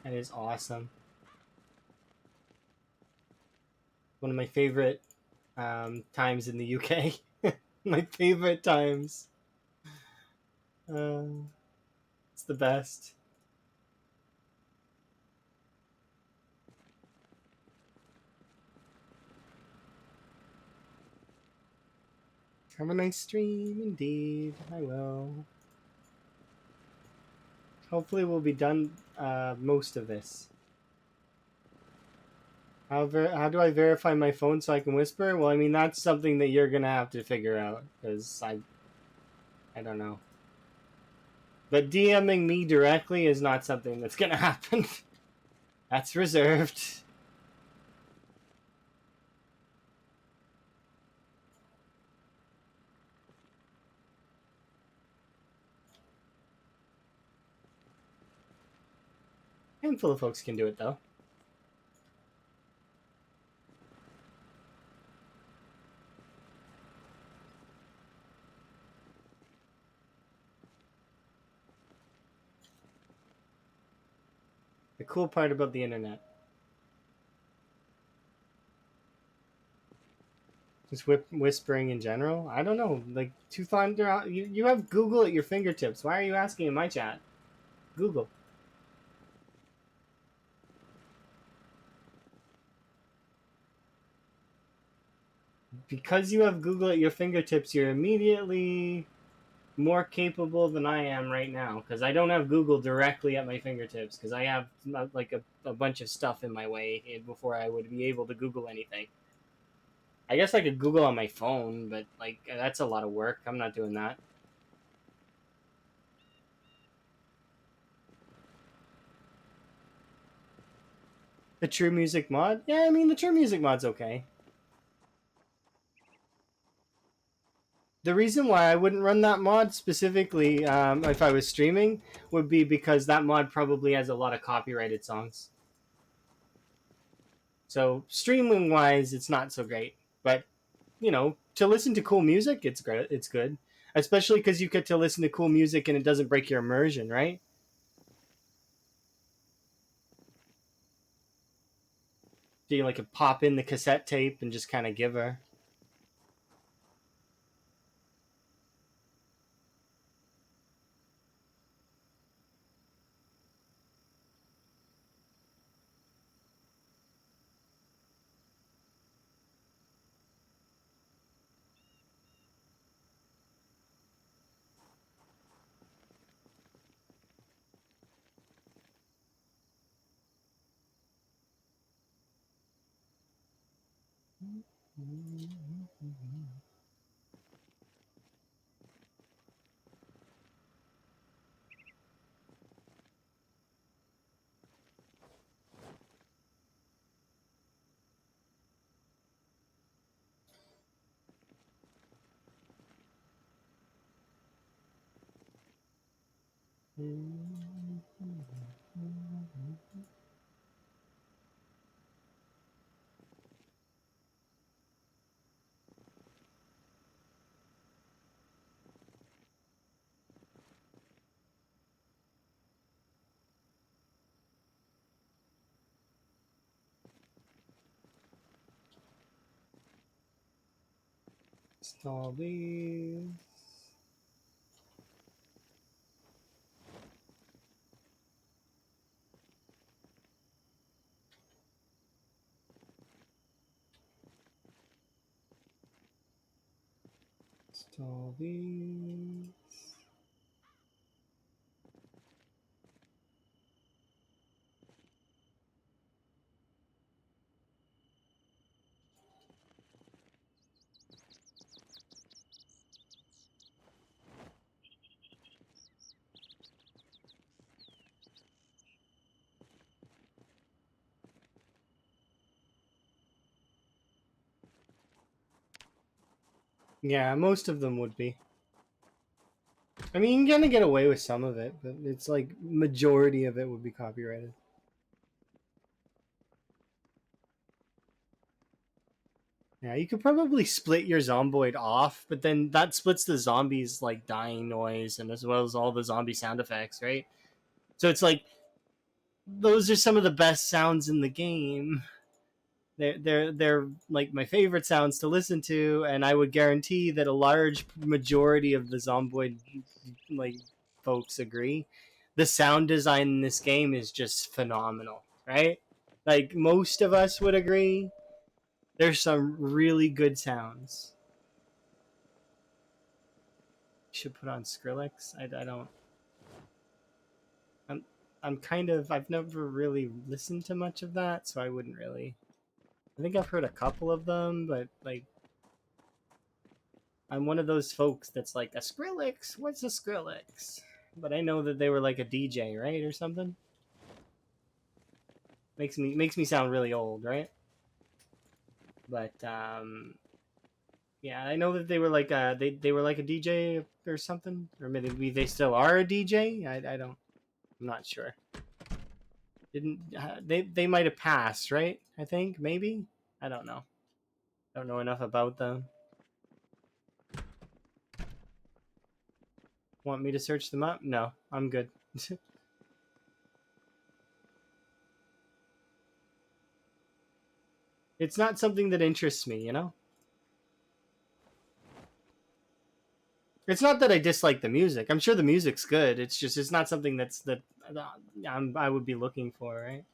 That is awesome. One of my favorite times in the UK. My favorite times. Uh, it's the best. Have a nice stream, indeed. I will. Hopefully, we'll be done most of this. How do I verify my phone so I can whisper? Well, I mean that's something that you're gonna have to figure out because I don't know. But DMing me directly is not something that's gonna happen. That's reserved. A handful of folks can do it though. The cool part about the internet. Just whispering in general. I don't know. Like to find out, you have Google at your fingertips. Why are you asking in my chat? Google. Because you have Google at your fingertips, you're immediately more capable than I am right now. Because I don't have Google directly at my fingertips. Because I have like a bunch of stuff in my way before I would be able to Google anything. I guess I could Google on my phone, but like that's a lot of work. I'm not doing that. The True Music mod? Yeah, I mean the True Music mod's okay. The reason why I wouldn't run that mod specifically if I was streaming would be because that mod probably has a lot of copyrighted songs. So streaming wise, it's not so great. But you know, to listen to cool music, it's great. It's good, especially because you get to listen to cool music and it doesn't break your immersion, right? So you like pop in the cassette tape and just kind of give her. Install these. Install these. Yeah, most of them would be. I mean, you're gonna get away with some of it, but it's like majority of it would be copyrighted. Yeah, you could probably split your zomboid off, but then that splits the zombies like dying noise and as well as all the zombie sound effects, right? So it's like those are some of the best sounds in the game. They're like my favorite sounds to listen to, and I would guarantee that a large majority of the zomboid like folks agree. The sound design in this game is just phenomenal, right? Like most of us would agree. There's some really good sounds. Should put on Skrillex. I don't. I'm I'm kind of. I've never really listened to much of that, so I wouldn't really. I think I've heard a couple of them, but like I'm one of those folks that's like a Skrillex. What's a Skrillex? But I know that they were like a DJ, right, or something. Makes me sound really old, right? But yeah, I know that they were like they were like a DJ or something, or maybe they still are a DJ. I don't. I'm not sure. Didn't they might have passed, right? I think maybe. I don't know. Don't know enough about them. Want me to search them up? No, I'm good. It's not something that interests me, you know? It's not that I dislike the music. I'm sure the music's good. It's just it's not something I would be looking for, right?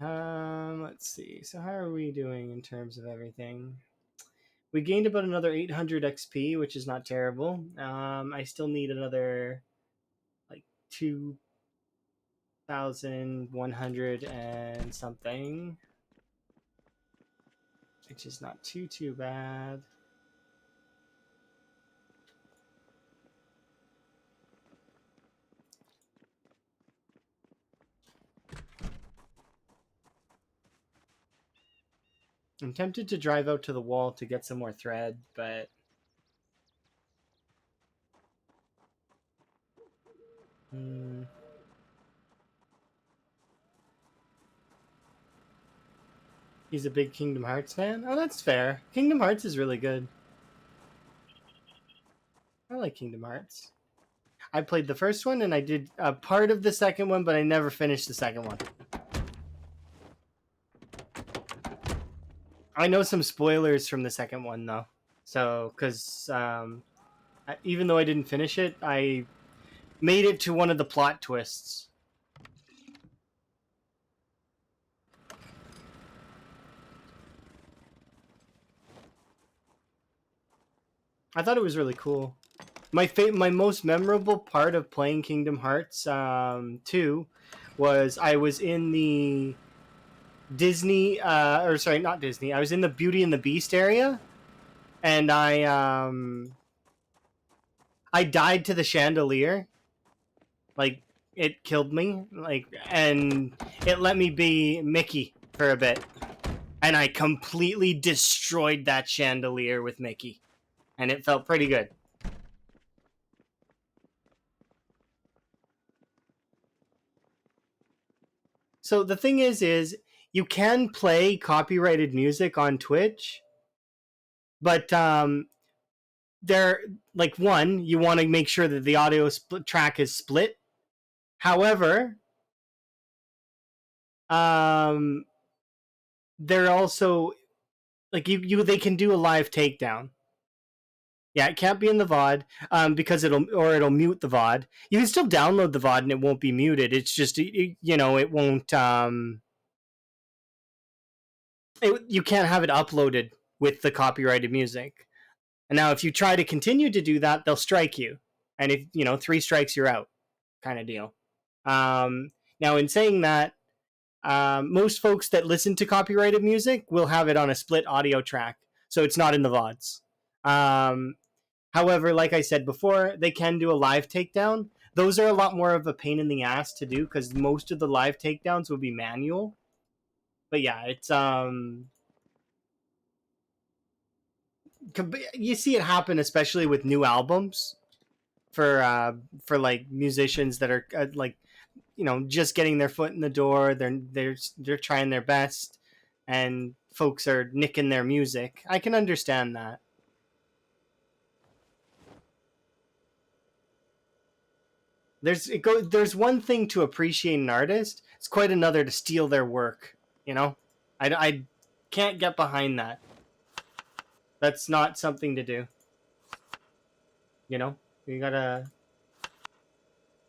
Let's see. So how are we doing in terms of everything? We gained about another 800 XP, which is not terrible. I still need another like 2,100 and something, which is not too bad. I'm tempted to drive out to the wall to get some more thread, but hmm. He's a big Kingdom Hearts fan. Oh, that's fair. Kingdom Hearts is really good. I like Kingdom Hearts. I played the first one and I did a part of the second one, but I never finished the second one. I know some spoilers from the second one though. So, because even though I didn't finish it, I made it to one of the plot twists. I thought it was really cool. My most memorable part of playing Kingdom Hearts 2 was I was in the Disney or sorry, not Disney. I was in the Beauty and the Beast area, and I died to the chandelier. Like it killed me. Like and it let me be Mickey for a bit, and I completely destroyed that chandelier with Mickey, and it felt pretty good. So the thing is you can play copyrighted music on Twitch, but they're like one, you want to make sure that the audio track is split. However, um, they're also like you they can do a live takedown. Yeah, it can't be in the VOD because it'll mute the VOD. You can still download the VOD and it won't be muted. It's just it won't you can't have it uploaded with the copyrighted music. And now if you try to continue to do that, they'll strike you. And if three strikes, you're out, kind of deal. Now in saying that, most folks that listen to copyrighted music will have it on a split audio track, so it's not in the VODs. However, like I said before, they can do a live takedown. Those are a lot more of a pain in the ass to do because most of the live takedowns will be manual. But yeah, it's you see it happen especially with new albums for like musicians that are like just getting their foot in the door. They're trying their best, and folks are nicking their music. I can understand that. There's one thing to appreciate an artist. It's quite another to steal their work. I can't get behind that. That's not something to do. You gotta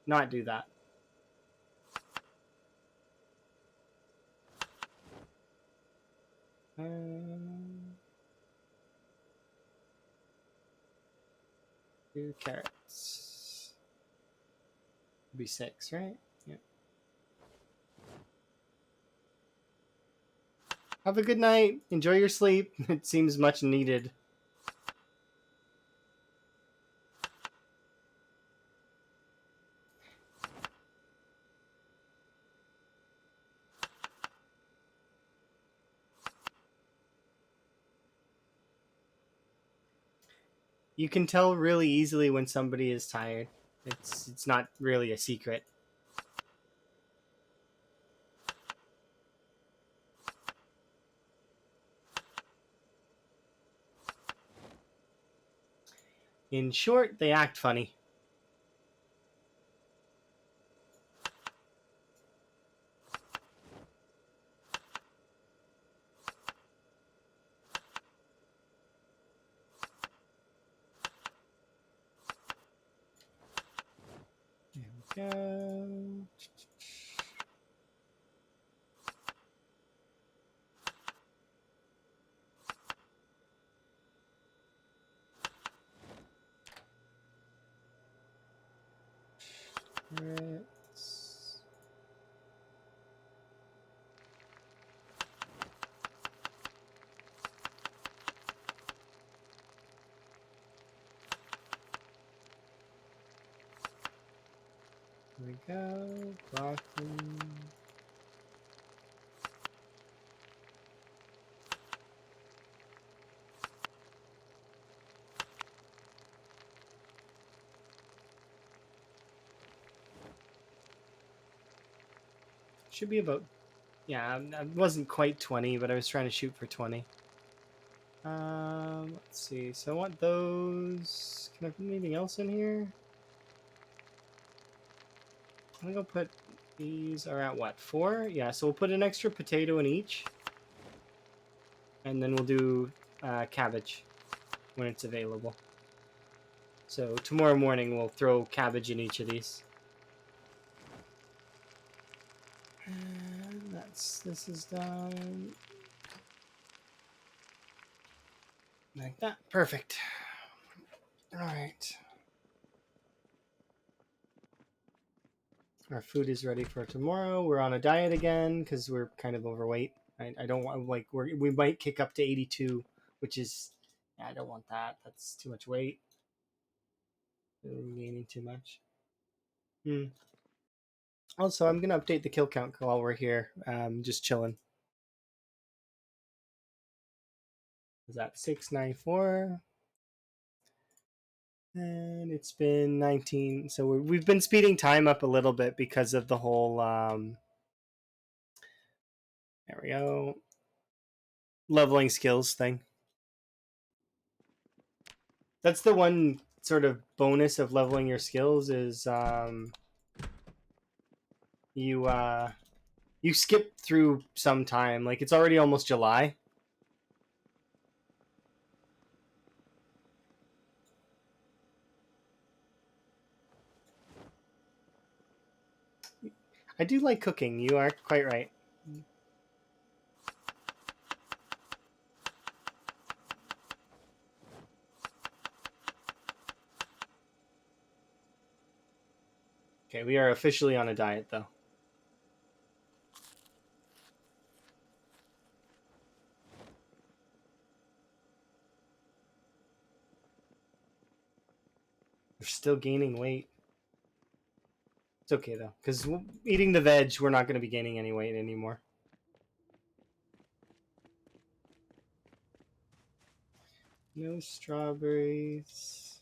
not do that. Two carrots. Be 6, right? Yeah. Have a good night. Enjoy your sleep. It seems much needed. You can tell really easily when somebody is tired. It's not really a secret. In short, they act funny. There we go. Carrots. There we go. Broccoli. Should be about, yeah, I wasn't quite 20, but I was trying to shoot for 20. Let's see. So I want those. Can I put anything else in here? I'm gonna go put these are at what, 4? Yeah, so we'll put an extra potato in each. And then we'll do cabbage when it's available. So tomorrow morning we'll throw cabbage in each of these. And this is done. Like that. Perfect. Alright. Our food is ready for tomorrow. We're on a diet again because we're kind of overweight. I don't want, like, we might kick up to 82, which is, yeah, I don't want that. That's too much weight. We're gaining too much. Also, I'm gonna update the kill count while we're here. Just chilling. Is that 694? And it's been 19. So we've been speeding time up a little bit because of the whole. There we go. Leveling skills thing. That's the one sort of bonus of leveling your skills is you skip through some time. Like, it's already almost July. I do like cooking. You are quite right. Okay, we are officially on a diet, though. We're still gaining weight. It's okay, though, because eating the veg, we're not going to be gaining any weight anymore. No strawberries.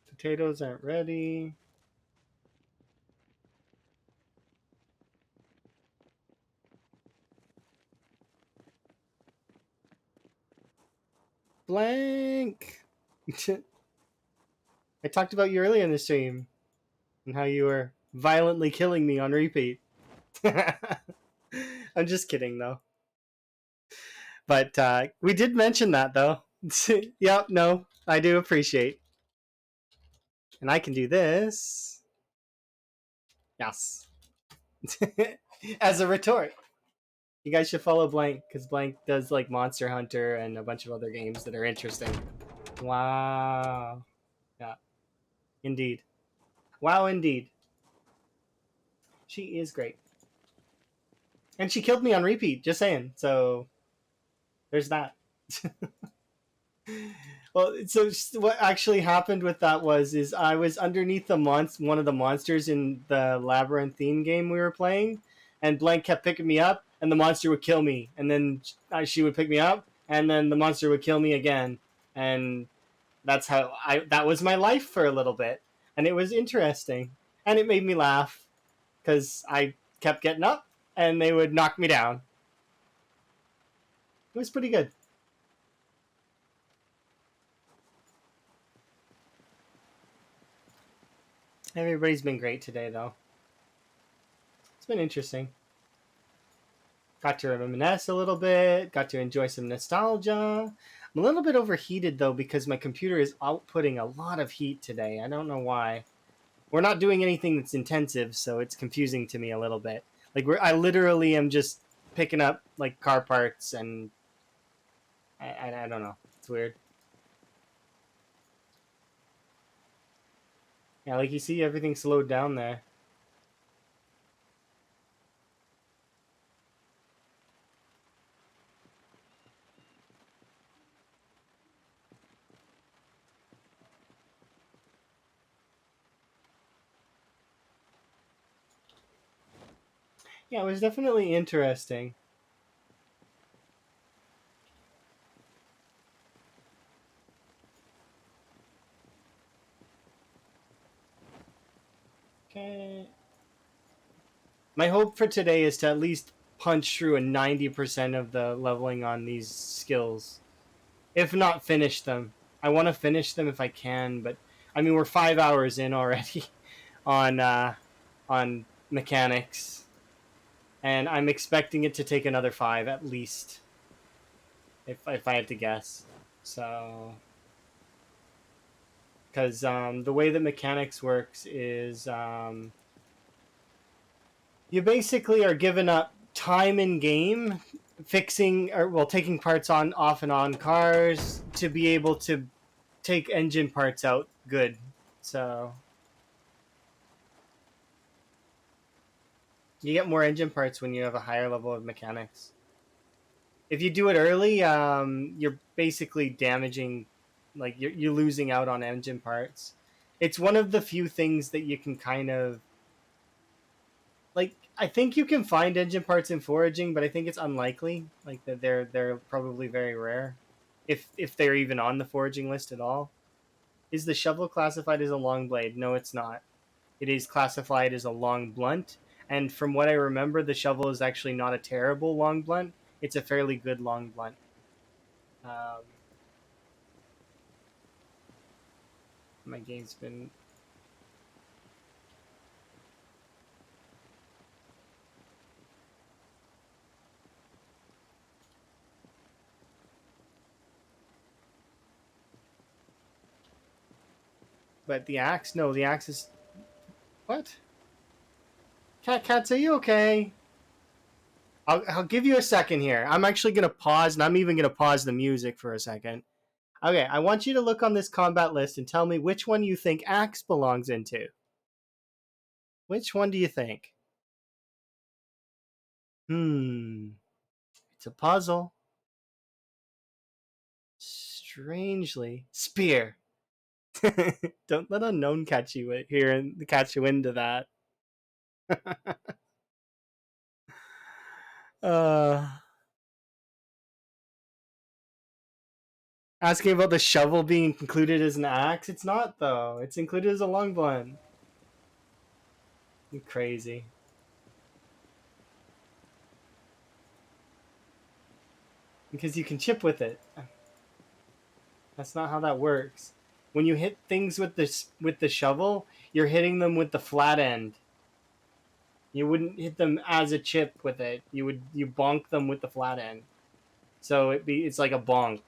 Potatoes aren't ready. Blank. I talked about you earlier in the stream and how you were violently killing me on repeat. I'm just kidding though. But we did mention that though. Yep, no, I do appreciate. And I can do this. Yes. As a retort. You guys should follow Blank because Blank does like Monster Hunter and a bunch of other games that are interesting. Wow. Yeah. Indeed. Wow, indeed. She is great. And she killed me on repeat, just saying. So there's that. Well, so what actually happened with that is I was underneath the one of the monsters in the labyrinthine game we were playing, and Blank kept picking me up, and the monster would kill me, and then she would pick me up, and then the monster would kill me again, and that's how that was my life for a little bit, and it was interesting, and it made me laugh because I kept getting up, and they would knock me down. It was pretty good. Everybody's been great today, though. It's been interesting. Got to reminisce a little bit. Got to enjoy some nostalgia. I'm a little bit overheated, though, because my computer is outputting a lot of heat today. I don't know why. We're not doing anything that's intensive, so it's confusing to me a little bit. Like, I literally am just picking up, like, car parts, and I don't know. It's weird. Yeah, like you see, everything slowed down there. Yeah, it was definitely interesting. Okay. My hope for today is to at least punch through a 90% of the leveling on these skills. If not finish them. I want to finish them if I can, but I mean we're 5 hours in already on mechanics, and I'm expecting it to take another 5 at least, if I had to guess. So, because the way that mechanics works is you basically are given up time in game fixing or well taking parts on off and on cars to be able to take engine parts out good. So you get more engine parts when you have a higher level of mechanics. If you do it early, you're basically damaging, like you're losing out on engine parts. It's one of the few things that you can kind of like. I think you can find engine parts in foraging, but I think it's unlikely. Like that they're probably very rare, if they're even on the foraging list at all. Is the shovel classified as a long blade? No, it's not. It is classified as a long blunt, and from what I remember, the shovel is actually not a terrible long blunt. It's a fairly good long blunt. Um, my game's been but the axe? No, the axe is what? Cats, are you okay? I'll give you a second here. I'm actually gonna pause, and I'm even gonna pause the music for a second. Okay, I want you to look on this combat list and tell me which one you think axe belongs into. Which one do you think? It's a puzzle. Strangely, spear. Don't let unknown catch you here and catch you into that. uh, Asking about the shovel being included as an axe. It's not though. It's included as a long blunt. You're crazy. Because you can chip with it. That's not how that works. When you hit things with the shovel, you're hitting them with the flat end. You wouldn't hit them as a chip with it. You bonk them with the flat end. So it's like a bonk.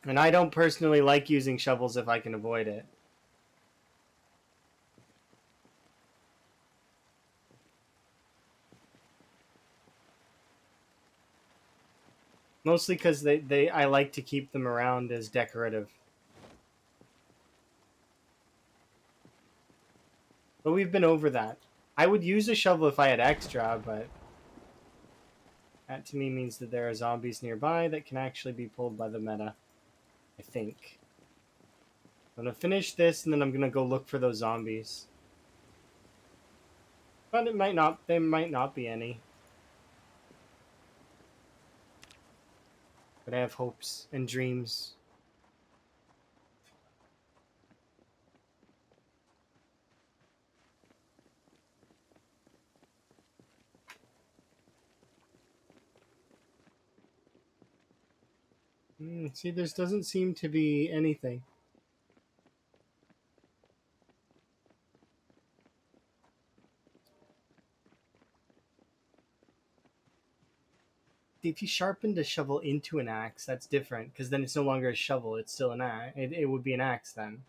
And I don't personally like using shovels if I can avoid it. Mostly because I like to keep them around as decorative. But we've been over that. I would use a shovel if I had extra, but that to me means that there are zombies nearby that can actually be pulled by the meta. I think. I'm gonna finish this and then I'm gonna go look for those zombies. But it might not. There might not be any. But I have hopes and dreams. See, there doesn't seem to be anything. If you sharpened a shovel into an axe, that's different because then it's no longer a shovel; it's still an axe. It would be an axe then,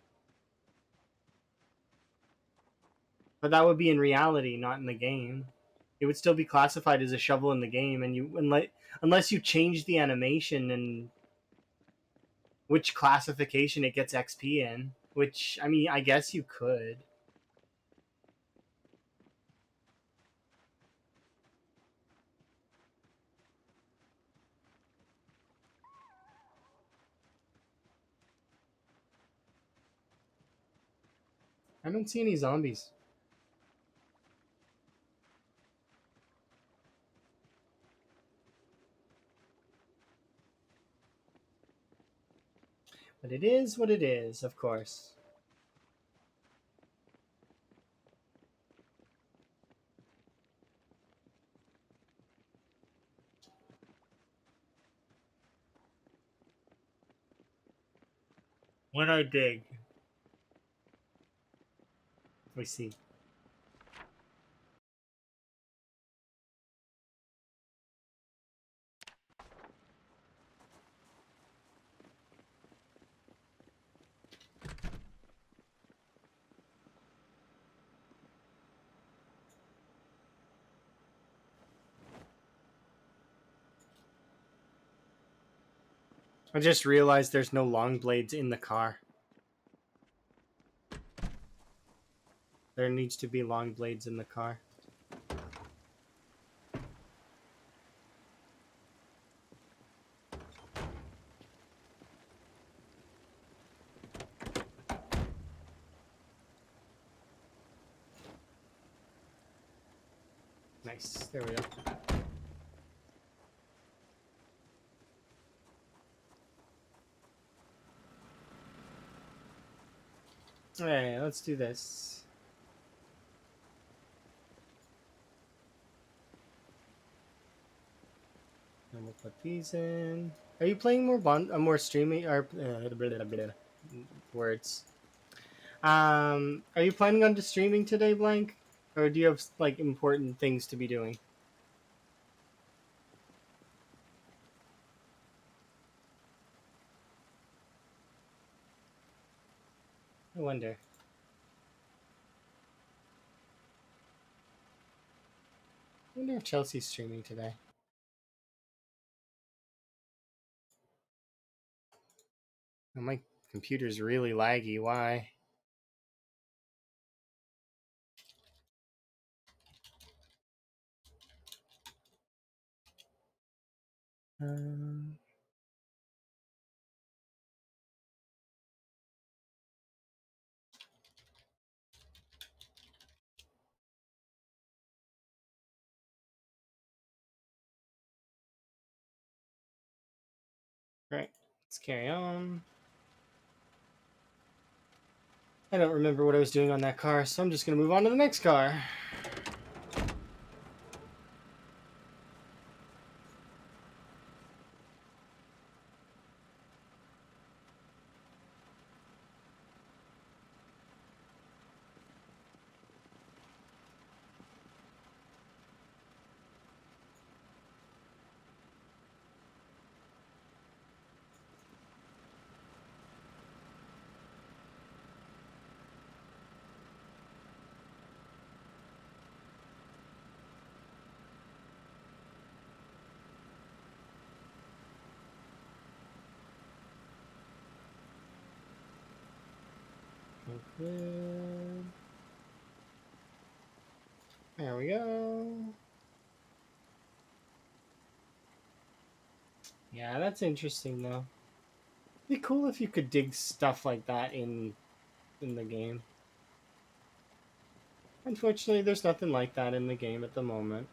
but that would be in reality, not in the game. It would still be classified as a shovel in the game, and unless you change the animation and which classification it gets XP in. Which I mean, I guess you could. I don't see any zombies. But it is what it is, of course. When I dig, we see. I just realized there's no long blades in the car. There needs to be long blades in the car. Nice. There we go. Alright, let's do this. And we'll put these in. Are you playing more streaming or blah, blah, words? Are you planning on just streaming today, Blank, or do you have like important things to be doing? I wonder. I wonder if Chelsea's streaming today. Oh, my computer's really laggy. Why? Um, right. Let's carry on. I don't remember what I was doing on that car, so I'm just gonna move on to the next car. Include. There we go. Yeah, that's interesting though. It'd be cool if you could dig stuff like that in the game. Unfortunately, there's nothing like that in the game at the moment.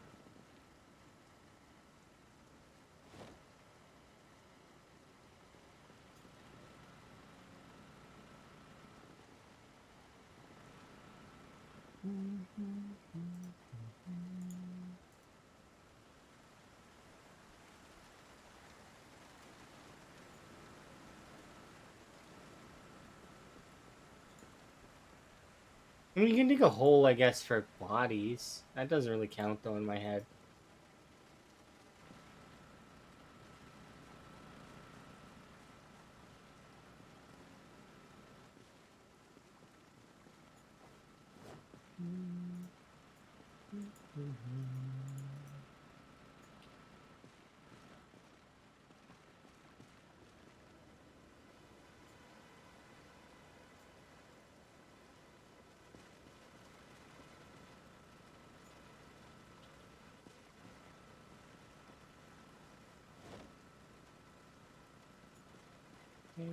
I mean, you can dig a hole, I guess, for bodies. That doesn't really count, though, in my head. Okay,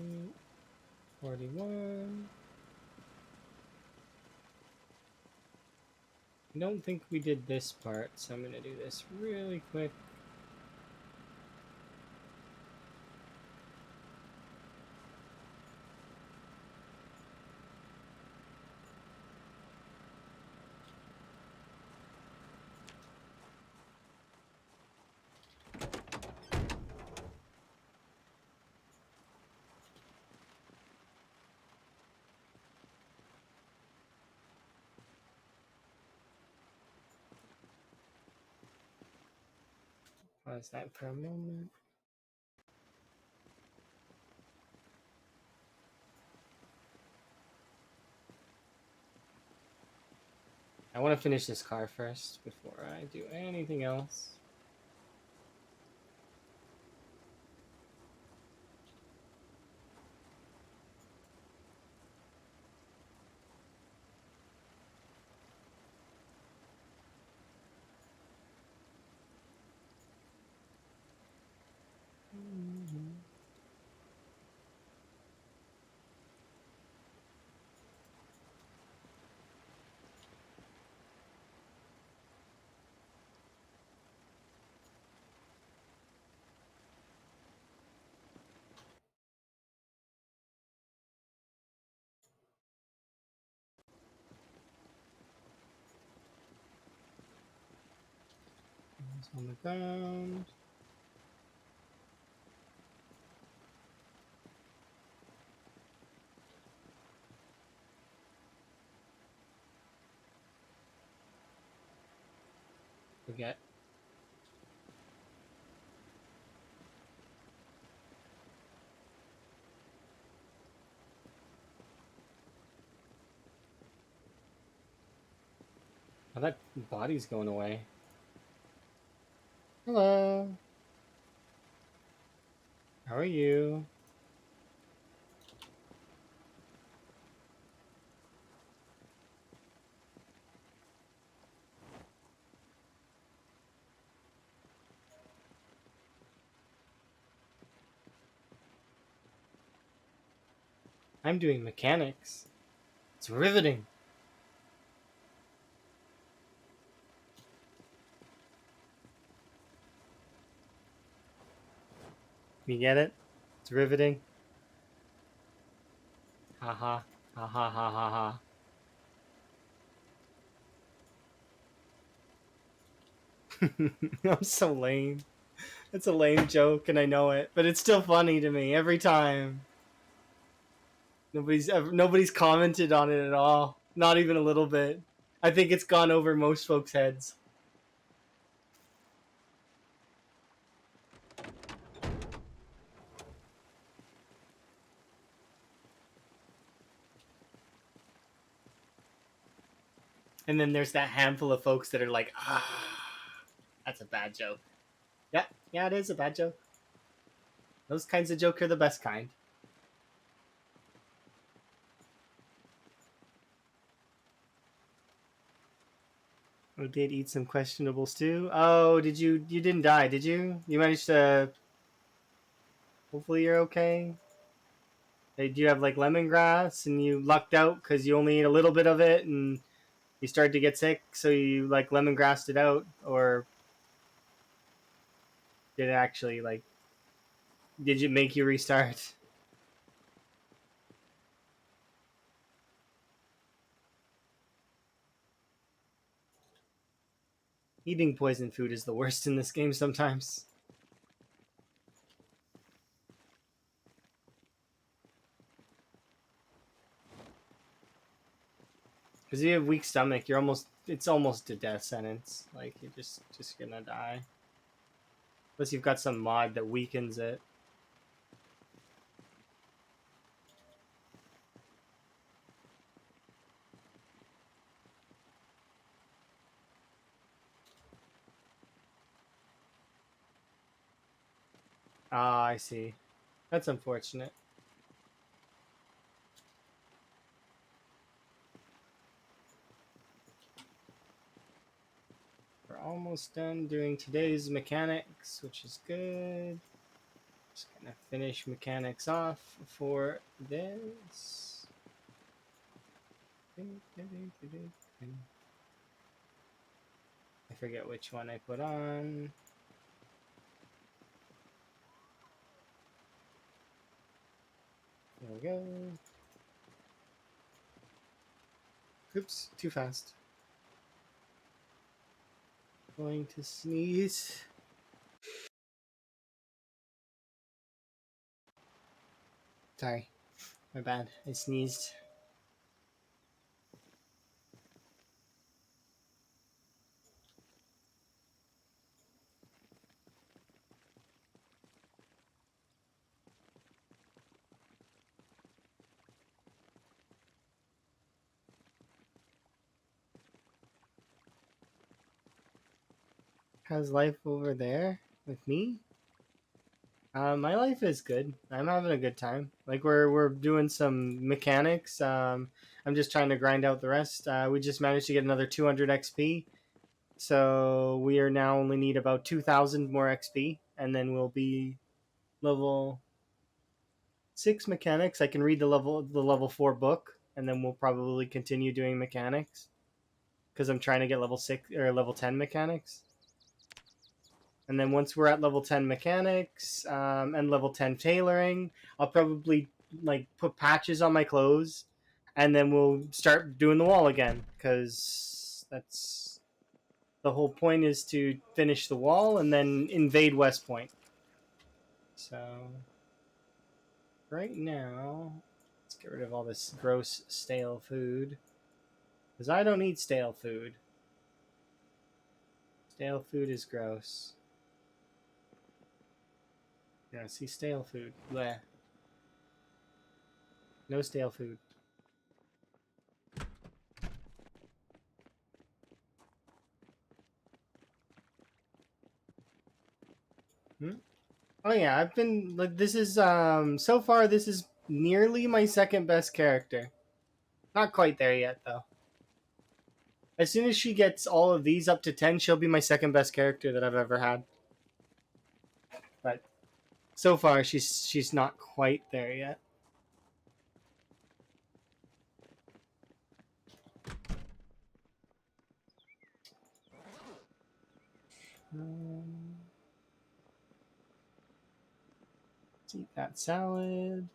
41. I don't think we did this part, so I'm gonna do this really quick. Pause that for a moment. I want to finish this car first before I do anything else. It's on the ground. Forget. Oh, that body's going away. Hello. How are you? I'm doing mechanics. It's riveting. You get it? It's riveting. Ha ha. Ha ha ha ha ha. I'm so lame. It's a lame joke and I know it, but it's still funny to me every time. Nobody's commented on it at all. Not even a little bit. I think it's gone over most folks' heads. And then there's that handful of folks that are like, that's a bad joke. Yeah, it is a bad joke. Those kinds of joke are the best kind. I did eat some questionable stew. Oh, did you? You didn't die, did you? You managed to. Hopefully, you're okay. Hey, do you have like lemongrass and you lucked out because you only ate a little bit of it and you started to get sick, so you like lemongrassed it out, or did it actually like? Did it make you restart? Eating poison food is the worst in this game sometimes. Because if you have weak stomach, you're almost it's almost a death sentence. Like you're just gonna die. Unless you've got some mod that weakens it. Ah, I see. That's unfortunate. We're almost done doing today's mechanics, which is good. Just gonna finish mechanics off for this. I forget which one I put on. There we go. Oops, too fast. Going to sneeze. Sorry, my bad. I sneezed. How's life over there with me? My life is good. I'm having a good time. Like we're doing some mechanics. I'm just trying to grind out the rest. We just managed to get another 200 XP, so we are now only need about 2,000 more XP, and then we'll be level 6 mechanics. I can read the level 4 book, and then we'll probably continue doing mechanics because I'm trying to get level 6 or level 10 mechanics. And then once we're at level 10 mechanics and level 10 tailoring, I'll probably like put patches on my clothes, and then we'll start doing the wall again because that's the whole point is to finish the wall and then invade West Point. So right now, let's get rid of all this gross stale food because I don't eat stale food. Stale food is gross. Yeah, see stale food. Bleh. No stale food. Hmm? Oh yeah, I've been like this is so far this is nearly my second best character. Not quite there yet though. As soon as she gets all of these up to 10, she'll be my second best character that I've ever had. But so far she's not quite there yet. Let's eat that salad.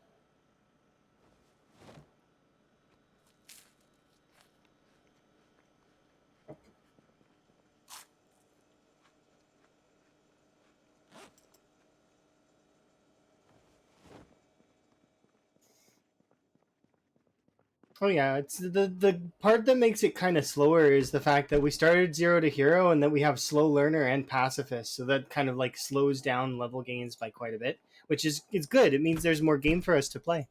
Oh yeah, it's the part that makes it kind of slower is the fact that we started 0 to hero and that we have slow learner and pacifist, so that kind of like slows down level gains by quite a bit, which is it's good. It means there's more game for us to play,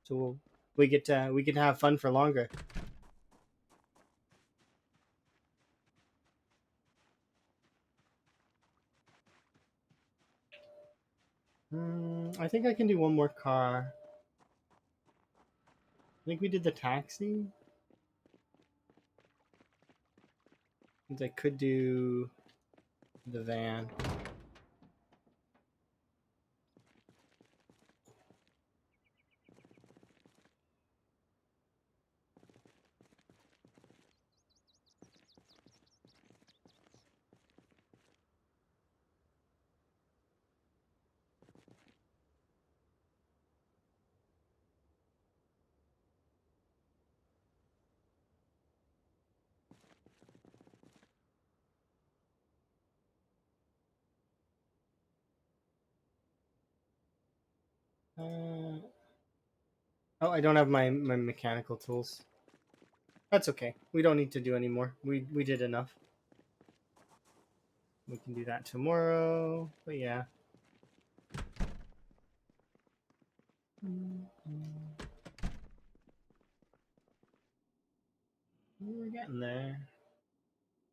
so we get to have fun for longer. I think I can do one more car. I think we did the taxi. Means I could do the van. Uh, oh, I don't have my mechanical tools. That's okay. We don't need to do any more. We did enough. We can do that tomorrow. But yeah. We're getting there.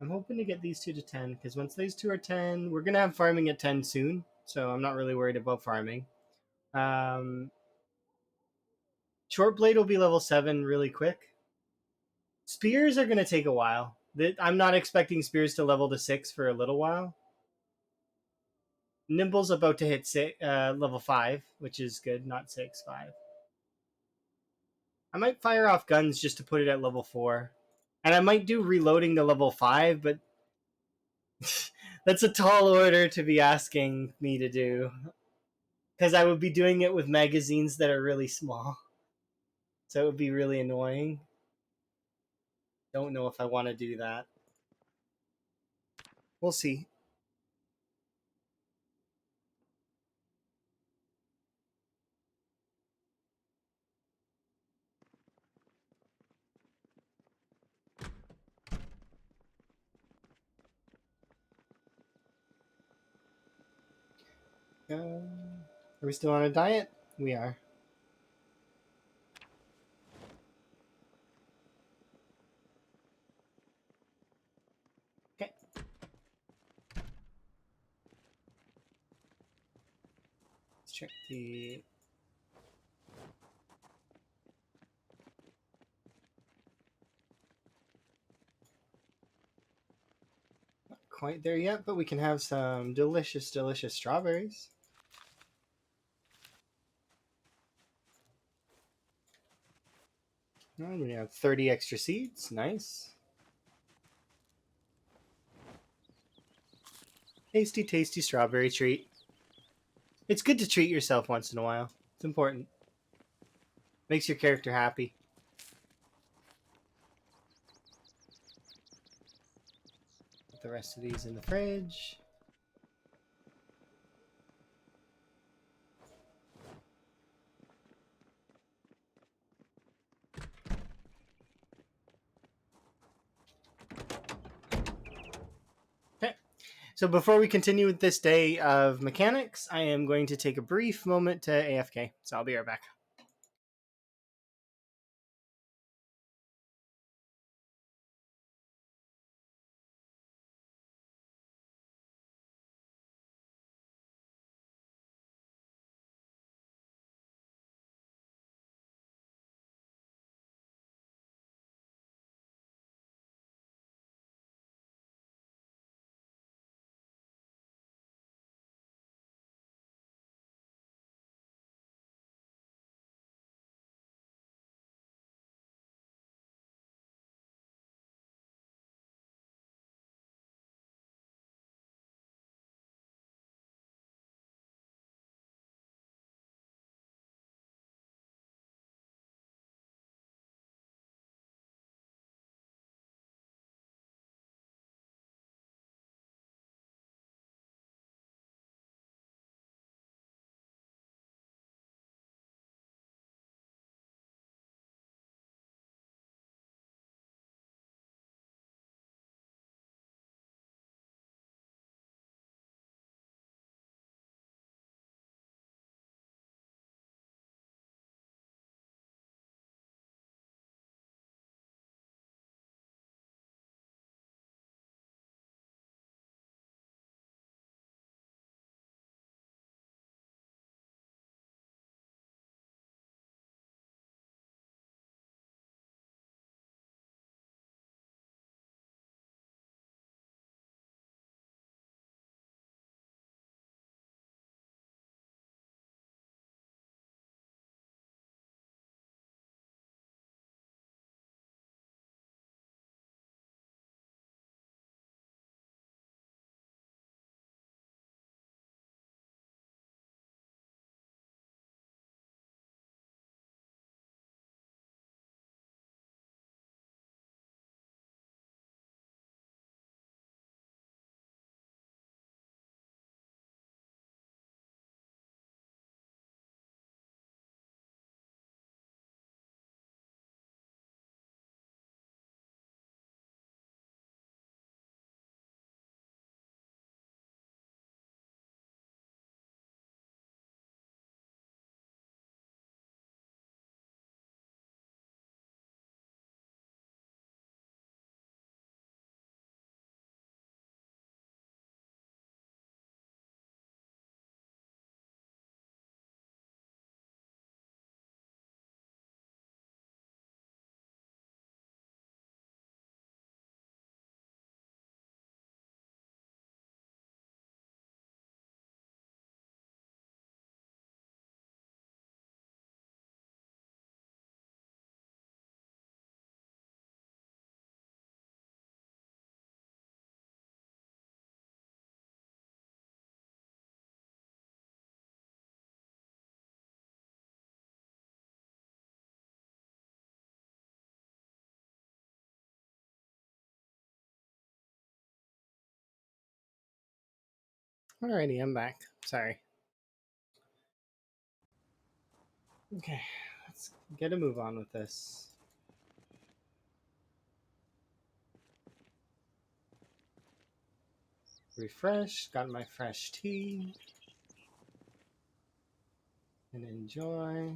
I'm hoping to get these two to 10 because once these two are 10, we're gonna have farming at 10 soon. So I'm not really worried about farming. Um, Short blade will be level 7 really quick. Spears are gonna take a while. I'm not expecting spears to level to 6 for a little while. Nimble's about to hit level 5, which is good, not 6, 5. I might fire off guns just to put it at level 4. And I might do reloading to level 5, but that's a tall order to be asking me to do. Because I would be doing it with magazines that are really small. So it would be really annoying. Don't know if I want to do that. We'll see. Are we still on a diet? We are. Okay. Let's check the... Not quite there yet, but we can have some delicious, delicious strawberries. And we have 30 extra seeds. Nice. Tasty, tasty strawberry treat. It's good to treat yourself once in a while. It's important. Makes your character happy. Put the rest of these in the fridge. Okay. So before we continue with this day of mechanics, I am going to take a brief moment to AFK. So I'll be right back. Alrighty, I'm back. Sorry. Okay, let's get a move on with this. Refresh, got my fresh tea. And enjoy.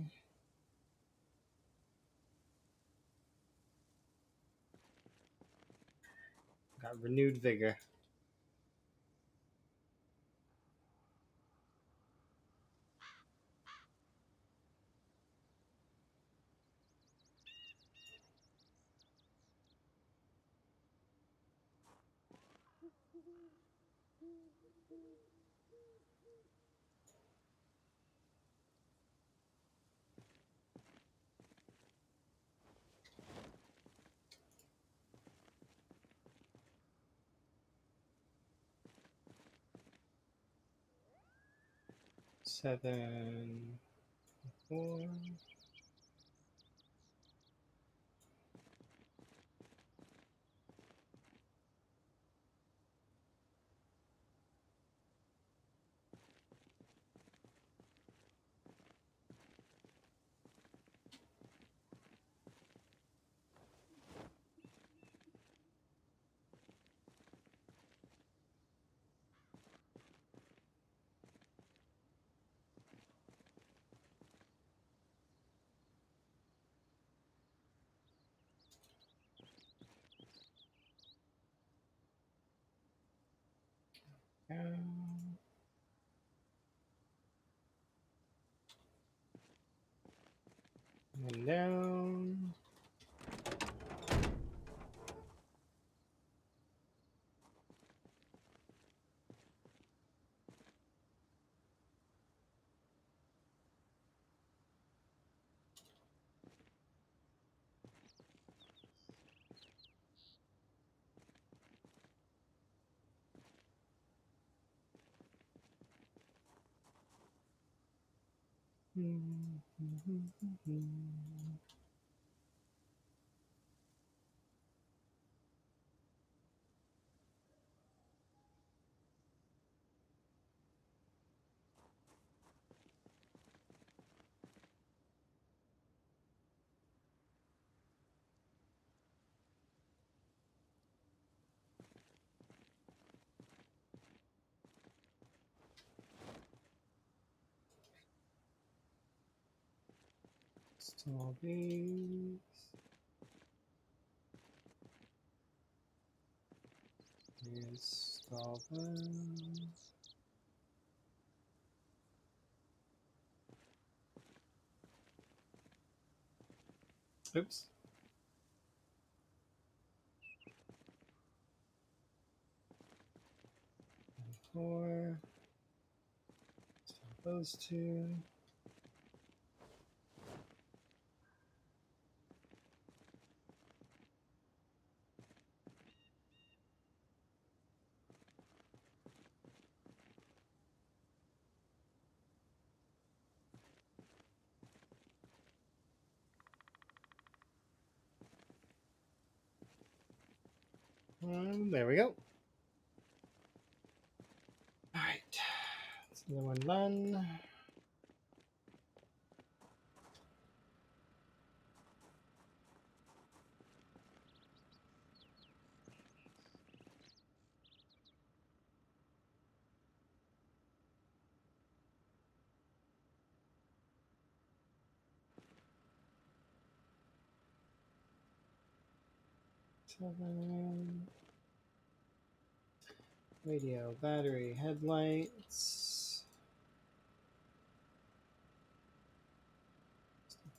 Got renewed vigor. Seven, 4. Down. And down. Install these. Install them. Oops. 4. Install those two. There we go. All right, that's another one done. Seven. Radio, battery, headlights.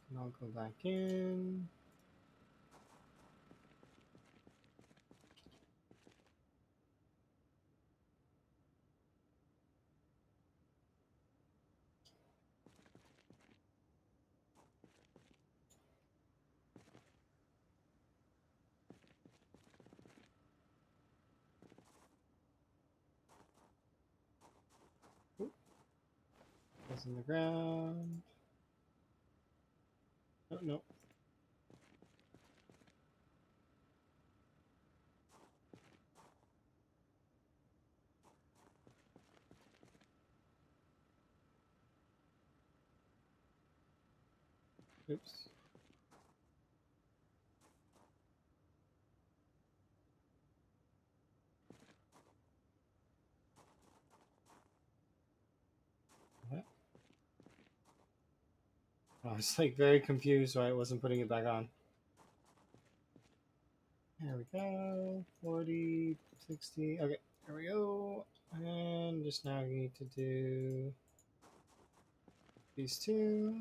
And I'll go back in. Oop, goes in the ground. Oh, no. Oops. What? I was like very confused why I wasn't putting it back on. There we go. 40, 60. Okay, there we go. And just now we need to do these two.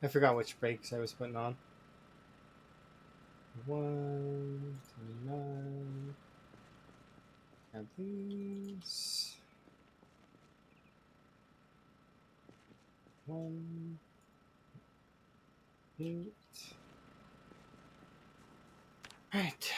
I forgot which brakes I was putting on. 129. Have these. 1, 8. Right.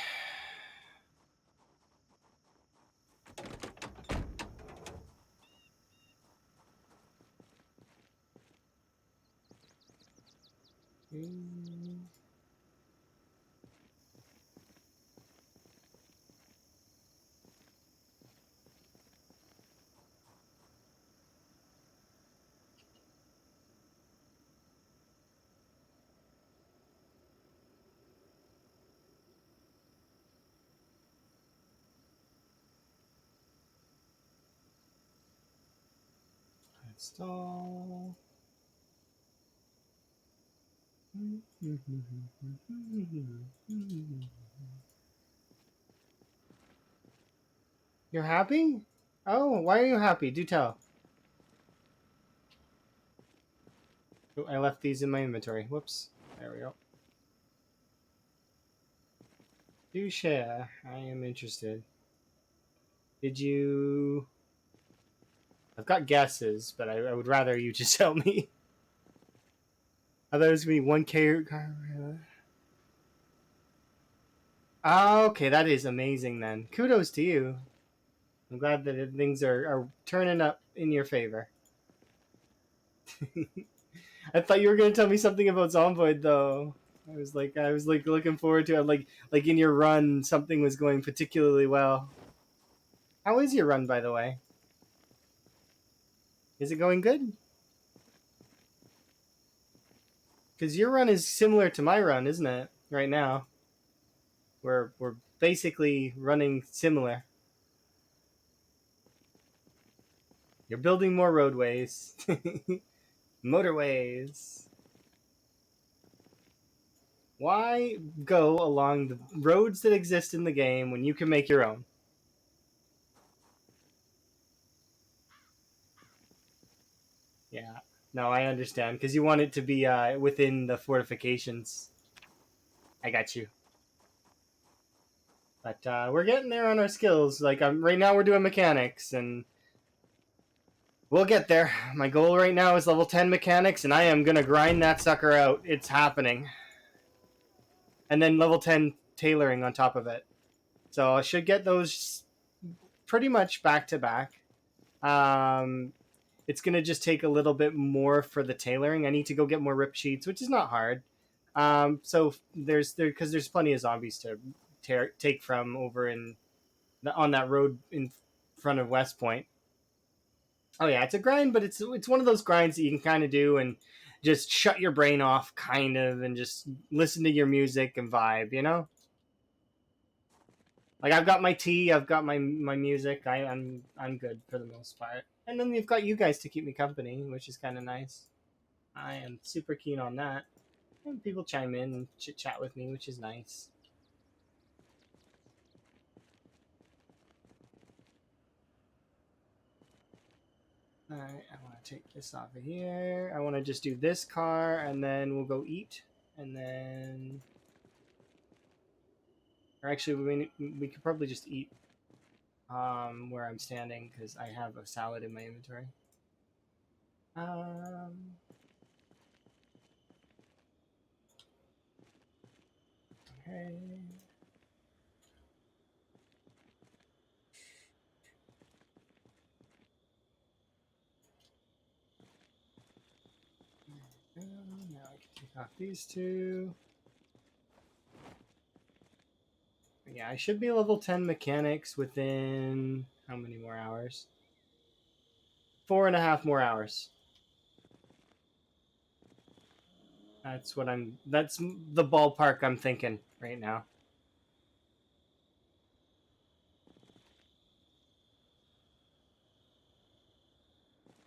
Install. You're happy? Oh, why are you happy? Do tell. Oh, I left these in my inventory. Whoops. There we go. Do share. I am interested. Did you... I've got guesses, but I would rather you just tell me. I thought it was going to be 1K. Oh, okay, that is amazing then. Kudos to you. I'm glad that things are turning up in your favor. I thought you were gonna tell me something about Zomboid though. I was like looking forward to it. Like in your run, something was going particularly well. How is your run, by the way? Is it going good? Because your run is similar to my run, isn't it? Right now, we're basically running similar. You're building more roadways, motorways. Why go along the roads that exist in the game when you can make your own? Yeah. No, I understand because you want it to be within the fortifications. I got you. But we're getting there on our skills. Like right now, we're doing mechanics, and we'll get there. My goal right now is level 10 mechanics, and I am gonna grind that sucker out. It's happening. And then level 10 tailoring on top of it. So I should get those pretty much back to back. It's gonna just take a little bit more for the tailoring. I need to go get more rip sheets, which is not hard. So because there's plenty of zombies to take from over on that road in front of West Point. Oh yeah, it's a grind, but it's one of those grinds that you can kind of do and just shut your brain off, kind of, and just listen to your music and vibe. Like I've got my tea, I've got my music. I'm good for the most part. And then you've got you guys to keep me company, which is kind of nice. I am super keen on that. And people chime in and chit chat with me, which is nice. Alright, I want to take this off of here. I want to just do this car, and then we'll go eat. And then... Or actually, we could probably just eat where I'm standing, because I have a salad in my inventory. Okay. Now I can take off these two. Yeah, I should be level 10 mechanics within how many more hours? 4.5 more hours. That's the ballpark I'm thinking right now.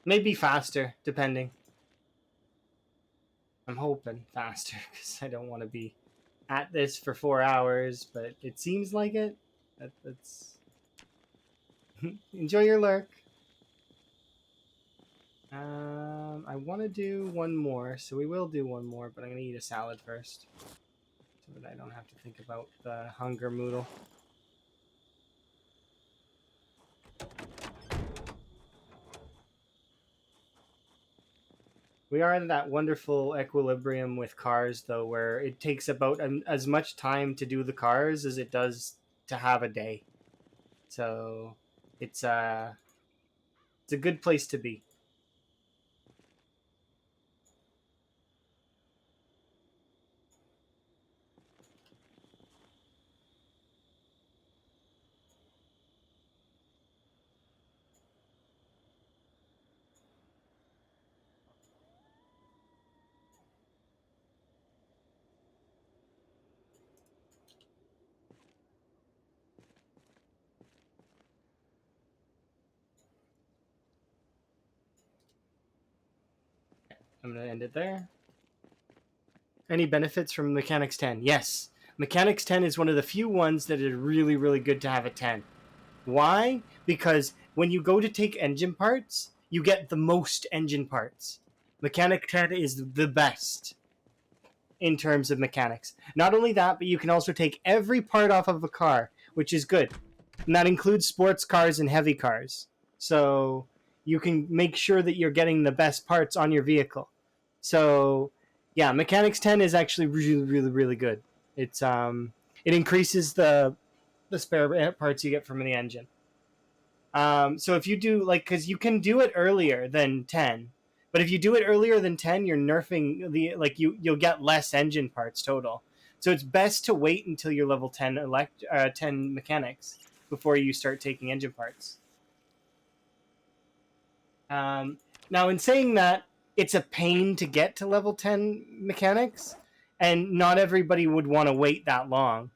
Maybe faster, depending. I'm hoping faster because I don't want to be at this for 4 hours, but it seems like it. That's enjoy your lurk. I want to do one more, so we will do one more, but I'm gonna eat a salad first, so that I don't have to think about the hunger moodle. We are in that wonderful equilibrium with cars, though, where it takes about as much time to do the cars as it does to have a day. So it's a good place to be. I'm gonna end it there. Any benefits from Mechanics 10? Yes. Mechanics 10 is one of the few ones that are really, really good to have at 10. Why? Because when you go to take engine parts, you get the most engine parts. Mechanic 10 is the best in terms of mechanics. Not only that, but you can also take every part off of a car, which is good. And that includes sports cars and heavy cars. So you can make sure that you're getting the best parts on your vehicle. So yeah, Mechanics 10 is actually really, really, really good. It increases the spare parts you get from the engine. So if you do because you can do it earlier than 10, but if you do it earlier than 10, you're nerfing you'll get less engine parts total. So it's best to wait until you're level 10 10 mechanics before you start taking engine parts. Now, in saying that, it's a pain to get to level 10 mechanics, and not everybody would want to wait that long.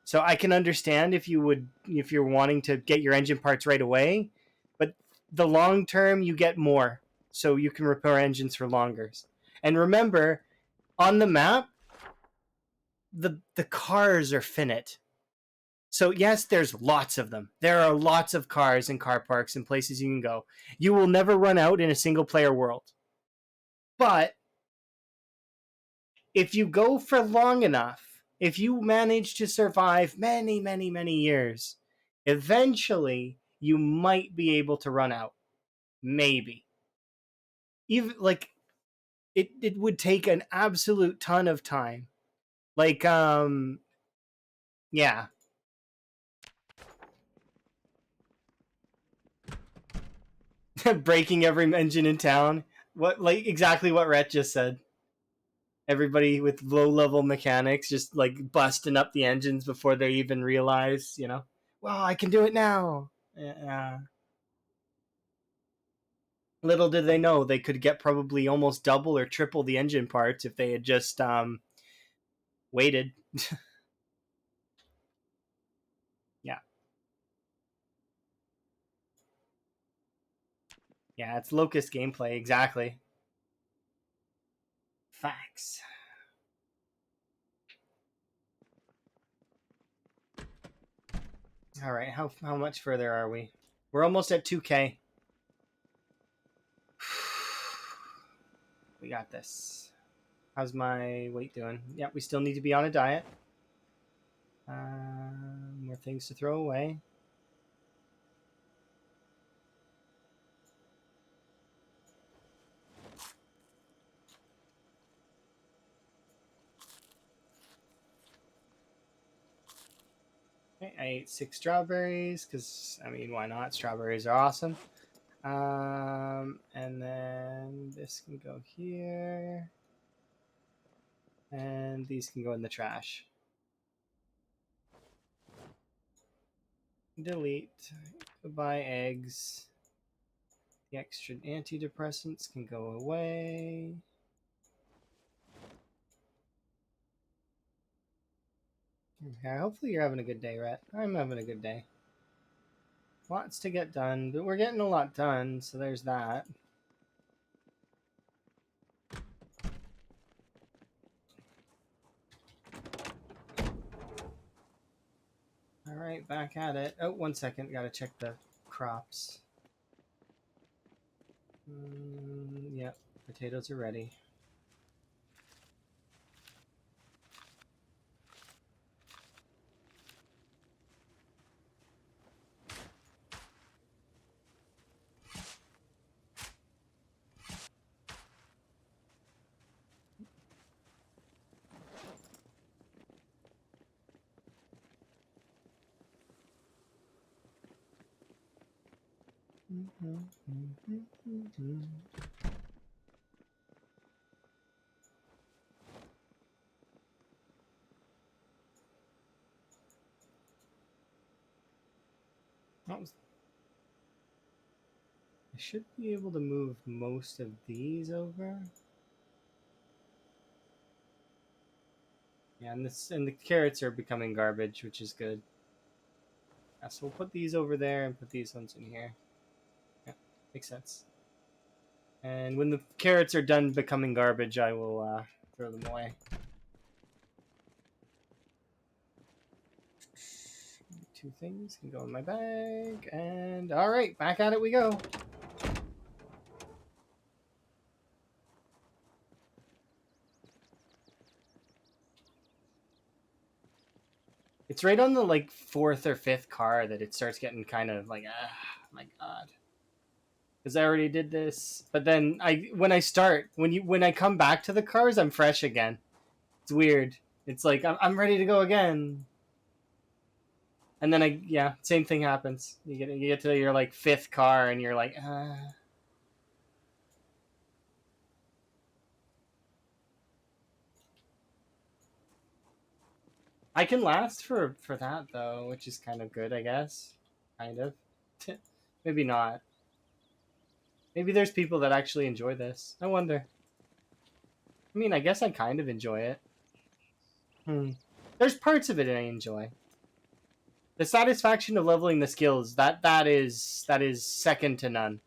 So I can understand if you're wanting to get your engine parts right away, but the long term you get more, so you can repair engines for longer. And remember, on the map, the cars are finite. So yes, there's lots of them. There are lots of cars and car parks and places you can go. You will never run out in a single player world. But if you go for long enough, if you manage to survive many, many, many years, eventually you might be able to run out. Maybe. Even like it would take an absolute ton of time. Like yeah. Breaking every engine in town. What like exactly what Rhett just said. Everybody with low level mechanics just like busting up the engines before they even realize, well, I can do it now. Yeah. Little did they know they could get probably almost double or triple the engine parts if they had just waited. Yeah. Yeah, it's Locust gameplay, exactly. Facts. All right, how much further are we? We're almost at 2K. We got this. How's my weight doing? Yeah, we still need to be on a diet. More things to throw away. Okay, I ate 6 strawberries because, I mean, why not? Strawberries are awesome. And then this can go here. And these can go in the trash. Delete. Goodbye, eggs. The extra antidepressants can go away. Okay, hopefully you're having a good day, Rhett. I'm having a good day. Lots to get done, but we're getting a lot done, so there's that. Alright, back at it. Oh, 1 second. Gotta check the crops. Yep, potatoes are ready. I should be able to move most of these over. Yeah, and the carrots are becoming garbage, which is good. Yeah, so we'll put these over there and put these ones in here. Yeah, makes sense. And when the carrots are done becoming garbage, I will throw them away. Two things can go in my bag, and all right, back at it we go. It's right on the like 4th or 5th car that it starts getting kind of like, my god. Because I already did this, but then when I come back to the cars, I'm fresh again. It's weird. It's like I'm ready to go again, and then same thing happens. You get to your like 5th car, and you're like, I can last for that though, which is kind of good, I guess. Kind of. Maybe not. Maybe there's people that actually enjoy this. I wonder. I mean, I guess I kind of enjoy it. There's parts of it I enjoy. The satisfaction of leveling the skills, that is second to none.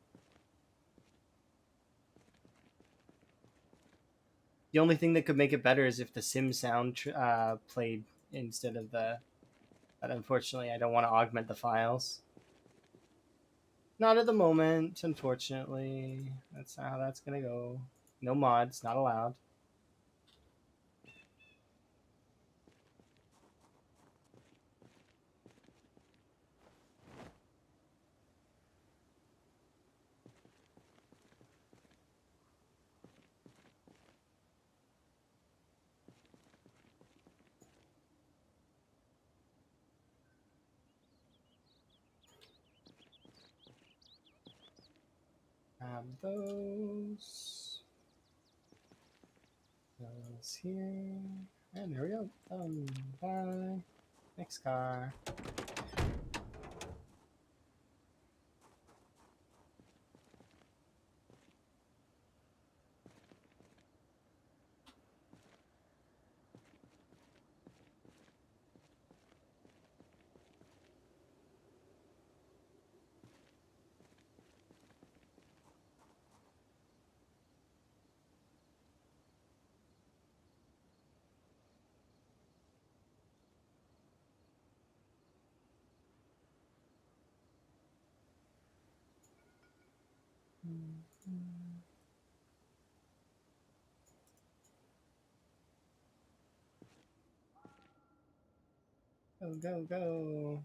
The only thing that could make it better is if the sim sound played instead of the. But unfortunately, I don't want to augment the files. Not at the moment, unfortunately. That's not how that's gonna go. No mods, not allowed. Have those. Those here. And there we go. Bye. Next car. Go, go, go.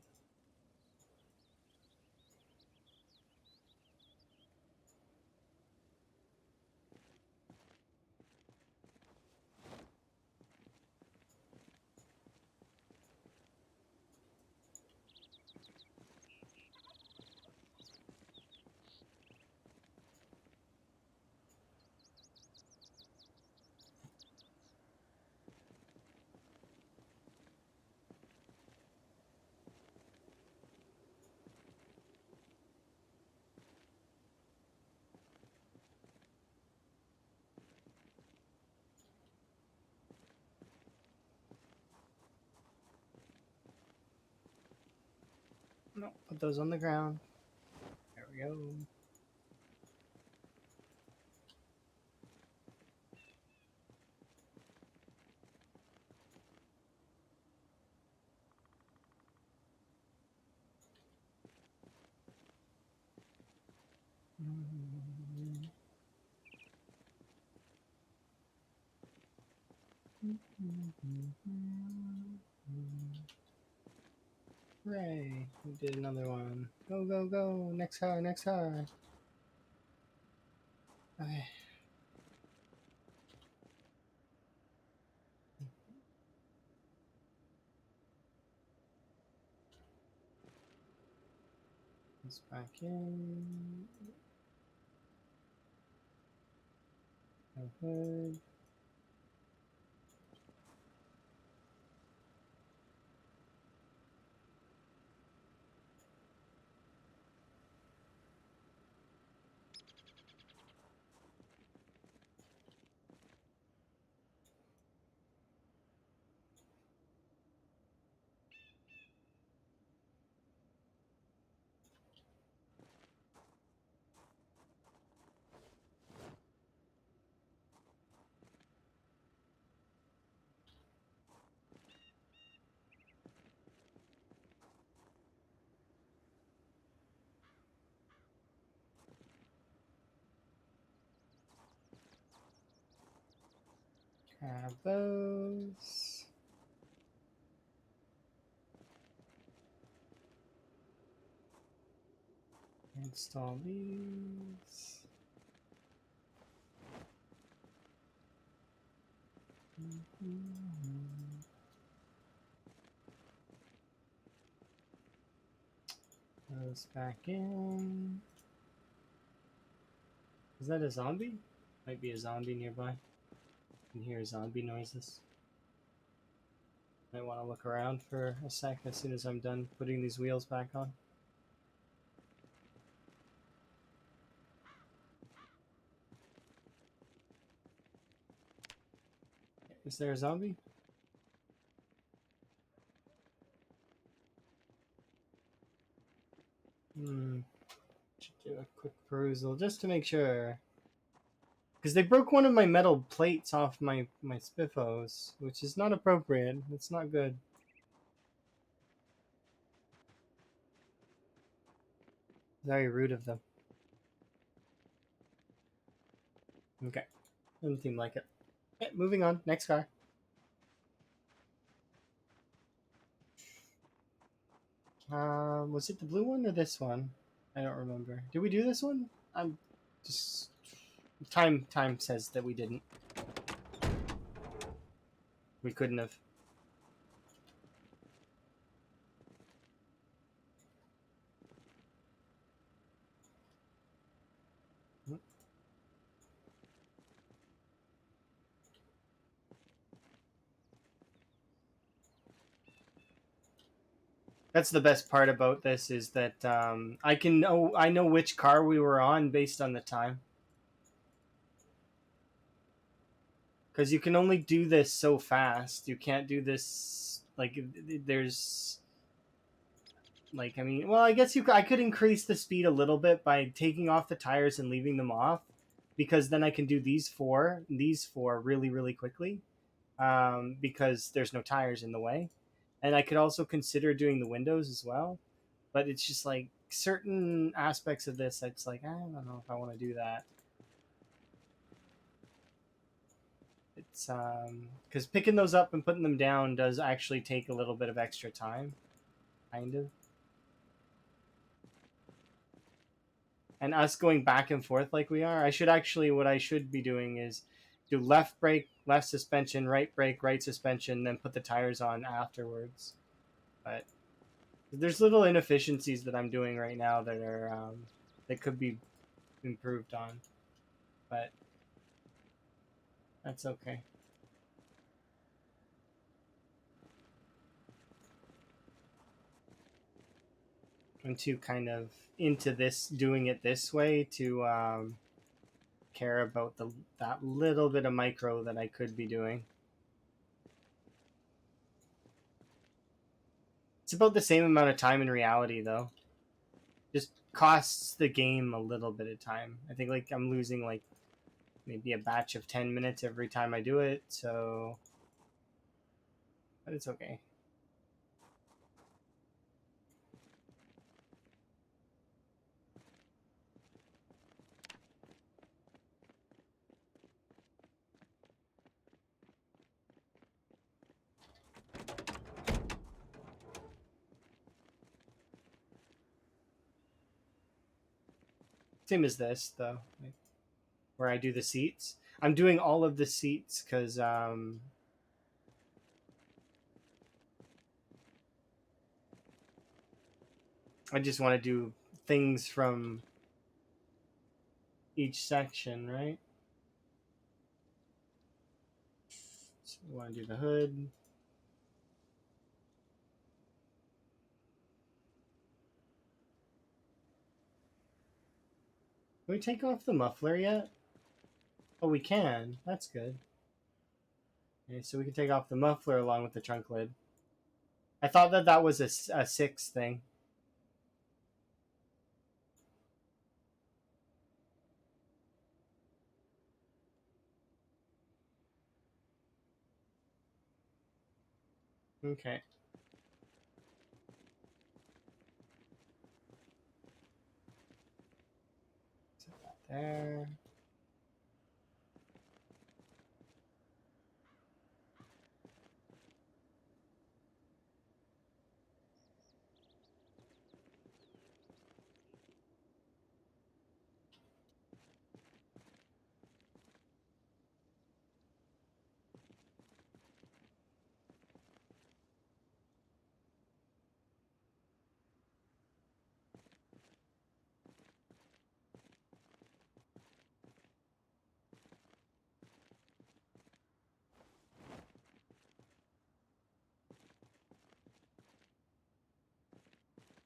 No, put those on the ground. There we go. Hooray! We did another one. Go, go, go! Next car, next car. Okay. This back in. No hood. Grab those. Install these. Those back in. Is that a zombie? Might be a zombie nearby. I can hear zombie noises. Might want to look around for a sec as soon as I'm done putting these wheels back on. Is there a zombie? Should do a quick perusal just to make sure. Because they broke one of my metal plates off my spiffos, which is not appropriate. It's not good. Very rude of them. Okay. Doesn't seem like it. Okay, moving on. Next car. Was it the blue one or this one? I don't remember. Did we do this one? I'm just time says that we didn't. We couldn't have. That's the best part about this is that I know which car we were on based on the time. Because you can only do this so fast. You can't do this like there's like I mean, well, I guess I could increase the speed a little bit by taking off the tires and leaving them off, because then I can do these four really quickly, because there's no tires in the way, and I could also consider doing the windows as well, but it's just like certain aspects of this, it's like I don't know if I want to do that. It's because picking those up and putting them down does actually take a little bit of extra time, kind of. And us going back and forth like we are, what I should be doing is do left brake, left suspension, right brake, right suspension, then put the tires on afterwards. But there's little inefficiencies that I'm doing right now that are that could be improved on, but that's okay. I'm too kind of into this, doing it this way to care about that little bit of micro that I could be doing. It's about the same amount of time in reality, though. Just costs the game a little bit of time. I think like I'm losing like maybe a batch of 10 minutes every time I do it, so but it's okay. Same as this though, like, where I do the seats. I'm doing all of the seats because I just want to do things from each section, right? So we want to do the hood. Can we take off the muffler yet? Oh, we can. That's good. Okay, so we can take off the muffler along with the trunk lid. I thought that that was a 6 thing. Okay. Set that there.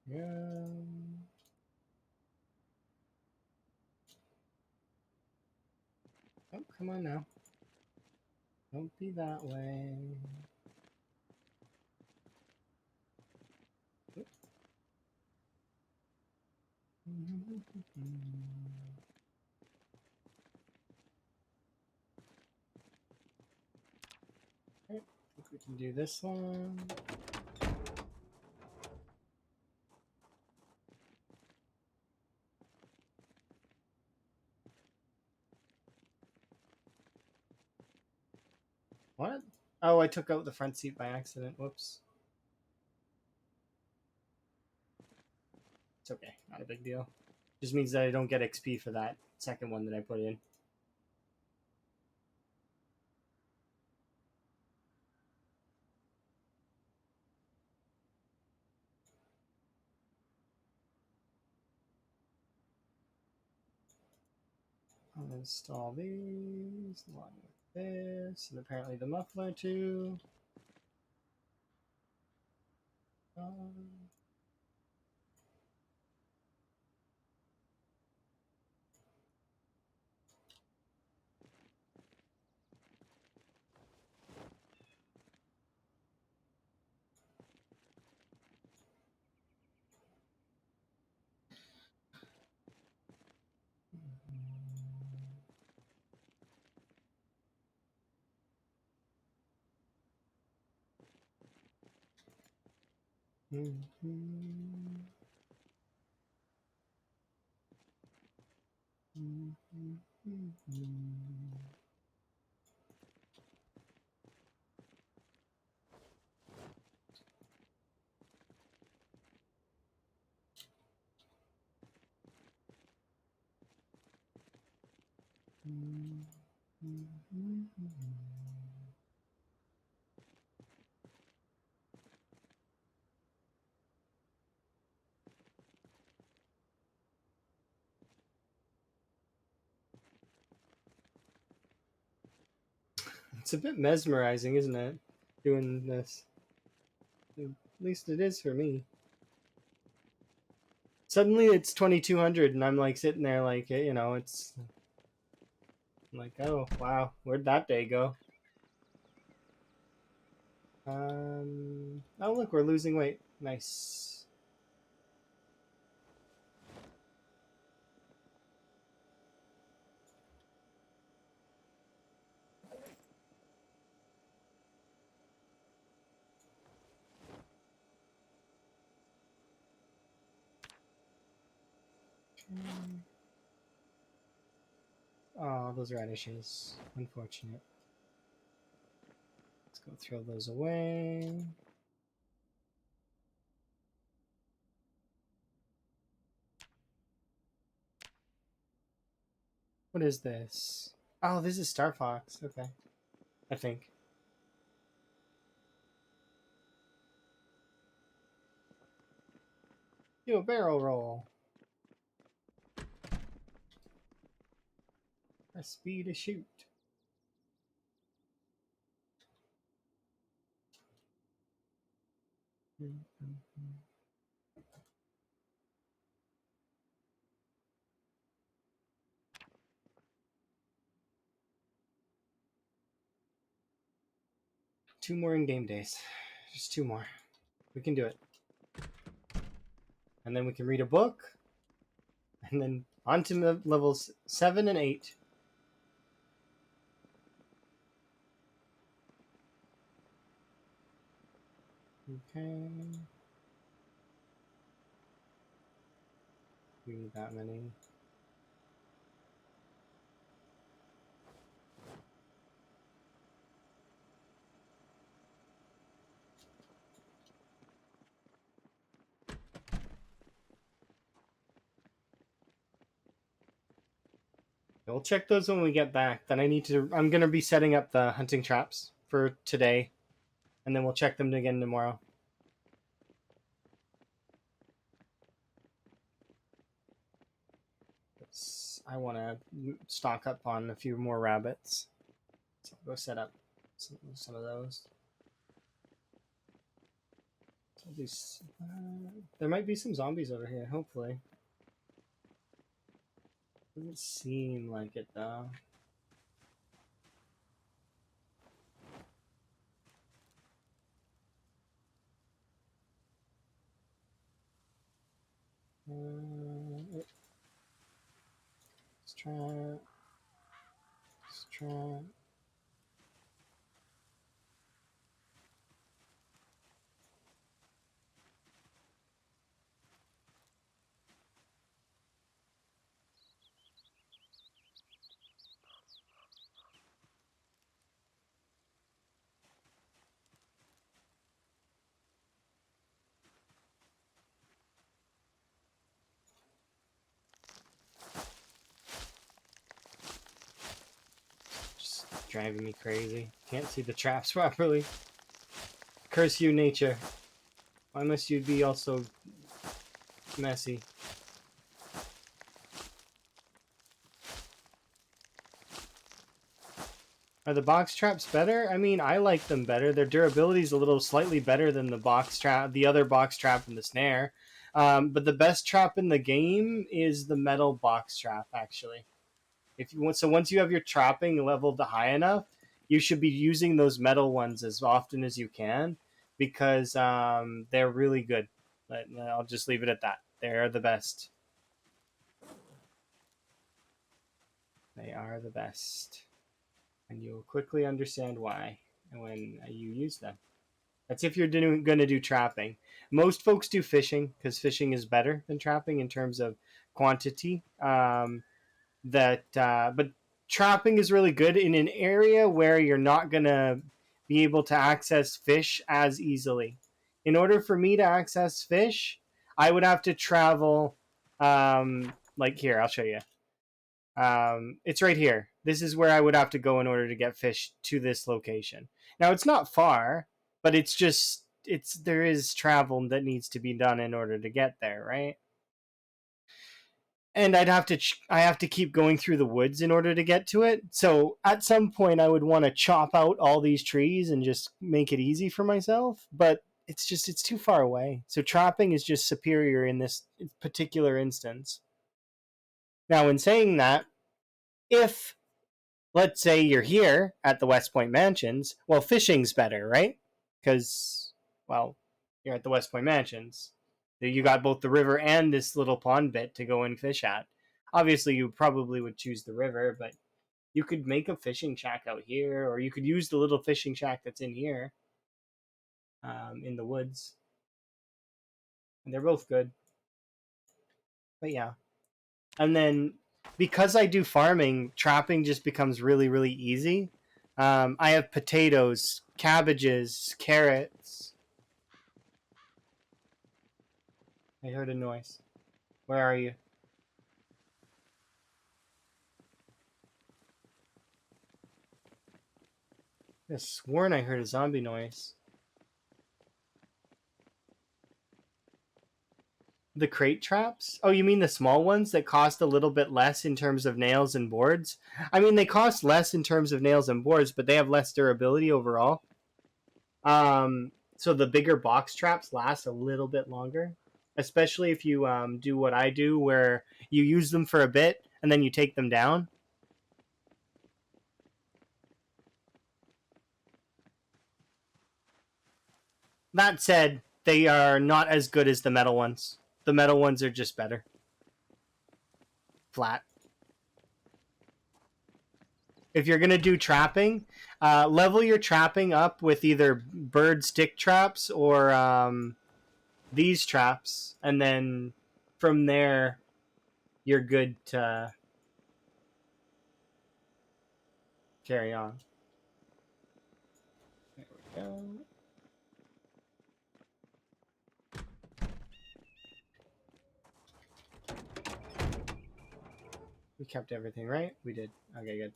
Yeah. Oh, come on now. Don't be that way. We can do this one. What? Oh, I took out the front seat by accident. Whoops. It's okay. Not a big deal. Just means that I don't get XP for that second one that I put in. I'll install these along with this, and apparently the muffler too. It's a bit mesmerizing, isn't it? Doing this. At least it is for me. Suddenly it's 2200 and I'm like sitting there like, you know, it's like, oh, wow, where'd that day go? Oh, look, we're losing weight. Nice. Oh, those radishes. Unfortunate. Let's go throw those away. What is this? Oh, this is Star Fox. Okay. I think. Do a barrel roll. Press speed to shoot. Two more in-game days. Just two more. We can do it. And then we can read a book. And then on to levels 7 and 8. Okay. We need that many. We'll check those when we get back. Then I'm going to be setting up the hunting traps for today. And then we'll check them again tomorrow. I want to stock up on a few more rabbits. So I'll go set up some of those. There might be some zombies over here, hopefully. Doesn't seem like it, though. Let's try it. Let's try it. driving me crazy. Can't see the traps properly. Curse you, nature. Why must you be also messy? Are the box traps better? I mean, I like them better. Their durability is a little slightly better than the box trap, the other box trap and the snare. But the best trap in the game is the metal box trap, actually. If you want, so once you have your trapping leveled high enough, you should be using those metal ones as often as you can because they're really good. But I'll just leave it at that. They're the best. They are the best. And you'll quickly understand why when you use them. That's if you're going to do trapping. Most folks do fishing because fishing is better than trapping in terms of quantity. But trapping is really good in an area where you're not going to be able to access fish as easily. In order for me to access fish, I would have to travel. Like here, I'll show you. It's right here. This is where I would have to go in order to get fish to this location. Now it's not far, but there is travel that needs to be done in order to get there, right? And I have to keep going through the woods in order to get to it. So at some point I would want to chop out all these trees and just make it easy for myself, but it's too far away. So trapping is just superior in this particular instance. Now in saying that, if let's say you're here at the West Point Mansions, well, fishing's better, right? Because, well, you're at the West Point Mansions. You got both the river and this little pond bit to go and fish at. Obviously, you probably would choose the river, but you could make a fishing shack out here, or you could use the little fishing shack that's in here, in the woods. And they're both good. But yeah. And then because I do farming, trapping just becomes really, really easy. I have potatoes, cabbages, carrots. I heard a noise. Where are you? I sworn I heard a zombie noise. The crate traps? Oh, you mean the small ones that cost a little bit less in terms of nails and boards? I mean, they cost less in terms of nails and boards, but they have less durability overall. So the bigger box traps last a little bit longer, especially if you do what I do, where you use them for a bit and then you take them down. That said, they are not as good as the metal ones. The metal ones are just better. Flat. If you're gonna do trapping, level your trapping up with either bird stick traps or these traps, and then from there, you're good to carry on. There we go. We kept everything right. We did. Okay, good.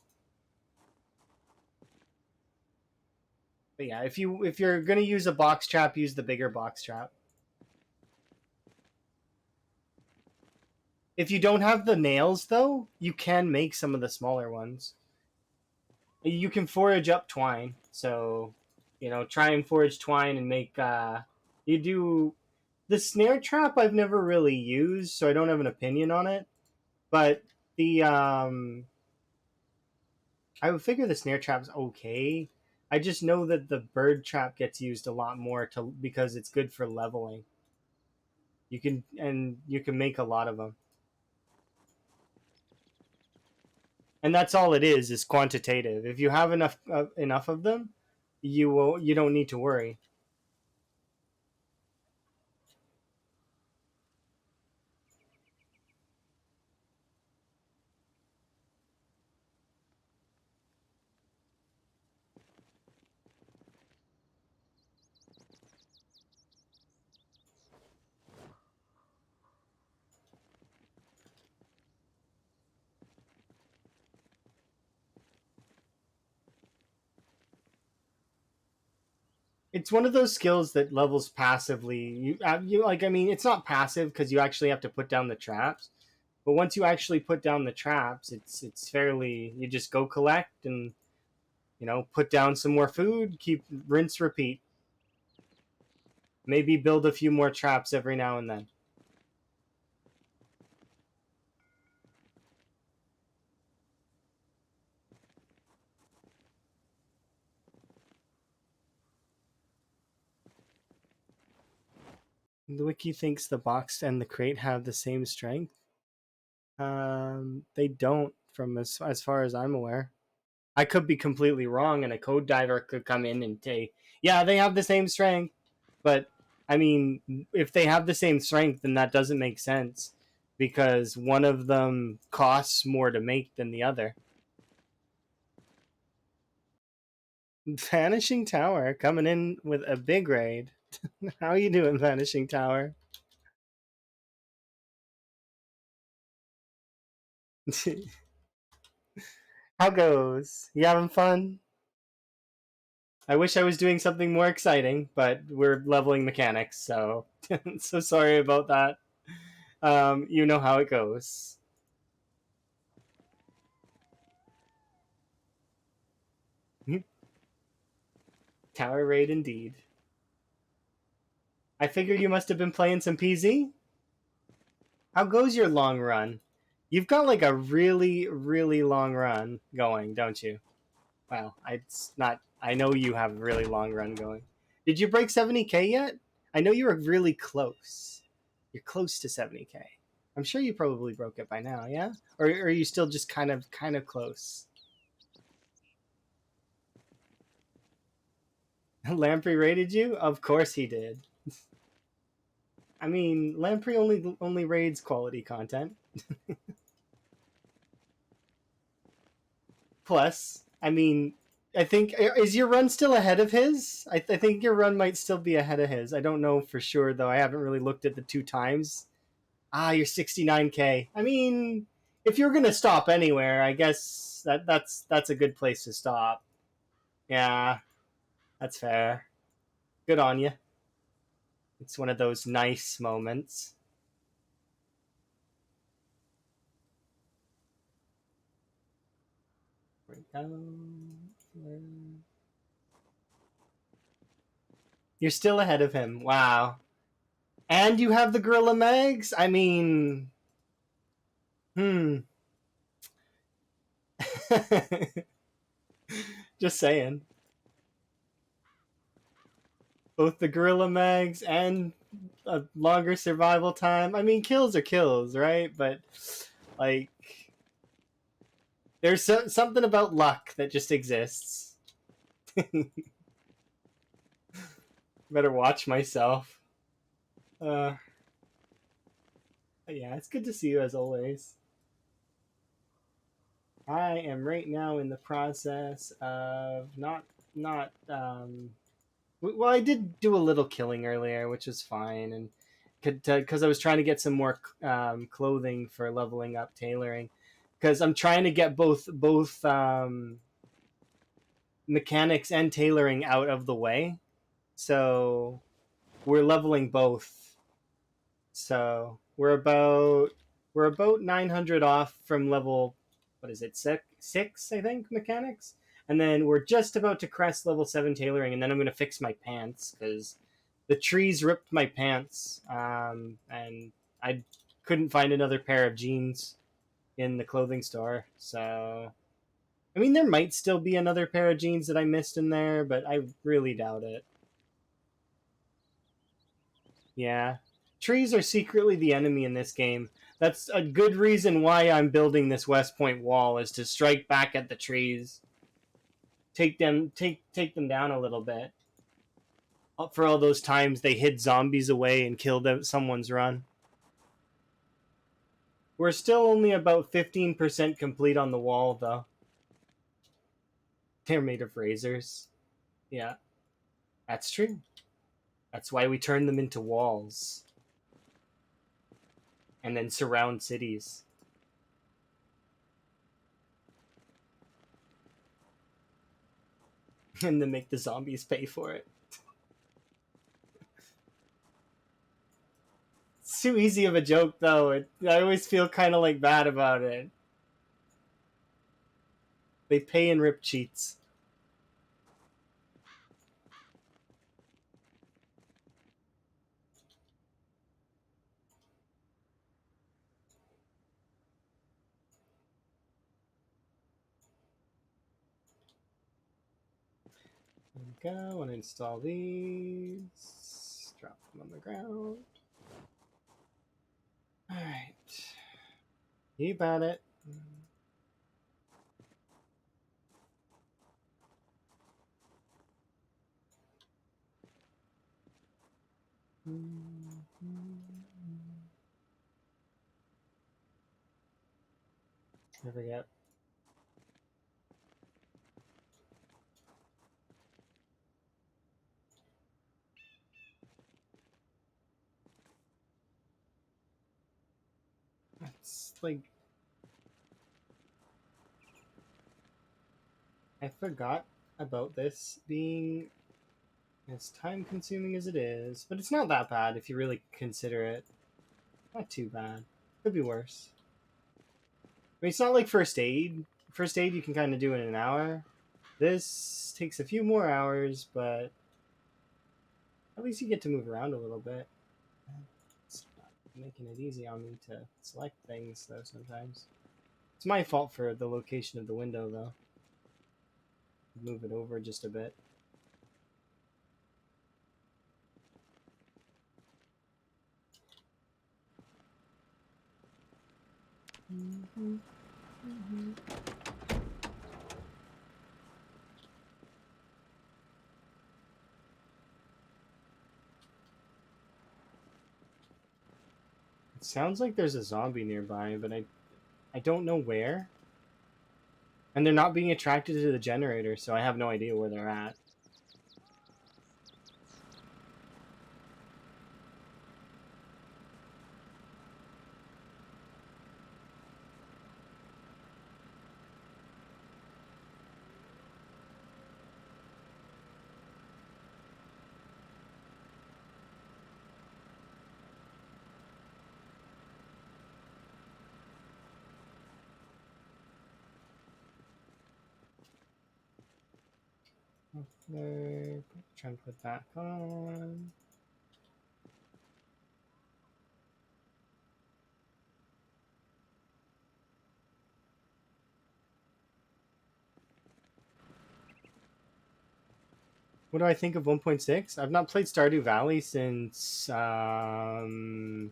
But yeah, if you're gonna use a box trap, use the bigger box trap. If you don't have the nails, though, you can make some of the smaller ones. You can forage up twine, so try and forage twine and make. You do the snare trap. I've never really used, so I don't have an opinion on it. But the I would figure the snare trap's okay. I just know that the bird trap gets used a lot more because it's good for leveling. You can make a lot of them, and that's all it is quantitative. If you have enough of them, you don't need to worry. It's one of those skills that levels passively. You like, I mean, it's not passive because you actually have to put down the traps. But once you actually put down the traps, it's fairly. You just go collect and put down some more food, keep rinse, repeat. Maybe build a few more traps every now and then. The wiki thinks the box and the crate have the same strength. They don't, from as far as I'm aware. I could be completely wrong, and a code diver could come in and say, "Yeah, they have the same strength." But I mean, if they have the same strength, then that doesn't make sense because one of them costs more to make than the other. Vanishing Tower coming in with a big raid. How you doing, Vanishing Tower? How goes? You having fun? I wish I was doing something more exciting, but we're leveling mechanics, so so sorry about that. You know how it goes. Tower raid indeed. I figure you must have been playing some PZ. How goes your long run? You've got like a really, really long run going, don't you? Well, it's not. I know you have a really long run going. Did you break 70K yet? I know you were really close. You're close to 70K. I'm sure you probably broke it by now, yeah? Or are you still just kind of close? Lamprey raided you? Of course he did. I mean, Lamprey only raids quality content. Plus, I mean, I think is your run still ahead of his? I think your run might still be ahead of his. I don't know for sure though. I haven't really looked at the two times. Ah, you're 69K. I mean, if you're gonna stop anywhere, I guess that's a good place to stop. Yeah, that's fair. Good on you. It's one of those nice moments. You're still ahead of him. Wow. And you have the Gorilla Mags? I mean, hmm. Just saying. Both the Gorilla Mags and a longer survival time. I mean, kills are kills, right? But, like, there's something about luck that just exists. Better watch myself. Uh, yeah, it's good to see you as always. I am right now in the process of not. Well, I did do a little killing earlier, which was fine, and because I was trying to get some more clothing for leveling up tailoring, because I'm trying to get both mechanics and tailoring out of the way. So we're leveling both. So we're about 900 off from level, what is it, six I think, mechanics, and then we're just about to crest level 7 tailoring, and then I'm gonna fix my pants because the trees ripped my pants, and I couldn't find another pair of jeans in the clothing store. So I mean, there might still be another pair of jeans that I missed in there, but I really doubt it. Yeah. Trees are secretly the enemy in this game. That's a good reason why I'm building this West Point wall, is to strike back at the trees. Take them down a little bit. For all those times they hid zombies away and killed someone's run. We're still only about 15% complete on the wall though. They're made of razors. Yeah, that's true. That's why we turn them into walls and then surround cities. And then make the zombies pay for it. It's too easy of a joke, though. I always feel kind of like bad about it. They pay in rip cheats. There we go. I want to install these. Drop them on the ground. All right. You got it. I forget. It's like I forgot about this being as time consuming as it is, but it's not that bad if you really consider it. Not too bad. Could be worse. I mean, it's not like first aid. First aid you can kind of do in an hour. This takes a few more hours, but at least you get to move around a little bit. It's not making it easy on me to select things, though, sometimes. It's my fault for the location of the window, though. Move it over just a bit. It sounds like there's a zombie nearby, but I don't know where. And they're not being attracted to the generator, so I have no idea where they're at. Okay, try and put that on. What do I think of 1.6? I've not played Stardew Valley since long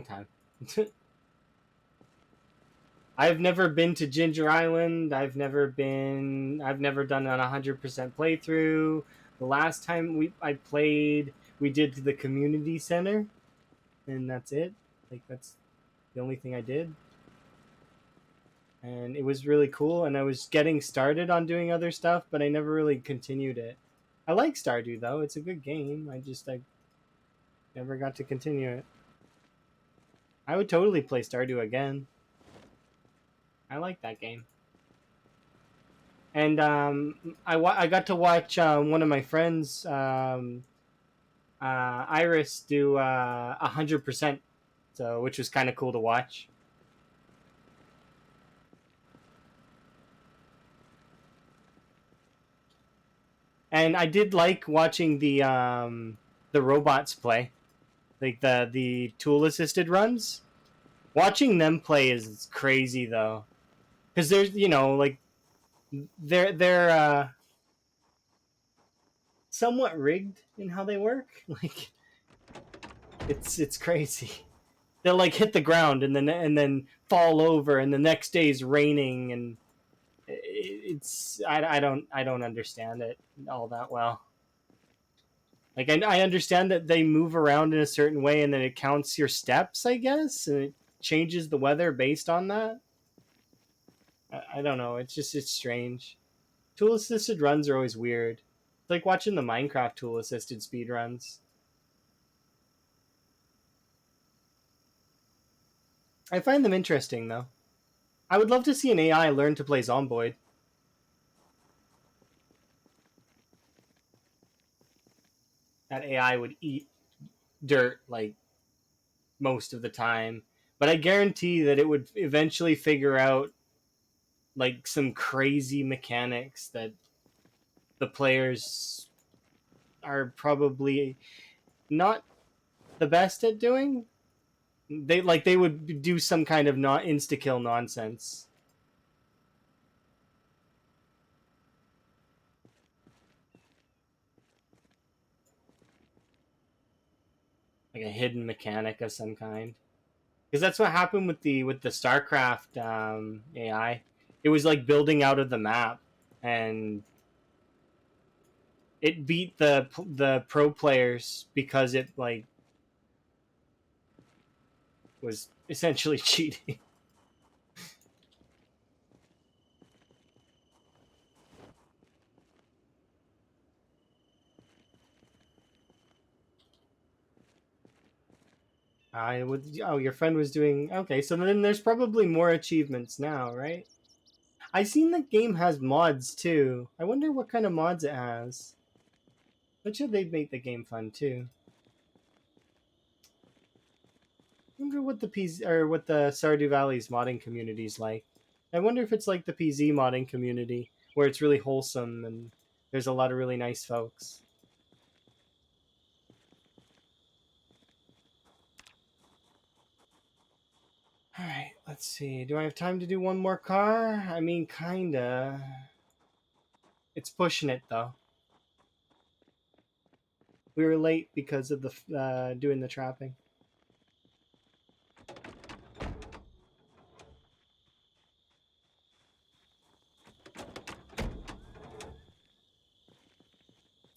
time. I've never been to Ginger Island. I've never done a 100% playthrough. The last time I played, we did the community center, and that's it. Like that's the only thing I did. And it was really cool, and I was getting started on doing other stuff, but I never really continued it. I like Stardew though; it's a good game. I never got to continue it. I would totally play Stardew again. I like that game. And I got to watch one of my friends, Iris, do 100%, so which was kind of cool to watch. And I did like watching the robots play, like the tool assisted runs. Watching them play is crazy though, because there's like they're somewhat rigged in how they work. Like it's crazy. They'll like hit the ground and then fall over, and the next day is raining, and I don't understand it all that well. Like I understand that they move around in a certain way, and then it counts your steps, I guess, and it changes the weather based on that. I don't know. It's strange. Tool assisted runs are always weird. It's like watching the Minecraft tool assisted speed runs. I find them interesting though. I would love to see an AI learn to play Zomboid. that AI would eat dirt like most of the time, but I guarantee that it would eventually figure out like some crazy mechanics that the players are probably not the best at doing. They would do some kind of not insta kill nonsense, like a hidden mechanic of some kind. Because that's what happened with the StarCraft AI. It was like building out of the map, and it beat the pro players because it like was essentially cheating. I would. Oh, your friend was doing okay. So then there's probably more achievements now, right? I seen the game has mods too. I wonder what kind of mods it has. Bet you they'd make the game fun too. I wonder what the PZ or what the Stardew Valley's modding community's like. I wonder if it's like the PZ modding community where it's really wholesome and there's a lot of really nice folks. All right, let's see. Do I have time to do one more car? I mean, kinda. It's pushing it though. We were late because of the doing the trapping.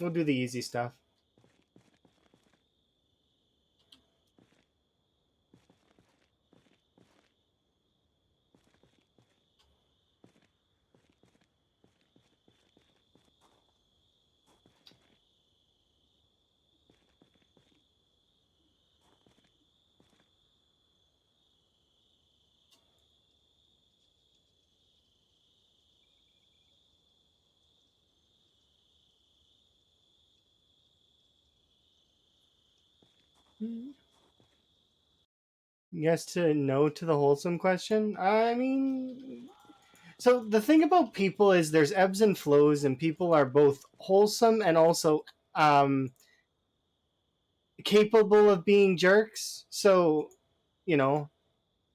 We'll do the easy stuff. Yes to no to the wholesome question. I mean, so the thing about people is there's ebbs and flows, and people are both wholesome and also um, capable of being jerks. So, you know,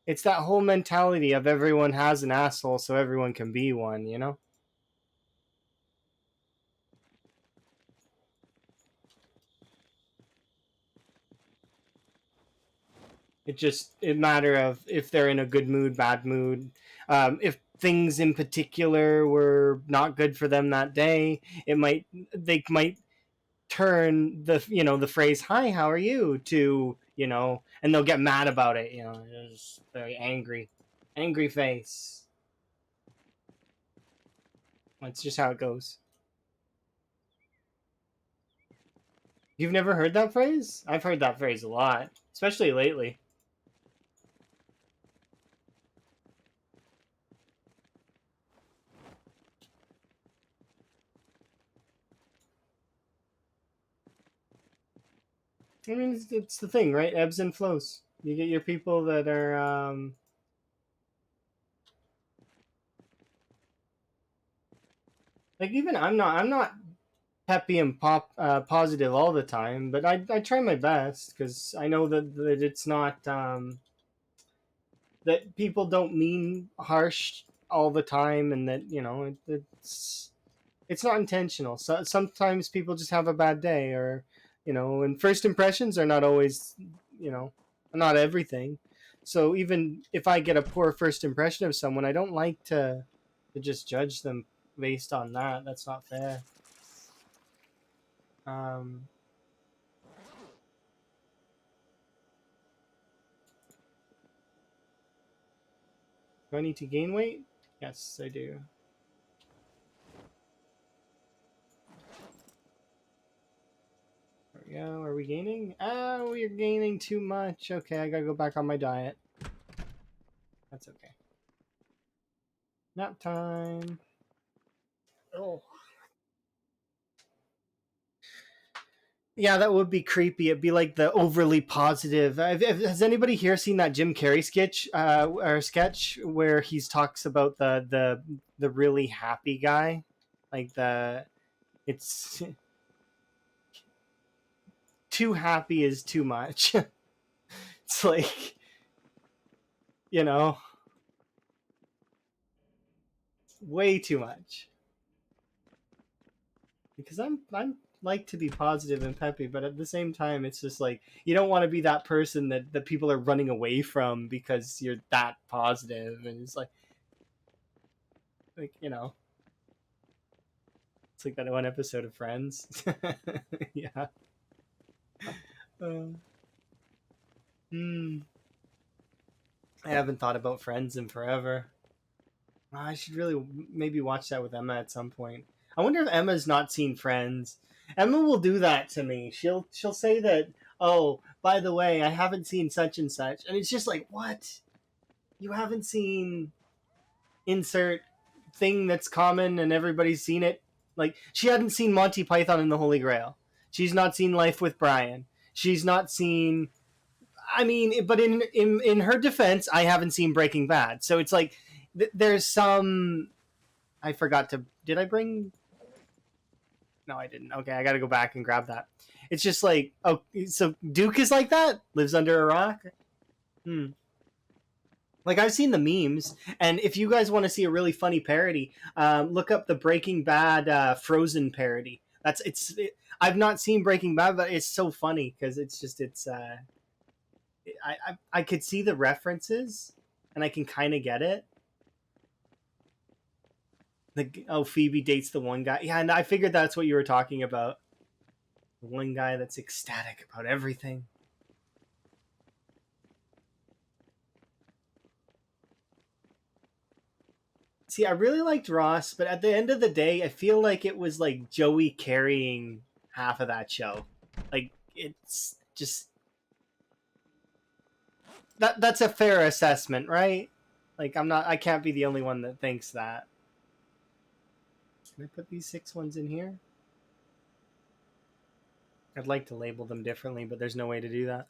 it's that whole mentality of everyone has an asshole, so everyone can be one. You know, it just it matter of if they're in a good mood, bad mood, if things in particular were not good for them that day. It might they might turn the the phrase "Hi, how are you?" to and they'll get mad about it. Just very angry face. That's just how it goes. You've never heard that phrase? I've heard that phrase a lot, especially lately. I mean, it's the thing, right? Ebbs and flows. You get your people that are like even I'm not peppy and positive all the time, but I try my best because I know that it's not that people don't mean harsh all the time, and that it's not intentional. So sometimes people just have a bad day, or and first impressions are not always you know not everything. So even if I get a poor first impression of someone, I don't like to just judge them based on that. That's not fair. um do I need to gain weight? Yes, I do. There we go. Are we gaining? Oh, we're gaining too much. Okay, I gotta go back on my diet. That's okay. Nap time. Oh. Yeah, that would be creepy. It'd be like the overly positive. Has anybody here seen that Jim Carrey sketch or sketch where he talks about the really happy guy, like the it's too happy is too much. It's like, you know, way too much. Because I'm like to be positive and peppy, but at the same time, it's just like you don't want to be that person that people are running away from because you're that positive, and it's like it's like that one episode of Friends. Yeah. Uh, hmm. I haven't thought about Friends in forever. I should really maybe watch that with Emma at some point. I wonder if Emma's not seen Friends. Emma will do that to me. She'll say that, "Oh, by the way, I haven't seen such and such," and it's just like, what? You haven't seen insert thing that's common and everybody's seen it? Like she hadn't seen Monty Python and the Holy Grail. She's not seen Life with Brian. She's not seen. I mean, but in her defense, I haven't seen Breaking Bad. So it's like there's some. I forgot to. Did I bring? No, I didn't. Okay, I got to go back and grab that. It's just like, oh, so Duke is like that? Lives under a rock? Hmm. Like I've seen the memes, and if you guys want to see a really funny parody, look up the Breaking Bad Frozen parody. I've not seen Breaking Bad, but it's so funny because it's just it's. I could see the references, and I can kind of get it. Phoebe dates the one guy. Yeah, and I figured that's what you were talking about. The one guy that's ecstatic about everything. See, I really liked Ross, but at the end of the day, I feel like it was like Joey carrying half of that show. Like it's just that's a fair assessment, right? Like I can't be the only one that thinks that. Can I put these 6 ones in here? I'd like to label them differently, but there's no way to do that.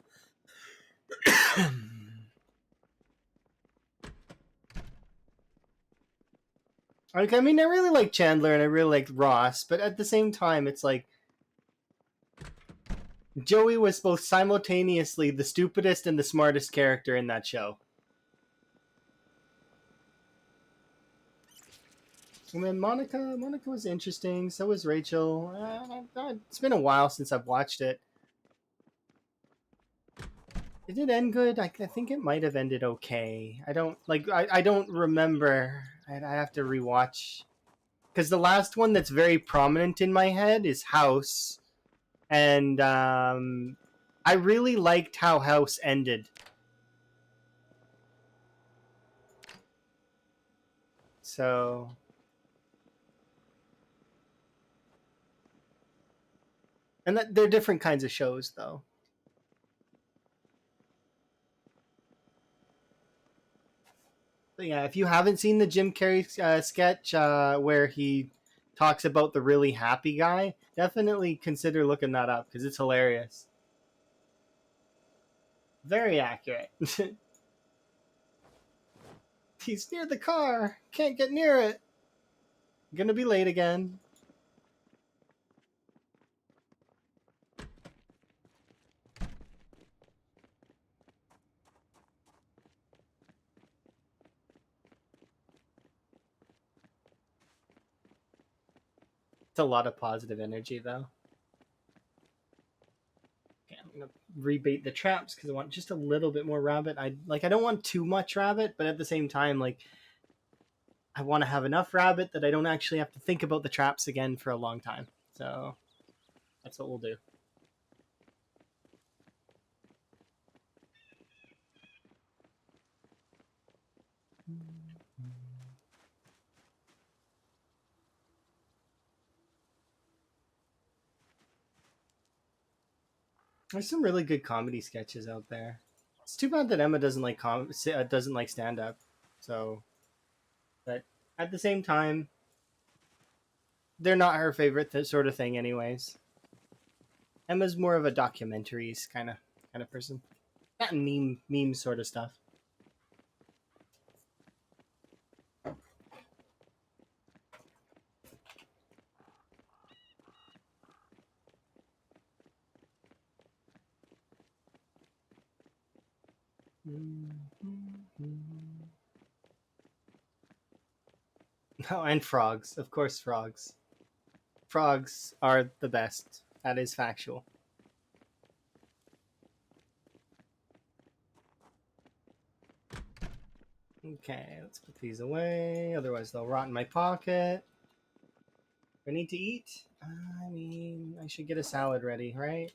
Like, I mean, I really like Chandler and I really like Ross, but at the same time, it's like Joey was both simultaneously the stupidest and the smartest character in that show. And then Monica was interesting. So was Rachel. It's been a while since I've watched it. Did it end good? I think it might have ended okay. I don't like. I don't remember. I have to rewatch because the last one that's very prominent in my head is House, and I really liked how House ended. So, and they're different kinds of shows, though. But yeah, if you haven't seen the Jim Carrey sketch where he talks about the really happy guy, definitely consider looking that up because it's hilarious. Very accurate. He's near the car. Can't get near it. Gonna be late again. It's a lot of positive energy, though. Okay, I'm gonna rebait the traps because I want just a little bit more rabbit. I don't want too much rabbit, but at the same time, like I want to have enough rabbit that I don't actually have to think about the traps again for a long time. So that's what we'll do. There's some really good comedy sketches out there. It's too bad that Emma doesn't like stand up. So, but at the same time, they're not her favorite sort of thing, anyways. Emma's more of a documentaries kind of person. That meme sort of stuff. Oh, and frogs, of course, frogs. Frogs are the best. That is factual. Okay, let's put these away. Otherwise, they'll rot in my pocket. I need to eat. I mean, I should get a salad ready, right?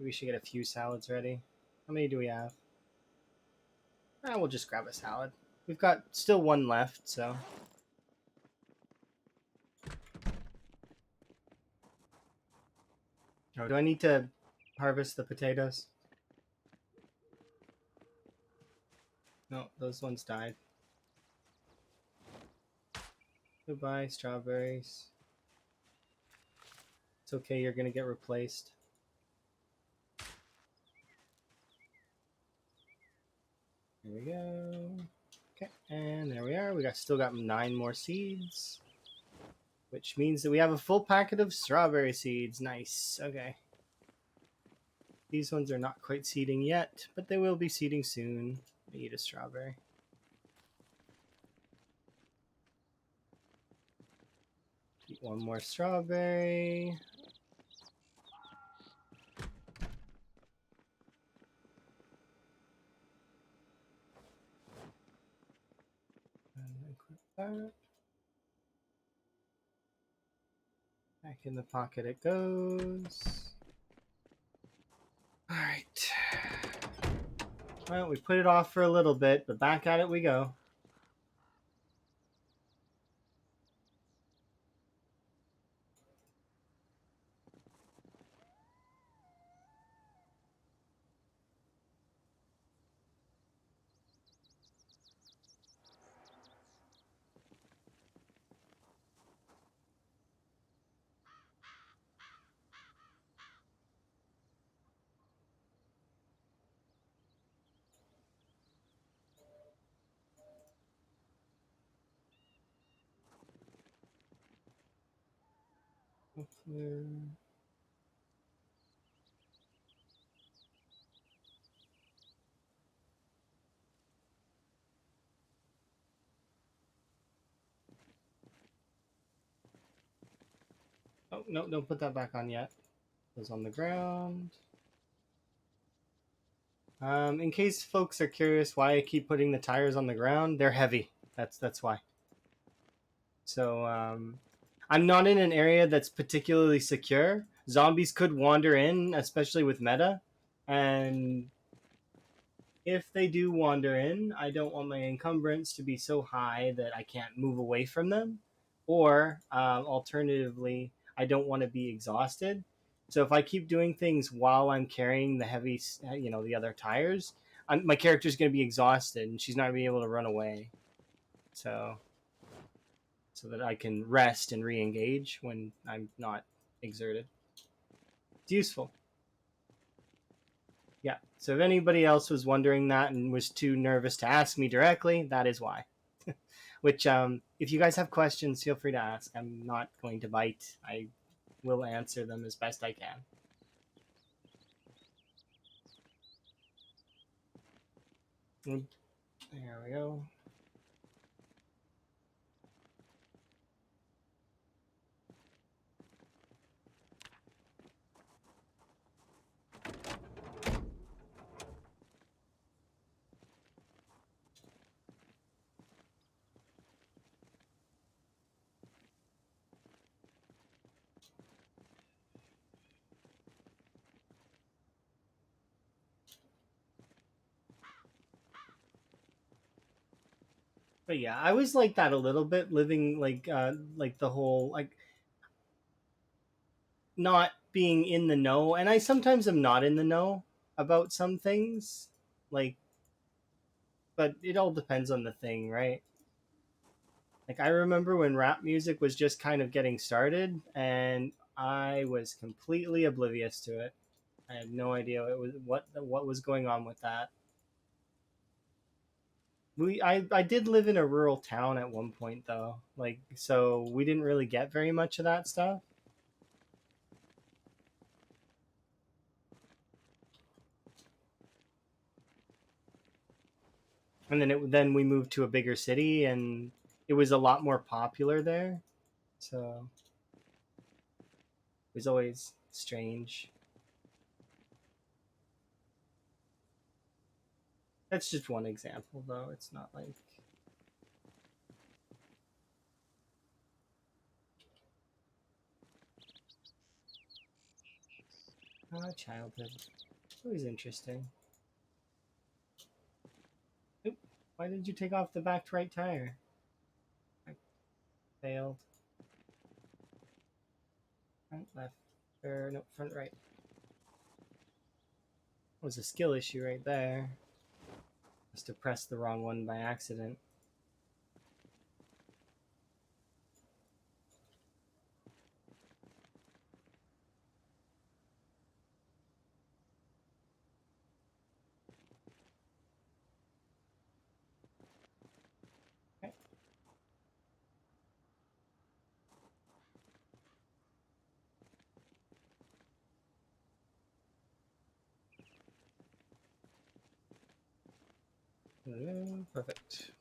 We should get a few salads ready. How many do we have? We'll just grab a salad. We've got still one left, so. Oh, do I need to harvest the potatoes? No, those ones died. Goodbye, strawberries. It's okay, you're gonna get replaced. There we go. Okay, and there we are. Still got 9 more seeds, which means that we have a full packet of strawberry seeds. Nice. Okay. These ones are not quite seeding yet, but they will be seeding soon. I eat a strawberry. Eat one more strawberry. And equip that. Back in the pocket it goes. Alright. Well, we put it off for a little bit, but back at it we go. Oh, no, don't put that back on yet. Goes on the ground. In case folks are curious why I keep putting the tires on the ground, they're heavy. That's why. So I'm not in an area that's particularly secure. Zombies could wander in, especially with meta, and if they do wander in, I don't want my encumbrance to be so high that I can't move away from them, or alternatively, I don't want to be exhausted. So if I keep doing things while I'm carrying the heavy, the other tires, my character's going to be exhausted and she's not going to be able to run away. So that I can rest and re-engage when I'm not exerted. It's useful. Yeah. So if anybody else was wondering that and was too nervous to ask me directly, that is why. Which, if you guys have questions, feel free to ask. I'm not going to bite. I will answer them as best I can. There we go. But yeah, I was like that a little bit, living like the whole like not being in the know, and I sometimes am not in the know about some things, like, but it all depends on the thing, right? Like I remember when rap music was just kind of getting started, and I was completely oblivious to it. I had no idea what was going on with that. I did live in a rural town at one point though, like so we didn't really get very much of that stuff. And then we moved to a bigger city, and it was a lot more popular there. So it was always strange. That's just one example, though. It's not like childhood. Always interesting. Oop, why did you take off the back right tire? I failed. Front left, or no, front right. Was a skill issue right there. Must have pressed the wrong one by accident. Okay. Perfect.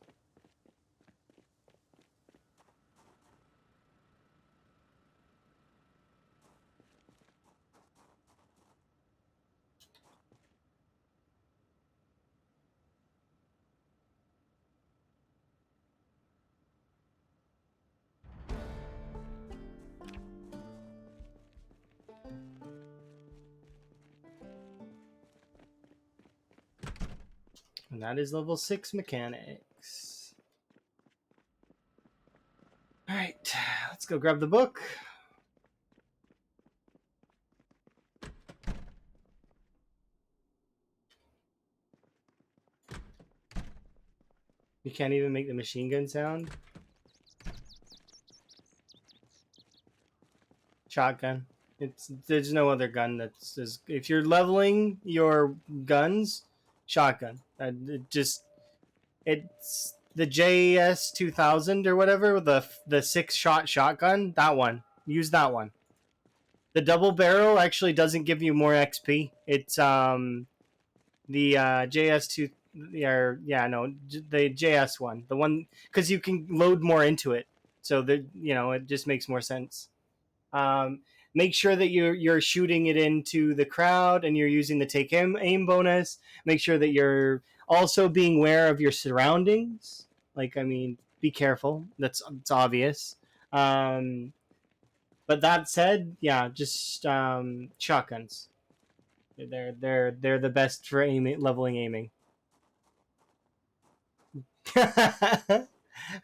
And that is level 6 mechanics. Alright, let's go grab the book. You can't even make the machine gun sound. Shotgun. There's no other gun that's if you're leveling your guns, shotgun. It's the JS 2000 or whatever, the 6-shot shotgun. That one. Use that one. The double barrel actually doesn't give you more XP. It's the JS2 or yeah, no, the JS one. The one cuz you can load more into it. So it just makes more sense. Um, make sure that you're shooting it into the crowd and you're using the take aim bonus. Make sure that you're also being aware of your surroundings. Like, I mean, be careful. It's obvious. But that said, yeah, just shotguns. They're the best for leveling aiming.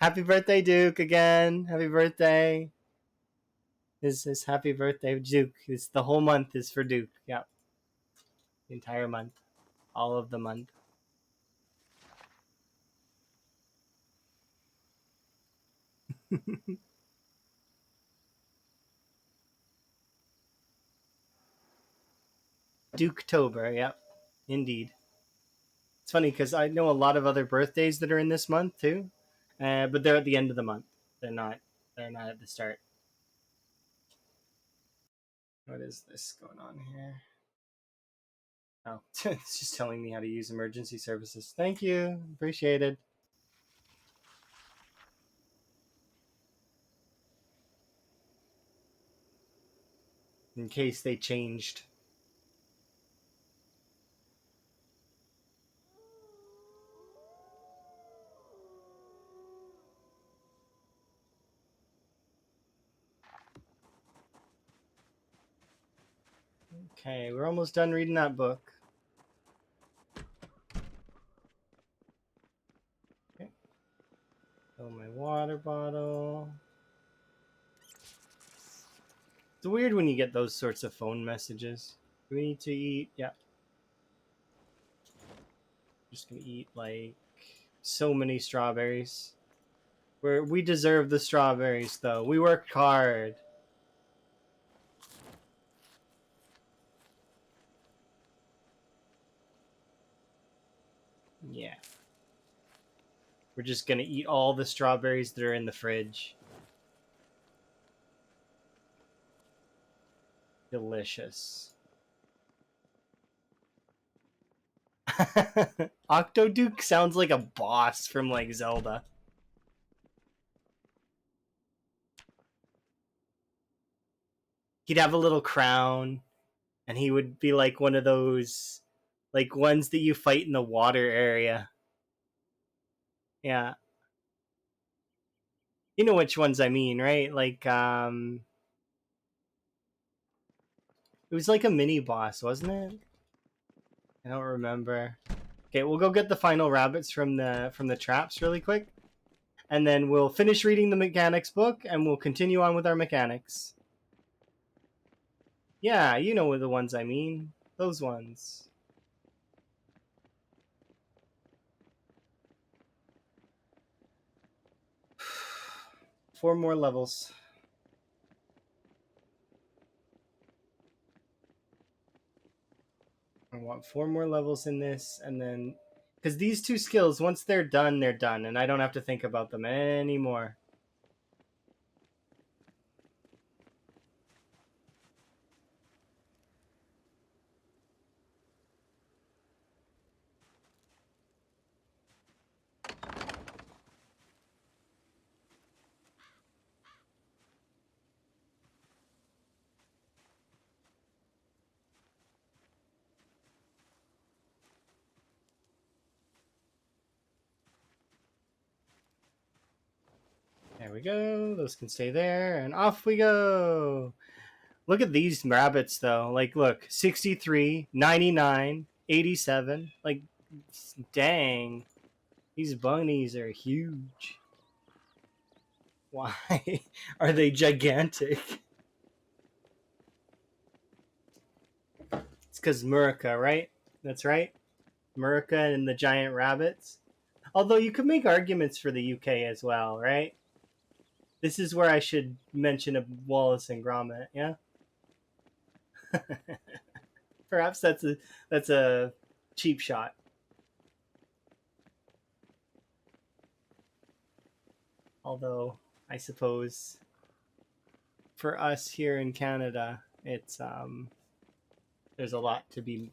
Happy birthday, Duke! Again, happy birthday. His happy birthday, Duke. It's the whole month is for Duke. Yeah, the entire month, all of the month. Duketober. Yep, indeed. It's funny because I know a lot of other birthdays that are in this month too, but they're at the end of the month. They're not. They're not at the start. What is this going on here? Oh, it's just telling me how to use emergency services. Thank you. Appreciated. In case they changed. Okay, we're almost done reading that book. Okay. Fill my water bottle. It's weird when you get those sorts of phone messages. Do we need to eat? Yeah. Just gonna eat like so many strawberries. We deserve the strawberries though. We worked hard. Yeah. We're just gonna eat all the strawberries that are in the fridge. Delicious. Octoduke sounds like a boss from like Zelda. He'd have a little crown, and he would be like one of those like ones that you fight in the water area. Yeah. You know which ones I mean, right? Like it was like a mini boss, wasn't it? I don't remember. Okay, we'll go get the final rabbits from the traps really quick, and then we'll finish reading the mechanics book, and we'll continue on with our mechanics. Yeah, you know the ones I mean. Those ones. Four more levels. I want four more levels in this, and then because these two skills, once they're done, and I don't have to think about them anymore. There we go. Those can stay there, and off we go. Look at these rabbits, though. Like, look, 63, 99, 87. Like, dang. These bunnies are huge. Why are they gigantic? It's because Murica, right? That's right. Murica and the giant rabbits. Although you could make arguments for the UK as well, right? This is where I should mention a Wallace and Gromit, yeah? Perhaps that's a cheap shot. Although I suppose for us here in Canada, it's there's a lot to be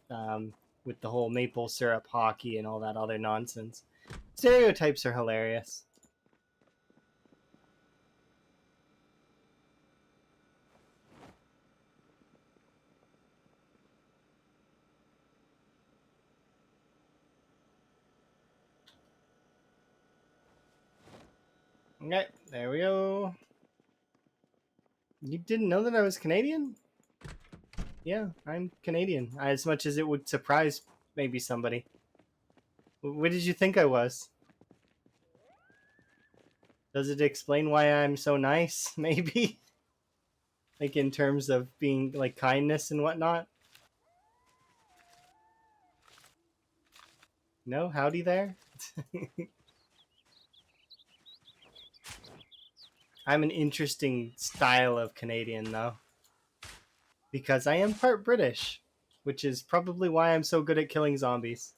with the whole maple syrup hockey and all that other nonsense. Stereotypes are hilarious. Okay, there we go. You didn't know that I was Canadian? Yeah, I'm Canadian. As much as it would surprise maybe somebody. What did you think I was? Does it explain why I'm so nice? Maybe? Like in terms of being like kindness and whatnot? No? Howdy there? I'm an interesting style of Canadian, though. Because I am part British, which is probably why I'm so good at killing zombies.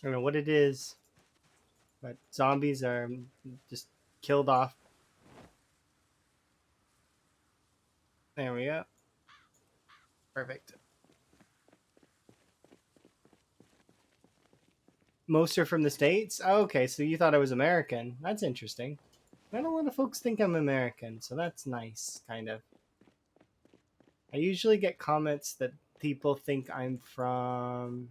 I don't know what it is, but zombies are just killed off. There we go. Perfect. Most are from the States? Oh, okay, so you thought I was American. That's interesting. Not a lot of folks think I'm American, so that's nice, kind of. I usually get comments that people think I'm from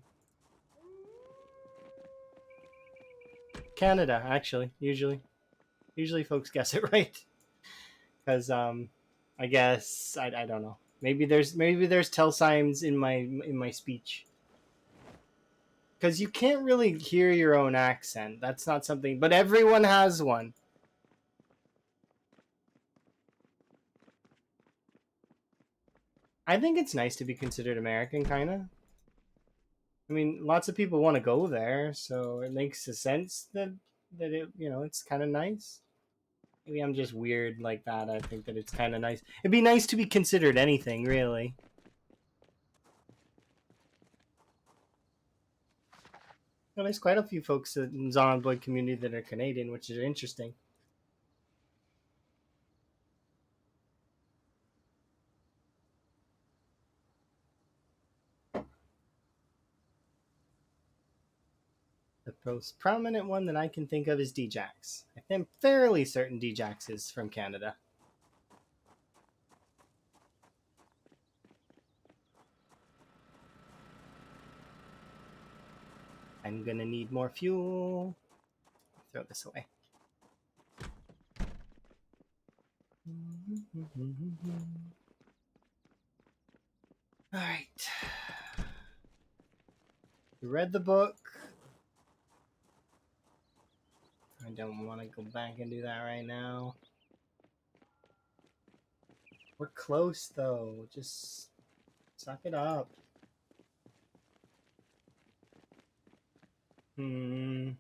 Canada, actually, usually. Usually folks guess it right. Because I guess I don't know. Maybe there's tell signs in my speech. Because you can't really hear your own accent. That's not something, but everyone has one. I think it's nice to be considered American, kind of. I mean, lots of people want to go there, so it makes a sense that it's kind of nice. Maybe I'm just weird like that. I think that it's kind of nice. It'd be nice to be considered anything, really. Well, there's quite a few folks in the Zombie community that are Canadian, which is interesting. The most prominent one that I can think of is Djax. I'm fairly certain Djax is from Canada. I'm gonna need more fuel. Throw this away. All right. You read the book. I don't want to go back and do that right now. We're close, though. Just suck it up. Hmm.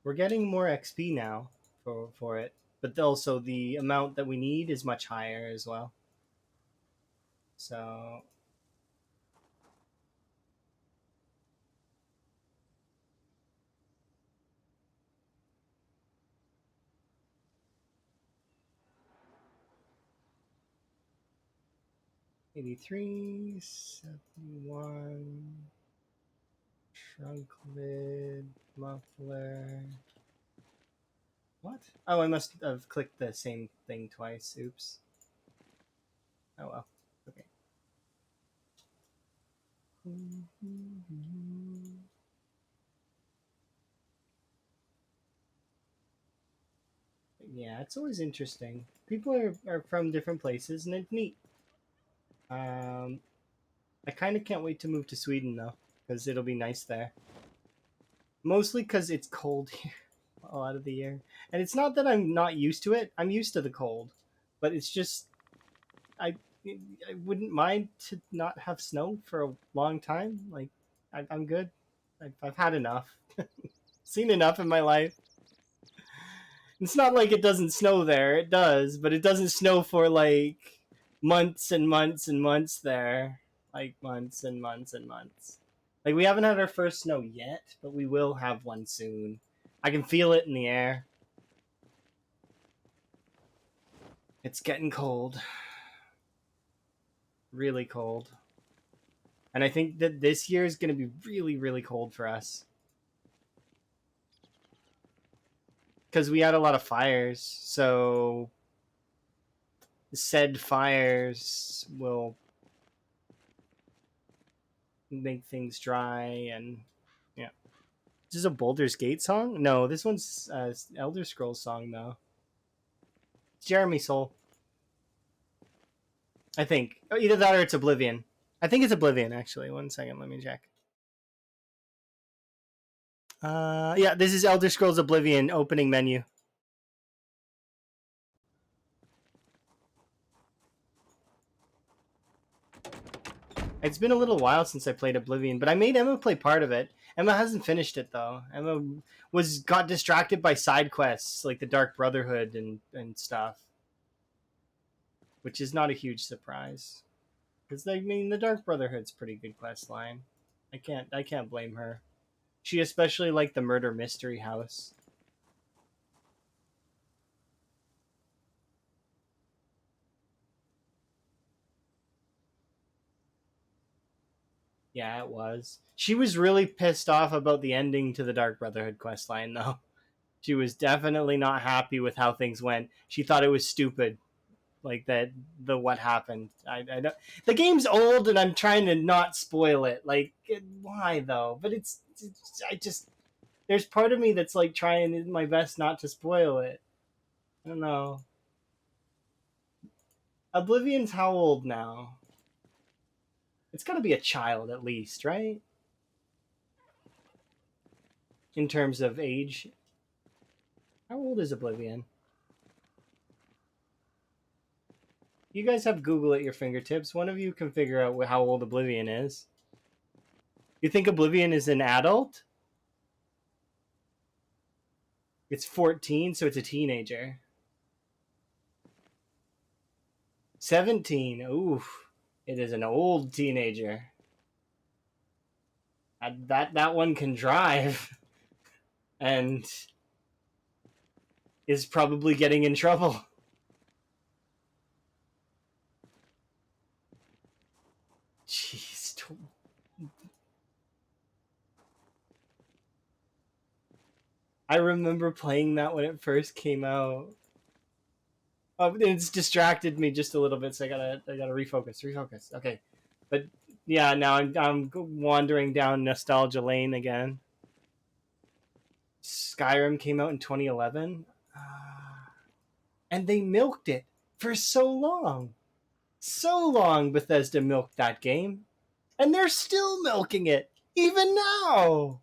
We're getting more XP now for it, but also the amount that we need is much higher as well. So 83, 71, trunk lid, muffler. What? Oh, I must have clicked the same thing twice. Oops. Oh well. Okay. Yeah, it's always interesting. People are from different places, and it's neat. Um, I kind of can't wait to move to Sweden though, because it'll be nice there. Mostly because it's cold here a lot of the year, and it's not that I'm not used to it. I'm used to the cold, but it's just I I wouldn't mind to not have snow for a long time. Like I'm good. I've had enough. Seen enough in my life. It's not like it doesn't snow there. It does, but it doesn't snow for like months and months and months there. Like months and months and months. Like we haven't had our first snow yet, but we will have one soon. I can feel it in the air. It's getting cold. Really cold. And I think that this year is going to be really, really cold for us. Because we had a lot of fires. So said fires will make things dry and yeah. This is a Baldur's Gate song? No, this one's Elder Scrolls song though. It's Jeremy Soule. I think. Either that or it's Oblivion. I think it's Oblivion actually. One second, let me check. Yeah, this is Elder Scrolls Oblivion opening menu. It's been a little while since I played Oblivion, but I made Emma play part of it. Emma hasn't finished it though. Emma got distracted by side quests like the Dark Brotherhood and stuff, which is not a huge surprise. Because I mean, the Dark Brotherhood's pretty good quest line. I can't blame her. She especially liked the Murder Mystery House. Yeah, it was. She was really pissed off about the ending to the Dark Brotherhood quest line, though. She was definitely not happy with how things went. She thought it was stupid, like that the what happened. I don't. The game's old, and I'm trying to not spoil it. Like, why though? But I just there's part of me that's like trying my best not to spoil it. I don't know. Oblivion's how old now? It's got to be a child at least, right? In terms of age. How old is Oblivion? You guys have Google at your fingertips. One of you can figure out how old Oblivion is. You think Oblivion is an adult? It's 14, so it's a teenager. 17. Oof. It is an old teenager. That one can drive and is probably getting in trouble. Jeez. I remember playing that when it first came out. Oh, it's distracted me just a little bit, so I gotta refocus. Okay, but yeah, now I'm wandering down nostalgia lane again. Skyrim came out in 2011, and they milked it for so long. So long Bethesda milked that game, and they're still milking it even now.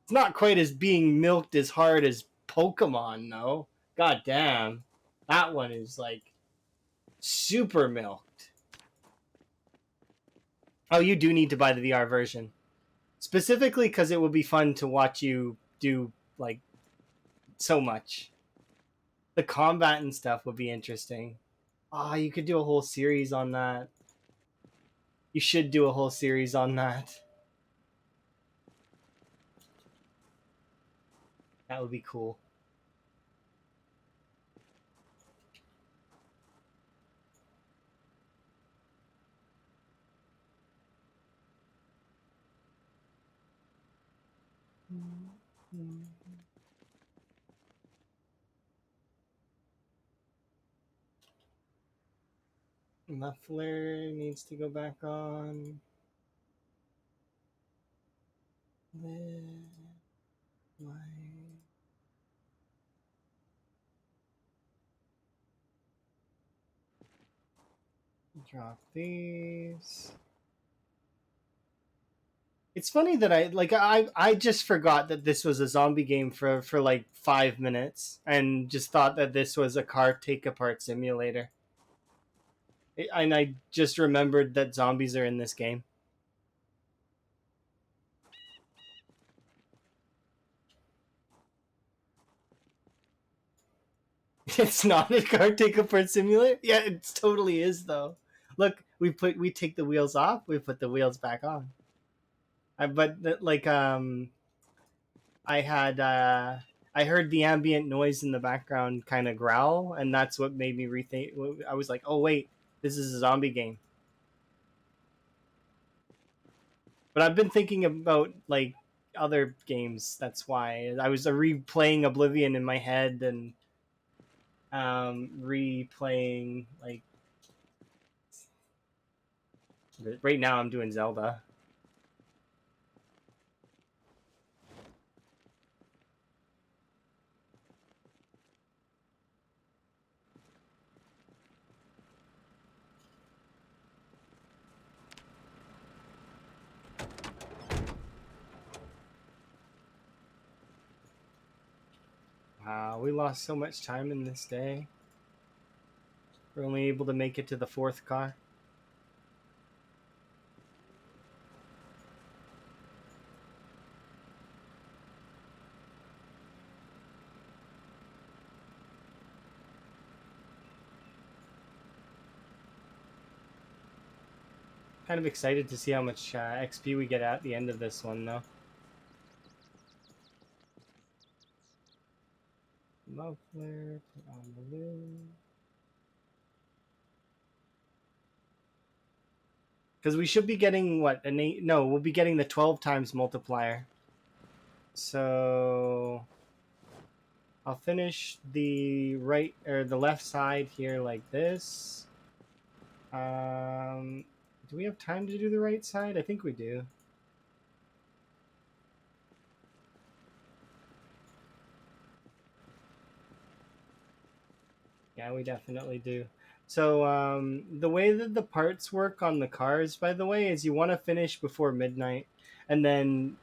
It's not quite as being milked as hard as Pokemon, though. God damn, that one is like super milked. Oh, you do need to buy the VR version, specifically because it will be fun to watch you do like so much. The combat and stuff would be interesting. Ah, oh, you could do a whole series on that. You should do a whole series on that. That would be cool. Muffler needs to go back on. Drop these. It's funny that I just forgot that this was a zombie game for like 5 minutes and just thought that this was a car take apart simulator. And I just remembered that zombies are in this game. It's not a car take apart simulator. Yeah, it totally is though. Look, we take the wheels off, we put the wheels back on. But like I had I heard the ambient noise in the background kind of growl, and that's what made me rethink. I was like, oh wait, this is a zombie game. But I've been thinking about like other games. That's why I was replaying Oblivion in my head and replaying like right now I'm doing Zelda. Wow, we lost so much time in this day. We're only able to make it to the 4th car. Kind of excited to see how much XP we get at the end of this one, though. Muffler, put on the lid. Because we should be getting what an 8? No, we'll be getting the 12 times multiplier. So I'll finish the right or the left side here like this. Do we have time to do the right side? I think we do. Yeah, we definitely do. So the way that the parts work on the cars, by the way, is you want to finish before midnight, and then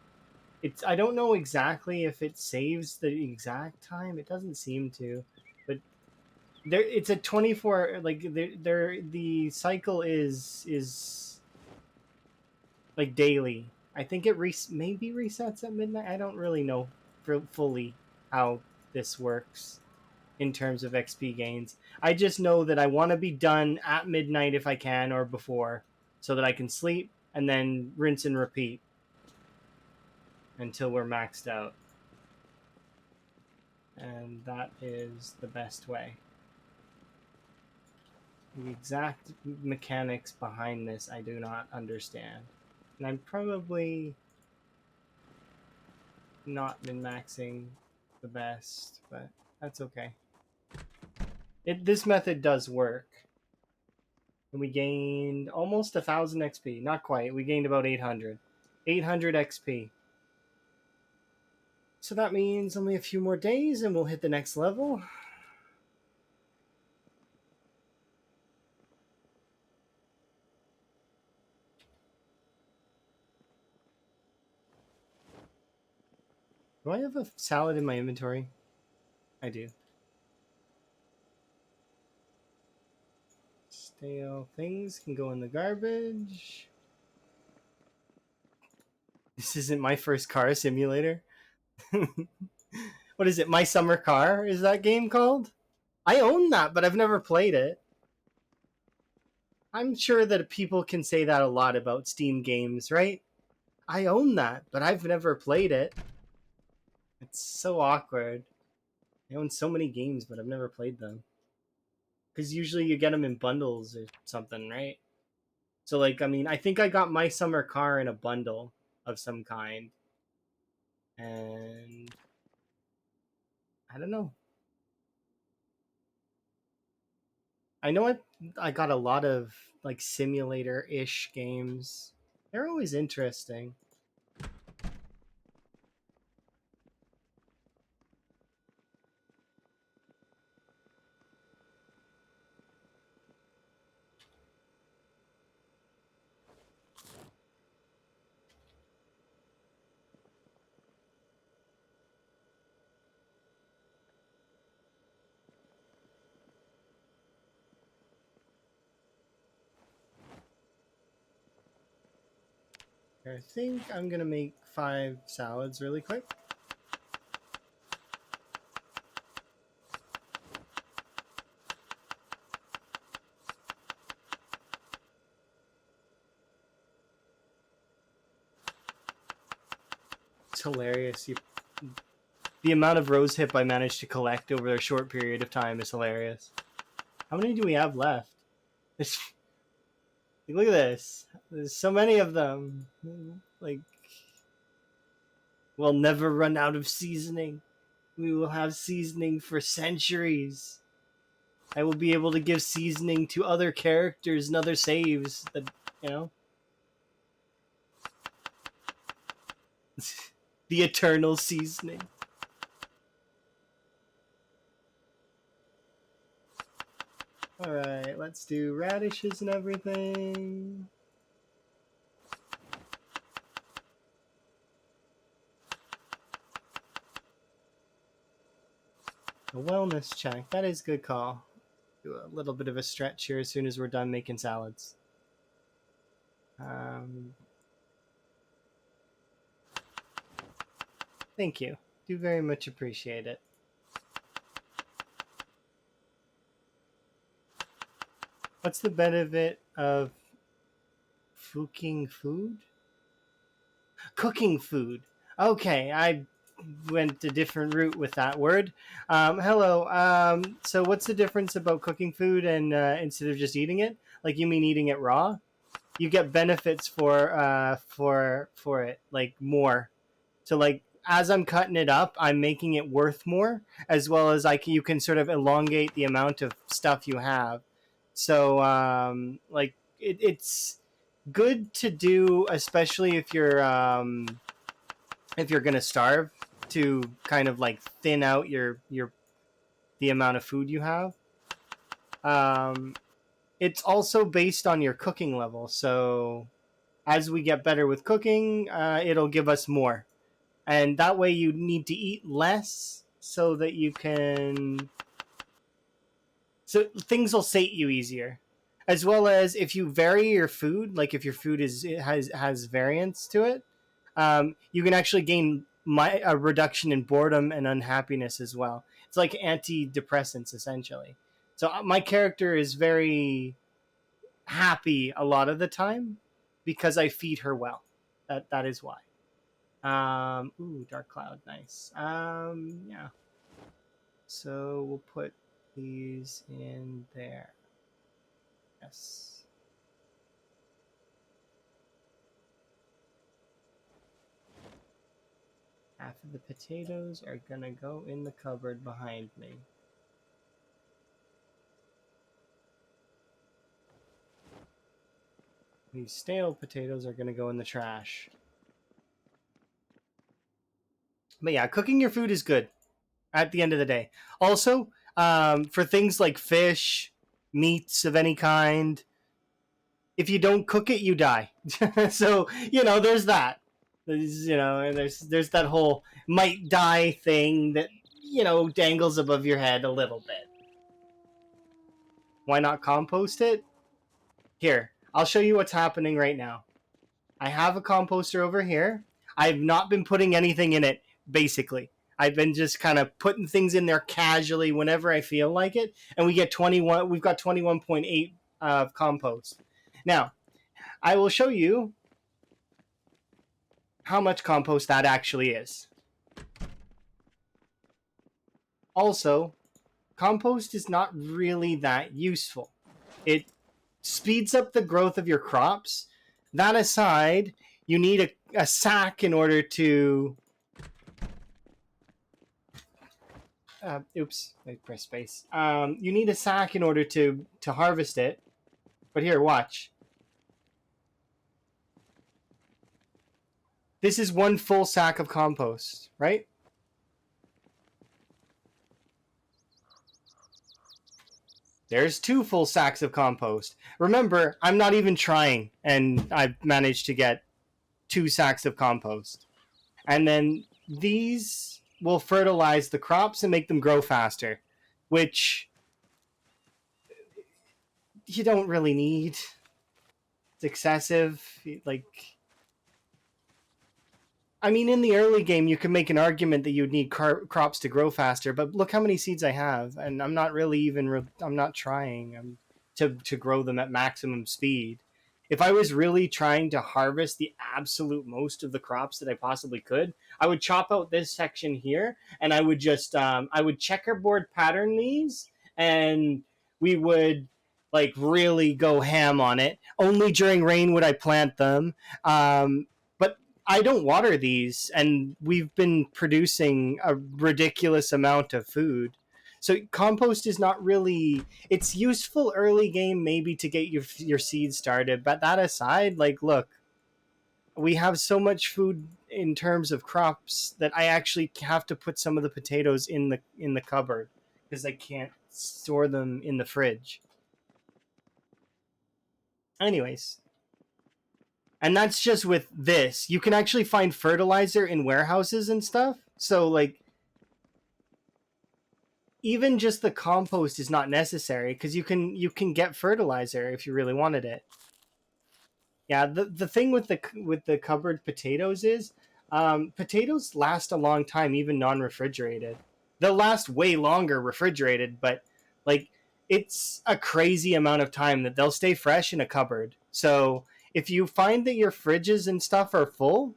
I don't know exactly if it saves the exact time. It doesn't seem to, but there it's a 24, like there the cycle is like daily. I think it maybe resets at midnight. I don't really know fully how this works in terms of XP gains. I just know that I want to be done at midnight if I can, or before, so that I can sleep and then rinse and repeat until we're maxed out. And that is the best way. The exact mechanics behind this I do not understand. And I'm probably not min-maxing the best, but that's okay. This method does work. And we gained almost 1,000 XP. Not quite. We gained about 800. 800 XP. So that means only a few more days and we'll hit the next level. Do I have a salad in my inventory? I do. Stale things can go in the garbage. This isn't my first car simulator. What is it? My Summer Car is that game called? I own that, but I've never played it. I'm sure that people can say that a lot about Steam games, right? I own that, but I've never played it. It's so awkward. I own so many games, but I've never played them. Because usually you get them in bundles or something, right? So, like, I mean, I think I got My Summer Car in a bundle of some kind. And I don't know. I know I got a lot of like simulator-ish games. They're always interesting. I think I'm gonna make 5 salads really quick. It's hilarious. The amount of rose hip I managed to collect over a short period of time is hilarious. How many do we have left? Look at this. There's so many of them. Like, we'll never run out of seasoning. We will have seasoning for centuries. I will be able to give seasoning to other characters and other saves that, you know. The eternal seasoning. Alright, let's do radishes and everything. A wellness check. That is a good call. Do a little bit of a stretch here as soon as we're done making salads. Thank you. Do very much appreciate it. What's the benefit of cooking food? Cooking food. Okay, I went a different route with that word. Hello. So what's the difference about cooking food and instead of just eating it? Like, you mean eating it raw? You get benefits for it, like more. So like, as I'm cutting it up, I'm making it worth more, as well as you can sort of elongate the amount of stuff you have. So like it's good to do, especially if you're gonna starve, to kind of like thin out your the amount of food you have. It's also based on your cooking level. So as we get better with cooking, it'll give us more, and that way you need to eat less so that you can So things will sate you easier, as well as if you vary your food, like if your food has variance to it, you can actually gain a reduction in boredom and unhappiness as well. It's like antidepressants essentially. So my character is very happy a lot of the time because I feed her well. That is why. Ooh, dark cloud, nice. Yeah. So we'll put these in there. Yes. Half of the potatoes are gonna go in the cupboard behind me. These stale potatoes are gonna go in the trash. But yeah, cooking your food is good at the end of the day. Also, for things like fish, meats of any kind, if you don't cook it, you die. So there's that. And there's that whole might die thing that dangles above your head a little bit. Why not compost it? Here, I'll show you what's happening right now. I have a composter over here. I've not been putting anything in it, basically. I've been just kind of putting things in there casually whenever I feel like it, and we've got 21.8 of compost. Now, I will show you how much compost that actually is. Also, compost is not really that useful. It speeds up the growth of your crops. That aside, you need a sack in order to... oops, I pressed space. You need a sack in order to harvest it. But here, watch. This is one full sack of compost, right? There's 2 full sacks of compost. Remember, I'm not even trying, and I've managed to get 2 sacks of compost. And then these will fertilize the crops and make them grow faster, which you don't really need. It's excessive. Like, I mean, in the early game, you can make an argument that you'd need crops to grow faster, but look how many seeds I have, and I'm not really even. I'm not trying to grow them at maximum speed. If I was really trying to harvest the absolute most of the crops that I possibly could, I would chop out this section here, and I would just I would checkerboard pattern these, and we would like really go ham on it. Only during rain would I plant them. But I don't water these, and we've been producing a ridiculous amount of food. So compost is not really, it's useful early game maybe to get your seeds started, but that aside, like look, we have so much food in terms of crops that I actually have to put some of the potatoes in the cupboard because I can't store them in the fridge. Anyways, and that's just with this. You can actually find fertilizer in warehouses and stuff. So like even just the compost is not necessary because you can get fertilizer if you really wanted it. Yeah, the thing with the cupboard potatoes is potatoes last a long time even non-refrigerated. They'll last way longer refrigerated, but like it's a crazy amount of time that they'll stay fresh in a cupboard. So if you find that your fridges and stuff are full,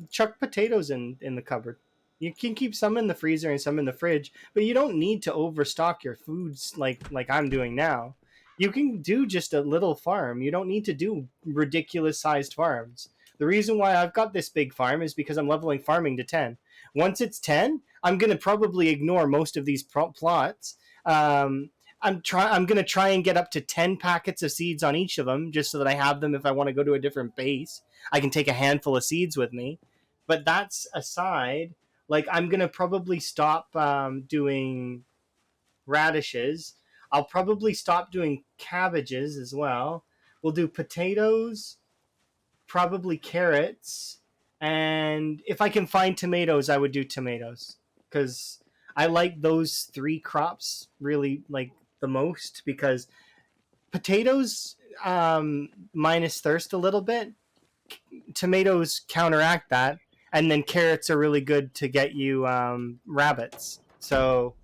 chuck potatoes in the cupboard. You can keep some in the freezer and some in the fridge, but you don't need to overstock your foods like I'm doing now. You can do just a little farm. You don't need to do ridiculous sized farms. The reason why I've got this big farm is because I'm leveling farming to 10. Once it's 10, I'm going to probably ignore most of these plots. I'm going to try and get up to 10 packets of seeds on each of them just so that I have them if I want to go to a different base. I can take a handful of seeds with me. But that's aside, like I'm gonna probably stop doing radishes. I'll probably stop doing cabbages as well. We'll do potatoes, probably carrots, and if I can find tomatoes, I would do tomatoes because I like those 3 crops really. Like the most, because potatoes minus thirst a little bit, tomatoes counteract that, and then carrots are really good to get you rabbits. So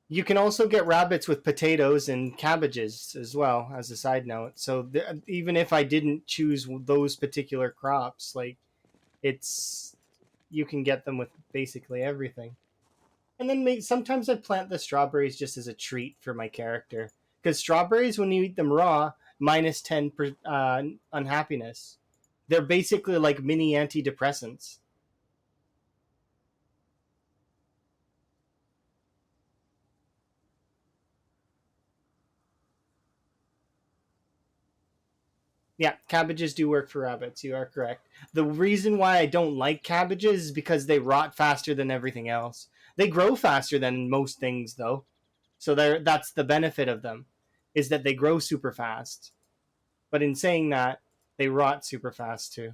you can also get rabbits with potatoes and cabbages as well, as a side note. So even if I didn't choose those particular crops, like, it's, you can get them with basically everything. And then sometimes I plant the strawberries just as a treat for my character, because strawberries, when you eat them raw, minus 10 unhappiness. They're basically like mini antidepressants. Yeah, cabbages do work for rabbits. You are correct. The reason why I don't like cabbages is because they rot faster than everything else. They grow faster than most things, though. So that's the benefit of them, is that they grow super fast. But in saying that, they rot super fast too.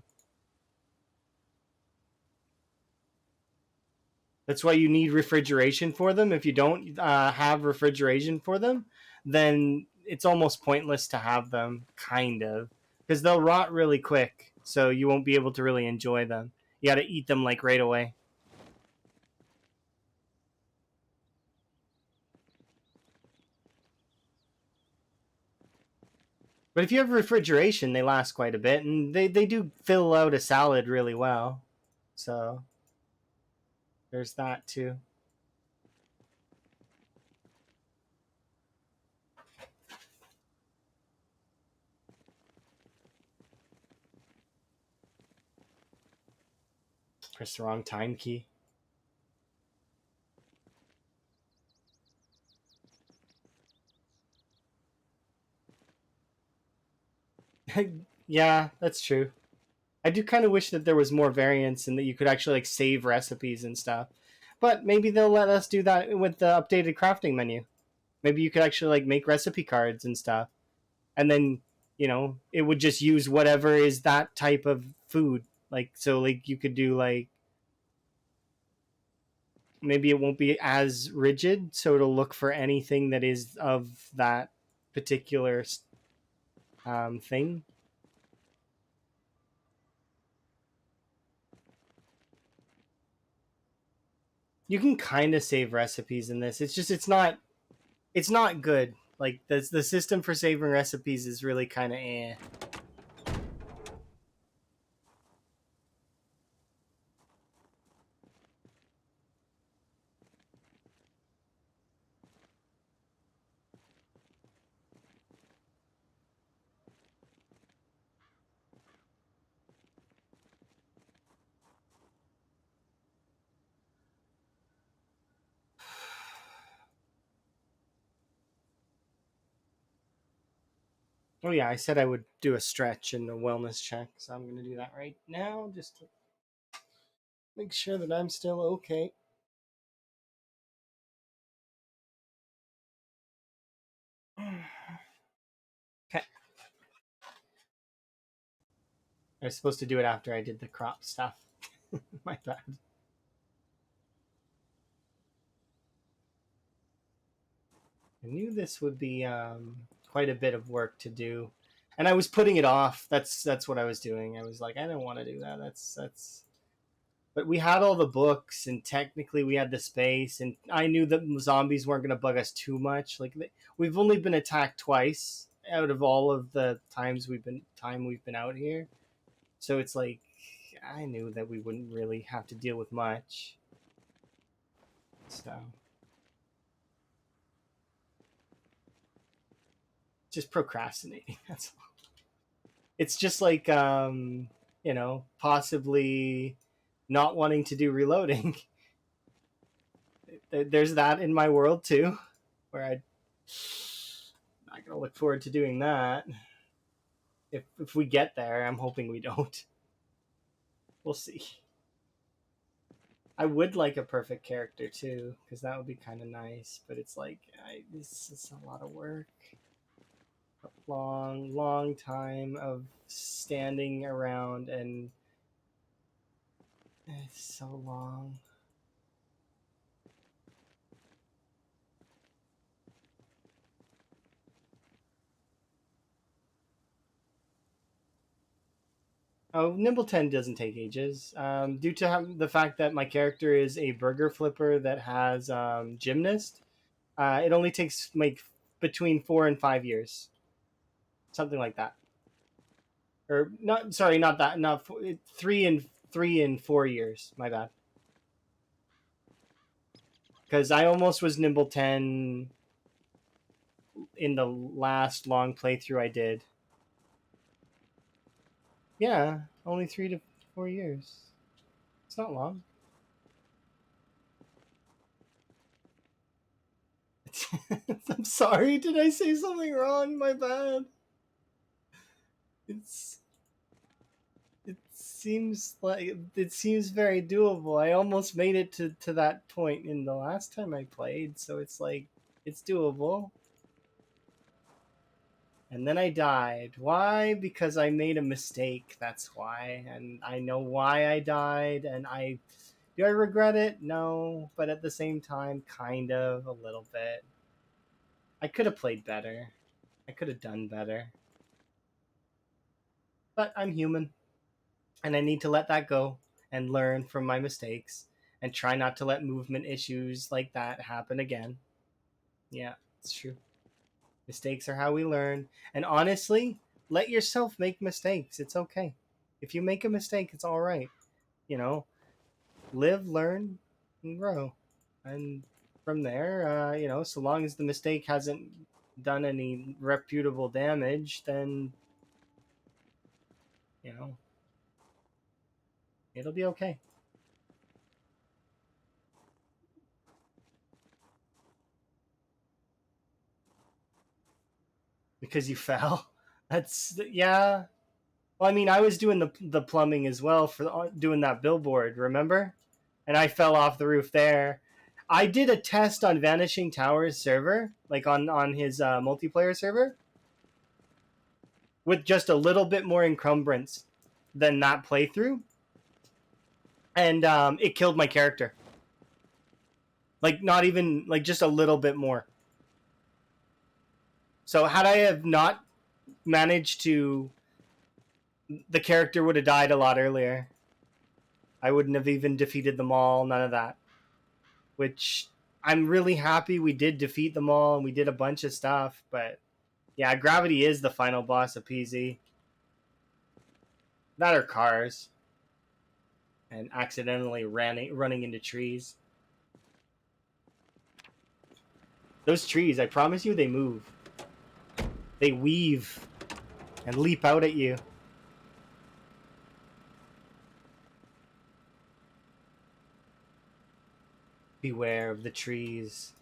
That's why you need refrigeration for them. If you don't have refrigeration for them, then it's almost pointless to have them, kind of, because they'll rot really quick. So you won't be able to really enjoy them. You got to eat them like right away. But if you have refrigeration, they last quite a bit, and they do fill out a salad really well. So there's that too. Press the wrong time key. Yeah, that's true. I do kind of wish that there was more variance and that you could actually like save recipes and stuff. But maybe they'll let us do that with the updated crafting menu. Maybe you could actually like make recipe cards and stuff. And then, it would just use whatever is that type of food. Like, so like you could do like, maybe it won't be as rigid, so it'll look for anything that is of that particular thing. You can kind of save recipes in this. It's just it's not good. Like the system for saving recipes is really kind of eh. Oh yeah, I said I would do a stretch and a wellness check, so I'm gonna do that right now just to make sure that I'm still okay. Okay. I was supposed to do it after I did the crop stuff. My bad. I knew this would be quite a bit of work to do, and I was putting it off. That's what I was doing. I was like, I don't want to do that. That's. But we had all the books, and technically we had the space, and I knew that zombies weren't going to bug us too much. Like we've only been attacked twice out of all of the times we've been out here, so it's like I knew that we wouldn't really have to deal with much. So just procrastinating. That's all. It's just like possibly not wanting to do reloading. There's that in my world too, where I'm not gonna look forward to doing that. If we get there, I'm hoping we don't. We'll see. I would like a perfect character too, because that would be kind of nice. But it's like this is a lot of work. long time of standing around, and it's so long. Oh, Nimble 10 doesn't take ages. Due to the fact that my character is a burger flipper that has gymnast, it only takes like between 4 and 5 years, something like that. Or not? Sorry, not that. Not 3 and 4 years. My bad. Because I almost was Nimble 10 in the last long playthrough I did. Yeah, only 3 to 4 years. It's not long. I'm sorry. Did I say something wrong? My bad. It's it seems very doable. I almost made it to that point in the last time I played, so it's like it's doable. And then I died. Why? Because I made a mistake. That's why. And I know why I died. And I do I regret it? No, but at the same time, kind of a little bit. I could have played better. I could have done better. But I'm human, and I need to let that go and learn from my mistakes and try not to let movement issues like that happen again. Yeah, it's true. Mistakes are how we learn. And honestly, let yourself make mistakes. It's okay. If you make a mistake, it's all right. You know, live, learn, and grow. And from there, so long as the mistake hasn't done any reputable damage, then, you know, it'll be okay. Because you fell. That's, yeah. Well, I mean, I was doing the plumbing as well for doing that billboard, remember? And I fell off the roof there. I did a test on Vanishing Towers server, like on his multiplayer server, with just a little bit more encumbrance than that playthrough, and it killed my character. Like not even like just a little bit more. So had I have not managed to, the character would have died a lot earlier. I wouldn't have even defeated them all. None of that. Which I'm really happy we did defeat them all and we did a bunch of stuff. But yeah, Gravity is the final boss of PZ. That are cars and accidentally running into trees. Those trees, I promise you, they move. They weave and leap out at you. Beware of the trees.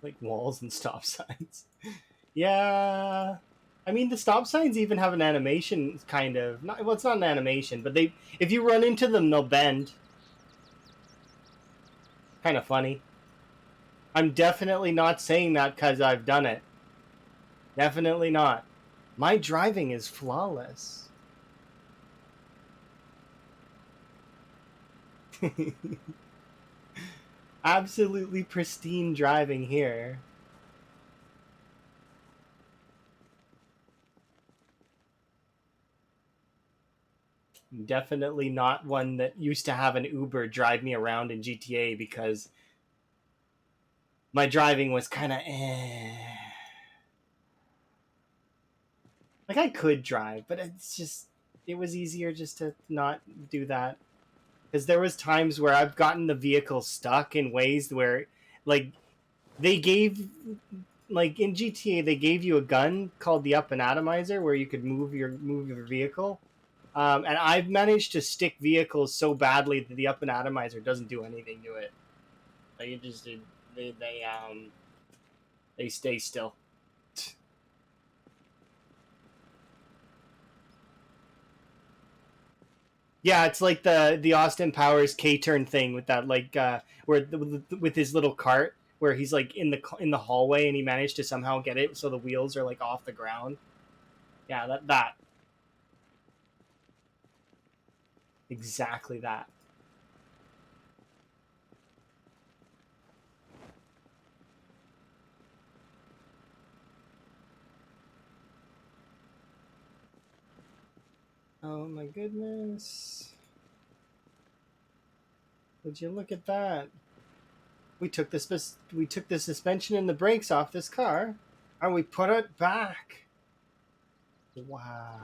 Like walls and stop signs. Yeah. I mean, the stop signs even have an animation, kind of. Not, well, it's not an animation, but they, if you run into them, they'll bend. Kind of funny. I'm definitely not saying that because I've done it. Definitely not. My driving is flawless. Absolutely pristine driving here. Definitely not one that used to have an Uber drive me around in GTA because my driving was kind of Like I could drive, but it was easier just to not do that. Because there was times where I've gotten the vehicle stuck in ways where, like, they gave, like in GTA, they gave you a gun called the Up and Atomizer where you could move your vehicle. And I've managed to stick vehicles so badly that the Up and Atomizer doesn't do anything to it. Like it just they they um they stay still. Yeah, it's like the Austin Powers K-turn thing with that where with his little cart where he's like in the hallway and he managed to somehow get it so the wheels are like off the ground. Yeah, that exactly that. Oh my goodness. Would you look at that? We took the suspension and the brakes off this car and we put it back. Wow.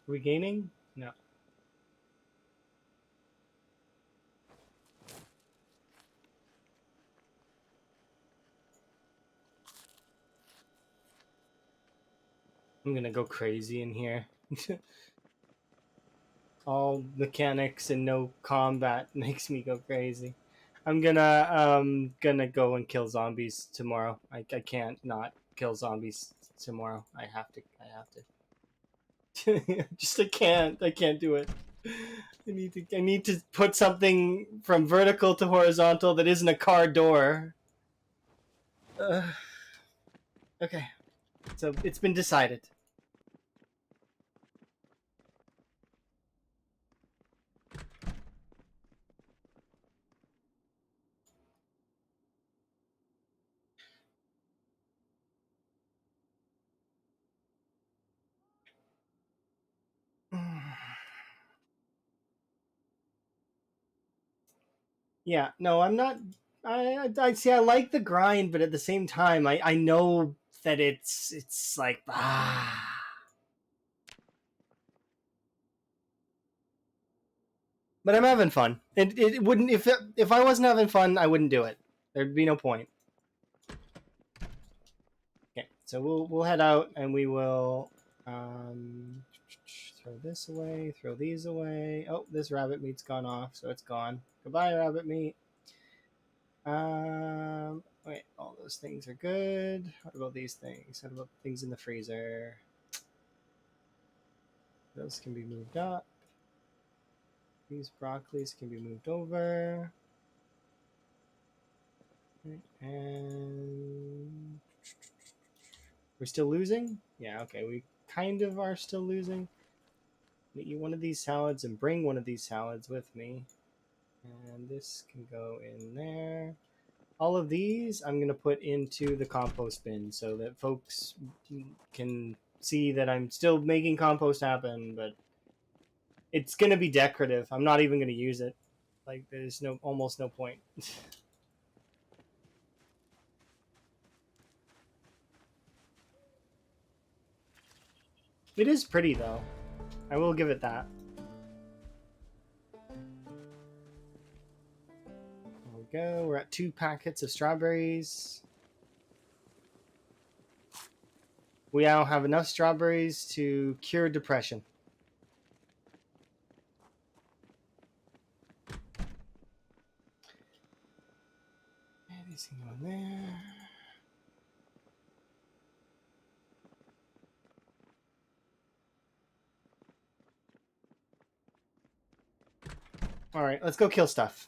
Regaining? No. I'm gonna go crazy in here. All mechanics and no combat makes me go crazy. I'm gonna go and kill zombies tomorrow. I can't not kill zombies tomorrow. I have to. Just I can't do it. I need to put something from vertical to horizontal that isn't a car door. Uh, okay. So it's been decided. Yeah, no, I'm not. I see. I like the grind, but at the same time, I know that it's like But I'm having fun. It wouldn't if I wasn't having fun, I wouldn't do it. There'd be no point. Okay, so we'll head out and we will throw this away, throw these away. Oh, this rabbit meat's gone off, so it's gone. Goodbye, rabbit meat. Wait, all those things are good. What about these things? What about things in the freezer? Those can be moved up. These broccolis can be moved over. And we're still losing? Yeah, okay, we kind of are still losing. Eat one of these salads and bring one of these salads with me. And this can go in there. All of these I'm going to put into the compost bin so that folks can see that I'm still making compost happen, but it's going to be decorative. I'm not even going to use it. Like, there's almost no point. It is pretty, though. I will give it that. There we go. We're at 2 packets of strawberries. We now have enough strawberries to cure depression. These can go in there. All right, let's go kill stuff.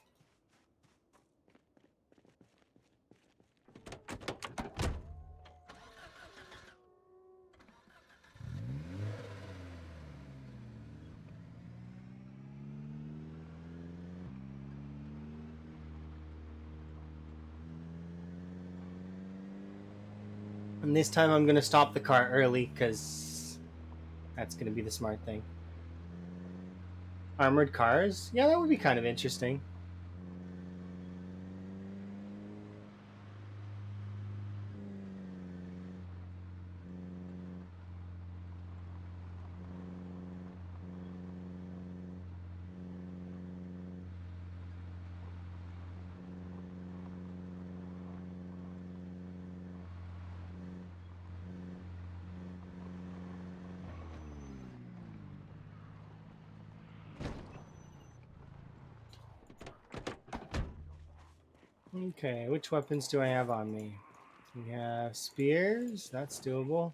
And this time I'm going to stop the car early because that's going to be the smart thing. Armored cars? Yeah, that would be kind of interesting. Okay, which weapons do I have on me? We have spears. That's doable.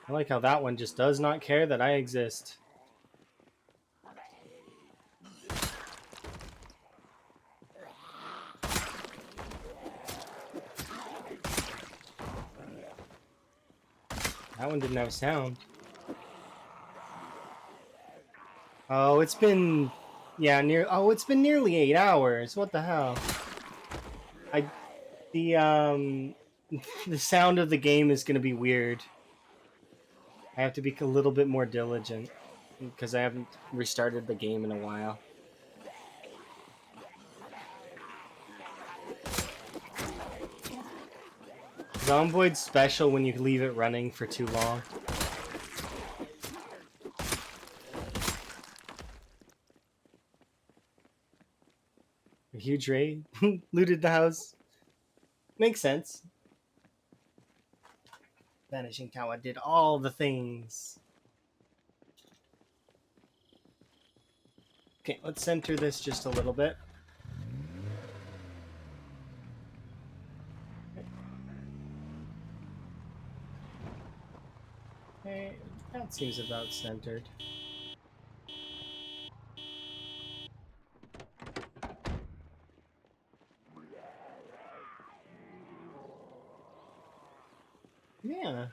I like how that one just does not care that I exist. That one didn't have sound. Oh, it's been... Yeah, it's been nearly 8 hours. What the hell? The the sound of the game is going to be weird. I have to be a little bit more diligent because I haven't restarted the game in a while. Zomboid's special when you leave it running for too long. A huge raid. Looted the house. Makes sense. Vanishing Tower did all the things. Okay, let's center this just a little bit. Okay, that seems about centered. Yeah.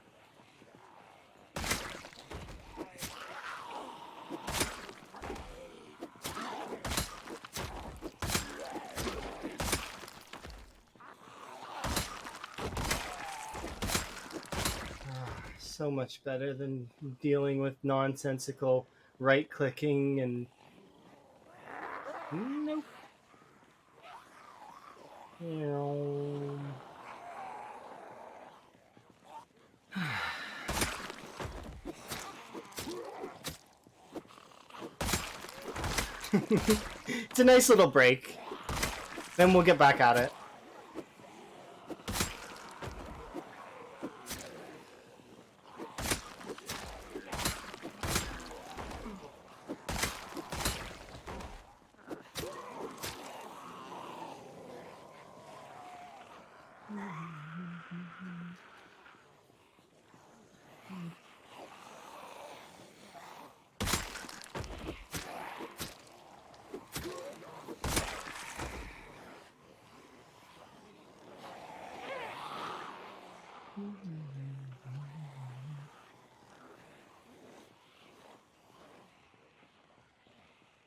So much better than dealing with nonsensical right-clicking and... Nope. It's a nice little break. Then we'll get back at it.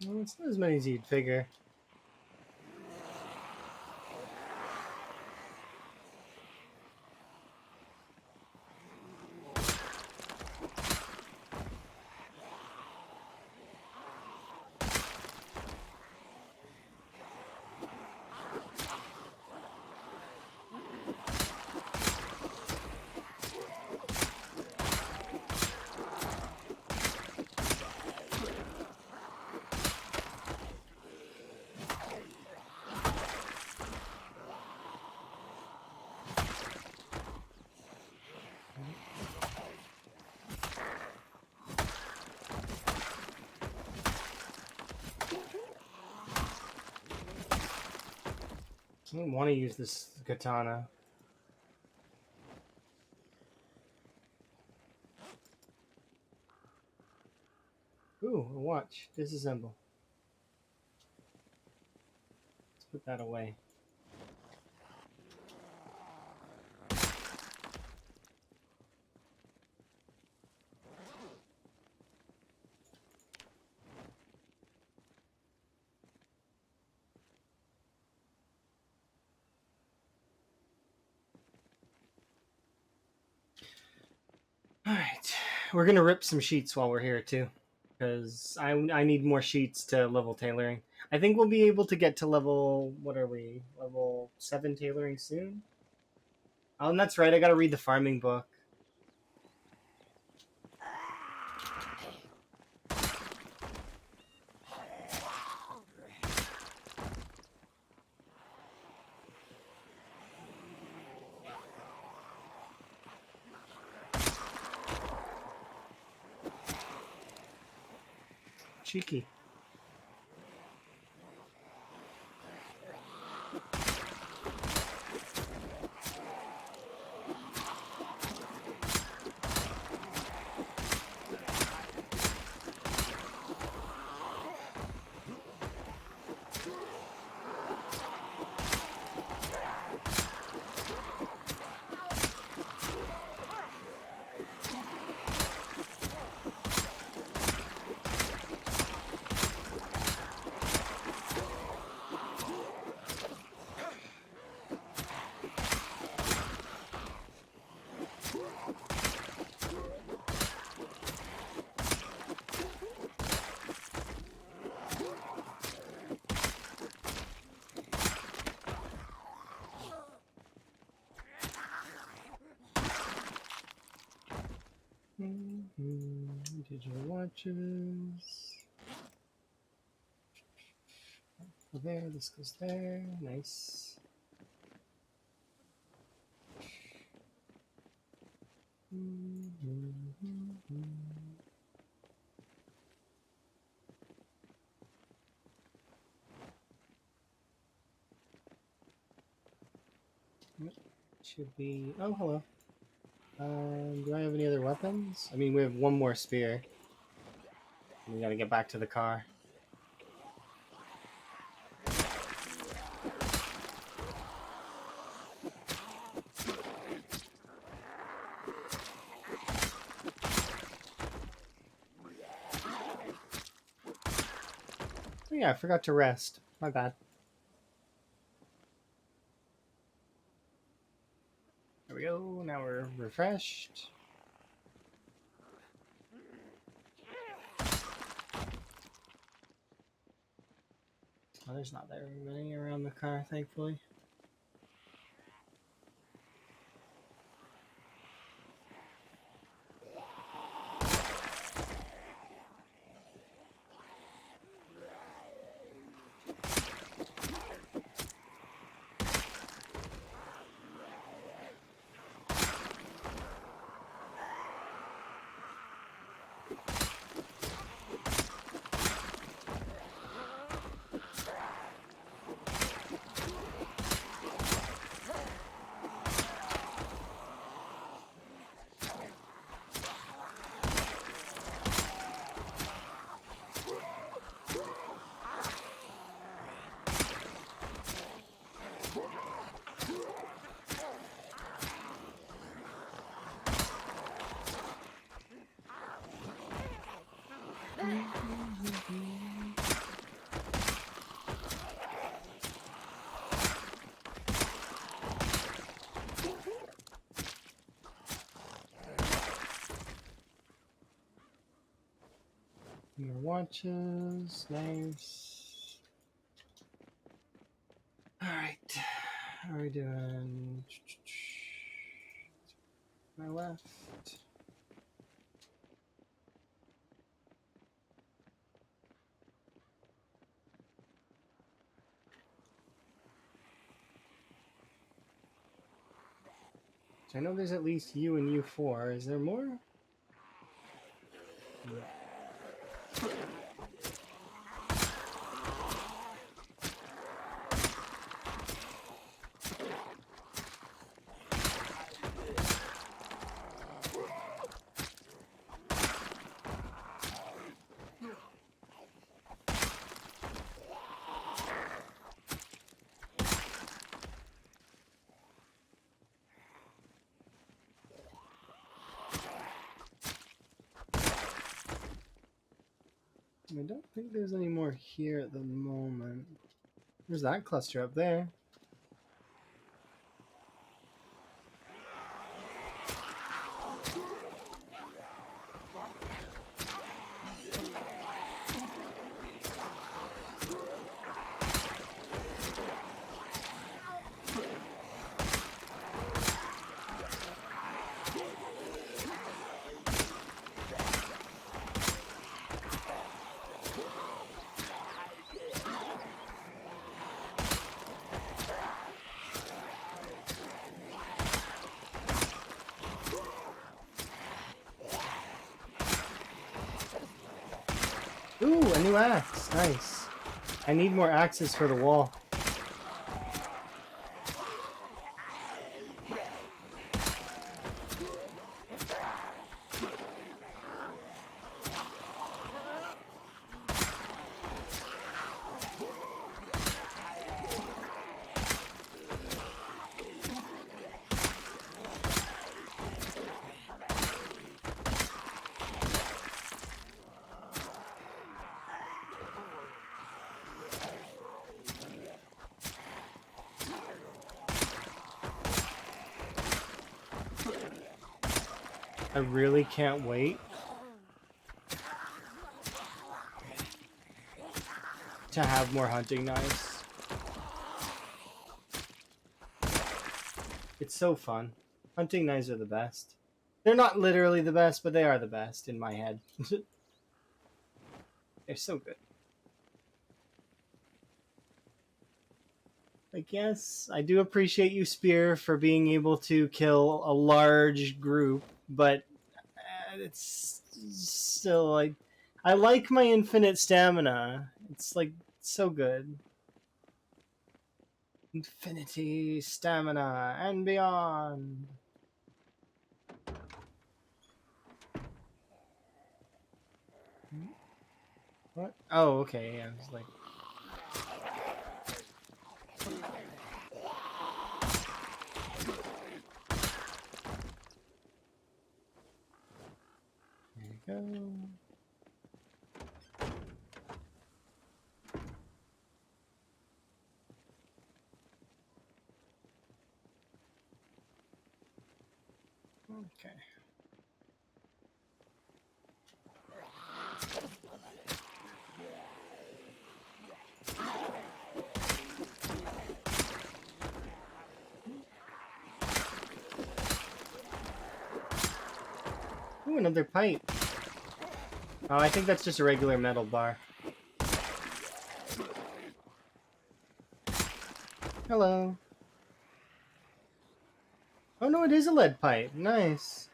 Well, it's not as many as you'd figure. I don't want to use this katana. Ooh, a watch. Disassemble. Let's put that away. Alright. We're gonna rip some sheets while we're here, too. Because I need more sheets to level tailoring. I think we'll be able to get to level... What are we? Level 7 tailoring soon? Oh, and that's right. I gotta read the farming book. Cheeky. torches. Go there, this goes there. Nice. Should be. Oh, hello. Do I have any other weapons? I mean, we have one more spear. We gotta get back to the car. Oh yeah, I forgot to rest. My bad. There we go. Now we're refreshed. Oh, there's not very many around the car, thankfully. More watches, nice. Alright, how are we doing? My left. So I know there's at least U and U4. Is there more? Yeah. I don't think there's any more here at the moment. There's that cluster up there. Ooh, a new axe. Nice. I need more axes for the wall. I really can't wait to have more hunting knives. It's so fun. Hunting knives are the best. They're not literally the best, but they are the best in my head. They're so good. Like, yes, I do appreciate you, Spear, for being able to kill a large group, but it's still like I like my infinite stamina. It's like so good. Infinity stamina and beyond. What? Oh, okay. Yeah, I was like, there you go. Okay. Ooh, another pipe. Oh, I think that's just a regular metal bar. Hello. Oh no, it is a lead pipe. Nice.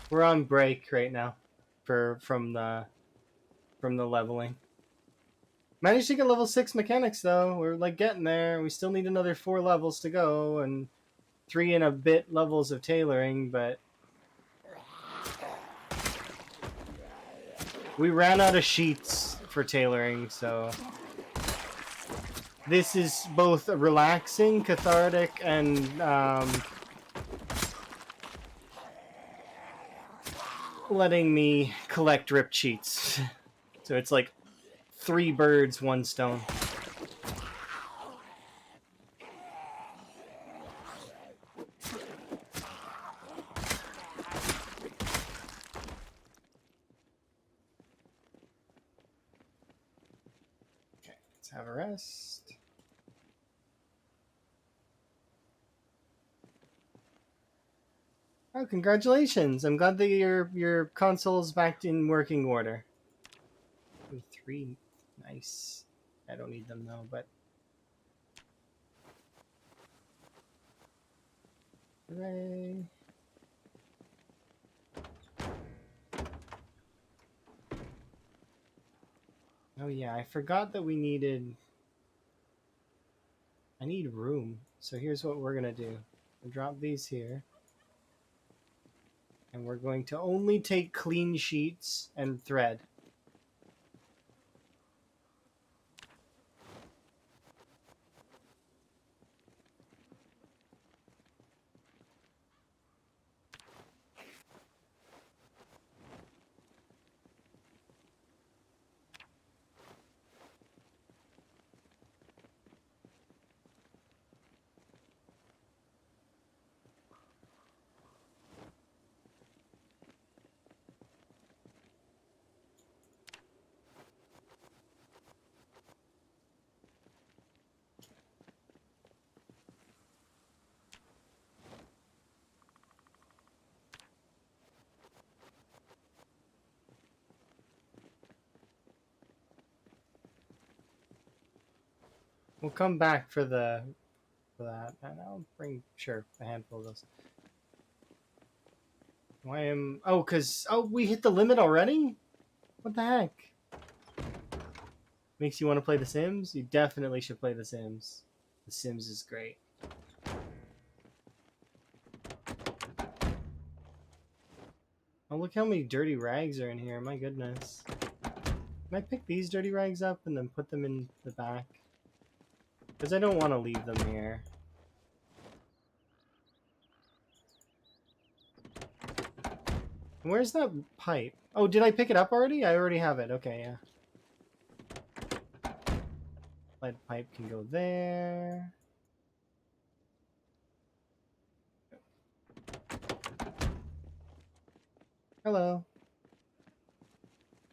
We're on break right now, from the leveling. Managed to get level 6 mechanics though. We're like getting there. We still need another 4 levels to go and 3 and a bit levels of tailoring, but we ran out of sheets for tailoring, so this is both relaxing, cathartic, and letting me collect ripped sheets. So it's like 3 birds, 1 stone. Okay, let's have a rest. Oh, congratulations! I'm glad that your console's back in working order. Ooh, 3, nice. I don't need them though, but hooray! Oh yeah, I forgot that we needed. I need room, so here's what we're gonna do. We'll drop these here, and we're going to only take clean sheets and thread. We'll come back for that, and I'll bring a handful of those. Why am cause we hit the limit already? What the heck? Makes you want to play The Sims? You definitely should play The Sims. The Sims is great. Oh, look how many dirty rags are in here. My goodness. Can I pick these dirty rags up and then put them in the back? Because I don't want to leave them here. Where's that pipe? Oh, did I pick it up already? I already have it. Okay, yeah. Lead pipe can go there. Hello.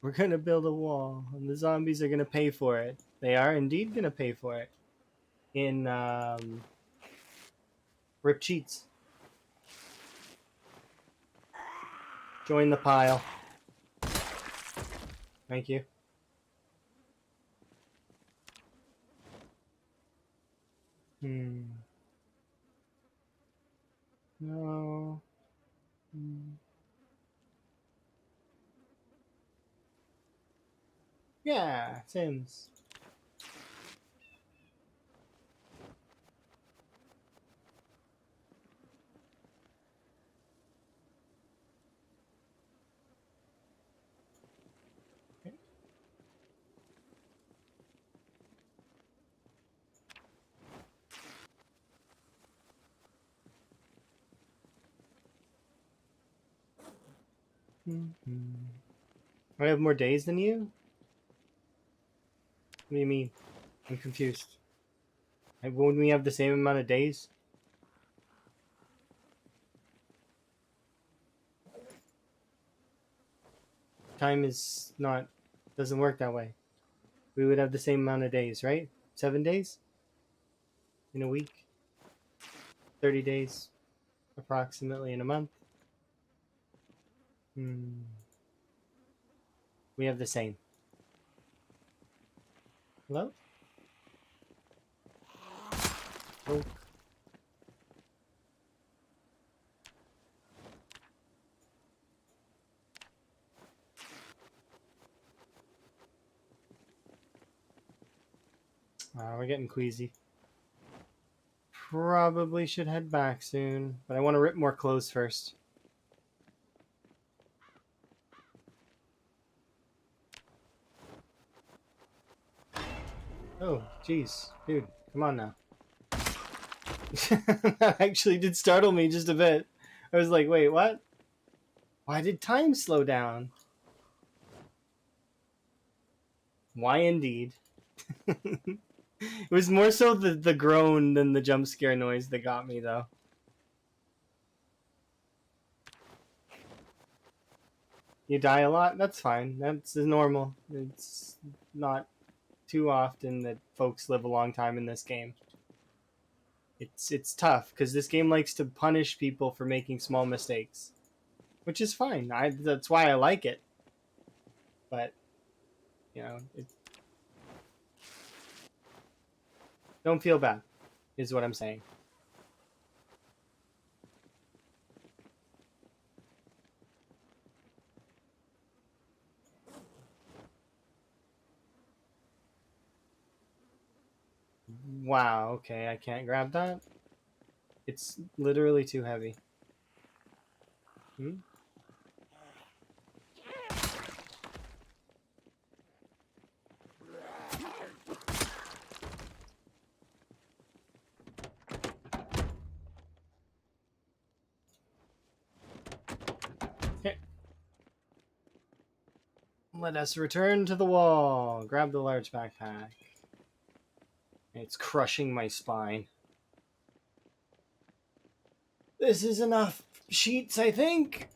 We're gonna build a wall, and the zombies are gonna pay for it. They are indeed gonna pay for it. in Rip Cheats. Join the pile. Thank you. No. Yeah, Sims. I have more days than you? What do you mean? I'm confused. Won't we have the same amount of days? Time is not... doesn't work that way. We would have the same amount of days, right? 7 days? In a week? 30 days? Approximately in a month? We have the same. Hello? Oh. We're getting queasy. Probably should head back soon, but I want to rip more clothes first. Oh, jeez. Dude, come on now. That actually did startle me just a bit. I was like, wait, what? Why did time slow down? Why indeed? It was more so the groan than the jump scare noise that got me, though. You die a lot? That's fine. That's normal. It's not too often that folks live a long time in this game. It's tough, because this game likes to punish people for making small mistakes. Which is fine. That's why I like it. But, you know, don't feel bad, is what I'm saying. Wow, okay, I can't grab that. It's literally too heavy. Okay. Let us return to the wall. Grab the large backpack. It's crushing my spine. This is enough sheets, I think.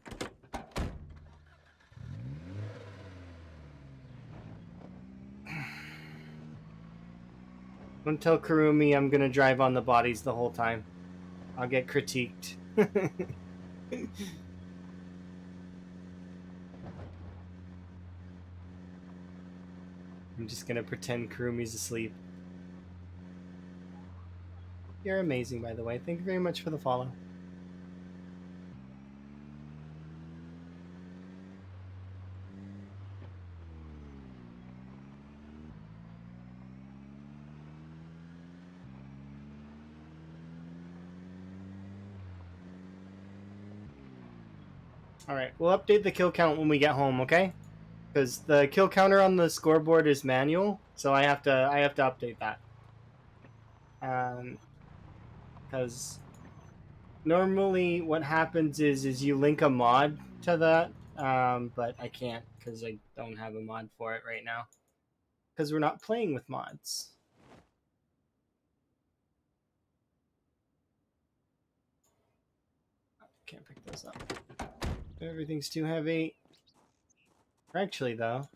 Don't tell Kurumi I'm gonna drive on the bodies the whole time. I'll get critiqued. I'm just gonna pretend Kurumi's asleep. You're amazing, by the way. Thank you very much for the follow. Alright, we'll update the kill count when we get home, okay? Because the kill counter on the scoreboard is manual, so I have to update that. Because normally what happens is you link a mod to that, but I can't because I don't have a mod for it right now. Because we're not playing with mods. Can't pick those up. Everything's too heavy. Actually, though.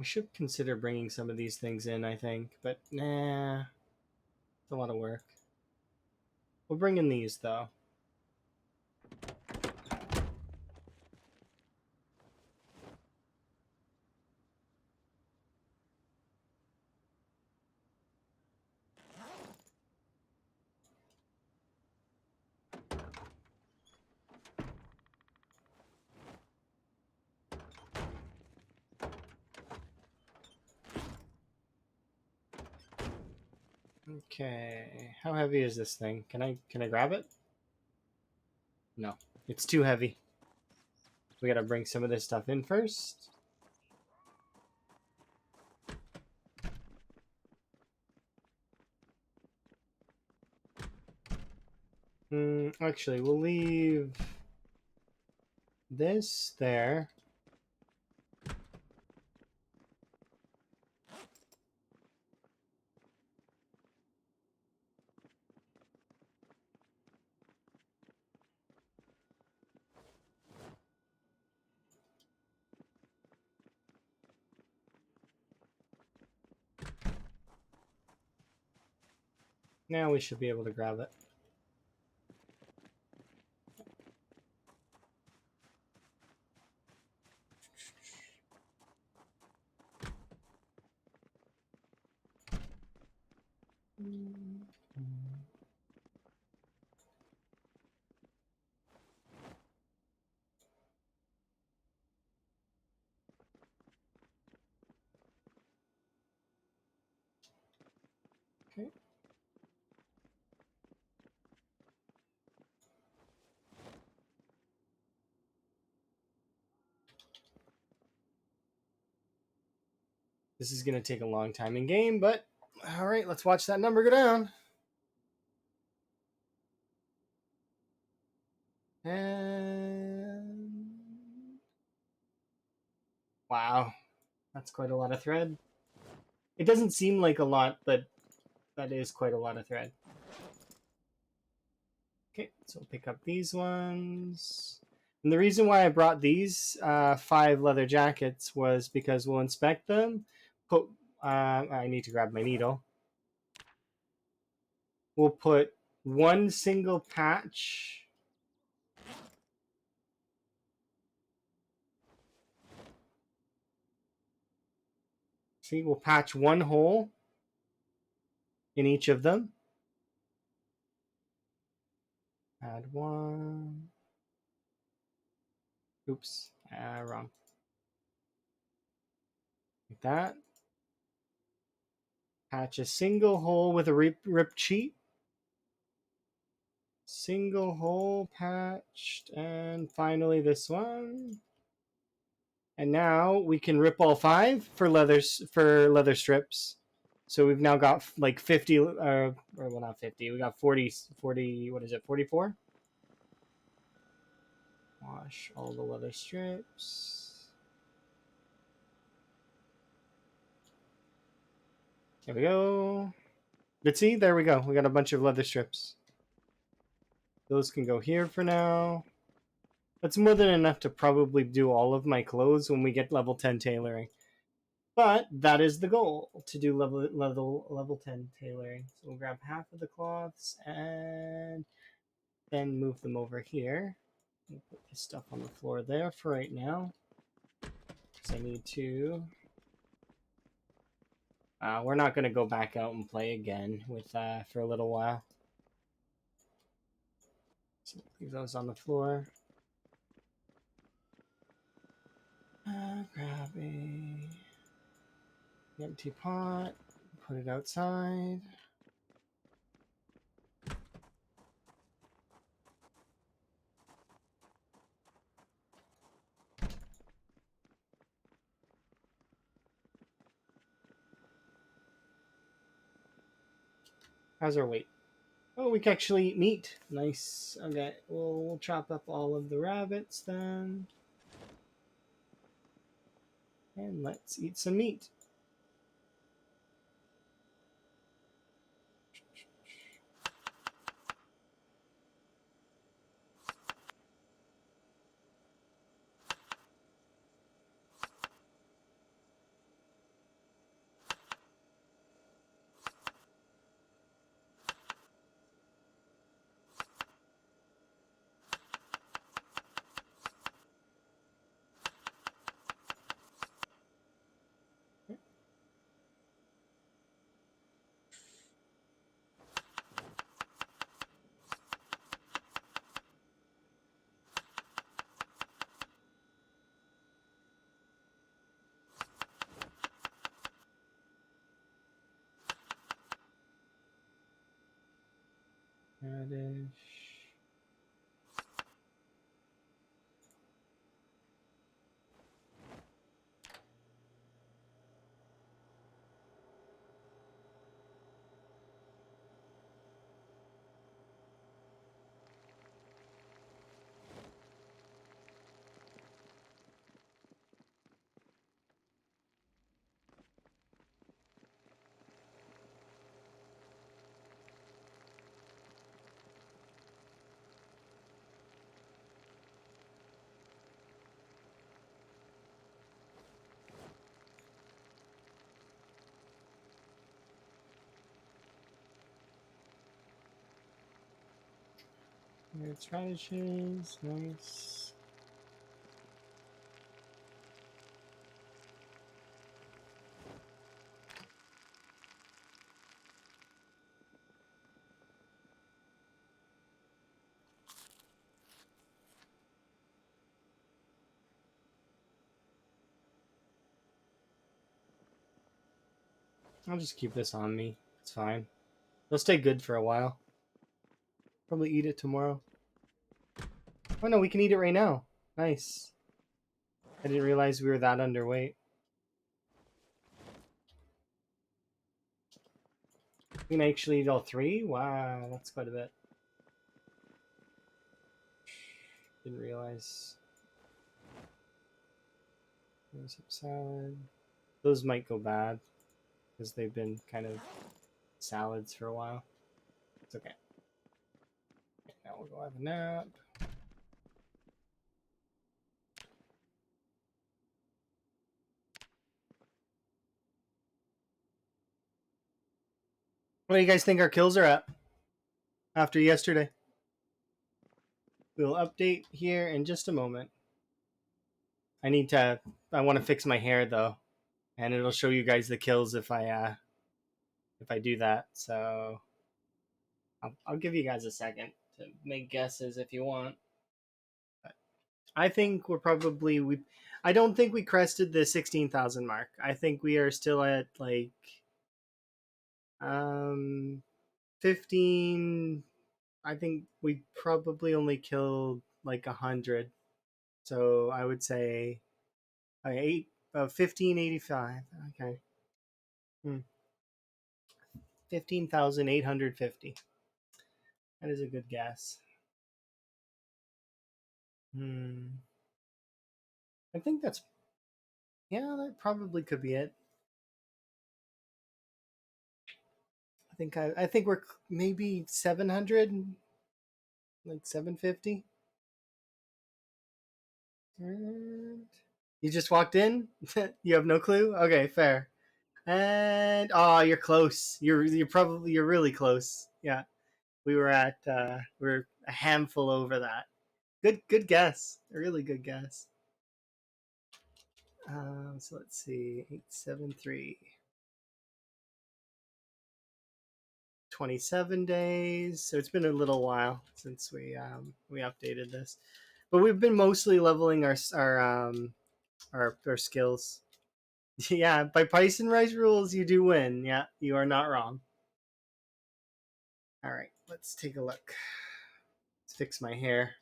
We should consider bringing some of these things in, I think, but nah, it's a lot of work. We'll bring in these though. Okay, how heavy is this thing? Can I grab it? No, it's too heavy. We gotta bring some of this stuff in first. Actually, we'll leave this there. Now we should be able to grab it. Okay. This is gonna take a long time in game, but all right, let's watch that number go down. And wow, that's quite a lot of thread. It doesn't seem like a lot, but that is quite a lot of thread. Okay, so we'll pick up these ones. And the reason why I brought these 5 leather jackets was because we'll inspect them. I need to grab my needle. We'll put one single patch. See, we'll patch one hole in each of them. Add one. Oops, wrong. Like that. Patch a single hole with a ripped sheet. Single hole patched. And finally this one. And now we can rip all 5 for leather strips. So we've now got like 50, or well, not 50. We got 40. What is it? 44. Wash all the leather strips. There we go. But see, there we go. We got a bunch of leather strips. Those can go here for now. That's more than enough to probably do all of my clothes when we get level 10 tailoring. But that is the goal, to do level 10 tailoring. So we'll grab half of the cloths and then move them over here. We'll put this stuff on the floor there for right now, because I need to. We're not going to go back out and play again with for a little while. So leave those on the floor. Grab a empty pot, put it outside. How's our weight? Oh, we can actually eat meat. Nice. Okay, we'll chop up all of the rabbits then. And let's eat some meat. It's radishes, nice. I'll just keep this on me. It's fine. It'll stay good for a while. Probably eat it tomorrow. Oh no, we can eat it right now. Nice. I didn't realize we were that underweight. We can actually eat all three? Wow, that's quite a bit. Didn't realize. There's some salad. Those might go bad because they've been kind of salads for a while. It's okay. Now we'll go have a nap. What do you guys think our kills are at after yesterday? We'll update here in just a moment. I want to fix my hair though, and it'll show you guys the kills if I do that. So I'll give you guys a second to make guesses if you want. But I think we. I don't think we crested the 16,000 mark. I think we are still at like 15. I think we probably only killed like 100. So I would say 1585. Okay. 15,850. That is a good guess. I think that's, yeah, that probably could be it. I think we're maybe 700, like 750. And you just walked in? You have no clue? Okay, fair. And oh, you're close. You're really close. Yeah. We're a handful over that. Good guess. A really good guess. So let's see. 873. 27 days. So it's been a little while since we updated this. But we've been mostly leveling our skills. Yeah, by Price and Rice rules, you do win. Yeah, you are not wrong. All right, let's take a look. Let's fix my hair.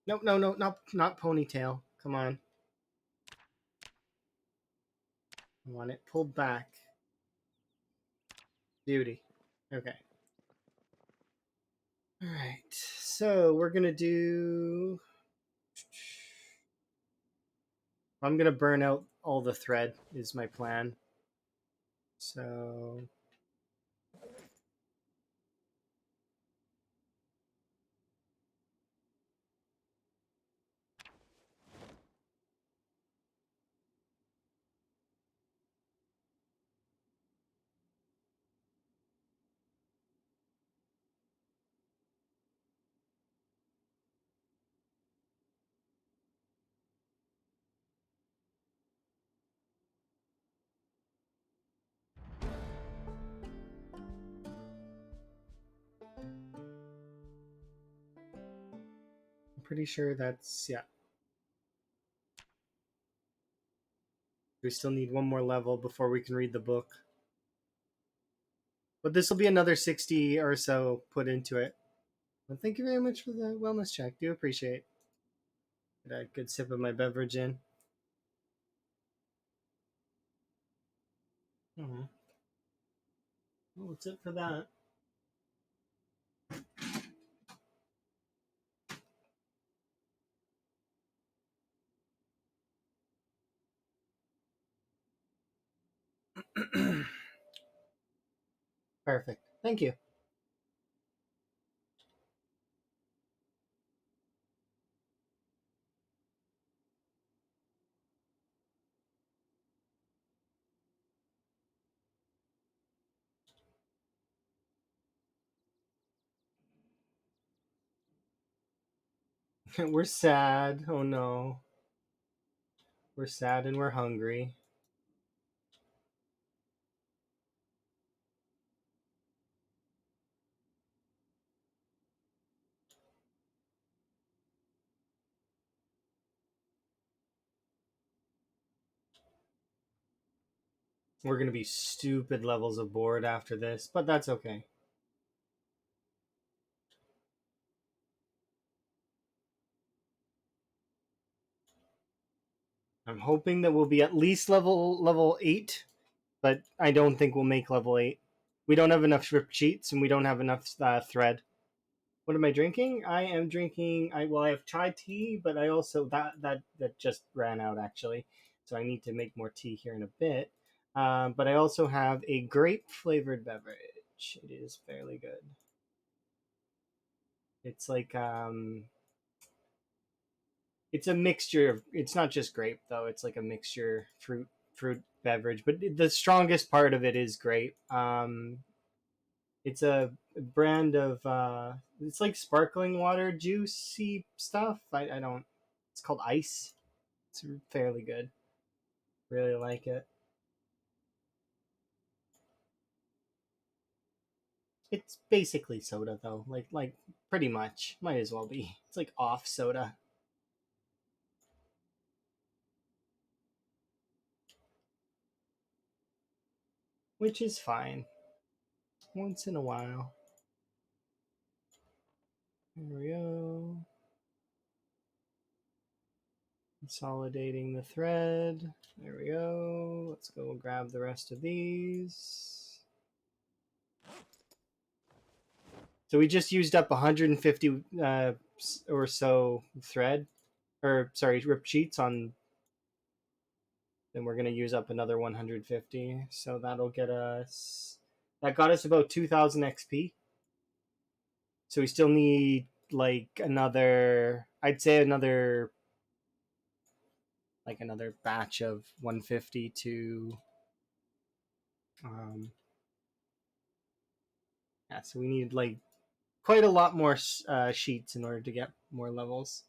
No, no, no, not ponytail. Come on. I want it pulled back. Beauty. Okay. All right. So we're gonna do. I'm gonna burn out all the thread. Is my plan. So I'm pretty sure that's, yeah. We still need one more level before we can read the book. But this will be another 60 or so put into it. Well, thank you very much for the wellness check. Do appreciate. Get a good sip of my beverage in. Oh, well, that's it for that. Perfect. Thank you. We're sad. Oh no. We're sad and we're hungry. We're gonna be stupid levels of bored after this, but that's okay. I'm hoping that we'll be at least level 8, but I don't think we'll make level 8. We don't have enough strip sheets and we don't have enough thread. What am I drinking? I am drinking. I have chai tea, but I also that just ran out actually, so I need to make more tea here in a bit. But I also have a grape flavored beverage. It is fairly good. It's like it's a mixture of. It's not just grape though. It's like a mixture fruit beverage, but the strongest part of it is grape. It's a brand of it's like sparkling water juicy stuff. I don't. It's called ice. It's fairly good. Really like it. It's basically soda though. Like pretty much. Might as well be. It's like off soda, which is fine once in a while. There we go. Consolidating the thread. There we go. Let's go grab the rest of these. So we just used up 150 or so thread, or sorry, rip sheets on. Then we're gonna use up another 150. So that'll get us. That got us about 2,000 XP. So we still need like another. I'd say another batch of 150 to. Um, yeah, so we need like quite a lot more sheets in order to get more levels.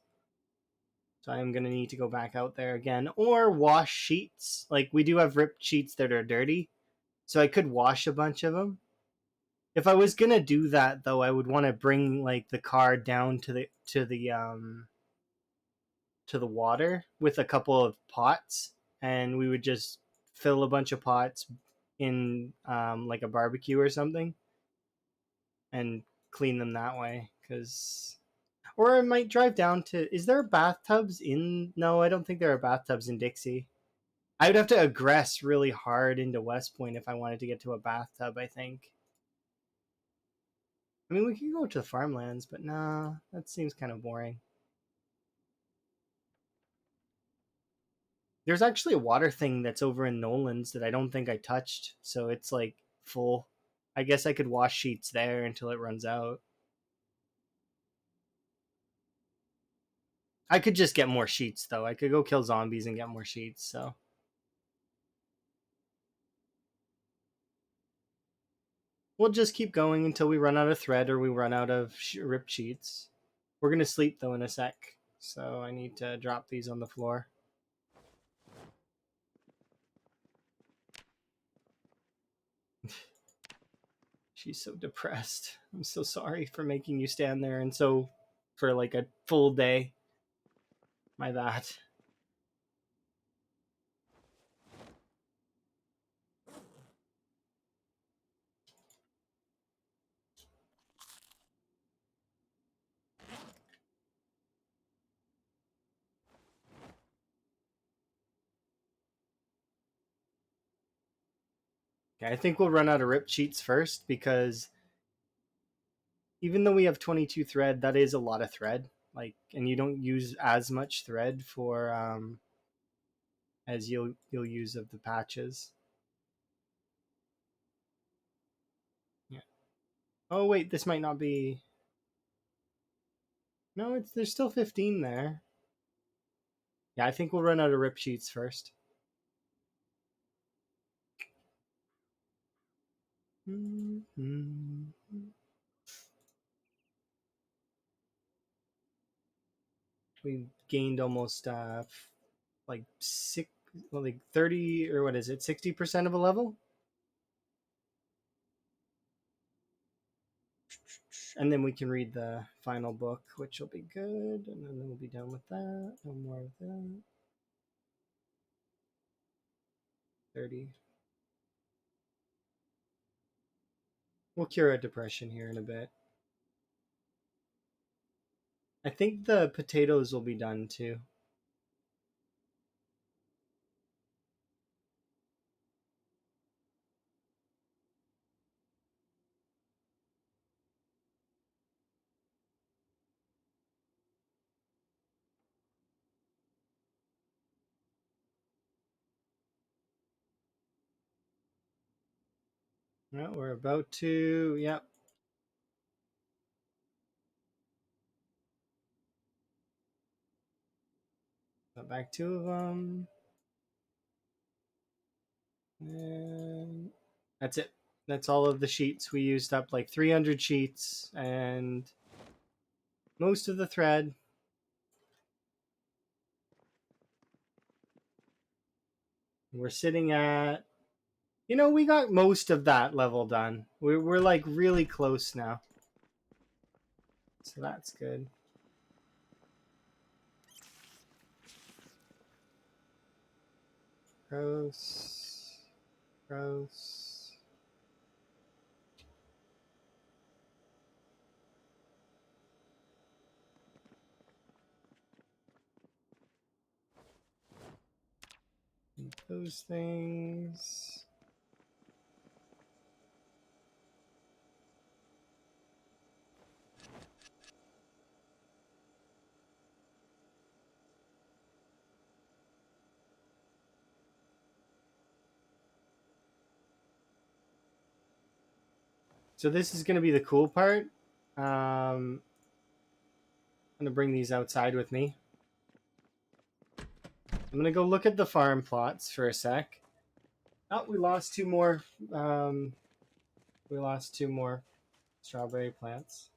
So I'm gonna need to go back out there again or wash sheets. Like we do have ripped sheets that are dirty, so I could wash a bunch of them. If I was gonna do that though, I would want to bring like the car down to the water with a couple of pots, and we would just fill a bunch of pots in like a barbecue or something, and clean them that way. Because or I might drive down to. Is there bathtubs in? No, I don't think there are bathtubs in Dixie. I would have to aggress really hard into West Point if I wanted to get to a bathtub, I think. I mean, we could go to the farmlands, but nah, that seems kind of boring. There's actually a water thing that's over in Nolan's that I don't think I touched, so it's like full. I guess I could wash sheets there until it runs out. I could just get more sheets though. I could go kill zombies and get more sheets, so we'll just keep going until we run out of thread or we run out of ripped sheets. We're gonna sleep though in a sec, so I need to drop these on the floor. She's so depressed. I'm so sorry for making you stand there and so for like a full day. My bad. Okay, I think we'll run out of ripped sheets first because even though we have 22 thread, that is a lot of thread. Like, and you don't use as much thread for as you'll use of the patches. Yeah. Oh wait, this might not be. No, it's there's still 15 there. Yeah, I think we'll run out of rip sheets first. Mm-hmm. we gained almost like six, well, like 30, or what is it, 60% of a level. And then we can read the final book, which will be good, and then we'll be done with that. No more of that. 30. We'll cure a depression here in a bit. I think the potatoes will be done too. Yeah, we're about to. Yep. Got back two of them. And that's it. That's all of the sheets. We used up like 300 sheets and most of the thread. We're sitting at, we got most of that level done. We're like really close now. So that's good. Gross. Gross. Eat those things. So this is going to be the cool part. I'm going to bring these outside with me. I'm going to go look at the farm plots for a sec. Oh, we lost two more. We lost two more strawberry plants.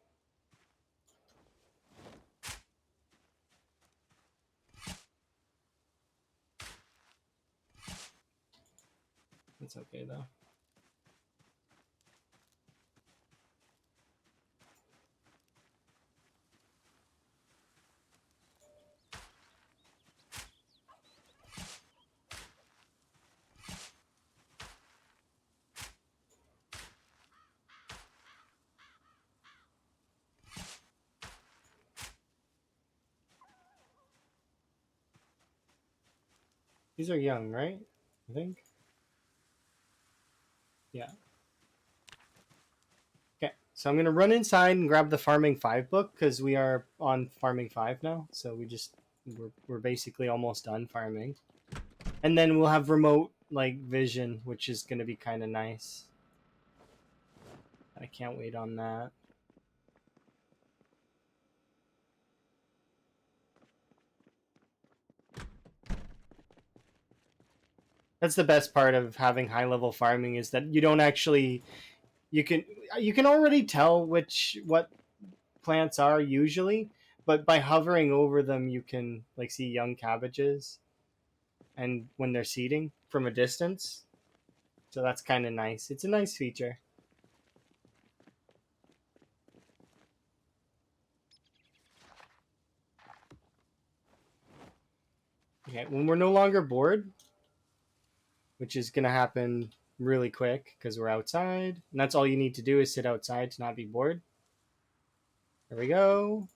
It's okay though. These are young, right? I think. Yeah. Okay, so I'm gonna run inside and grab the Farming 5 book because we are on Farming 5 now. So we're basically almost done farming, and then we'll have remote like vision, which is gonna be kind of nice. I can't wait on that. That's the best part of having high level farming is that you don't actually you can you can already tell what plants are usually, but by hovering over them you can like see young cabbages and when they're seeding from a distance. So that's kind of nice. It's a nice feature. Okay, when we're no longer bored, which is going to happen really quick because we're outside, and that's all you need to do is sit outside to not be bored. There we go.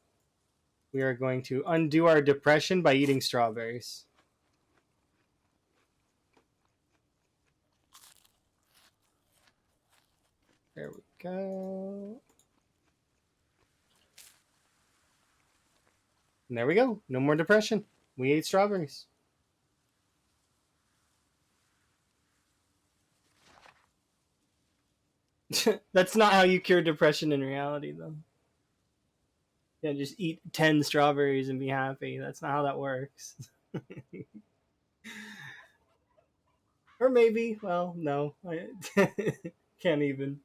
We are going to undo our depression by eating strawberries. There we go. And there we go. No more depression. We ate strawberries. That's not how you cure depression in reality, though. Yeah, just eat 10 strawberries and be happy. That's not how that works. Or maybe, well, no. I can't even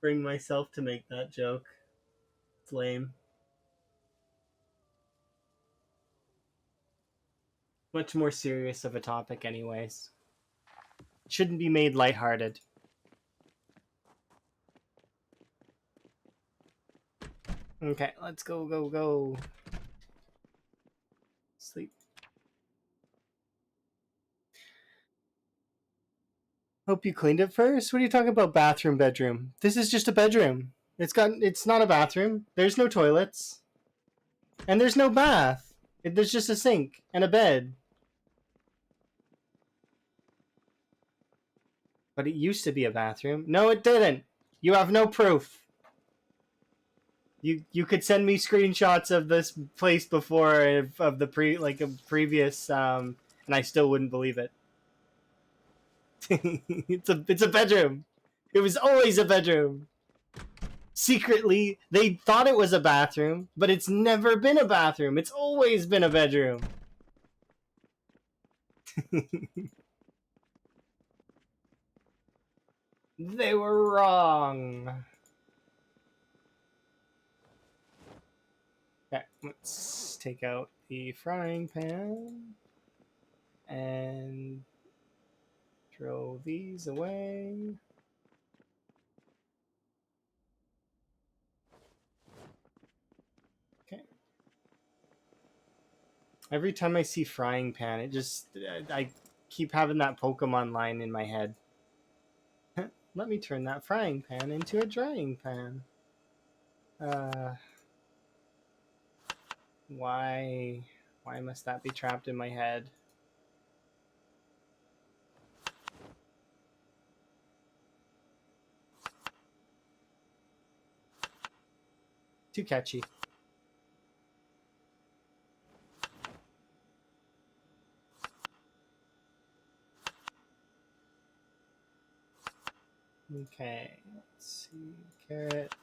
bring myself to make that joke. It's lame. Much more serious of a topic, anyways. Shouldn't be made lighthearted. Okay, let's go. Sleep. Hope you cleaned it first. What are you talking about? Bathroom, bedroom. This is just a bedroom. It's not a bathroom. There's no toilets. And there's no bath. There's just a sink and a bed. But it used to be a bathroom. No, it didn't. You have no proof. You could send me screenshots of this place before of the previous and I still wouldn't believe it. It's a bedroom. It was always a bedroom. Secretly, they thought it was a bathroom, but it's never been a bathroom. It's always been a bedroom. They were wrong. Okay, let's take out the frying pan and throw these away. Okay. Every time I see frying pan, I keep having that Pokemon line in my head. Let me turn that frying pan into a drying pan. Why must that be trapped in my head? Too catchy. Okay, let's see. Carrot.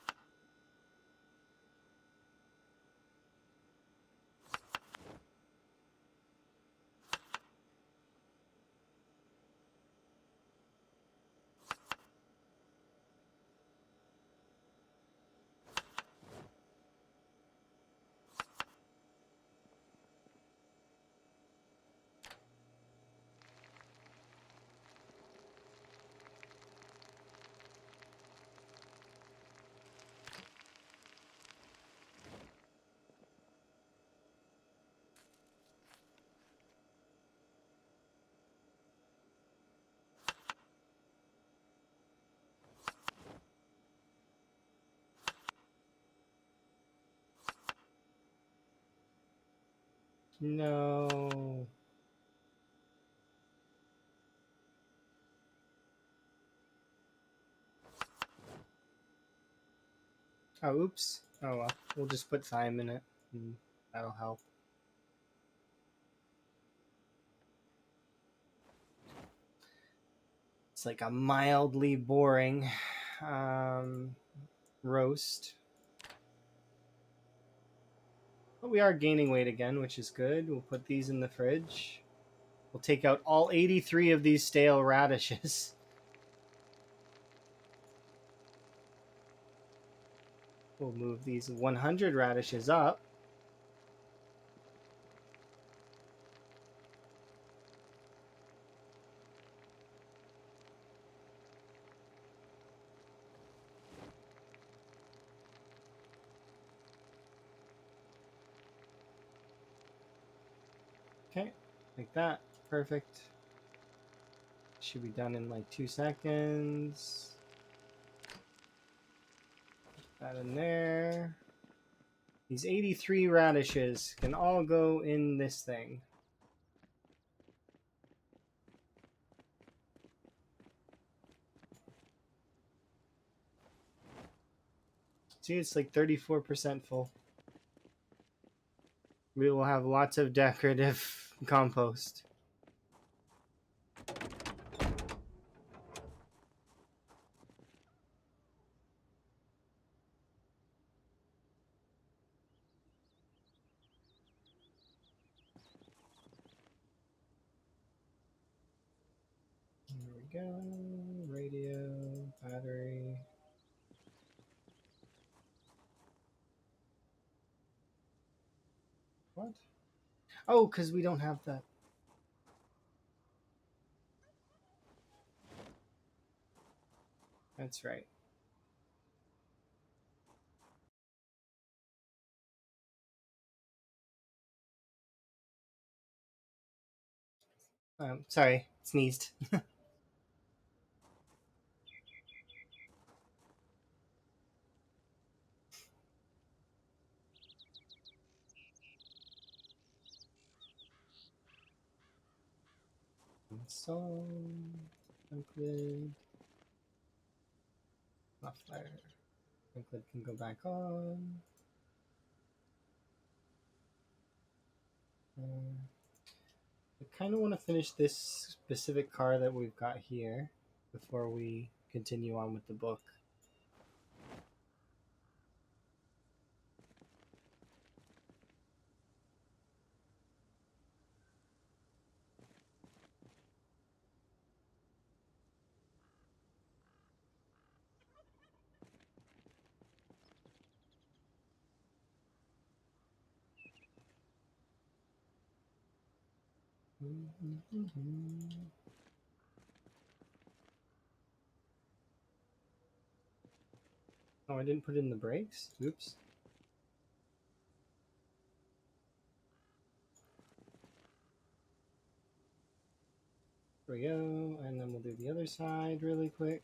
No. Oh, oops. Oh well. We'll just put thyme in it. And that'll help. It's like a mildly boring roast. But we are gaining weight again, which is good. We'll put these in the fridge. We'll take out all 83 of these stale radishes. We'll move these 100 radishes up. Okay, like that. Perfect. Should be done in like 2 seconds. Put that in there. These 83 radishes can all go in this thing. See, it's like 34% full. We will have lots of decorative compost. There we go. Radio, battery. What? Oh, because we don't have that. That's right. Sorry, sneezed. So, liquid, muffler. Liquid can go back on. I kind of want to finish this specific car that we've got here before we continue on with the book. Oh, I didn't put in the brakes. Oops. There we go, and then we'll do the other side really quick.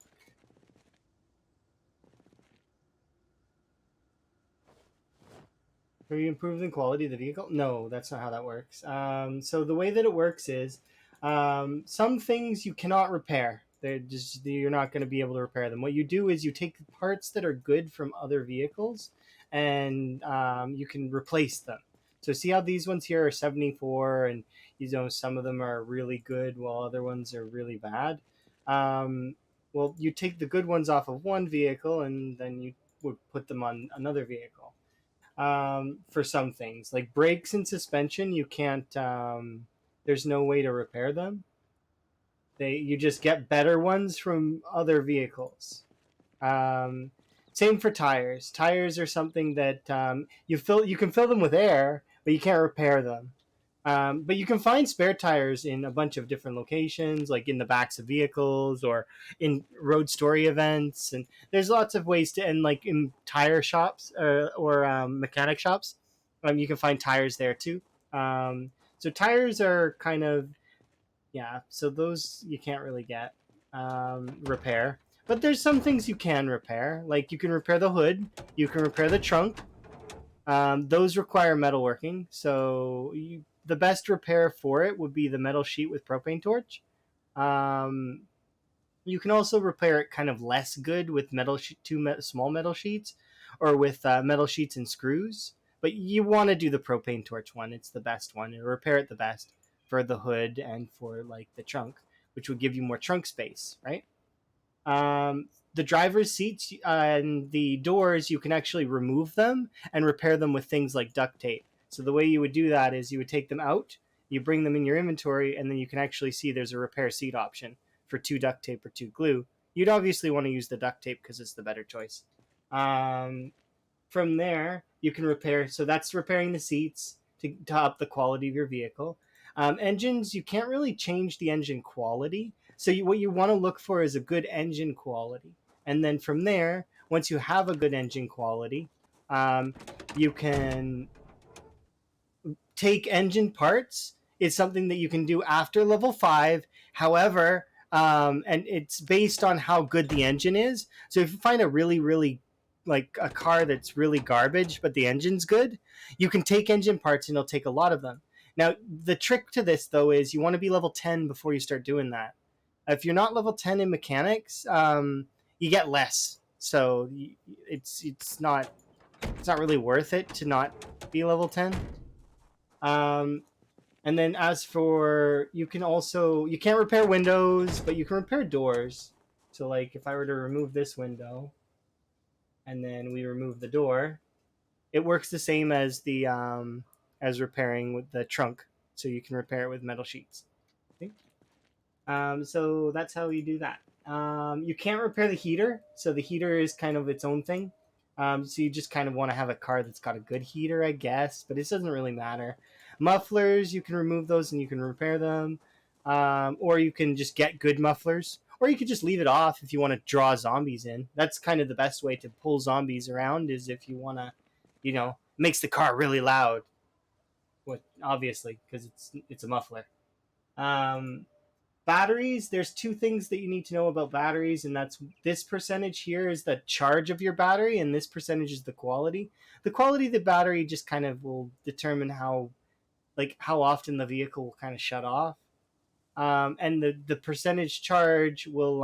Are you improving the quality of the vehicle? No, that's not how that works. So the way that it works is, some things you cannot repair. They're just you're not going to be able to repair them. What you do is you take parts that are good from other vehicles, and you can replace them. So see how these ones here are 74, and some of them are really good while other ones are really bad. Um, well, you take the good ones off of one vehicle, and then you would put them on another vehicle. For some things like brakes and suspension, you can't. There's no way to repair them. You just get better ones from other vehicles. Um, Same for tires. Tires are something that you can fill them with air, but you can't repair them. But you can find spare tires in a bunch of different locations, like in the backs of vehicles or in road story events. And there's lots of ways to, and like in tire shops or mechanic shops, you can find tires there too. Um, so tires are kind of, yeah, so those you can't really get repair. But there's some things you can repair, like you can repair the hood, you can repair the trunk. Those require metalworking, so the best repair for it would be the metal sheet with propane torch. Um, you can also repair it kind of less good with small metal sheets, or with metal sheets and screws. But you want to do the propane torch one; it's the best one. It'll repair it the best for the hood and for like the trunk, which would give you more trunk space, right? The driver's seats and the doors, you can actually remove them and repair them with things like duct tape. So the way you would do that is you would take them out, you bring them in your inventory, and then you can actually see there's a repair seat option for two duct tape or two glue. You'd obviously want to use the duct tape because it's the better choice. Um, from there, you can repair. So that's repairing the seats to up the quality of your vehicle. Engines, you can't really change the engine quality. So what you want to look for is a good engine quality. And then from there, once you have a good engine quality, you can take engine parts. It's something that you can do after level 5. However, and it's based on how good the engine is. So if you find a really, really like a car that's really garbage, but the engine's good, you can take engine parts and it'll take a lot of them. Now, the trick to this though is you want to be level 10 before you start doing that. If you're not level 10 in mechanics, you get less. So it's not really worth it to not be level 10. Um, and then as for you can't repair windows, but you can repair doors. So like if I were to remove this window and then we remove the door, it works the same as the as repairing with the trunk. So you can repair it with metal sheets. Okay? So that's how you do that. You can't repair the heater, so the heater is kind of its own thing. So you just kind of want to have a car that's got a good heater, I guess, but it doesn't really matter. Mufflers, you can remove those and you can repair them, or you can just get good mufflers, or you could just leave it off if you want to draw zombies in. That's kind of the best way to pull zombies around, is if you want to, makes the car really loud. What, obviously, because it's a muffler. Um, Batteries, there's two things that you need to know about batteries, and that's this percentage here is the charge of your battery, and this percentage is the quality. The quality of the battery just kind of will determine how often the vehicle will kind of shut off. And the percentage charge will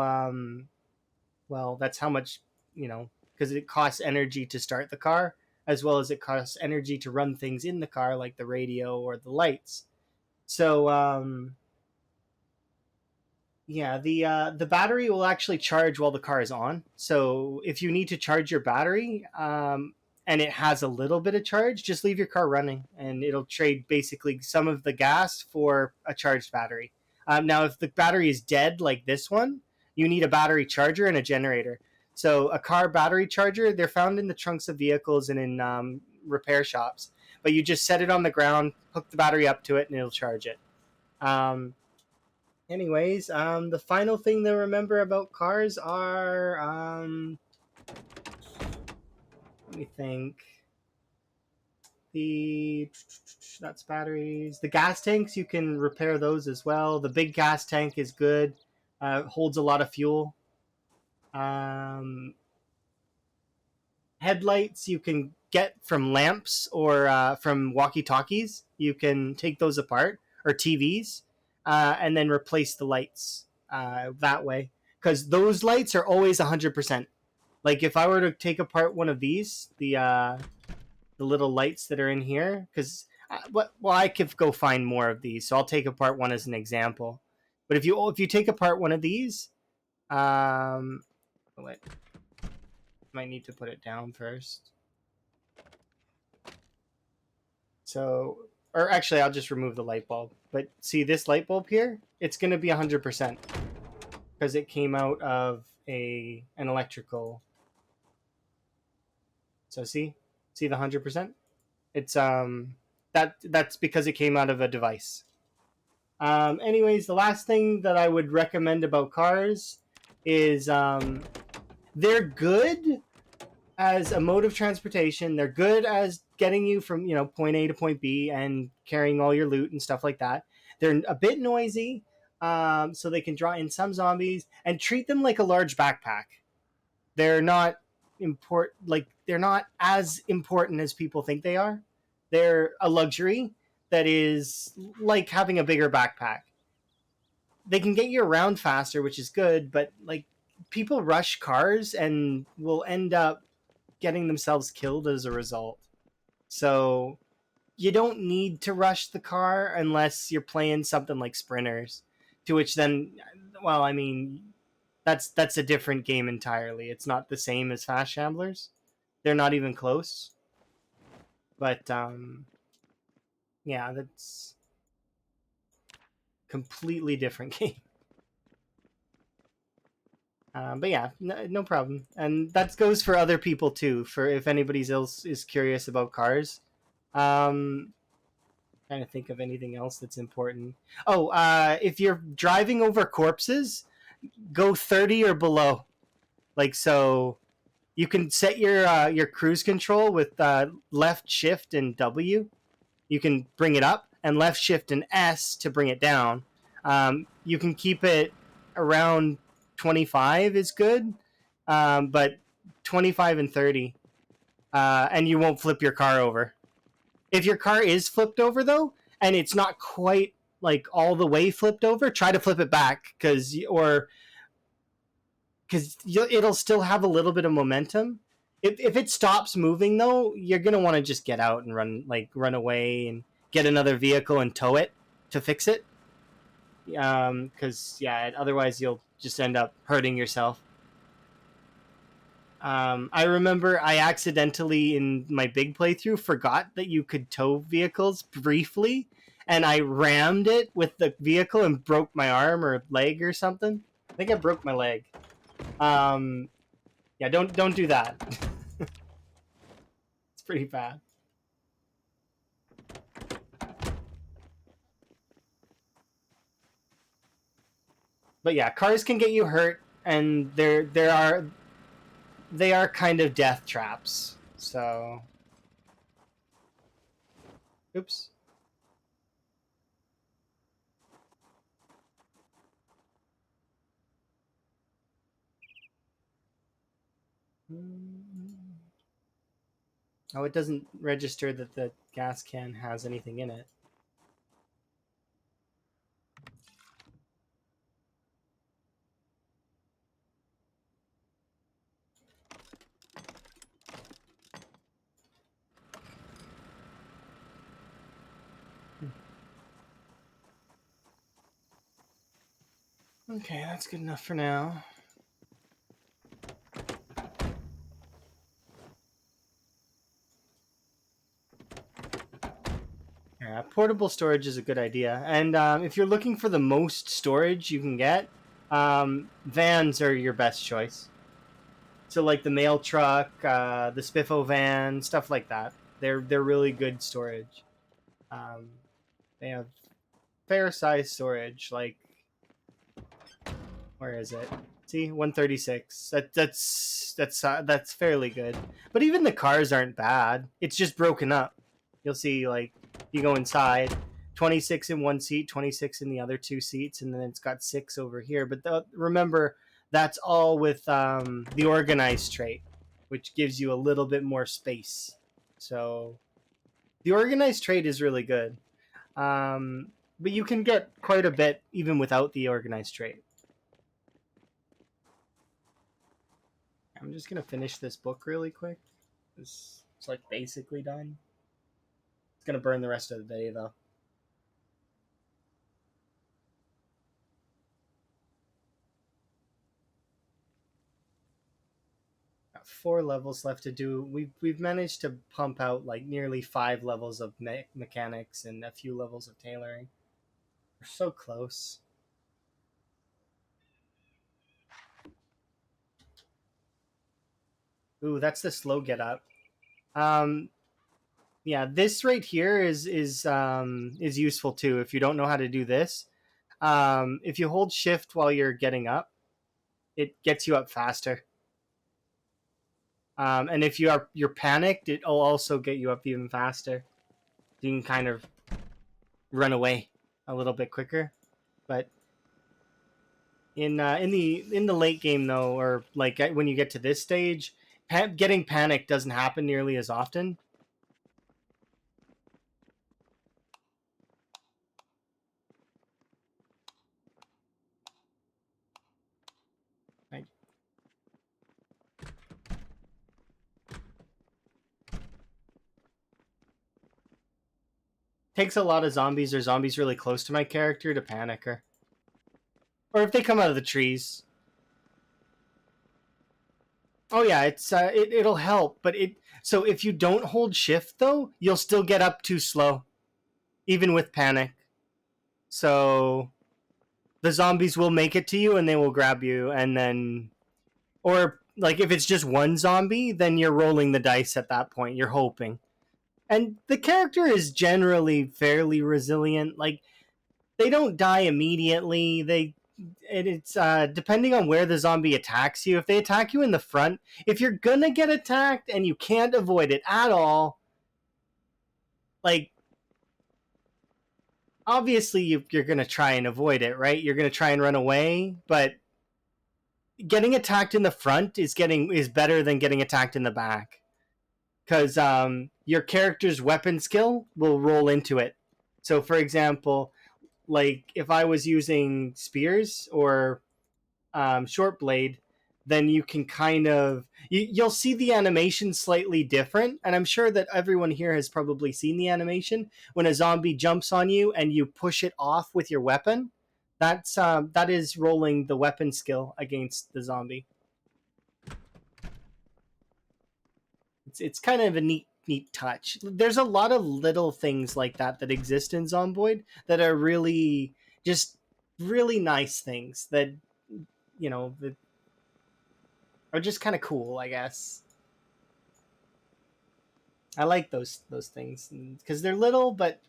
well, that's how much, because it costs energy to start the car, as well as it costs energy to run things in the car, like the radio or the lights. So yeah, the battery will actually charge while the car is on. So if you need to charge your battery, and it has a little bit of charge, just leave your car running, and it'll trade basically some of the gas for a charged battery. Now, if the battery is dead, like this one, you need a battery charger and a generator. So a car battery charger, they're found in the trunks of vehicles and in repair shops. But you just set it on the ground, hook the battery up to it, and it'll charge it. Anyways, the final thing to remember about cars are, let me think. That's batteries. The gas tanks, you can repair those as well. The big gas tank is good, holds a lot of fuel. Headlights you can get from lamps or from walkie-talkies. You can take those apart, or TVs, and then replace the lights that way. Because those lights are always 100%. Like if I were to take apart one of these, the little lights that are in here, because I could go find more of these, so I'll take apart one as an example. But if you take apart one of these, wait, might need to put it down first. So, or actually, I'll just remove the light bulb. But see this light bulb here? It's going to be 100% because it came out of an electrical. So see the 100%. It's that's because it came out of a device. Anyways, the last thing that I would recommend about cars is they're good as a mode of transportation. They're good as getting you from point A to point B and carrying all your loot and stuff like that. They're a bit noisy, so they can draw in some zombies, and treat them like a large backpack. They're not they're not as important as people think they are. They're a luxury that is like having a bigger backpack. They can get you around faster, which is good, but like people rush cars and will end up getting themselves killed as a result. So you don't need to rush the car unless you're playing something like Sprinters, to which then, well, I mean, that's a different game entirely. It's not the same as Fast Shamblers. They're not even close. But yeah, that's completely different game. But yeah, no problem. And that goes for other people too. For if anybody else is curious about cars. Trying to think of anything else that's important. Oh, if you're driving over corpses, go 30 or below. Like so, you can set your cruise control with left shift and W. You can bring it up, and left shift and S to bring it down. You can keep it around 25 is good, but 25 and 30, and you won't flip your car over. If your car is flipped over though, and it's not quite like all the way flipped over, try to flip it back because it'll still have a little bit of momentum. If it stops moving though, you're gonna want to just get out and run away and get another vehicle and tow it to fix it. Because otherwise you'll just end up hurting yourself. I remember I accidentally in my big playthrough forgot that you could tow vehicles briefly, and I rammed it with the vehicle and broke my arm or leg or something. I think I broke my leg. Yeah, don't do that. It's pretty bad. But yeah, cars can get you hurt, and they are kind of death traps. So, oops. Oh, it doesn't register that the gas can has anything in it. Okay, that's good enough for now. Yeah, portable storage is a good idea. And if you're looking for the most storage you can get, vans are your best choice. So like the mail truck, the Spiffo van, stuff like that. They're really good storage. Um, they have fair size storage. Like, where is it? See, 136. That's fairly good. But even the cars aren't bad. It's just broken up. You'll see, like, you go inside, 26 in one seat, 26 in the other two seats, and then it's got 6 over here. But remember, that's all with the organized trait, which gives you a little bit more space. So the organized trait is really good. But you can get quite a bit even without the organized trait. I'm just gonna finish this book really quick. It's like basically done. It's gonna burn the rest of the day though. Got 4 levels left to do. We've managed to pump out like nearly 5 levels of mechanics and a few levels of tailoring. We're so close. Ooh, that's the slow get up. Um, yeah, this right here is useful too if you don't know how to do this. If you hold shift while you're getting up, it gets you up faster. And if you're panicked, it'll also get you up even faster. You can kind of run away a little bit quicker. But in the late game though, or like when you get to this stage, getting panicked doesn't happen nearly as often. Like, takes a lot of zombies or zombies really close to my character to panic her, or if they come out of the trees. Oh yeah, it'll help, but so if you don't hold shift though, you'll still get up too slow, even with panic. So the zombies will make it to you and they will grab you, and then, or like if it's just one zombie, then you're rolling the dice at that point. You're hoping, and the character is generally fairly resilient. Like they don't die immediately. It's depending on where the zombie attacks you. If they attack you in the front, if you're gonna get attacked and you can't avoid it at all, like obviously you're gonna try and avoid it, right? You're gonna try and run away, but getting attacked in the front is better than getting attacked in the back, because your character's weapon skill will roll into it. So, for example, like if I was using spears or short blade, then you can kind of you'll see the animation slightly different, and I'm sure that everyone here has probably seen the animation when a zombie jumps on you and you push it off with your weapon. That is rolling the weapon skill against the zombie. It's kind of a neat touch. There's a lot of little things like that exist in Zomboid that are really just really nice things that that are just kind of cool, I guess. I like those things because they're little, but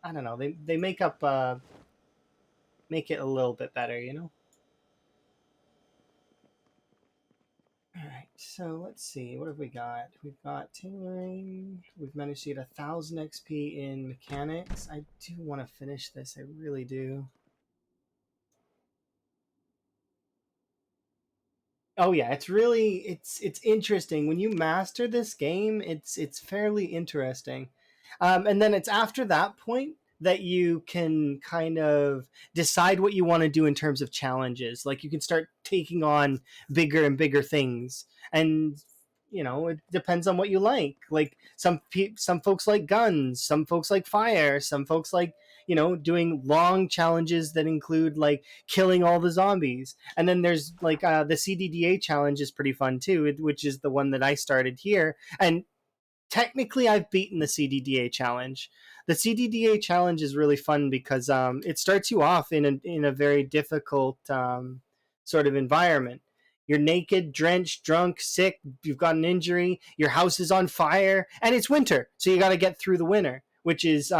I don't know. They make it a little bit better. So let's see. What have we got? We've got tailoring. We've managed to get 1,000 XP in mechanics. I do want to finish this. I really do. Oh yeah, it's interesting when you master this game. It's fairly interesting, and then it's after that point that you can kind of decide what you want to do in terms of challenges. Like you can start taking on bigger and bigger things, and it depends on what you like. Like some folks like guns, some folks like fire, some folks like doing long challenges that include like killing all the zombies. And then there's like the CDDA challenge is pretty fun too, which is the one that I started here. And technically, I've beaten the CDDA challenge. The CDDA challenge is really fun because it starts you off in a very difficult sort of environment. You're naked, drenched, drunk, sick. You've got an injury. Your house is on fire, and it's winter, so you got to get through the winter. Which is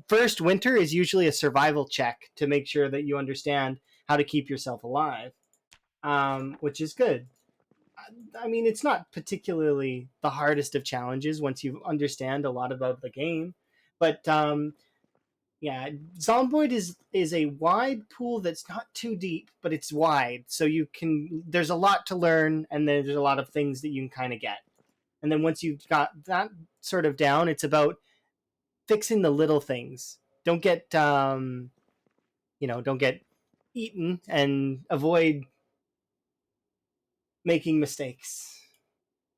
first winter is usually a survival check to make sure that you understand how to keep yourself alive, which is good. I mean, it's not particularly the hardest of challenges once you understand a lot about the game, but yeah, Zomboid is a wide pool that's not too deep, but it's wide, so you can. There's a lot to learn, and there's a lot of things that you can kind of get. And then once you've got that sort of down, it's about fixing the little things. Don't get eaten, and avoid making mistakes.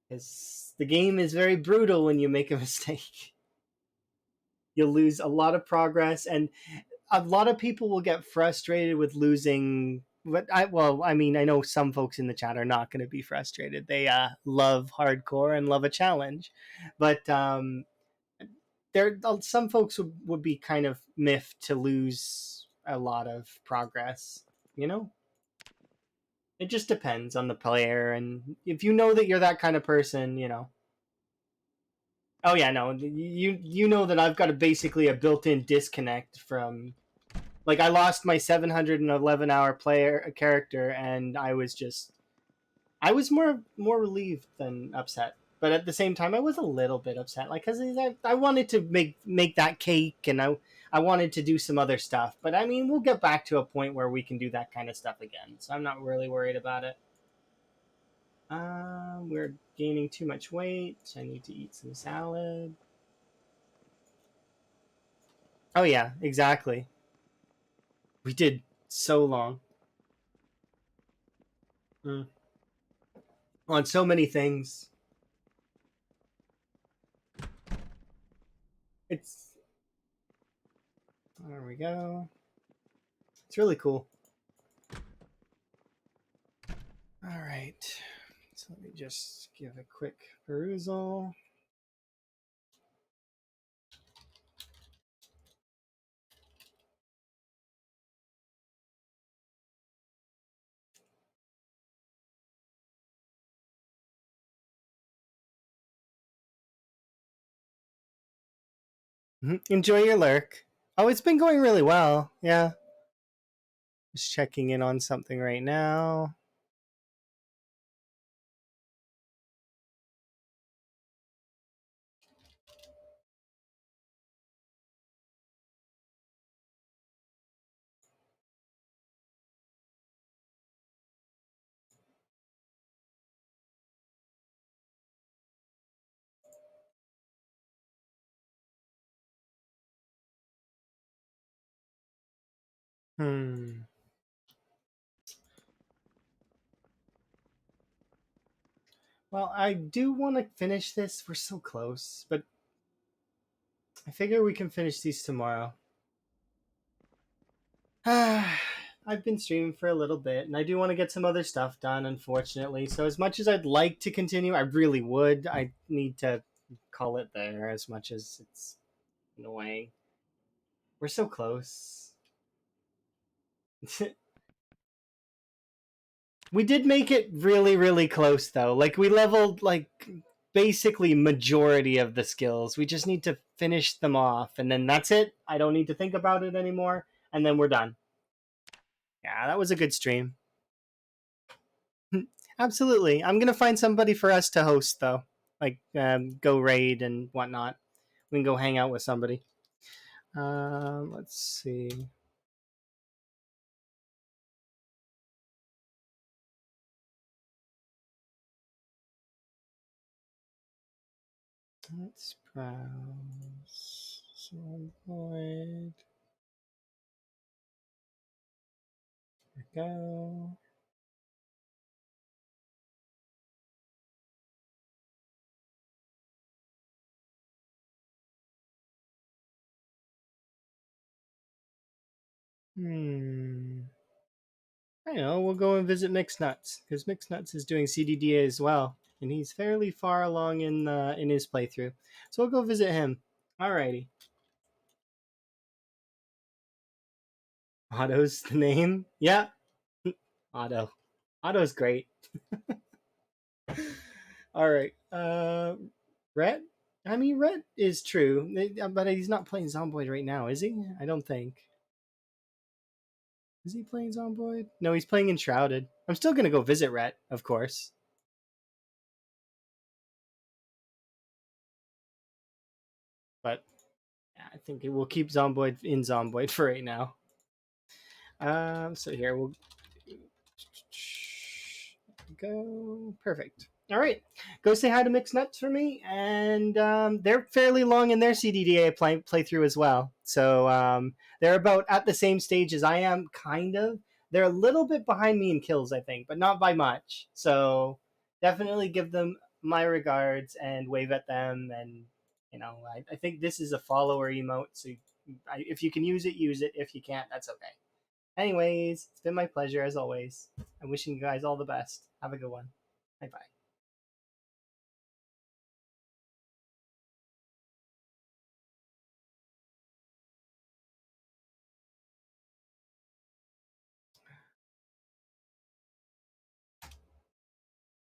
Because the game is very brutal when you make a mistake. You'll lose a lot of progress, and a lot of people will get frustrated with losing. I mean, I know some folks in the chat are not going to be frustrated. They love hardcore and love a challenge, but there some folks would be kind of miffed to lose a lot of progress. You know, it just depends on the player, and if you know that you're that kind of person, Oh yeah, no, you know that I've got basically a built-in disconnect from, like, I lost my 711-hour player character, and I was more relieved than upset. But at the same time, I was a little bit upset, like, because I wanted to make that cake, and I wanted to do some other stuff. But I mean, we'll get back to a point where we can do that kind of stuff again, so I'm not really worried about it. We're gaining too much weight. I need to eat some salad. Oh yeah, exactly. We did so long. Mm. On so many things. It's There we go. It's really cool. All right. So let me just give a quick perusal. Enjoy your lurk. Oh, it's been going really well. Yeah. Just checking in on something right now. Hmm. Well, I do want to finish this. We're so close, but I figure we can finish these tomorrow. I've been streaming for a little bit, and I do want to get some other stuff done, unfortunately. So, as much as I'd like to continue, I really would. I need to call it there as much as it's annoying. We're so close. We did make it really, really close, though. Like, we leveled, like, basically majority of the skills. We just need to finish them off, and then that's it. I don't need to think about it anymore, and then we're done. Yeah, that was a good stream. Absolutely. I'm gonna find somebody for us to host though, like go raid and whatnot. We can go hang out with somebody. Let's see. Let's browse. Zomboid. There we go. I know. We'll go and visit Mixed Nuts because Mixed Nuts is doing CDDA as well, and he's fairly far along in his playthrough. So we'll go visit him. Alrighty. Otto's the name. Yeah, Otto. Otto's great. All right. Rhett. I mean, Rhett is true, but he's not playing Zomboid right now, is he? I don't think. Is he playing Zomboid? No, he's playing Enshrouded. I'm still gonna go visit Rhett, of course. But yeah, I think we'll keep Zomboid in Zomboid for right now. So here we'll go. Perfect. All right, go say hi to Mixed Nuts for me, and they're fairly long in their CDDA playthrough as well. So they're about at the same stage as I am, kind of. They're a little bit behind me in kills, I think, but not by much. So definitely give them my regards and wave at them. And I think this is a follower emote, so if you can use it, use it. If you can't, that's okay. Anyways, it's been my pleasure as always. I'm wishing you guys all the best. Have a good one. Bye bye.